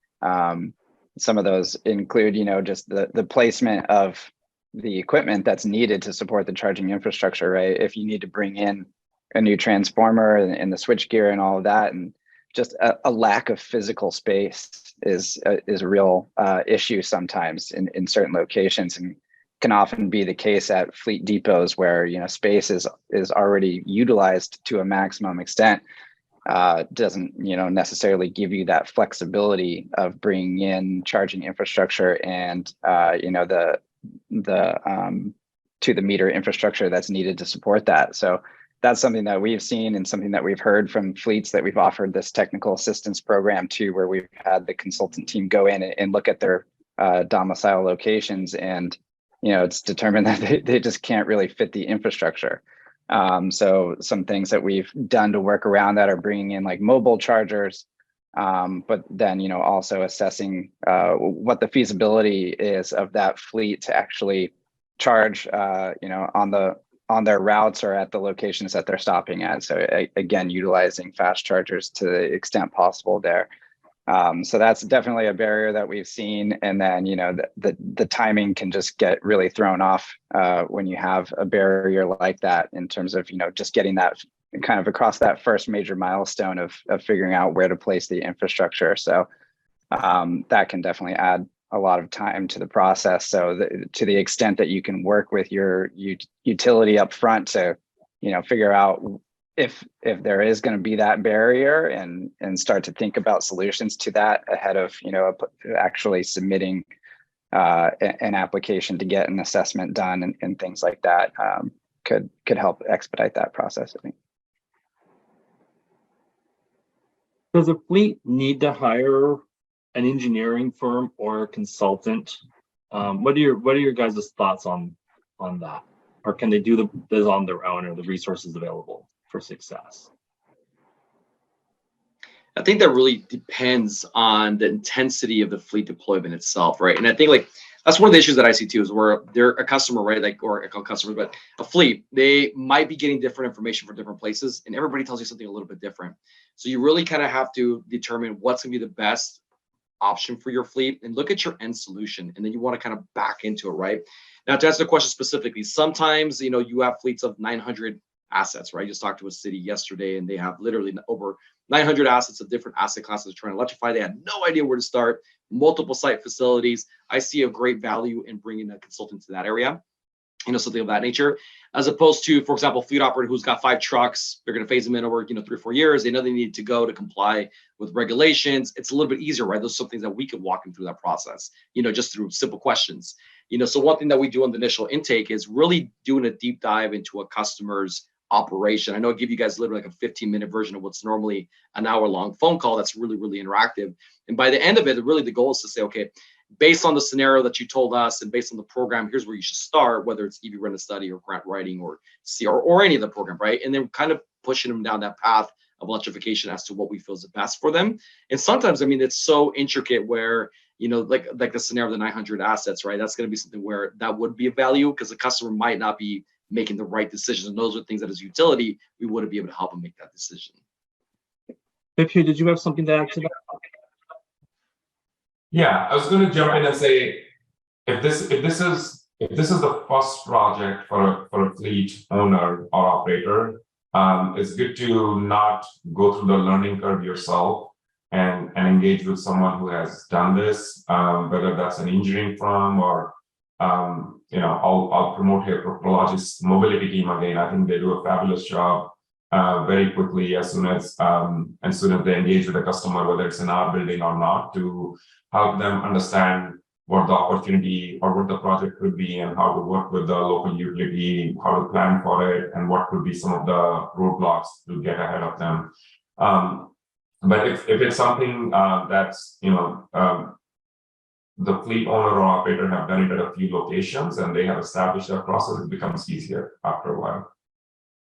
some of those include, just the placement of the equipment that's needed to support the charging infrastructure, right? If you need to bring in a new transformer and the switch gear and all of that, and just a lack of physical space is a real issue sometimes in certain locations, and can often be the case at fleet depots where space is already utilized to a maximum extent. Doesn't necessarily give you that flexibility of bringing in charging infrastructure and the to the meter infrastructure that's needed to support that. So that's something that we've seen and something that we've heard from fleets that we've offered this technical assistance program to, where we've had the consultant team go in and look at their domicile locations, and it's determined that they just can't really fit the infrastructure. So some things that we've done to work around that are bringing in like mobile chargers, but then also assessing what the feasibility is of that fleet to actually charge on their routes or at the locations that they're stopping at. So again, utilizing fast chargers to the extent possible there. So that's definitely a barrier that we've seen. And then, the timing can just get really thrown off when you have a barrier like that, in terms of, just getting that kind of across that first major milestone of figuring out where to place the infrastructure. So that can definitely add a lot of time to the process. So to the extent that you can work with your utility up front to, figure out if there is going to be that barrier, and start to think about solutions to that ahead of, actually submitting an application to get an assessment done and things like that, could help expedite that process, I think. Does a fleet need to hire an engineering firm or a consultant? What are your guys' thoughts on that? Or can they do this on their own, or the resources available for success? I think that really depends on the intensity of the fleet deployment itself, right? And I think that's one of the issues that I see too, is where they're a customer, right? Or I call customers, but a fleet, they might be getting different information from different places, and everybody tells you something a little bit different. So you really kind of have to determine what's going to be the best option for your fleet, and look at your end solution, and then you want to kind of back into it, right? Now, to answer the question specifically, sometimes you have fleets of 900 assets, right? I just talked to a city yesterday, and they have literally over 900 assets of different asset classes trying to electrify. They had no idea where to start, multiple site facilities. I see a great value in bringing a consultant to that area, something of that nature, as opposed to, for example, fleet operator who's got 5 trucks. They're going to phase them in over 3 or 4 years. They know they need to go to comply with regulations. It's a little bit easier, right? Those are some things that we could walk them through that process, just through simple questions. So one thing that we do on the initial intake is really doing a deep dive into a customer's operation. I know I give you guys literally like a 15-minute version of what's normally an hour-long phone call. That's really, really interactive. And by the end of it, really the goal is to say, okay, based on the scenario that you told us and based on the program, here's where you should start, whether it's EV Rent a Study or grant writing or CR or any of the program, right? And then kind of pushing them down that path of electrification as to what we feel is the best for them. And sometimes, it's so intricate where, like the scenario of the 900 assets, right? That's going to be something where that would be a value, because the customer might not be making the right decisions. And those are things that as utility, we wouldn't be able to help them make that decision. Vipul, did you have something to add to that? Yeah, I was going to jump in and say, if this is the first project for a fleet owner or operator, it's good to not go through the learning curve yourself. and engage with someone who has done this, whether that's an engineering firm or, I'll promote here Prologis mobility team again. I think they do a fabulous job very quickly as soon as they engage with the customer, whether it's in our building or not, to help them understand what the opportunity or what the project could be and how to work with the local utility, how to plan for it, and what could be some of the roadblocks to get ahead of them. But if it's something that's, the fleet owner or operator have done it at a few locations and they have established that process, it becomes easier after a while.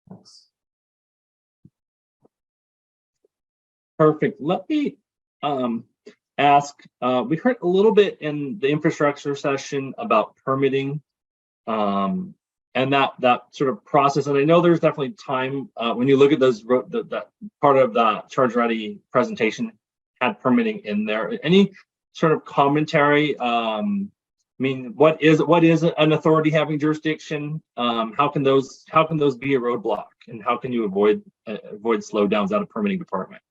Thanks. Perfect. Let me ask, we heard a little bit in the infrastructure session about permitting and that sort of process. And I know there's definitely time when you look at those, that part of the Charge Ready presentation had permitting in there. Any sort of commentary? I mean, what is an authority having jurisdiction? How can those be a roadblock, and how can you avoid slowdowns out of permitting department?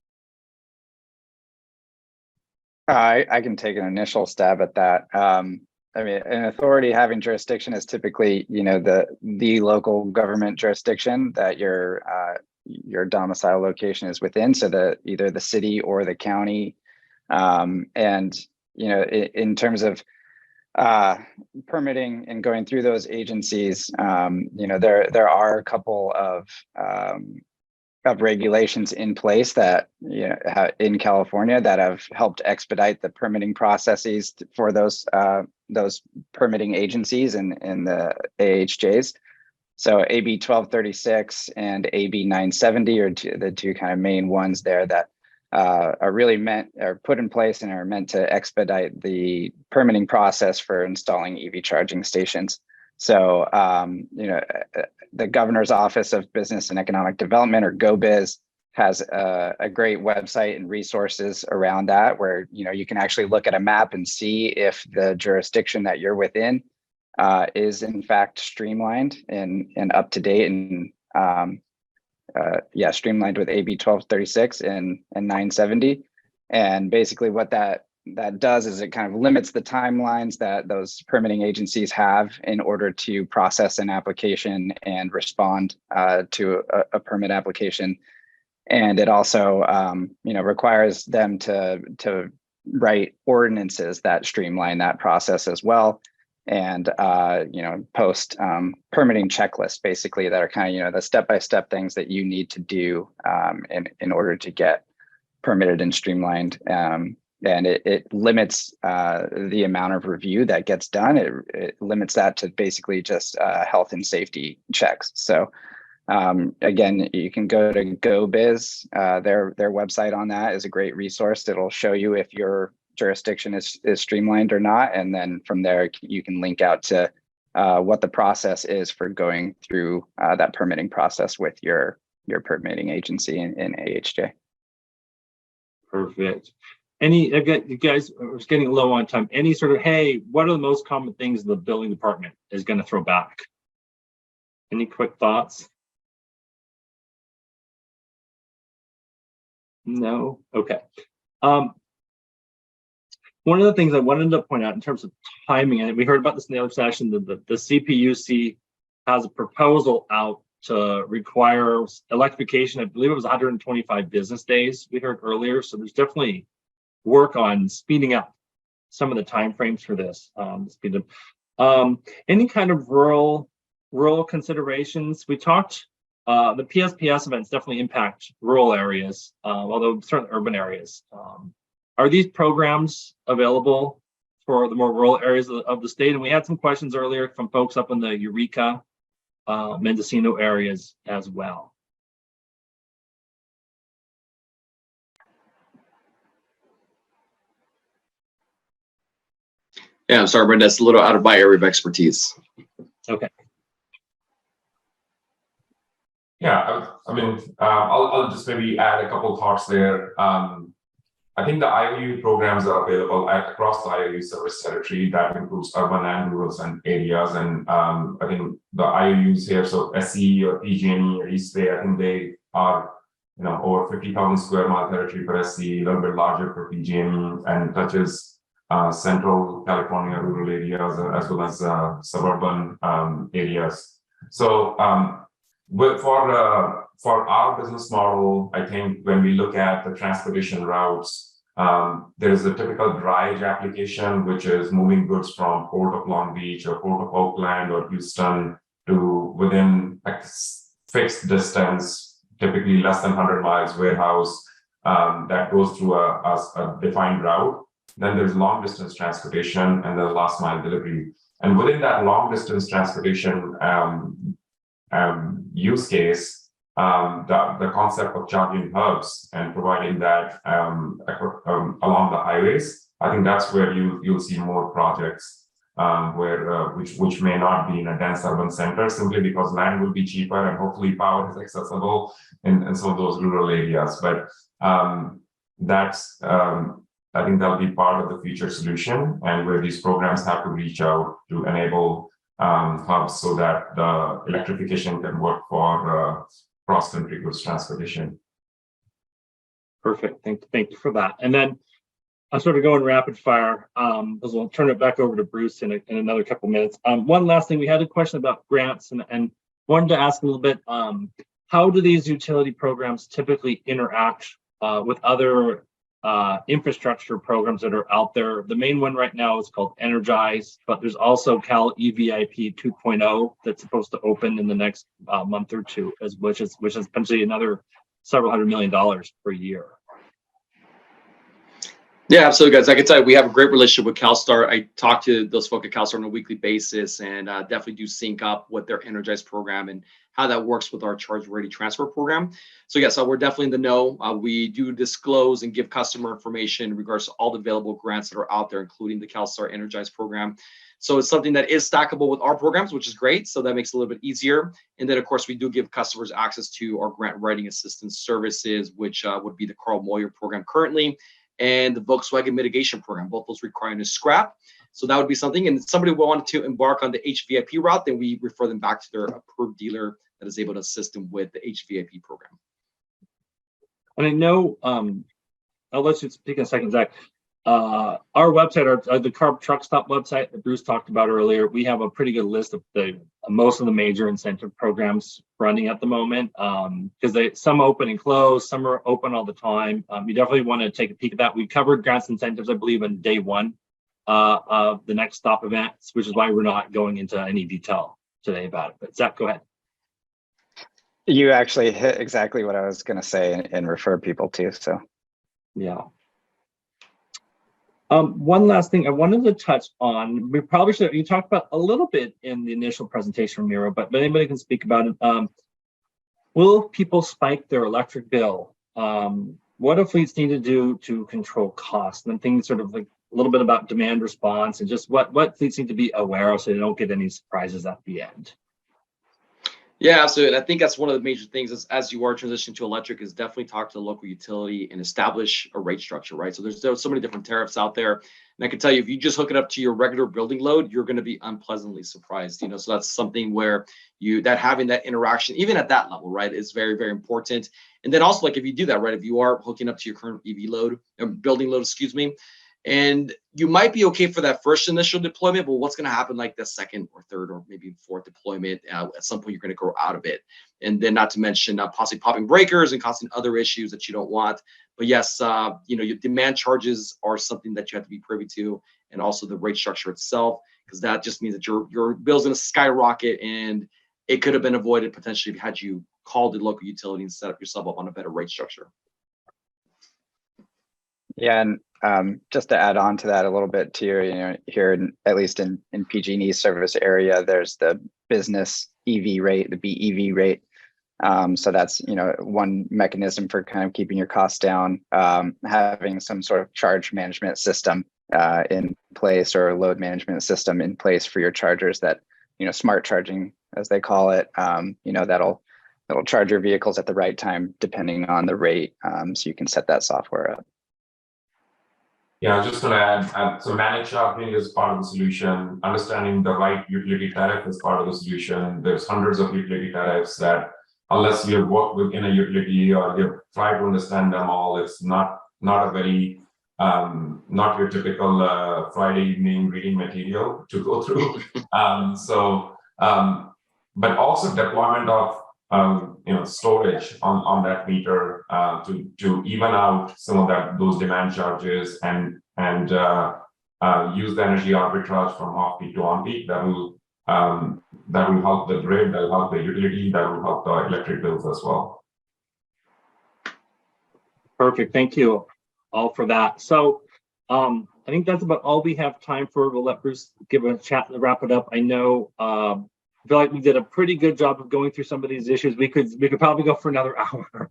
I can take an initial stab at that. I mean, an authority having jurisdiction is typically, the local government jurisdiction that your domicile location is within. So either the city or the county. And in terms of permitting and going through those agencies, there are a couple of regulations in place that in California that have helped expedite the permitting processes for those permitting agencies and the AHJs. So AB 1236 and AB 970 are the two kind of main ones there that are put in place and are meant to expedite the permitting process for installing EV charging stations. So, the Governor's Office of Business and Economic Development, or GoBiz, has a great website and resources around that, where you can actually look at a map and see if the jurisdiction that you're within is in fact streamlined and up to date and streamlined with AB 1236 and 970. And basically what that does is it kind of limits the timelines that those permitting agencies have in order to process an application and respond to a permit application. And it also requires them to write ordinances that streamline that process as well. And post permitting checklists, basically, that are kind of the step-by-step things that you need to do in order to get permitted and streamlined. And it limits the amount of review that gets done. It limits that to basically just health and safety checks. So again, you can go to GoBiz. Their website on that is a great resource. It'll show you if your jurisdiction is streamlined or not, and then from there you can link out to what the process is for going through that permitting process with your permitting agency in AHJ. Perfect. You guys are getting low on time. Any sort of, hey, what are the most common things the building department is going to throw back? Any quick thoughts? No? Okay. One of the things I wanted to point out in terms of timing, and we heard about this in the other session, the CPUC has a proposal out to require electrification. I believe it was 125 business days we heard earlier. So there's definitely work on speeding up some of the timeframes for this. Any kind of rural considerations? We talked, the PSPS events definitely impact rural areas, although certain urban areas. Are these programs available for the more rural areas of the state? And we had some questions earlier from folks up in the Eureka, Mendocino areas as well. Yeah, I'm sorry, Brenda, that's a little out of my area of expertise. Okay. Yeah, I mean, I'll just maybe add a couple of thoughts there. I think the IOU programs are available across the IOU service territory. That includes urban and rural areas. And I think the IOUs here, so SE or PG&E or East Bay, I think they are over 50,000 square mile territory for SC, a little bit larger for PG&E, and touches central California rural areas as well as suburban areas. So for our business model, I think when we look at the transportation routes, there is a typical drayage application, which is moving goods from Port of Long Beach or Port of Oakland or Houston to within a fixed distance, typically less than 100 miles warehouse that goes through a defined route. Then there's long distance transportation and there's last mile delivery. And within that long distance transportation use case, the concept of charging hubs and providing that along the highways, I think that's where you'll see more projects which may not be in a dense urban center simply because land will be cheaper and hopefully power is accessible in some of those rural areas. But that's I think that'll be part of the future solution, and where these programs have to reach out to enable hubs so that the electrification can work for cross-country goods transportation. Perfect. Thank you for that. And then I'm sort of going rapid fire, because we'll turn it back over to Bruce in another couple minutes. One last thing, we had a question about grants and wanted to ask a little bit, how do these utility programs typically interact with other infrastructure programs that are out there? The main one right now is called Energize, but there's also Cal EVIP 2.0 that's supposed to open in the next month or two, which is potentially another several $100 million per year. Yeah, absolutely, guys. I can tell you, we have a great relationship with CalSTART. I talk to those folks at CalSTART on a weekly basis, and definitely do sync up with their Energize program and how that works with our Charge Ready Transfer program. So yes, we're definitely in the know. We do disclose and give customer information in regards to all the available grants that are out there, including the CalSTART Energize program. So it's something that is stackable with our programs, which is great. So that makes it a little bit easier. And then, of course, we do give customers access to our grant writing assistance services, which would be the Carl Moyer program currently, and the Volkswagen mitigation program, both those requiring a scrap. So that would be something. And if somebody wanted to embark on the HVIP route, then we refer them back to their approved dealer that is able to assist them with the HVIP program. And I know, I'll let you speak in a second, Zach. Our website, the CARB truck stop website that Bruce talked about earlier, we have a pretty good list of most of the major incentive programs running at the moment, because some open and close, some are open all the time. You definitely want to take a peek at that. We covered grants incentives, I believe, on day one of the next stop events, which is why we're not going into any detail today about it. But Zach, go ahead. You actually hit exactly what I was going to say and refer people to. So, yeah. One last thing I wanted to touch on, we probably should, you talked about a little bit in the initial presentation from Miro, but anybody can speak about it. Will people spike their electric bill? What do fleets need to do to control costs? And things sort of like a little bit about demand response and just what fleets need to be aware of so they don't get any surprises at the end. Yeah, absolutely. And I think that's one of the major things as you are transitioning to electric is definitely talk to the local utility and establish a rate structure, right? So there's so many different tariffs out there. And I can tell you, if you just hook it up to your regular building load, you're going to be unpleasantly surprised, so that's something where having that interaction, even at that level, right, is very, very important. And then also, like, if you do that, right, if you are hooking up to your current EV load, building load, and you might be okay for that first initial deployment, but what's going to happen like the second or third or maybe fourth deployment? At some point, you're going to grow out of it. And then not to mention possibly popping breakers and causing other issues that you don't want. But yes, your demand charges are something that you have to be privy to, and also the rate structure itself, because that just means that your bill's going to skyrocket, and it could have been avoided potentially had you called the local utility and set up yourself up on a better rate structure. Yeah, and just to add on to that a little bit too, here at least in PG&E service area, there's the business EV rate, the BEV rate. So that's one mechanism for kind of keeping your costs down. Having some sort of charge management system in place, or a load management system in place for your chargers that smart charging, as they call it. That'll charge your vehicles at the right time depending on the rate. So you can set that software up. Yeah, just to add, so managed charging is part of the solution. Understanding the right utility tariff is part of the solution. There's hundreds of utility tariffs that unless you've worked within a utility or you've tried to understand them all, it's not a very not your typical Friday evening reading material to go through. But also deployment of storage on that meter to even out some of those demand charges and use the energy arbitrage from off peak to on peak. That will help the grid, that will help the utility, that will help the electric bills as well. Perfect. Thank you all for that. So I think that's about all we have time for. We'll let Bruce give a chat to wrap it up. I know I feel like we did a pretty good job of going through some of these issues. We could probably go for another hour.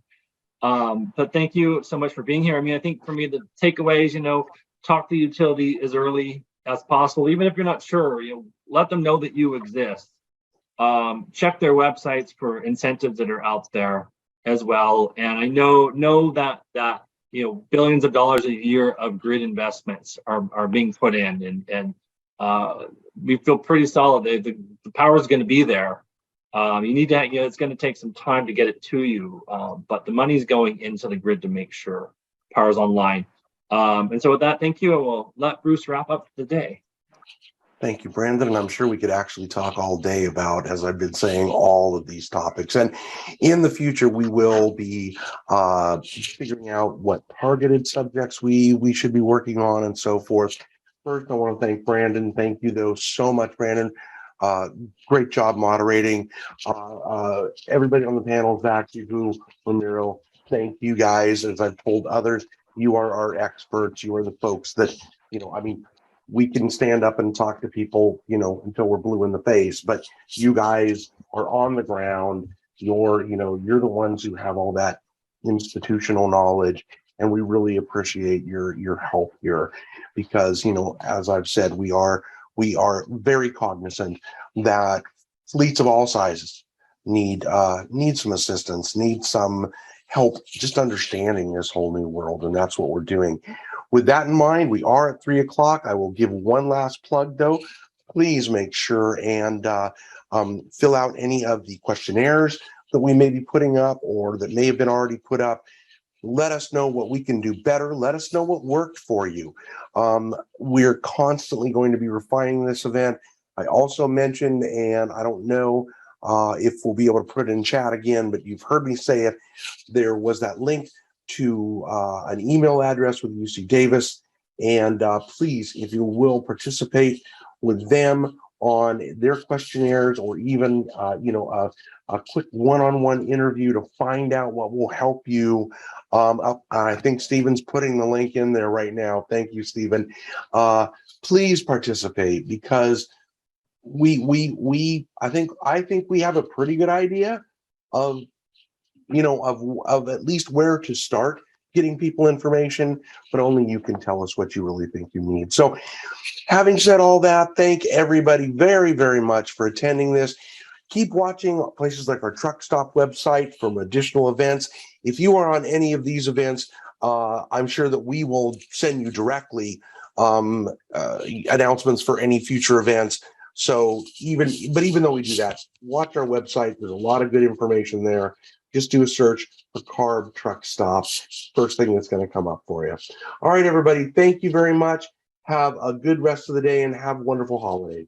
But thank you so much for being here. I mean, I think for me, the takeaways, talk to the utility as early as possible, even if you're not sure, let them know that you exist. Check their websites for incentives that are out there as well. And I know that billions of dollars a year of grid investments are being put in, and we feel pretty solid that the power is going to be there. You need to, it's going to take some time to get it to you, but the money's going into the grid to make sure power's online. And so with that, thank you. And we'll let Bruce wrap up the day. Thank you, Brandon. And I'm sure we could actually talk all day about, as I've been saying, all of these topics. And in the future, we will be figuring out what targeted subjects we should be working on and so forth. First, I want to thank Brandon. Thank you, though, so much, Brandon. Great job moderating. Everybody on the panel, Zach, you, Ramiro, thank you guys. As I've told others, you are our experts. You are the folks that, we can stand up and talk to people, until we're blue in the face, but you guys are on the ground. You're the ones who have all that institutional knowledge, and we really appreciate your help here because, as I've said, we are very cognizant that fleets of all sizes need some assistance, need some help just understanding this whole new world, and that's what we're doing. With that in mind, we are at 3 o'clock. I will give one last plug, though. Please make sure and fill out any of the questionnaires that we may be putting up or that may have been already put up. Let us know what we can do better. Let us know what worked for you. We're constantly going to be refining this event. I also mentioned, and I don't know if we'll be able to put it in chat again, but you've heard me say it, there was that link to an email address with UC Davis, and please, if you will, participate with them on their questionnaires, or even a quick one-on-one interview to find out what will help you. I think Stephen's putting the link in there right now. Thank you, Stephen. Please participate because I think we have a pretty good idea of at least where to start getting people information, but only you can tell us what you really think you need. So having said all that, thank everybody very, very much for attending this. Keep watching places like our truck stop website from additional events. If you are on any of these events, I'm sure that we will send you directly announcements for any future events. So even though we do that, watch our website. There's a lot of good information there. Just do a search for CARB truck stop. First thing that's going to come up for you. All right, everybody. Thank you very much. Have a good rest of the day and have wonderful holidays.